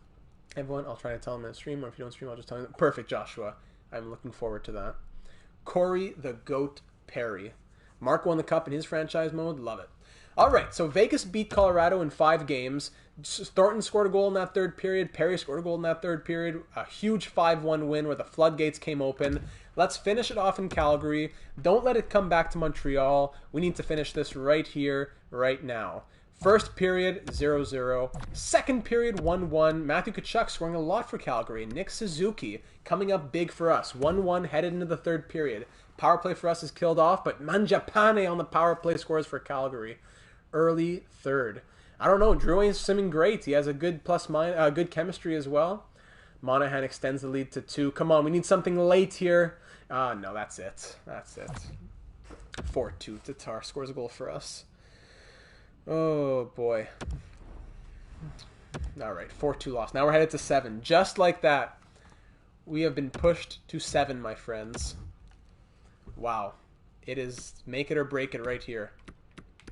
Everyone, I'll try to tell them in the stream, or if you don't stream, I'll just tell them. Perfect, Joshua. I'm looking forward to that. Corey the Goat Perry. Mark won the cup in his franchise mode. Love it. All right, so Vegas beat Colorado in 5 games. Thornton scored a goal in that third period. Perry scored a goal in that third period. A huge 5-1 win where the floodgates came open. Let's finish it off in Calgary. Don't let it come back to Montreal. We need to finish this right here, right now. First period, 0-0. Second period, 1-1. Matthew Tkachuk scoring a lot for Calgary. Nick Suzuki coming up big for us. 1-1 headed into the third period. Power play for us is killed off, but Mangiapane on the power play scores for Calgary. Early third. I don't know. Drouin is swimming great. He has a good good chemistry as well. Monahan extends the lead to 2. Come on, we need something late here. No, that's it. That's it. 4-2. Tatar scores a goal for us. Oh, boy. All right, 4-2 loss. Now we're headed to 7. Just like that, we have been pushed to 7, my friends. Wow. It is make it or break it right here.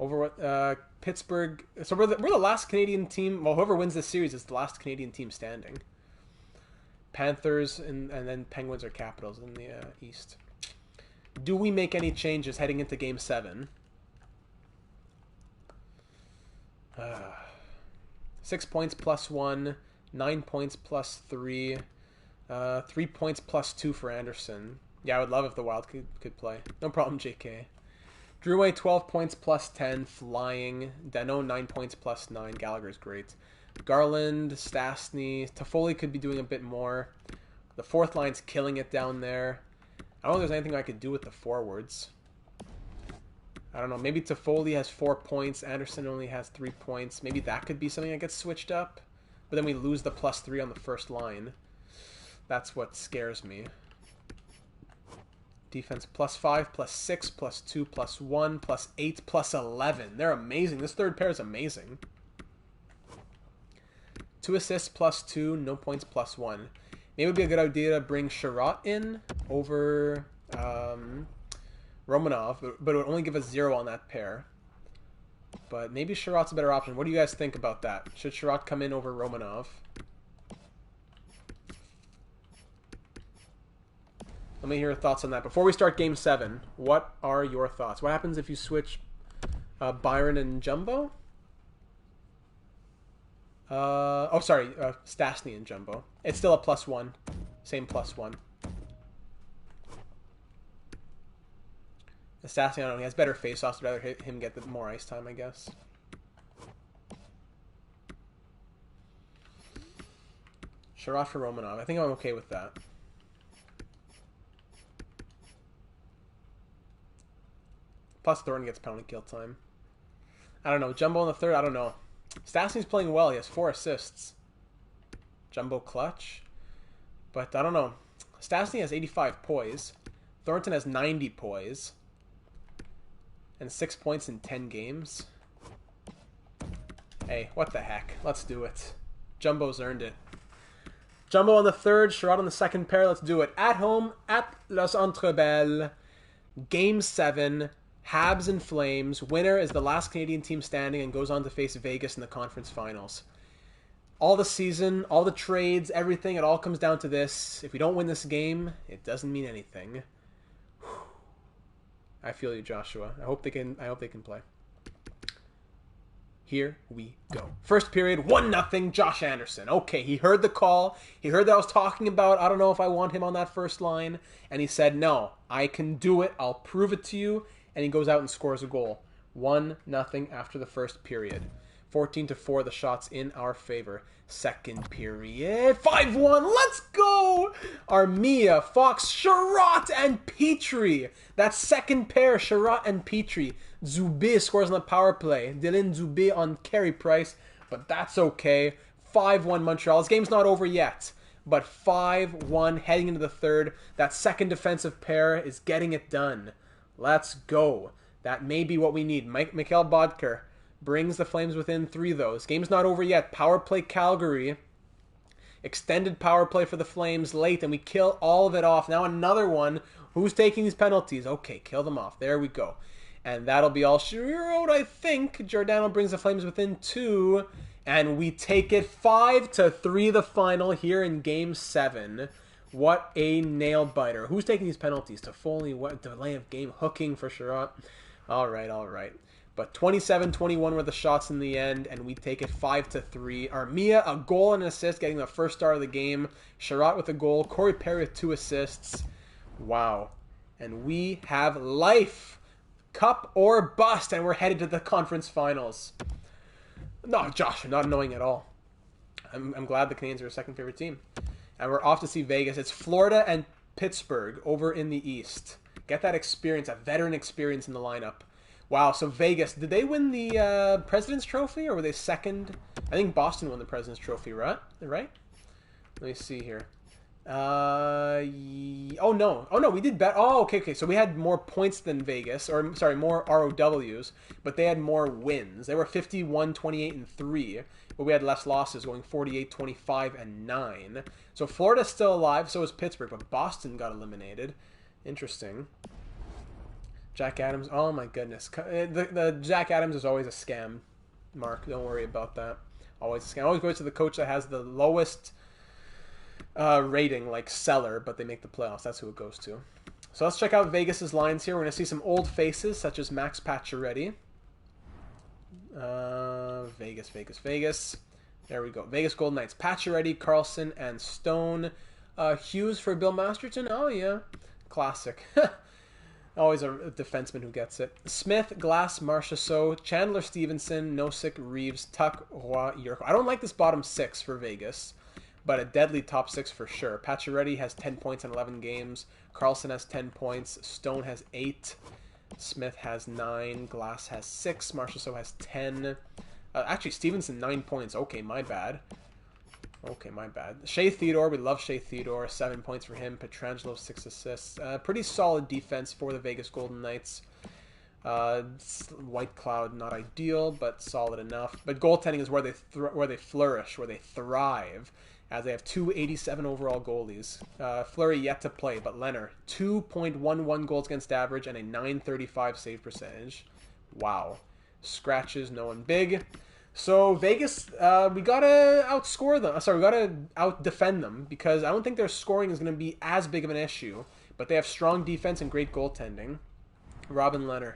Over what Pittsburgh. So we're the last Canadian team. Well, whoever wins this series is the last Canadian team standing. Panthers and then Penguins or Capitals in the East. Do we make any changes heading into Game 7? 6 points plus 1, 9 points plus 3, 3 points plus 2 for Anderson. Yeah, I would love if the Wild could play. No problem, JK. Drouin 12 points plus 10, flying. Dano 9 points plus 9. Gallagher's great. Garland, Stastny, Toffoli could be doing a bit more. The fourth line's killing it down there. I don't know if there's anything I could do with the forwards. I don't know. Maybe Toffoli has 4 points. Anderson only has 3 points. Maybe that could be something that gets switched up. But then we lose the plus 3 on the first line. That's what scares me. Defense plus 5, plus 6, plus 2, plus 1, plus 8, plus 11. They're amazing. This third pair is amazing. 2 assists plus 2, no points plus 1. Maybe it would be a good idea to bring Sherratt in over Romanov, but it would only give us 0 on that pair. But maybe Sherratt's a better option. What do you guys think about that? Should Sherratt come in over Romanov? Let me hear your thoughts on that. Before we start Game 7, what are your thoughts? What happens if you switch Byron and Jumbo? Stastny and Jumbo. It's still a plus 1. Same plus 1. Stastny, I don't know. He has better face-offs. I'd rather him get more ice time, I guess. Sherratt for Romanov. I think I'm okay with that. Plus Thornton gets penalty kill time. I don't know. Jumbo in the third, I don't know. Stastny's playing well. He has 4 assists. Jumbo clutch. But I don't know. Stastny has 85 poise. Thornton has 90 poise. And 6 points in 10 games. Hey, what the heck? Let's do it. Jumbo's earned it. Jumbo on the third, Sherratt on the second pair. Let's do it. At home, at Los Entrebelles. Game 7. Habs and Flames. Winner is the last Canadian team standing and goes on to face Vegas in the conference finals. All the season, all the trades, everything, it all comes down to this. If we don't win this game, it doesn't mean anything. I feel you, Joshua. I hope they can play. Here we go. First period, 1-0, Josh Anderson. Okay, he heard the call. He heard that I was talking about, I don't know if I want him on that first line. And he said, no, I can do it. I'll prove it to you. And he goes out and scores a goal. 1-0 after the first period. 14-4, the shots in our favor. Second period, 5-1. Let's go! Armia, Fox, Sherratt, and Petrie. That second pair, Sherratt and Petrie. Zubé scores on the power play. Dylan Zubé on Carey Price, but that's okay. 5-1 Montreal. This game's not over yet, but 5-1 heading into the third. That second defensive pair is getting it done. Let's go. That may be what we need. Mikhail Bodker brings the Flames within 3, though. This game's not over yet. Power play Calgary. Extended power play for the Flames late, and we kill all of it off. Now another one. Who's taking these penalties? Okay, kill them off. There we go. And that'll be all she wrote, I think. Giordano brings the Flames within 2. And we take it 5-3 the final here in Game 7. What a nail-biter. Who's taking these penalties? Toffoli, what delay of game, hooking for Sherratt. All right. But 27-21 were the shots in the end, and we take it 5-3. Armia, a goal and an assist, getting the first star of the game. Sherratt with a goal. Corey Perry with 2 assists. Wow. And we have life. Cup or bust, and we're headed to the conference finals. No, Josh, not knowing at all. I'm glad the Canadiens are a second favorite team. And we're off to see Vegas. It's Florida and Pittsburgh over in the East. Get that experience, a veteran experience in the lineup. Wow, so Vegas, did they win the President's Trophy, or were they second? I think Boston won the President's Trophy, right? Let me see here. Oh no, we did bet. Oh, okay. So we had more points than Vegas, or sorry, more ROWs, but they had more wins. They were 51, 28, and 3, but we had less losses, going 48, 25, and 9. So Florida's still alive, so is Pittsburgh, but Boston got eliminated. Interesting. Jack Adams, oh my goodness. The Jack Adams is always a scam, Mark. Don't worry about that. Always a scam. Always goes to the coach that has the lowest rating, like Seller, but they make the playoffs. That's who it goes to. So let's check out Vegas's lines here. We're going to see some old faces, such as Max Pacioretty. Vegas. There we go. Vegas Golden Knights. Pacioretty, Carlson, and Stone. Hughes for Bill Masterton. Oh, yeah. Classic. Always a defenseman who gets it. Smith, Glass, Marchessault, Chandler Stevenson, Nosek, Reeves, Tuck, Roy, Yurko. I don't like this bottom 6 for Vegas, but a deadly top 6 for sure. Pacioretty has 10 points in 11 games. Carlson has 10 points. Stone has 8. Smith has 9. Glass has 6. Marchessault has 10. Actually, Stevenson, 9 points. Okay, my bad. Shea Theodore, we love Shea Theodore. 7 points for him. Pietrangelo, 6 assists. Pretty solid defense for the Vegas Golden Knights. White Cloud, not ideal, but solid enough. But goaltending is where they flourish, where they thrive, as they have 287 overall goalies. Fleury yet to play, but Leonard, 2.11 goals against average and a 935 save percentage. Wow. Scratches, no one big. So Vegas, we gotta outscore them. Sorry, we gotta out-defend them, because I don't think their scoring is going to be as big of an issue. But they have strong defense and great goaltending. Robin Leonard,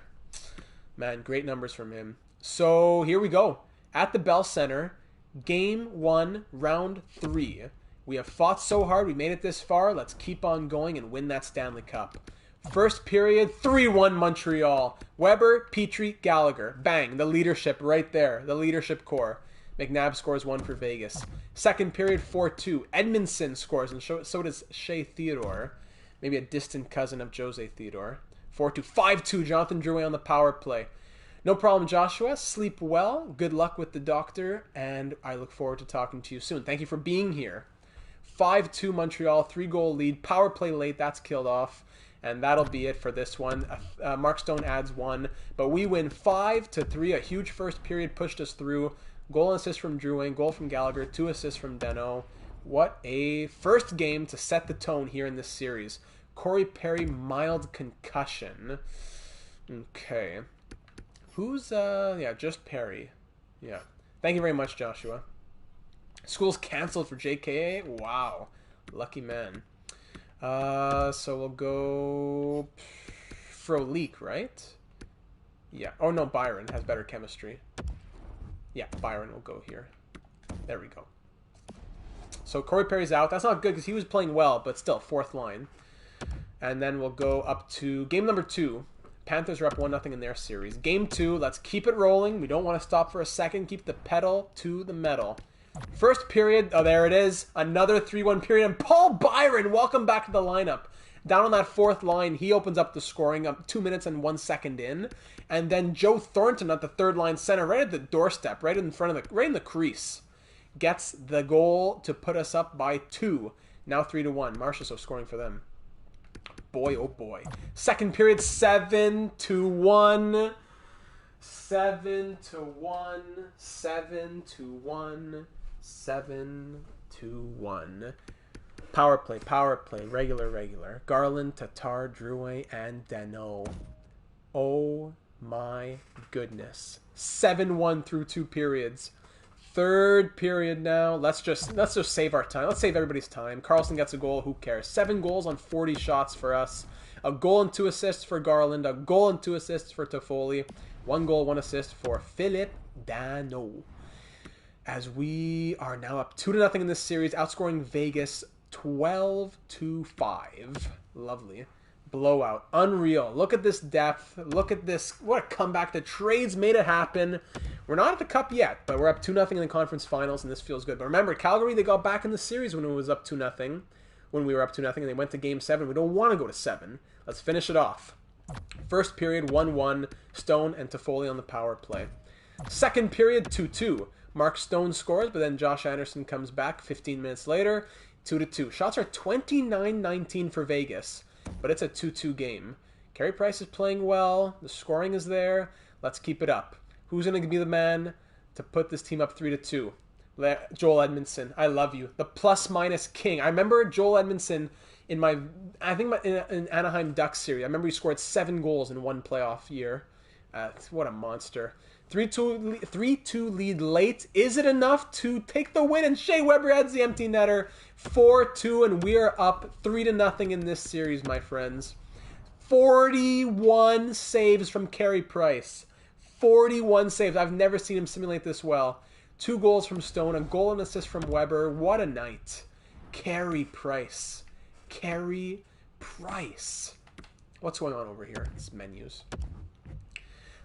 man, great numbers from him. So here we go at the Bell Center, Game 1, Round 3. We have fought so hard. We made it this far. Let's keep on going and win that Stanley Cup. First period, 3-1 Montreal. Weber, Petrie, Gallagher. Bang, the leadership right there. The leadership core. McNabb scores 1 for Vegas. Second period, 4-2. Edmondson scores, and so does Shea Theodore. Maybe a distant cousin of Jose Theodore. 4-2. 5-2, Jonathan Drouin on the power play. No problem, Joshua. Sleep well. Good luck with the doctor, and I look forward to talking to you soon. Thank you for being here. 5-2 Montreal, 3-goal lead. Power play late, that's killed off. And that'll be it for this one. Mark Stone adds 1. But we win 5-3. A huge first period pushed us through. Goal and assist from Drouin. Goal from Gallagher. 2 assists from Deno. What a first game to set the tone here in this series. Corey Perry, mild concussion. Okay. Who's, yeah, just Perry. Yeah. Thank you very much, Joshua. School's canceled for JKA. Wow. Lucky man. So we'll go Frolik, right? Yeah. Oh, no, Byron has better chemistry. Yeah, Byron will go here. There we go. So Corey Perry's out. That's not good because he was playing well, but still, 4th line. And then we'll go up to game number 2. Panthers are up 1-0 in their series. Game 2, let's keep it rolling. We don't want to stop for a second. Keep the pedal to the metal. First period, oh, there it is. Another 3-1 period. And Paul Byron, welcome back to the lineup. Down on that 4th line, he opens up the scoring up 2 minutes and 1 second in. And then Joe Thornton at the 3rd line center, right at the doorstep, right in front of right in the crease, gets the goal to put us up by 2. Now 3-1. Marchessault scoring for them. boy, oh boy. Second period, 7-1. 7-1. 7-1. 7-1. Power play, regular. Garland, Tatar, Drouin, and Danault. Oh my goodness. 7-1 through 2 periods. Third period now. Let's just save our time. Let's save everybody's time. Carlson gets a goal. Who cares? 7 goals on 40 shots for us. A goal and 2 assists for Garland. A goal and 2 assists for Toffoli. 1 goal, 1 assist for Philippe Danault. As we are now up 2-0 in this series, outscoring Vegas 12-5. Lovely. Blowout. Unreal. Look at this depth. Look at this. What a comeback. The trades made it happen. We're not at the cup yet, but we're up 2-0 in the conference finals, and this feels good. But remember, Calgary, they got back in the series when it was up 2-0. When we were up 2-0, and they went to Game 7. We don't want to go to 7. Let's finish it off. First period, 1-1. Stone and Toffoli on the power play. Second period, 2-2. Mark Stone scores, but then Josh Anderson comes back 15 minutes later. 2-2. Shots are 29-19 for Vegas, but it's a 2-2 game. Carey Price is playing well. The scoring is there. Let's keep it up. Who's going to be the man to put this team up 3-2? Joel Edmondson. I love you. The plus-minus king. I remember Joel Edmondson in in Anaheim Ducks series. I remember he scored 7 goals in one playoff year. What a monster. 3-2 lead late. Is it enough to take the win? And Shea Weber adds the empty netter. 4-2, and we are up 3-0 in this series, my friends. 41 saves from Carey Price. 41 saves. I've never seen him simulate this well. 2 goals from Stone, a goal and assist from Weber. What a night. Carey Price. Carey Price. What's going on over here? It's menus.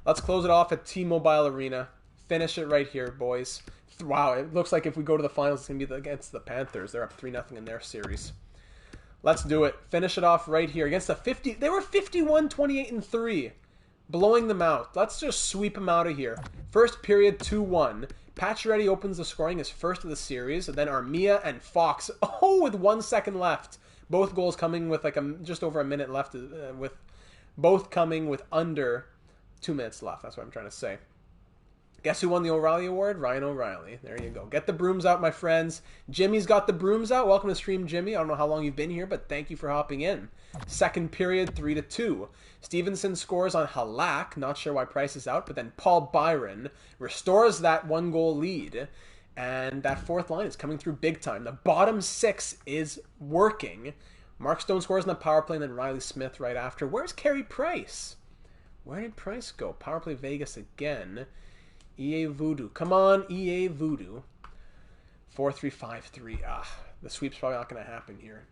Let's close it off at T-Mobile Arena. Finish it right here, boys. Wow, it looks like if we go to the finals, it's going to be against the Panthers. They're up 3-0 in their series. Let's do it. Finish it off right here against the 50. They were 51-28-3. Blowing them out. Let's just sweep them out of here. First period, 2-1. Pacioretty opens the scoring, his first of the series. And then Armia and Fox. Oh, with 1 second left. Both goals coming with like just over a minute left. With both coming with under 2 minutes left. That's what I'm trying to say. Guess who won the O'Reilly Award? Ryan O'Reilly. There you go. Get the brooms out, my friends. Jimmy's got the brooms out. Welcome to stream, Jimmy. I don't know how long you've been here, but thank you for hopping in. Second period, 3-2. Stevenson scores on Halak. Not sure why Price is out, but then Paul Byron restores that 1-goal lead. And that fourth line is coming through big time. The bottom 6 is working. Mark Stone scores on the power play, and then Riley Smith right after. Where's Carey Price? Where did Price go? Power play Vegas again. EA Voodoo. Come on, EA Voodoo. 4-3-5-3. The sweep's probably not going to happen here.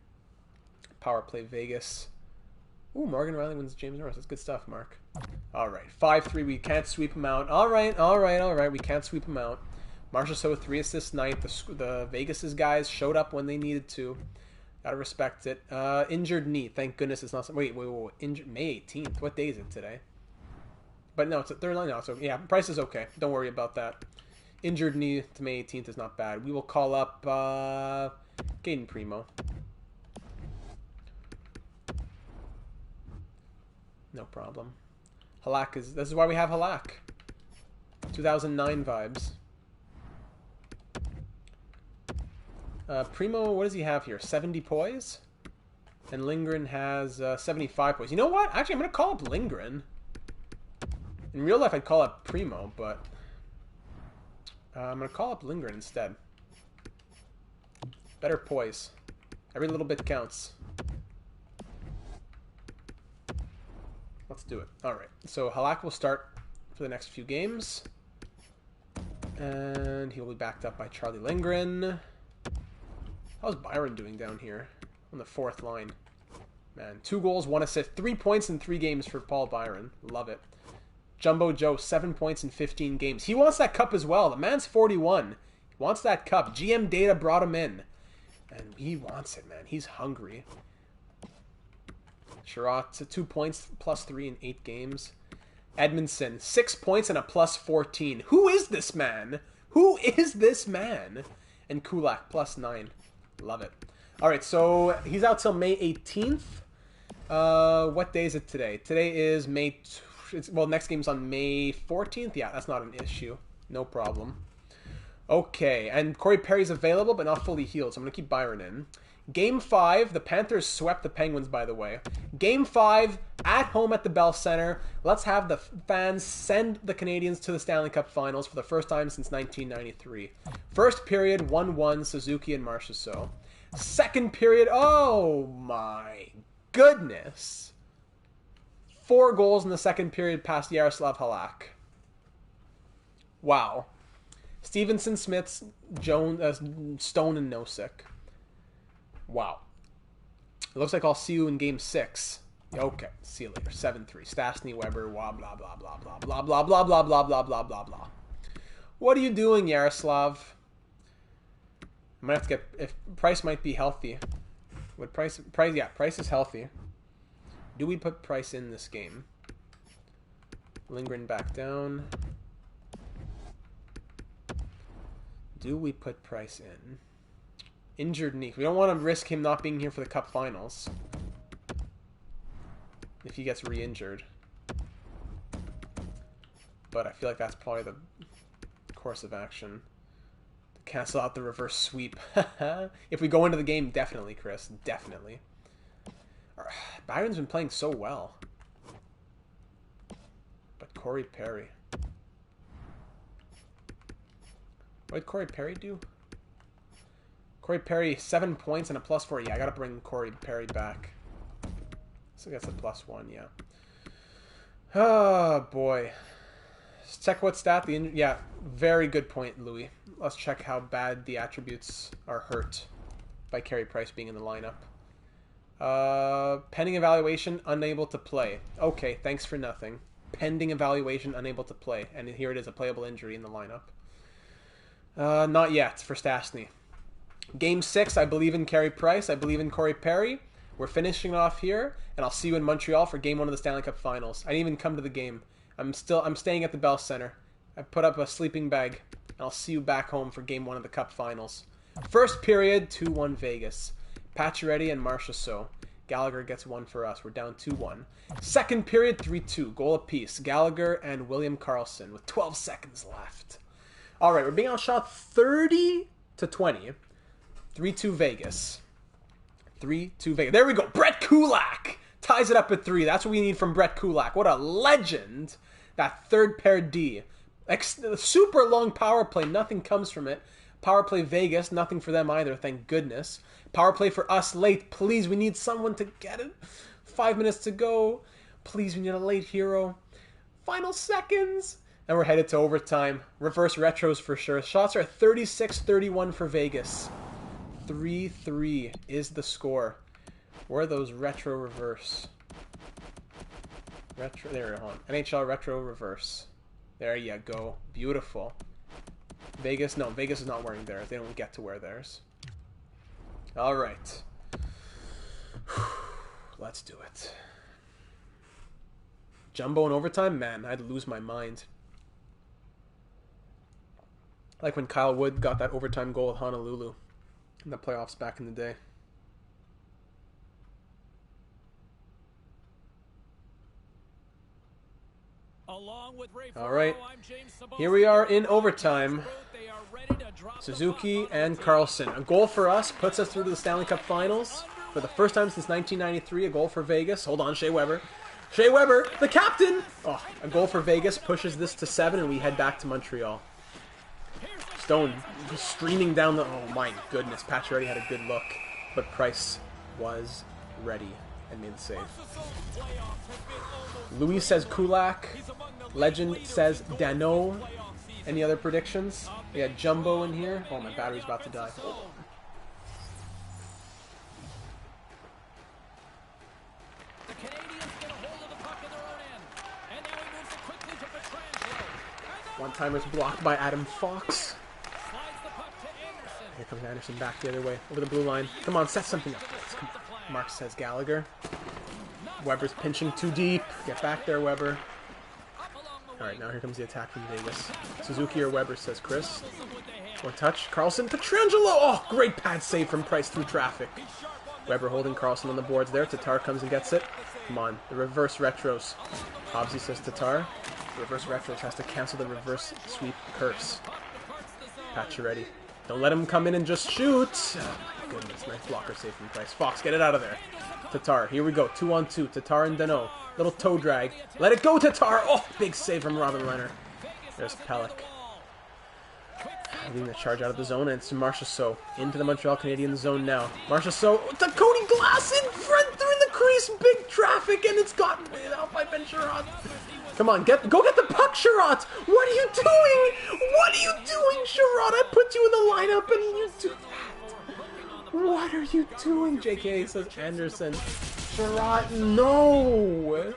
Power play Vegas. Ooh, Morgan Riley wins James Norris. That's good stuff, Mark. All right. 5-3. We can't sweep him out. All right. We can't sweep him out. Marshall Sow, 3 assists night. The Vegas' guys showed up when they needed to. Gotta respect it. Injured knee. Thank goodness it's not... Wait. Injured May 18th. What day is it today? But no, it's a third line now. So, yeah, Price is okay. Don't worry about that. Injured knee to May 18th is not bad. We will call up Caden Primo. No problem. Halak is... This is why we have Halak. 2009 vibes. Primo, what does he have here? 70 poise? And Lindgren has 75 poise. You know what? Actually, I'm going to call up Lindgren. In real life, I'd call up Primo, but I'm going to call up Lindgren instead. Better poise. Every little bit counts. Let's do it. All right. So Halak will start for the next few games. And he will be backed up by Charlie Lindgren. How's Byron doing down here on the fourth line? Man, 2 goals, 1 assist, 3 points in 3 games for Paul Byron. Love it. Jumbo Joe, 7 points in 15 games. He wants that cup as well. The man's 41. He wants that cup. GM Data brought him in. And he wants it, man. He's hungry. Sherratt, 2 points, plus 3 in 8 games. Edmondson, 6 points and a plus 14. Who is this man? Who is this man? And Kulak, plus 9. Love it. All right, so he's out till May 18th. What day is it today? Today is well, next game's on May 14th. Yeah, that's not an issue. No problem. Okay, and Corey Perry's available, but not fully healed, so I'm going to keep Byron in. Game 5, the Panthers swept the Penguins, by the way. Game 5, at home at the Bell Center. Let's have the fans send the Canadiens to the Stanley Cup Finals for the first time since 1993. First period, 1-1, Suzuki and Marchessault. Second period, oh my goodness. 4 goals in the second period past Yaroslav Halak. Wow. Stevenson, Smith, Jones, Stone, and Nosek. Wow. It looks like I'll see you in Game 6. Okay, see you later. 7-3. Stastny, Weber, blah, blah, blah, blah, blah, blah, blah, blah, blah, blah, blah, blah, blah, blah. What are you doing, Yaroslav? I might have to get... If Price might be healthy. Would Price... Yeah, Price is healthy. Do we put Price in this game? Lindgren back down. Do we put Price in? Injured knee. We don't want to risk him not being here for the Cup Finals. If he gets re-injured. But I feel like that's probably the course of action. Cancel out the reverse sweep. If we go into the game, definitely, Chris. Definitely. Byron's been playing so well. But Corey Perry. What did Corey Perry do? Corey Perry, 7 points and a +4. Yeah, I gotta bring Corey Perry back. So that's a +1, yeah. Oh, boy. Let's check what stat the... Yeah, very good point, Louis. Let's check how bad the attributes are hurt by Carey Price being in the lineup. Pending evaluation, unable to play. Okay, thanks for nothing. Pending evaluation, unable to play. And here it is, a playable injury in the lineup. Not yet for Stastny. Game 6, I believe in Carey Price. I believe in Corey Perry. We're finishing off here, and I'll see you in Montreal for Game 1 of the Stanley Cup Finals. I didn't even come to the game. I'm staying at the Bell Center. I put up a sleeping bag, and I'll see you back home for Game 1 of the Cup Finals. First period, 2-1 Vegas. Pacioretty and Marchessault. Gallagher gets 1 for us. We're down 2-1. Second period, 3-2. Goal apiece. Gallagher and William Karlsson with 12 seconds left. All right, we're being outshot 30-20. 3-2 Vegas. 3-2 Vegas. There we go. Brett Kulak ties it up at 3. That's what we need from Brett Kulak. What a legend. That third pair D. Super long power play. Nothing comes from it. Power play Vegas. Nothing for them either. Thank goodness. Power play for us late. Please, we need someone to get it. 5 minutes to go. Please, we need a late hero. Final seconds. And we're headed to overtime. Reverse retros for sure. Shots are 36-31 for Vegas. 3-3 is the score. Where are those retro reverse? Retro, there we're on. NHL retro reverse. There you go. Beautiful. Vegas, no, Vegas is not wearing theirs. They don't get to wear theirs. All right. Let's do it. Jumbo in overtime? Man, I'd lose my mind. Like when Kyle Wood got that overtime goal with Honolulu in the playoffs back in the day. All right, here we are in overtime. Suzuki and Karlsson. A goal for us puts us through to the Stanley Cup Finals for the first time since 1993. A goal for Vegas. Hold on, Shea Weber. Shea Weber, the captain! Oh, a goal for Vegas pushes this to 7, and we head back to Montreal. Stone streaming down the... Oh my goodness, Pacioretty had a good look, but Price was ready and made the save. Louis says Kulak. Legend says Dano. Any other predictions? We had Jumbo in here. Oh, my battery's about to die. One-timer's blocked by Adam Fox. Here comes Anderson back the other way, over the blue line. Come on, set something up. Come on. Mark says Gallagher. Weber's pinching too deep. Get back there, Weber. Alright, now here comes the attack from Vegas. Suzuki or Weber, says Chris. One touch. Karlsson. Pietrangelo! Oh, great pad save from Price through traffic. Weber holding Carlson on the boards there. Tatar comes and gets it. Come on, the reverse retros. Hobbsy says Tatar. The reverse retros has to cancel the reverse sweep curse. Pacioretty. Don't let him come in and just shoot. Oh my goodness, nice blocker save from Price. Fox, get it out of there. Tatar, here we go. 2-on-2. Tatar and Dano. Little toe drag. Let it go, Tatar. Oh, big save from Robin Leonard. There's Pelech. Leading the charge out of the zone, and it's Marchessault into the Montreal Canadiens zone now. Marchessault to Cody Glass in front through the crease. Big traffic, and it's gotten out by Ben Sherratt. Come on, go get the puck, Sherratt! What are you doing? What are you doing, Sherratt? I put you in the lineup and you do that. What are you doing, JK, says Anderson. Sherratt, no!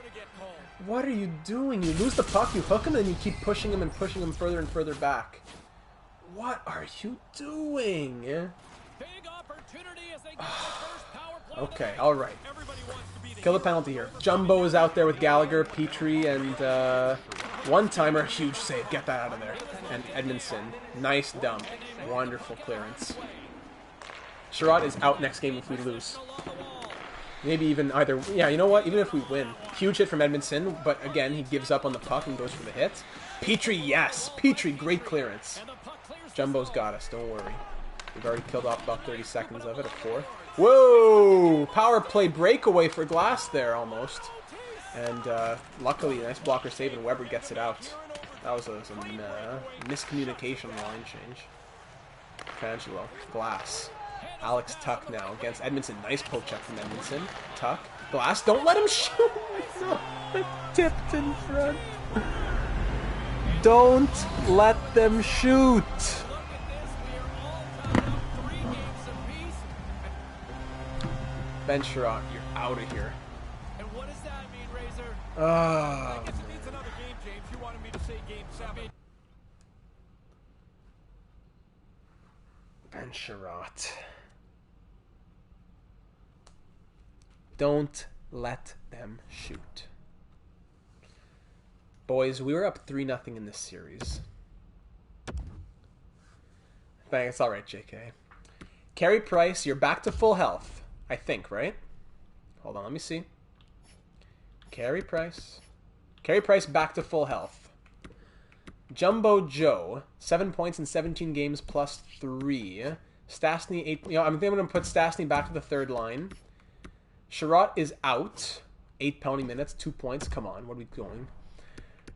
What are you doing? You lose the puck, you hook him, and you keep pushing him and pushing him further and further back. What are you doing? Okay, alright. Kill the penalty here. Jumbo is out there with Gallagher, Petrie, and one-timer. Huge save. Get that out of there. And Edmondson. Nice dump. Wonderful clearance. Sherratt is out next game if we lose. Maybe even either... Yeah, you know what? Even if we win. Huge hit from Edmondson, but again, he gives up on the puck and goes for the hit. Petrie, yes! Petrie, great clearance. Jumbo's got us, don't worry. We've already killed off about 30 seconds of it, a fourth. Whoa! Power play breakaway for Glass there, almost. And luckily, nice blocker save, and Weber gets it out. That was a miscommunication line change. Frangelo, Glass. Alex Tuck now against Edmondson. Nice poke check from Edmondson. Tuck. Glass, don't let him shoot! Tipped in front. Don't let them shoot! Ben Sherratt, you're out of here. And what does that mean, Razor? I guess it means another game, James. You wanted me to say game 7. Ben Sherratt. Don't let them shoot. Boys, we were up 3-0 in this series. Thanks, alright, JK. Carey Price, you're back to full health. I think, right? Hold on, let me see. Carey Price. Carey Price back to full health. Jumbo Joe, 7 points in 17 games plus 3. Stastny, 8. You know, I think I'm going to put Stastny back to the third line. Sherratt is out. 8 penalty minutes, 2 points. Come on, what are we going?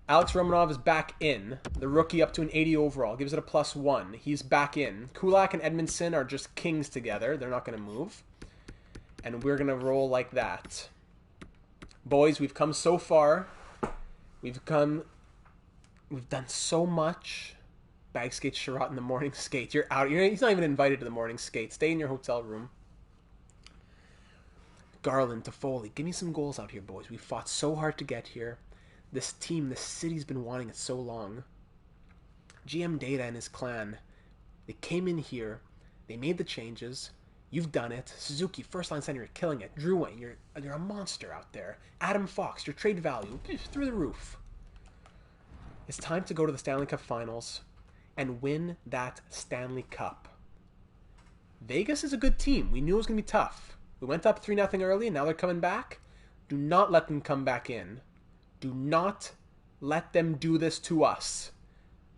Alex Romanov is back in. The rookie up to an 80 overall. Gives it a +1. He's back in. Kulak and Edmondson are just kings together. They're not going to move. And we're going to roll like that. Boys, we've come so far. We've done so much. Bag skate Sherratt in the morning skate. You're out. He's not even invited to the morning skate. Stay in your hotel room. Garland, Toffoli. Give me some goals out here, boys. We fought so hard to get here. This team, this city's been wanting it so long. GM Data and his clan, they came in here. They made the changes. You've done it. Suzuki, first line center, you're killing it. Drew Wayne, you're a monster out there. Adam Fox, your trade value, through the roof. It's time to go to the Stanley Cup Finals and win that Stanley Cup. Vegas is a good team. We knew it was going to be tough. We went up 3-0 early, and now they're coming back. Do not let them come back in. Do not let them do this to us.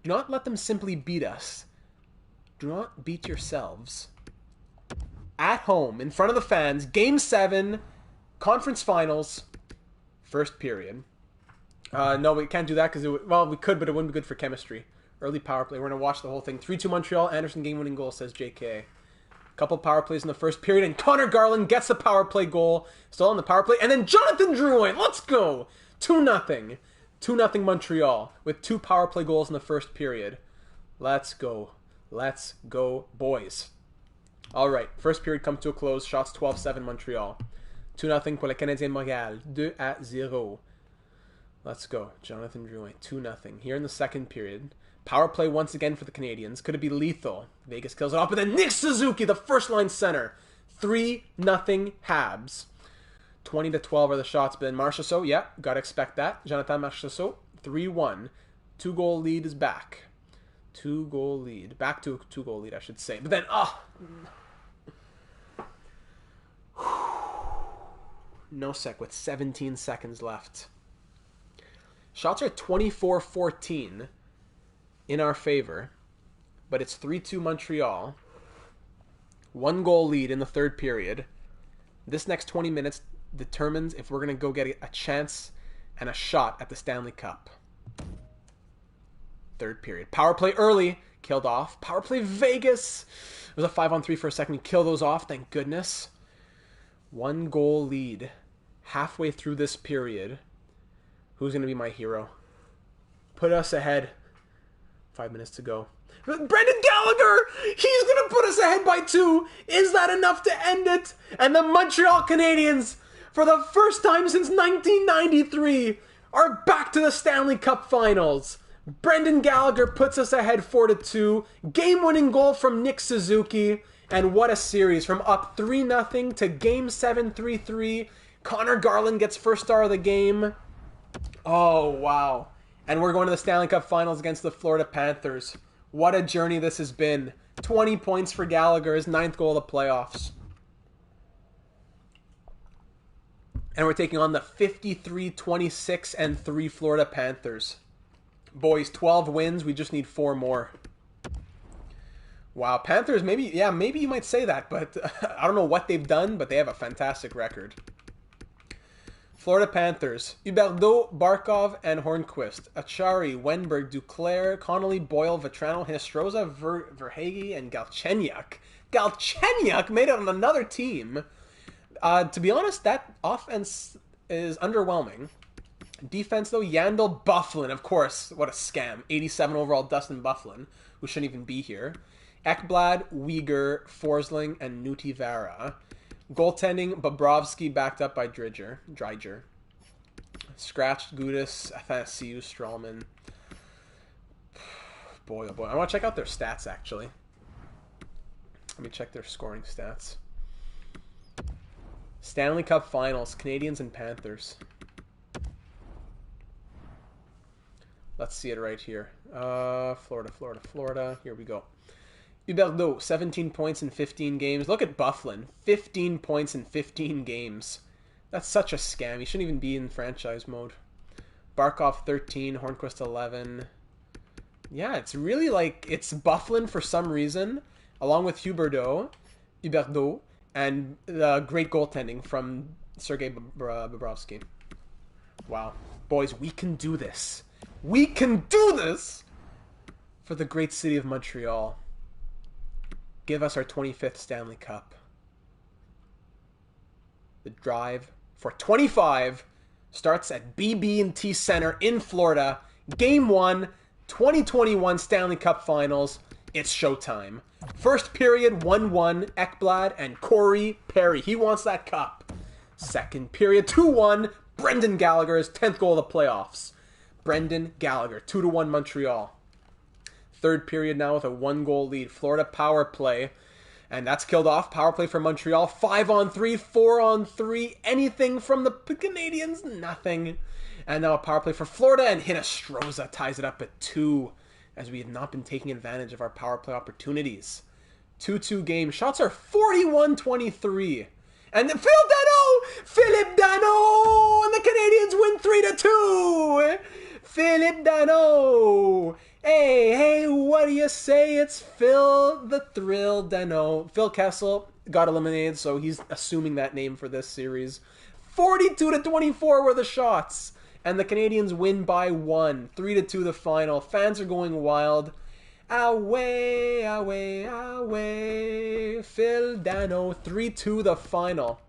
Do not let them simply beat us. Do not beat yourselves. At home, in front of the fans, Game 7, Conference Finals, first period. No, we can't do that because, well, we could, but it wouldn't be good for chemistry. Early power play. We're going to watch the whole thing. 3-2 Montreal. Anderson game-winning goal, says JK. Couple power plays in the first period, and Connor Garland gets the power play goal. Still on the power play. And then Jonathan Drouin. Let's go. 2-0. 2-0 Montreal with 2 power play goals in the first period. Let's go. Let's go, boys. All right. First period comes to a close. Shots 12-7 Montreal. 2-0 pour le Canadien Montréal. 2-0. Let's go. Jonathan Drouin. 2-0. Here in the second period. Power play once again for the Canadiens. Could it be lethal? Vegas kills it off, but then Nick Suzuki, the first line center. 3-0 Habs. 20-12 are the shots, but then Marchessault, yeah, gotta expect that. Jonathan Marchessault, 3-1. 2-goal lead is back. 2-goal lead. Back to a 2-goal lead, I should say. But then, Nosek with 17 seconds left. Shots are 24-14 in our favor, but it's 3-2 Montreal. 1-goal lead in the third period. This next 20 minutes determines if we're going to go get a chance and a shot at the Stanley Cup. Third period. Power play early. Killed off. Power play Vegas. It was a 5-on-3 for a second. We kill those off. Thank goodness. 1-goal lead. Halfway through this period. Who's going to be my hero? Put us ahead. 5 minutes to go. Brendan Gallagher! He's going to put us ahead by 2. Is that enough to end it? And the Montreal Canadiens, for the first time since 1993, are back to the Stanley Cup Finals. Brendan Gallagher puts us ahead 4-2. Game-winning goal from Nick Suzuki. And what a series. From up 3-0 to Game 7 3-3. Connor Garland gets first star of the game. Oh, wow. And we're going to the Stanley Cup Finals against the Florida Panthers. What a journey this has been. 20 points for Gallagher, his 9th goal of the playoffs. And we're taking on the 53-26-3 Florida Panthers. Boys, 12 wins. We just need 4 more. Wow, Panthers, maybe you might say that, but I don't know what they've done, but they have a fantastic record. Florida Panthers. Huberdeau, Barkov, and Hornquist. Achari, Wenberg, Duclair, Connolly, Boyle, Vetrano, Hinestroza, Verhage, and Galchenyuk. Galchenyuk made it on another team. To be honest, that offense is underwhelming. Defense, though, Yandel, Bufflin, of course. What a scam. 87 overall Dustin Bufflin, who shouldn't even be here. Ekblad, Uyghur, Forsling, and Nutivara. Goaltending, Bobrovsky backed up by Dreiger. Scratched, Gudis, Athanasiou, Strawman. Boy, oh boy. I want to check out their stats, actually. Let me check their scoring stats. Stanley Cup Finals, Canadiens and Panthers. Let's see it right here. Florida. Here we go. Huberdeau, 17 points in 15 games. Look at Bufflin, 15 points in 15 games. That's such a scam. He shouldn't even be in franchise mode. Barkov, 13. Hornquist, 11. Yeah, it's really like, it's Bufflin for some reason, along with Huberdeau, and the great goaltending from Sergei Bobrovsky. Wow. Boys, we can do this. We can do this for the great city of Montreal. Give us our 25th Stanley Cup. The drive for 25 starts at BB&T Center in Florida. Game 1, 2021 Stanley Cup Finals. It's showtime. First period, 1-1, Ekblad and Corey Perry. He wants that cup. Second period, 2-1, Brendan Gallagher, his 10th goal of the playoffs. Brendan Gallagher, 2-1 Montreal. Third period now with a 1-goal lead. Florida power play. And that's killed off. Power play for Montreal. 5-on-3, 4-on-3. Anything from the Canadiens? Nothing. And now a power play for Florida. And Hinestroza ties it up at 2. As we have not been taking advantage of our power play opportunities. 2-2 game. Shots are 41-23. And then Philip Danault! And the Canadiens win 3-2! Philip Danault! Hey, what do you say? It's Phil the Thrill Danault. Phil Kessel got eliminated, so he's assuming that name for this series. 42-24 were the shots. And the Canadiens win by 1. 3-2 the final. Fans are going wild. Away, away, away. Phil Danault, 3-2 the final.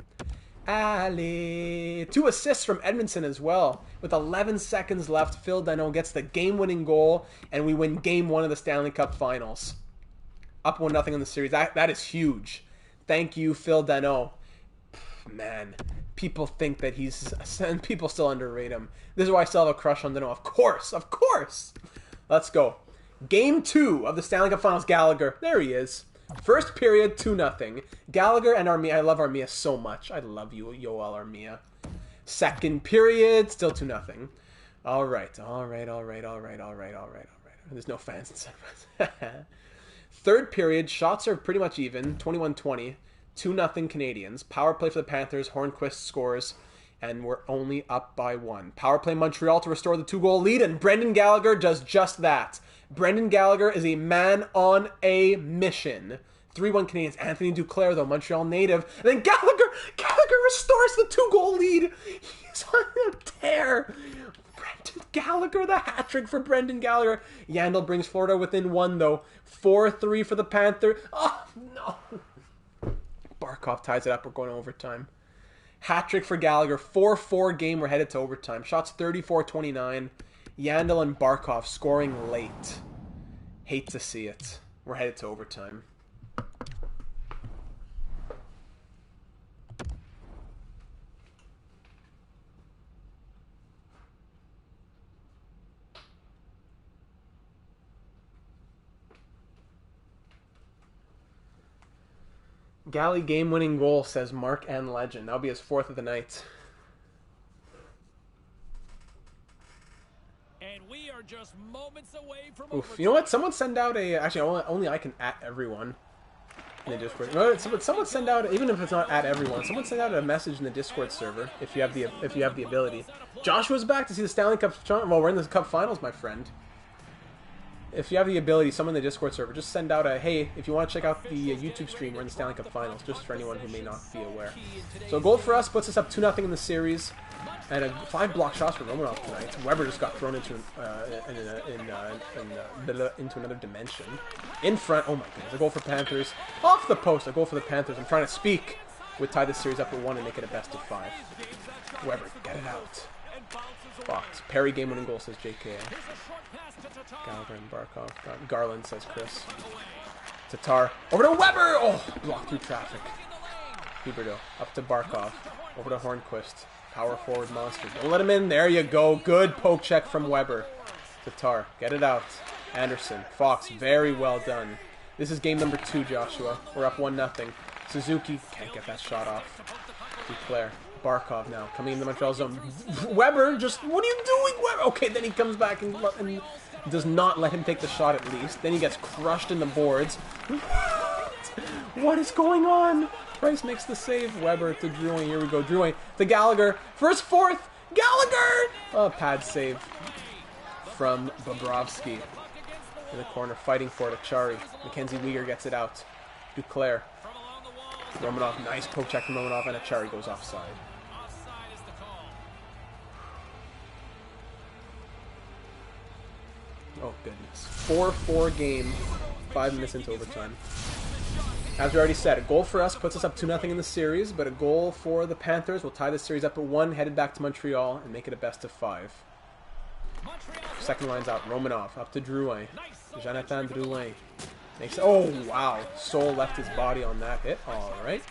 Allez. 2 assists from Edmondson as well. With 11 seconds left, Phil Danault gets the game-winning goal, and we win Game 1 of the Stanley Cup Finals. Up 1-0 in the series. That is huge. Thank you, Phil Danault. Man, people think that people still underrate him. This is why I still have a crush on Danault. Of course. Let's go. Game 2 of the Stanley Cup Finals, Gallagher. There he is. First period, 2-0. Gallagher and Armia. I love Armia so much. I love you, Yoel Armia. Second period, still 2-0. All right. There's no fans inside. Third period, shots are pretty much even. 21-20. 2-0 Canadiens. Power play for the Panthers. Hornquist scores. And we're only up by 1. Power play Montreal to restore the 2-goal lead, and Brendan Gallagher does just that. Brendan Gallagher is a man on a mission. 3-1 Canadiens. Anthony Duclair, though, Montreal native. And then Gallagher restores the 2-goal lead. He's on a tear. Brendan Gallagher, the hat-trick for Brendan Gallagher. Yandel brings Florida within 1, though. 4-3 for the Panthers. Oh, no. Barkov ties it up. We're going to overtime. Hat-trick for Gallagher. 4-4 game. We're headed to overtime. Shots 34-29. Yandel and Barkov scoring late. Hate to see it. We're headed to overtime. Galley game-winning goal, says Mark and Legend. That'll be his 4th of the night. And we are just moments away from Oof. You know what? Someone send out a... Actually, only I can at everyone in the Discord. You know what? Someone send out, even if it's not at everyone, someone send out a message in the Discord server if you have the ability. Joshua's back to see the Stanley Cup. Well, we're in the Cup Finals, my friend. If you have the ability, someone in the Discord server, just send out a, hey, if you want to check out the YouTube stream, we're in the Stanley Cup Finals, just for anyone who may not be aware. So a goal for us puts us up 2-0 in the series, and 5 block shots for Romanov tonight. Weber just got thrown into into another dimension. In front, oh my goodness, a goal for Panthers. Off the post, a goal for the Panthers. I'm trying to speak. Would tie this series up at 1 and make it a best of 5. Weber, get it out. Fox. Perry game-winning goal, says JK. Gallagher and Barkov. Garland, says Chris. Tatar. Over to Weber! Oh, blocked through traffic. Huberdeau. Up to Barkov. Over to Hornquist. Power forward monster. Don't let him in. There you go. Good poke check from Weber. Tatar. Get it out. Anderson. Fox. Very well done. This is game number 2, Joshua. We're up 1-0. Suzuki. Can't get that shot off. Duclair. Barkov now, coming in the Montreal zone. Weber, just, what are you doing, Weber? Okay, then he comes back and does not let him take the shot at least. Then he gets crushed in the boards. What is going on? Price makes the save. Weber to Drouin. Here we go. Drouin to Gallagher. First, 4th. Gallagher! Oh, pad save from Bobrovsky. In the corner, fighting for it. Achari. Mackenzie Weegar gets it out. Duclair. Romanov, nice poke check from Romanov, and Achari goes offside. Oh, goodness. 4-4 game, 5 minutes into overtime. As we already said, a goal for us puts us up 2-0 in the series, but a goal for the Panthers will tie the series up at 1, headed back to Montreal, and make it a best of 5. Second line's out. Romanov, up to Drouin. Jonathan Drouin. Makes, oh, wow. Soul left his body on that hit. All right.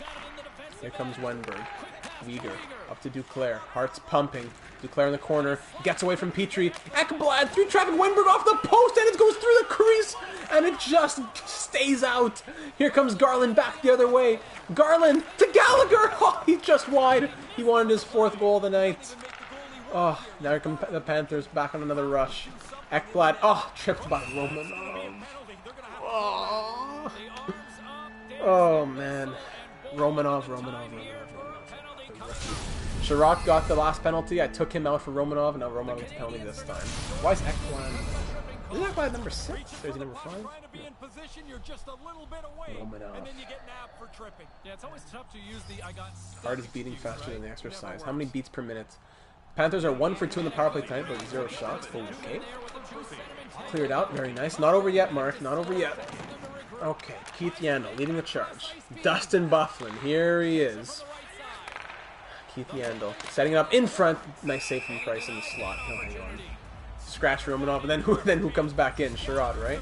Here comes Wenberg. Weegar up to Duclair. Heart's pumping. Duclair in the corner. Gets away from Petrie. Ekblad through traffic. Wenberg off the post, and it goes through the crease, and it just stays out. Here comes Garland back the other way. Garland to Gallagher. Oh, he's just wide. He wanted his 4th goal of the night. Oh, now here come the Panthers back on another rush. Ekblad. Oh, tripped by Romanov. Oh. Oh, man. Romanov. Sherratt got the last penalty. I took him out for Romanov, and now Romanov gets a penalty this time. Why is Ekblad... Isn't Ekblad number 6? Or is he number 5? Romanov. Yeah, it's always tough to use the Heart is beating faster than the exercise. How many beats per minute? Panthers are 1 for 2 in the power play tonight, but 0 shots. Okay. Cleared out. Very nice. Not over yet, Mark. Not over yet. Okay. Keith Yandel leading the charge. Dustin Byfuglien. Here he is. Keith Yandel setting it up in front. Nice save from Price in the slot. Oh, hang on. Scratch Romanov, and then who comes back in? Sherratt, right?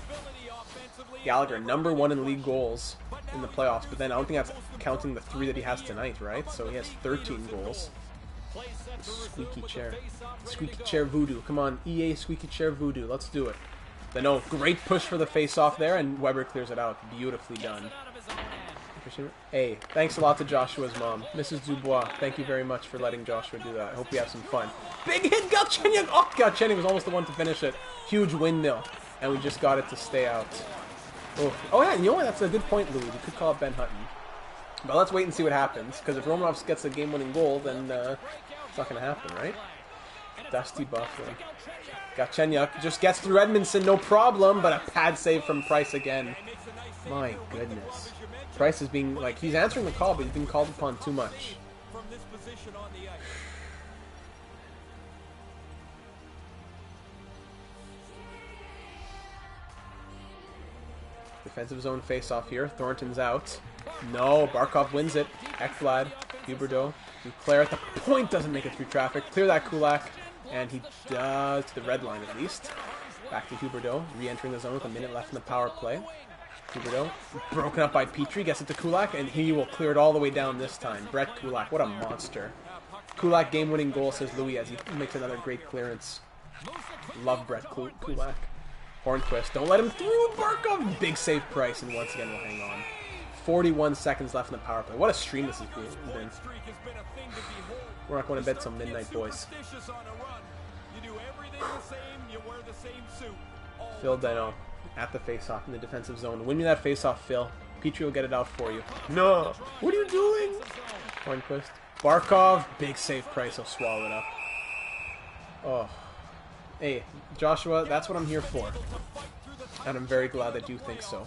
Gallagher, number 1 in league goals in the playoffs, but then I don't think that's counting the 3 that he has tonight, right? So he has 13 goals. Squeaky chair. Squeaky chair voodoo. Come on, EA squeaky chair voodoo. Let's do it. Then, oh, great push for the face-off there, and Weber clears it out. Beautifully done. Hey, thanks a lot to Joshua's mom. Mrs. Dubois, thank you very much for letting Joshua do that. I hope we have some fun. Big hit, Galchenyuk! Oh, Galchenyuk was almost the one to finish it. Huge windmill. And we just got it to stay out. Oh yeah, you know what? That's a good point, Louis. You could call it Ben Hutton. But let's wait and see what happens, because if Romanov gets a game-winning goal, then It's not going to happen, right? Dusty Buffalo. Galchenyuk just gets through Edmondson, no problem, but a pad save from Price again. My goodness. Price is being, like, he's answering the call, but he's being called upon too much. Defensive zone face-off here. Thornton's out. No, Barkov wins it. Ekblad, Huberdeau. Duclair at the point doesn't make it through traffic. Clear that Kulak. And he does, to the red line at least. Back to Huberdeau, re-entering the zone with a minute left in the power play. Huberdeau, broken up by Petrie, gets it to Kulak, and he will clear it all the way down this time. Brett Kulak, what a monster. Kulak game-winning goal, says Louis, as he makes another great clearance. Love Brett Kulak. Hornquist, don't let him through, Barkov! Big save Price, and once again we'll hang on. 41 seconds left in the power play. What a stream this has been. We're not going to bed till midnight, boys. Phil Dano at the face-off in the defensive zone. Win me that face-off, Phil. Petrie will get it out for you. No! What are you doing? Hornquist. Barkov. Big save Price. He'll swallow it up. Oh. Hey, Joshua, that's what I'm here for. And I'm very glad that you think so.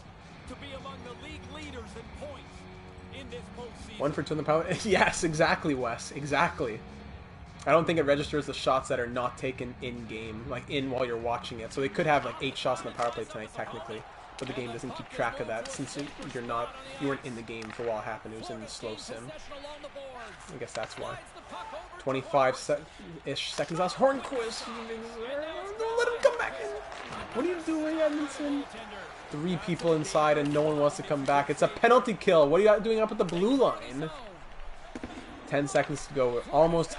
1 for 2 in the power. Yes, exactly, Wes. Exactly. I don't think it registers the shots that are not taken in-game, like while you're watching it. So they could have like 8 shots in the power play tonight, technically. But the game doesn't keep track of that since you weren't in the game for a while it happened. It was in the slow sim. I guess that's why. 25-ish seconds left. Hornquist. Don't let him come back in. What are you doing, Edmondson? 3 people inside and no one wants to come back. It's a penalty kill. What are you doing up at the blue line? 10 seconds to go. We're almost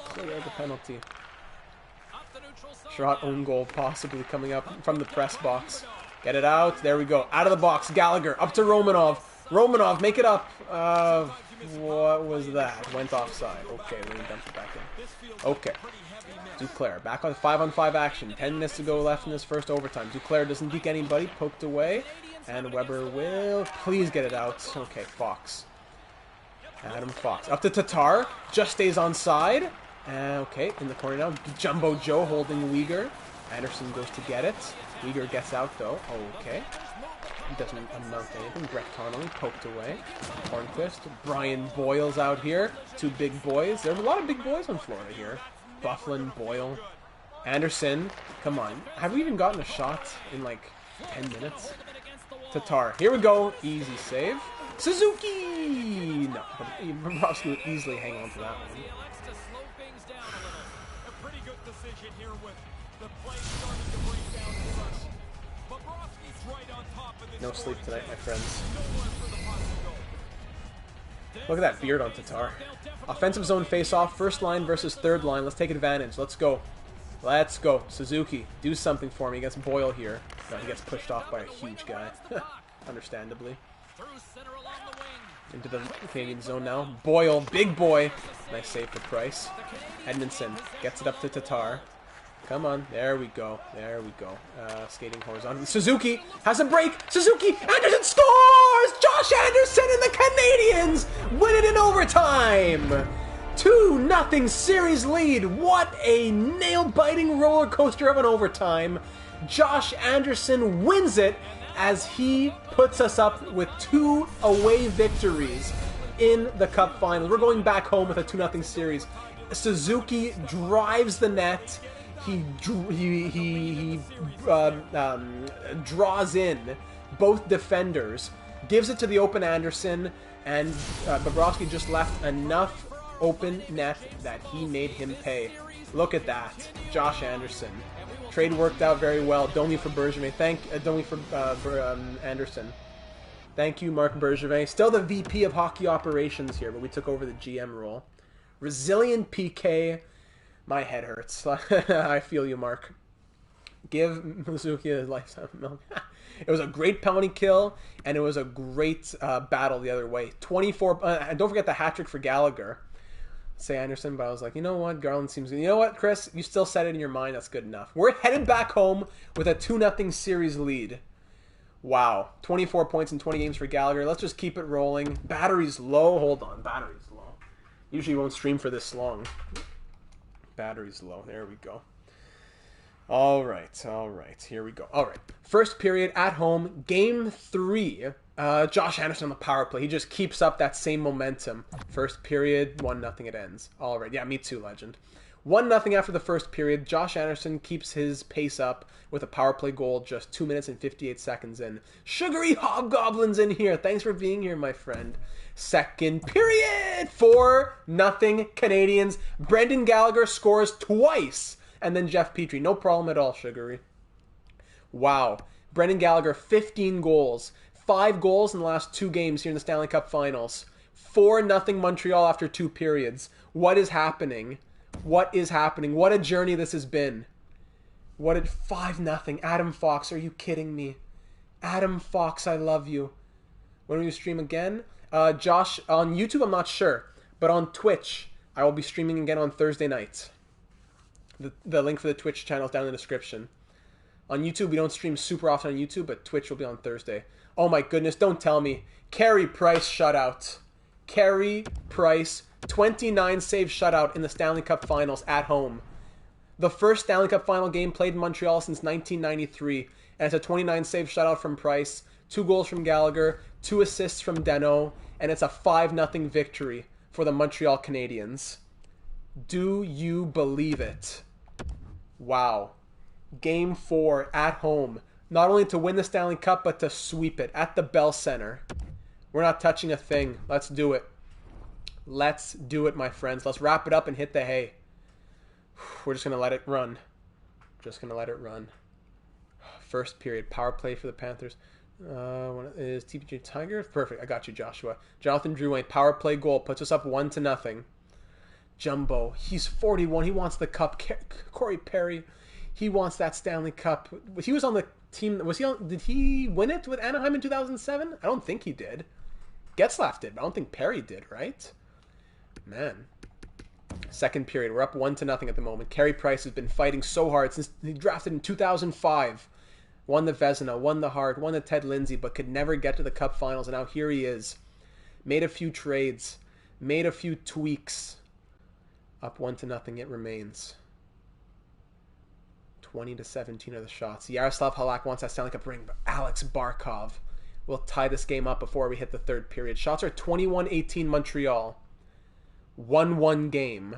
clear of the penalty. Shot own goal possibly coming up from the press box. Get it out. There we go. Out of the box. Gallagher up to Romanov. Romanov, make it up. What was that? Went offside. Okay, we dumped it back in. Okay. Duclair back on 5-on-5 action. 10 minutes to go left in this first overtime. Duclair doesn't deke anybody. Poked away. And Weber will please get it out. Okay, Fox. Adam Fox. Up to Tatar. Just stays on side. Okay, in the corner now. Jumbo Joe holding Uyghur. Anderson goes to get it. Uyghur gets out though. Okay. He doesn't amount to anything. Brett Connolly poked away. Hornquist. Brian Boyle's out here. 2 big boys. There's a lot of big boys on Florida here. Bufflin, Boyle. Anderson. Come on. Have we even gotten a shot in like 10 minutes? Tatar. Here we go. Easy save. Suzuki! No, but Bobrovsky would easily hang on to that one. No sleep tonight, my friends. Look at that beard on Tatar. Offensive zone face-off, first line versus third line. Let's take advantage. Let's go. Let's go. Suzuki, do something for me against Boyle here. No, he gets pushed off by a huge guy. Understandably. Into the Canadian zone now. Boyle, big boy. Nice save for Price. Edmondson gets it up to Tatar. Come on. There we go. There we go. Skating horizontally. Suzuki has a break. Suzuki! Anderson scores! Josh Anderson and the Canadiens win it in overtime! 2-0 series lead. What a nail-biting roller coaster of an overtime. Josh Anderson wins it as he puts us up with 2 away victories in the Cup Finals. We're going back home with a 2-0 series. Suzuki drives the net. He draws in both defenders, gives it to the open Anderson, and Bobrovsky just left enough open net that he made him pay. Look at that. Josh Anderson. Trade worked out very well. Domi for Bergevin. Domi for Anderson. Thank you, Marc Bergevin. Still the VP of Hockey Operations here, but we took over the GM role. Resilient PK. My head hurts. I feel you, Mark. Give Suzuki a lifetime milk. It was a great penalty kill, and it was a great battle the other way. 24. And don't forget the hat trick for Gallagher. Say Anderson, but I was like, you know what? Garland seems good. You know what, Chris? You still said it in your mind. That's good enough. We're headed back home with a 2-0 series lead. Wow. 24 points in 20 games for Gallagher. Let's just keep it rolling. Battery's low. Hold on. Battery's low. Usually won't stream for this long. Battery's low. There we go. All right. Here we go. All right. First period at home, game 3. Josh Anderson on the power play. He just keeps up that same momentum. First period, 1-0 it ends. All right. Yeah, me too, legend. 1-0 after the first period. Josh Anderson keeps his pace up with a power play goal just 2 minutes and 58 seconds in. Sugary Hobgoblins in here. Thanks for being here, my friend. Second period, 4-0 Canadiens. Brendan Gallagher scores twice. And then Jeff Petrie. No problem at all, Sugary. Wow. Brendan Gallagher, 15 goals. 5 goals in the last 2 games here in the Stanley Cup Finals. 4-0 Montreal after 2 periods. What is happening? What is happening? What a journey this has been. What at 5-0. Adam Fox, are you kidding me? Adam Fox, I love you. When will you stream again? Josh, on YouTube, I'm not sure. But on Twitch, I will be streaming again on Thursday nights. The link for the Twitch channel is down in the description. On YouTube, we don't stream super often on YouTube, but Twitch will be on Thursday. Oh my goodness, don't tell me. Carey Price shutout. Carey Price, 29 save shutout in the Stanley Cup Finals at home. The first Stanley Cup Final game played in Montreal since 1993. And it's a 29 save shutout from Price, 2 goals from Gallagher, 2 assists from Danault, and it's a 5-0 victory for the Montreal Canadiens. Do you believe it? Wow. Game 4 at home. Not only to win the Stanley Cup, but to sweep it at the Bell Center. We're not touching a thing. Let's do it. Let's do it, my friends. Let's wrap it up and hit the hay. We're just going to let it run. Just going to let it run. First period. Power play for the Panthers. Is TPG Tiger? Perfect. I got you, Joshua. Jonathan Drouin. Power play goal. Puts us up 1-0. Jumbo. He's 41. He wants the cup. Corey Perry. He wants that Stanley Cup. He was on the team. Did he win it with Anaheim in 2007? I don't think he did. Getzlaf did, but I don't think Perry did, right? Man. Second period. We're up 1-0 at the moment. Carey Price has been fighting so hard since he drafted in 2005. Won the Vezina, won the Hart, won the Ted Lindsay, but could never get to the Cup Finals. And now here he is. Made a few trades. Made a few tweaks. Up 1-0 it remains. 20-17 are the shots. Yaroslav Halak wants that Stanley Cup ring, but Alex Barkov will tie this game up before we hit the third period. Shots are 21-18 Montreal. 1-1 game.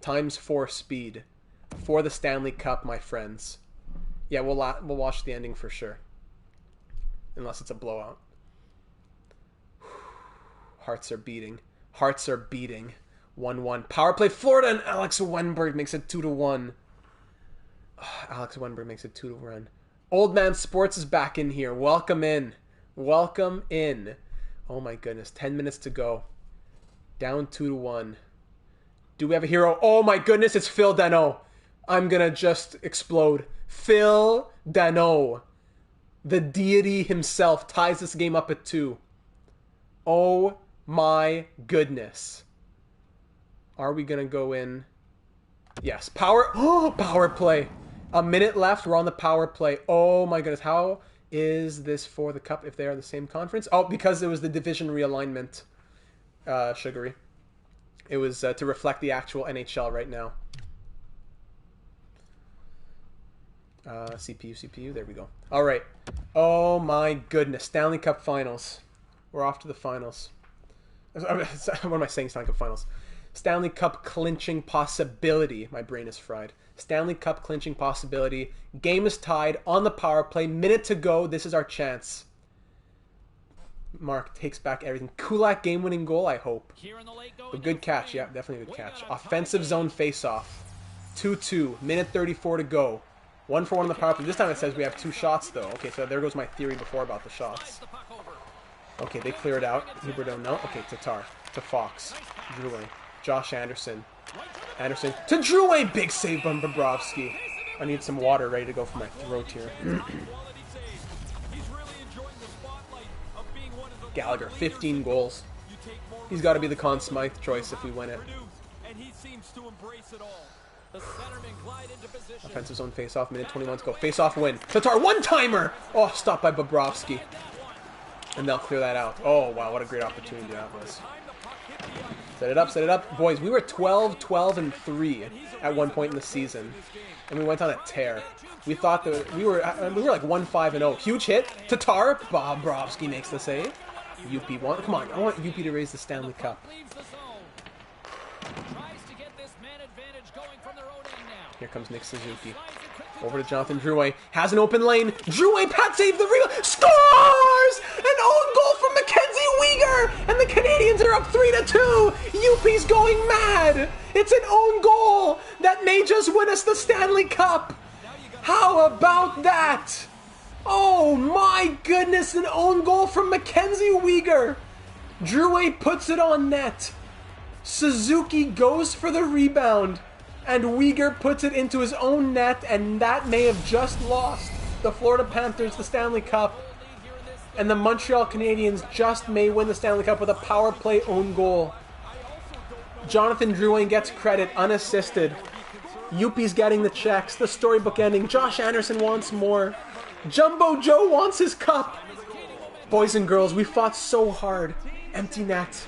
Times 4 speed. For the Stanley Cup, my friends. Yeah, we'll watch the ending for sure. Unless it's a blowout. Hearts are beating. Hearts are beating. 1-1. Power play. Florida and Alex Wenberg makes it 2-1. Alex Wenberg makes it 2-1. Old Man Sports is back in here. Welcome in. Welcome in. Oh my goodness. 10 minutes to go. Down 2-1. Do we have a hero? Oh my goodness, it's Phil Danault. I'm going to just explode. Phil Danault. The deity himself ties this game up at 2. Oh my goodness. Are we going to go in? Yes. Power play. A minute left. We're on the power play. Oh my goodness. How is this for the Cup if they are the same conference? Oh, because it was the division realignment, Sugary. It was to reflect the actual NHL right now. CPU. There we go. All right. Oh my goodness. Stanley Cup Finals. We're off to the finals. What am I saying? Stanley Cup Finals. Stanley Cup clinching possibility. My brain is fried. Stanley Cup clinching possibility. Game is tied on the power play. Minute to go. This is our chance. Mark takes back everything. Kulak game-winning goal, I hope. A good catch. Yeah, definitely a good catch. Offensive zone face-off. 2-2. Minute 34 to go. 1-for-1 on the power play. This time it says we have 2 shots, though. Okay, so there goes my theory before about the shots. Okay, they clear it out. Huberdeau, no. Okay, Tatar. To Fox. Drouin. Josh Anderson. Anderson to Drouin. Big save from Bobrovsky. I need some water ready to go for my throat here. Gallagher, 15 goals. He's got to be the Conn Smythe choice if we win it. Offensive zone face-off, minute 21 to go. Face-off win. Tatar, one-timer! Oh, stopped by Bobrovsky. And they'll clear that out. Oh, wow, what a great opportunity that was. Set it up, set it up. Boys, we were 12, 12, and 3 at one point in the season. And we went on a tear. We thought that we were like 1-5-0. Huge hit. Tatar. Bobrovsky makes the save. UP won. Come on, I want UP to raise the Stanley Cup. Here comes Nick Suzuki. Over to Jonathan Drouin. Has an open lane. Drouin, Pat save the rebound. Scores! An own goal from Mackenzie Weegar! And the Canadiens are up 3-2. UP's going mad. It's an own goal that may just win us the Stanley Cup. How about that? Oh my goodness, an own goal from Mackenzie Weegar. Drouin puts it on net. Suzuki goes for the rebound. And Weegar puts it into his own net, and that may have just lost the Florida Panthers the Stanley Cup. And the Montreal Canadiens just may win the Stanley Cup with a power play own goal. Jonathan Drouin gets credit, unassisted. UP's getting the checks, the storybook ending. Josh Anderson wants more. Jumbo Joe wants his cup. Boys and girls, we fought so hard. Empty net.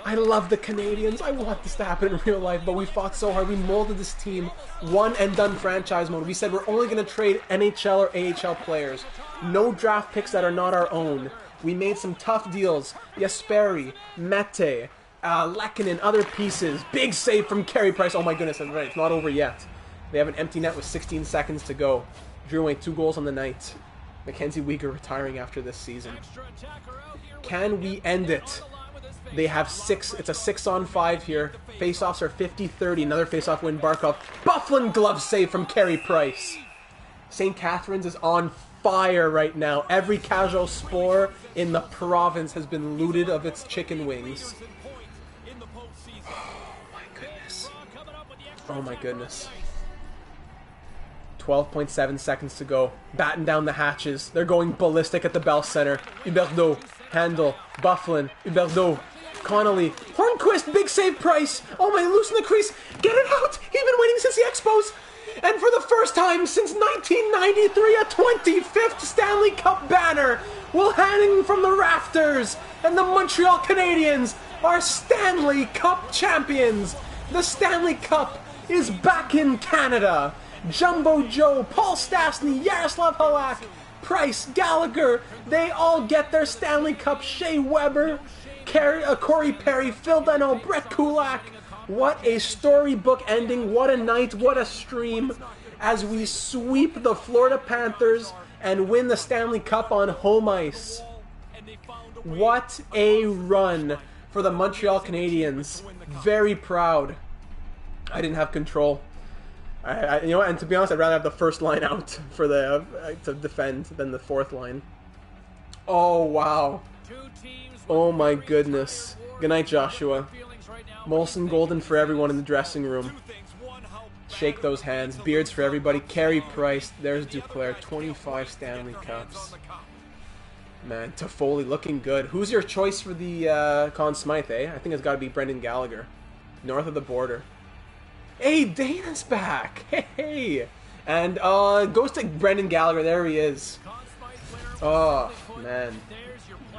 I love the Canadiens. I want this to happen in real life, but we fought so hard. We molded this team. One and done franchise mode. We said we're only going to trade NHL or AHL players. No draft picks that are not our own. We made some tough deals. Jesperi, Mete, Lehkonen, other pieces. Big save from Carey Price. Oh my goodness, that's right. It's not over yet. They have an empty net with 16 seconds to go. Drouin, 2 goals on the night. Mackenzie Weegar retiring after this season. Can we end it? They have 6. It's a 6-on-5 here. Faceoffs are 50-30. Another faceoff win. Barkov. Bufflin glove save from Carey Price. St. Catharines is on fire right now. Every casual spore in the province has been looted of its chicken wings. Oh my goodness. Oh my goodness. 12.7 seconds to go. Batten down the hatches. They're going ballistic at the Bell Center. Huberdeau. Handle. Bufflin. Huberdeau. Connolly. Hornquist. Big save Price. Oh my, loose in the crease. Get it out. He's been waiting since the Expos. And for the first time since 1993, a 25th Stanley Cup banner will hang from the rafters. And the Montreal Canadiens are Stanley Cup champions. The Stanley Cup is back in Canada. Jumbo Joe, Paul Stastny, Yaroslav Halak, Price, Gallagher, they all get their Stanley Cup. Shea Weber, Corey Perry, Phil Dano, Brett Kulak. What a storybook ending, what a night, what a stream, as we sweep the Florida Panthers and win the Stanley Cup on home ice. What a run for the Montreal Canadiens. Very proud. I didn't have control. You know what, and to be honest, I'd rather have the first line out for the to defend than the fourth line. Oh, wow. Oh, my goodness. Good night, Joshua. Molson Golden for everyone in the dressing room. Shake those hands. Beards for everybody. Carey Price. There's Duclair. 25 Stanley Cups. Man, Toffoli looking good. Who's your choice for the Conn Smythe, eh? I think it's got to be Brendan Gallagher. North of the border. Hey, Dana's back! Hey! And goes to Brendan Gallagher. There he is. Oh, man.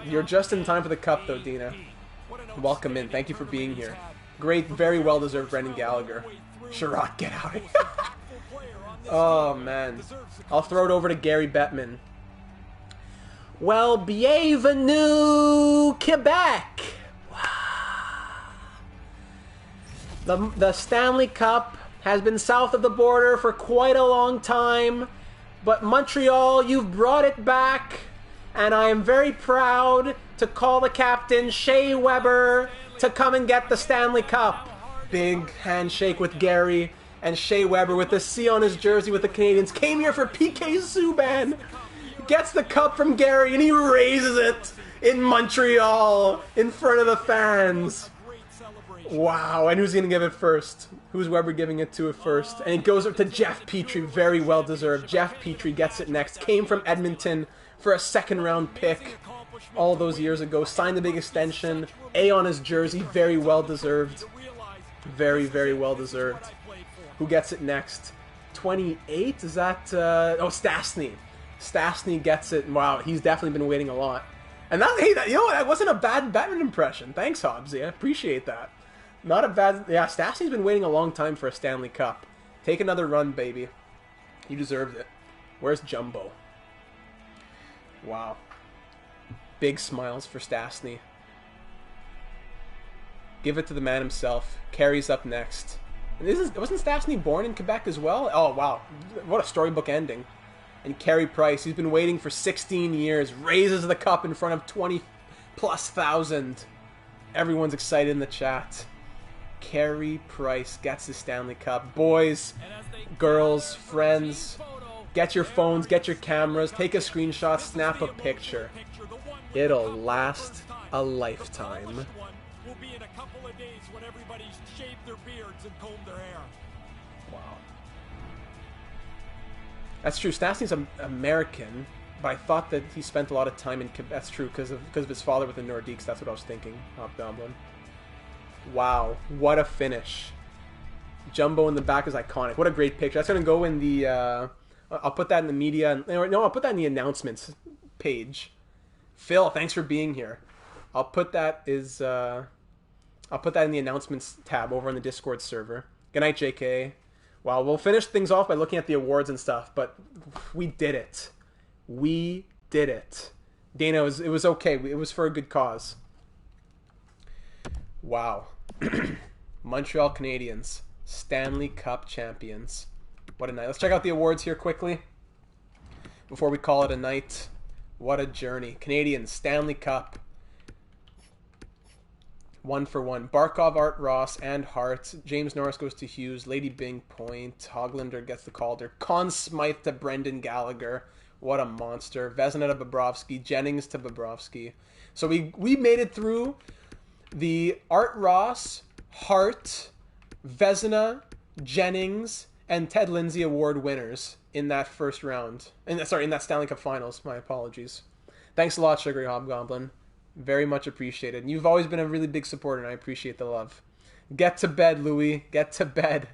You're just in time for the cup, though, Dina. Welcome in. Thank you for being here. Great, very well-deserved Brendan Gallagher. Sherrod, get out of here. Oh, man. I'll throw it over to Gary Bettman. Well, bienvenue, Quebec! The Stanley Cup has been south of the border for quite a long time, but Montreal, you've brought it back, and I am very proud to call the captain, Shea Weber, to come and get the Stanley Cup. Big handshake with Gary, and Shea Weber with the C on his jersey with the Canadiens came here for PK Subban. Gets the cup from Gary, and he raises it in Montreal in front of the fans. Wow, and who's going to give it first? Who's Weber giving it to first? And it goes up to Jeff Petrie, very well deserved. Jeff Petrie gets it next. Came from Edmonton for a second-round pick all those years ago. Signed the big extension. A on his jersey, very well deserved. Very, very well deserved. Who gets it next? 28? Is that... oh, Stastny. Stastny gets it. Wow, he's definitely been waiting a lot. And that, hey, you know what? That wasn't a bad Batman impression. Thanks, Hobbsy. I appreciate that. Not a bad... Yeah, Stastny's been waiting a long time for a Stanley Cup. Take another run, baby. You deserved it. Where's Jumbo? Wow. Big smiles for Stastny. Give it to the man himself. Carey's up next. And wasn't Stastny born in Quebec as well? Oh, wow. What a storybook ending. And Carey Price, he's been waiting for 16 years, raises the cup in front of 20+ thousand. Everyone's excited in the chat. Carey Price gets the Stanley Cup. Boys, girls, friends, get your phones, get your cameras, take a screenshot, snap a picture. It'll last a lifetime. Will be in a couple of days when everybody's shaved their beards and combed their hair. Wow. That's true. Stastny's American, but I thought that he spent a lot of time in Quebec. That's true, because of his father with the Nordiques. That's what I was thinking. Hobgoblin. Wow, what a finish. Jumbo in the back is iconic. What a great picture. That's going to go in the... I'll put that in the media... No, I'll put that in the announcements page. Phil, thanks for being here. I'll put that in the announcements tab over on the Discord server. Good night, JK. Well, we'll finish things off by looking at the awards and stuff, but we did it. We did it. Dana, it was okay. It was for a good cause. Wow. Montreal Canadiens, Stanley Cup champions. What a night. Let's check out the awards here quickly before we call it a night. What a journey. Canadiens, Stanley Cup. 1-for-1. Barkov, Art Ross, and Hart. James Norris goes to Hughes. Lady Bing, Point. Hoglander gets the Calder. Conn Smythe to Brendan Gallagher. What a monster. Vezina to Bobrovsky. Jennings to Bobrovsky. So we made it through the Art Ross, Hart, Vezina, Jennings, and Ted Lindsay Award winners in that first round. In that Stanley Cup Finals. My apologies. Thanks a lot, Sugary Hobgoblin. Very much appreciated. And you've always been a really big supporter, and I appreciate the love. Get to bed, Louie. Get to bed.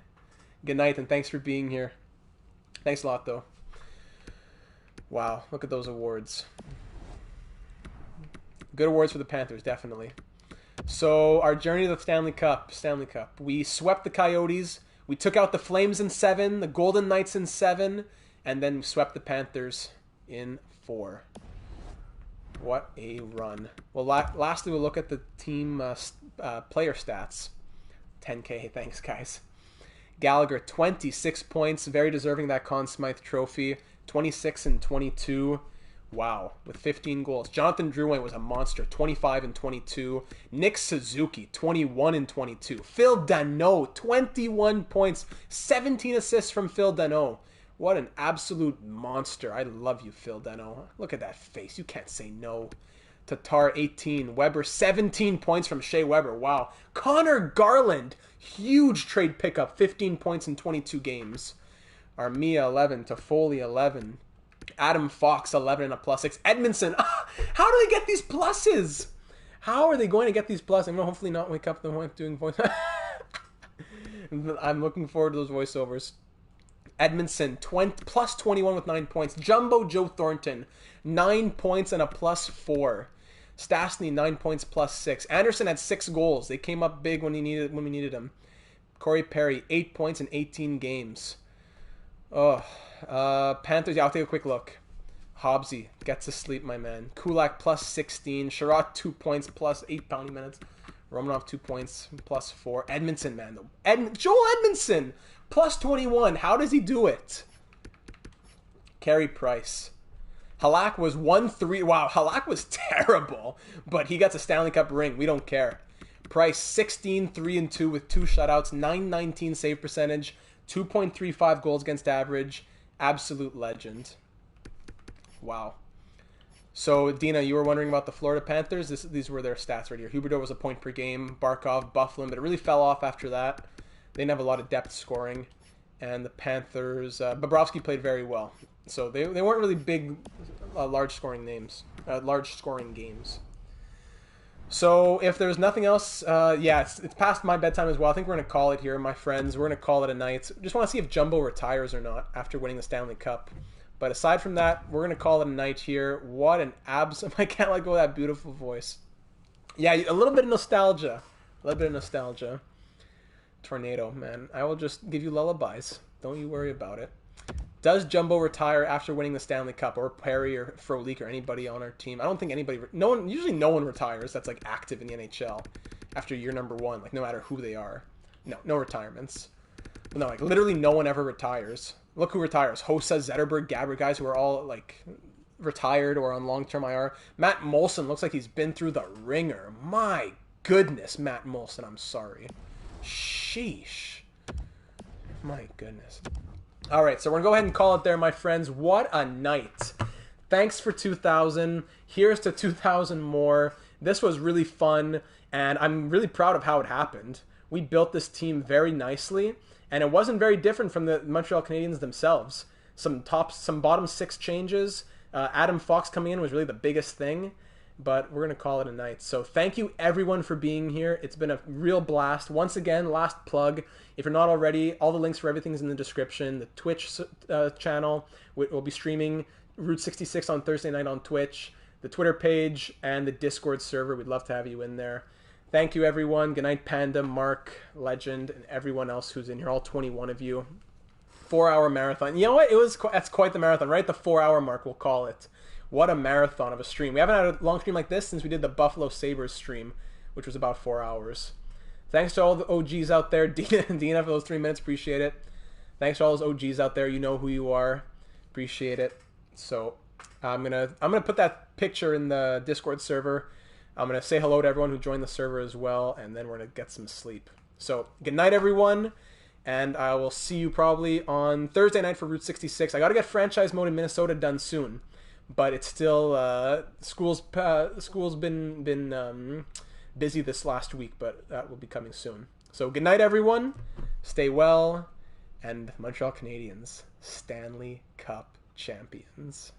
Good night, and thanks for being here. Thanks a lot, though. Wow, look at those awards. Good awards for the Panthers, definitely. So, our journey to the Stanley Cup. We swept the Coyotes. We took out the Flames in 7, the Golden Knights in 7, and then we swept the Panthers in 4. What a run. Well, lastly, we'll look at the team player stats. 10K, thanks, guys. Gallagher, 26 points, very deserving that Conn Smythe trophy. 26 and 22. Wow, with 15 goals. Jonathan Drouin was a monster, 25 and 22. Nick Suzuki, 21 and 22. Phil Danault, 21 points, 17 assists from Phil Danault. What an absolute monster. I love you, Phil Danault. Look at that face. You can't say no. Tatar, 18. Weber, 17 points from Shea Weber. Wow. Connor Garland, huge trade pickup, 15 points in 22 games. Armia, 11. Toffoli, 11. Adam Fox, 11 and a +6. Edmondson, how do they get these pluses? How are they going to get these pluses? I'm going to hopefully not wake up the one doing voice. I'm looking forward to those voiceovers. Edmondson, +21 with 9 points. Jumbo Joe Thornton, 9 points and a +4. Stastny, 9 points, +6. Anderson had 6 goals. They came up big when we needed them. Corey Perry, 8 points in 18 games. Panthers, yeah, I'll take a quick look. Hobbsy gets to sleep, my man. Kulak, +16. Sherratt, 2 points, +8 pounding minutes. Romanov, 2 points, +4. Edmondson, man. Joel Edmondson, +21. How does he do it? Carey Price. Halak was 1-3. Wow, Halak was terrible, but he gets a Stanley Cup ring. We don't care. Price, 16, 3-2 with 2 shutouts, .919 save percentage, 2.35 goals against average. Absolute legend. Wow. So, Dina, you were wondering about the Florida Panthers. These were their stats right here. Huberdeau was a point per game. Barkov, Bufflin, but it really fell off after that. They didn't have a lot of depth scoring. And the Panthers, Bobrovsky played very well. So they weren't really big, large scoring games. So if there's nothing else, it's past my bedtime as well. I think we're going to call it here, my friends. We're going to call it a night. Just want to see if Jumbo retires or not after winning the Stanley Cup. But aside from that, we're going to call it a night here. What an I can't let go of that beautiful voice. Yeah, a little bit of nostalgia. Tornado, man. I will just give you lullabies. Don't you worry about it. Does Jumbo retire after winning the Stanley Cup, or Perry or Frolik or anybody on our team? I don't think anybody. No one. Usually, no one retires that's like active in the NHL after year number 1. Like no matter who they are. No retirements. No, like literally no one ever retires. Look who retires: Hossa, Zetterberg, Gabbard, guys who are all like retired or on long-term IR. Matt Molson looks like he's been through the ringer. My goodness, Matt Molson. I'm sorry. Sheesh. My goodness. All right, so we're going to go ahead and call it there, my friends. What a night. Thanks for 2,000. Here's to 2,000 more. This was really fun, and I'm really proud of how it happened. We built this team very nicely, and it wasn't very different from the Montreal Canadiens themselves. Some bottom 6 changes. Adam Fox coming in was really the biggest thing, but we're going to call it a night. So thank you, everyone, for being here. It's been a real blast. Once again, last plug. If you're not already, all the links for everything is in the description. The Twitch channel will be streaming Route 66 on Thursday night on Twitch. The Twitter page and the Discord server. We'd love to have you in there. Thank you, everyone. Good night, Panda, Mark, Legend, and everyone else who's in here. All 21 of you. 4-hour marathon. You know what? That's quite the marathon, right? The 4-hour mark, we'll call it. What a marathon of a stream. We haven't had a long stream like this since we did the Buffalo Sabres stream, which was about 4 hours. Thanks to all the OGs out there. Dina for those 3 minutes. Appreciate it. Thanks to all those OGs out there. You know who you are. Appreciate it. So I'm gonna put that picture in the Discord server. I'm gonna say hello to everyone who joined the server as well, and then we're gonna get some sleep. So good night, everyone, and I will see you probably on Thursday night for Route 66. I gotta get franchise mode in Minnesota done soon, but it's still school's been busy this last week, but that will be coming soon. So good night, everyone. Stay well, and Montreal Canadiens, Stanley Cup champions.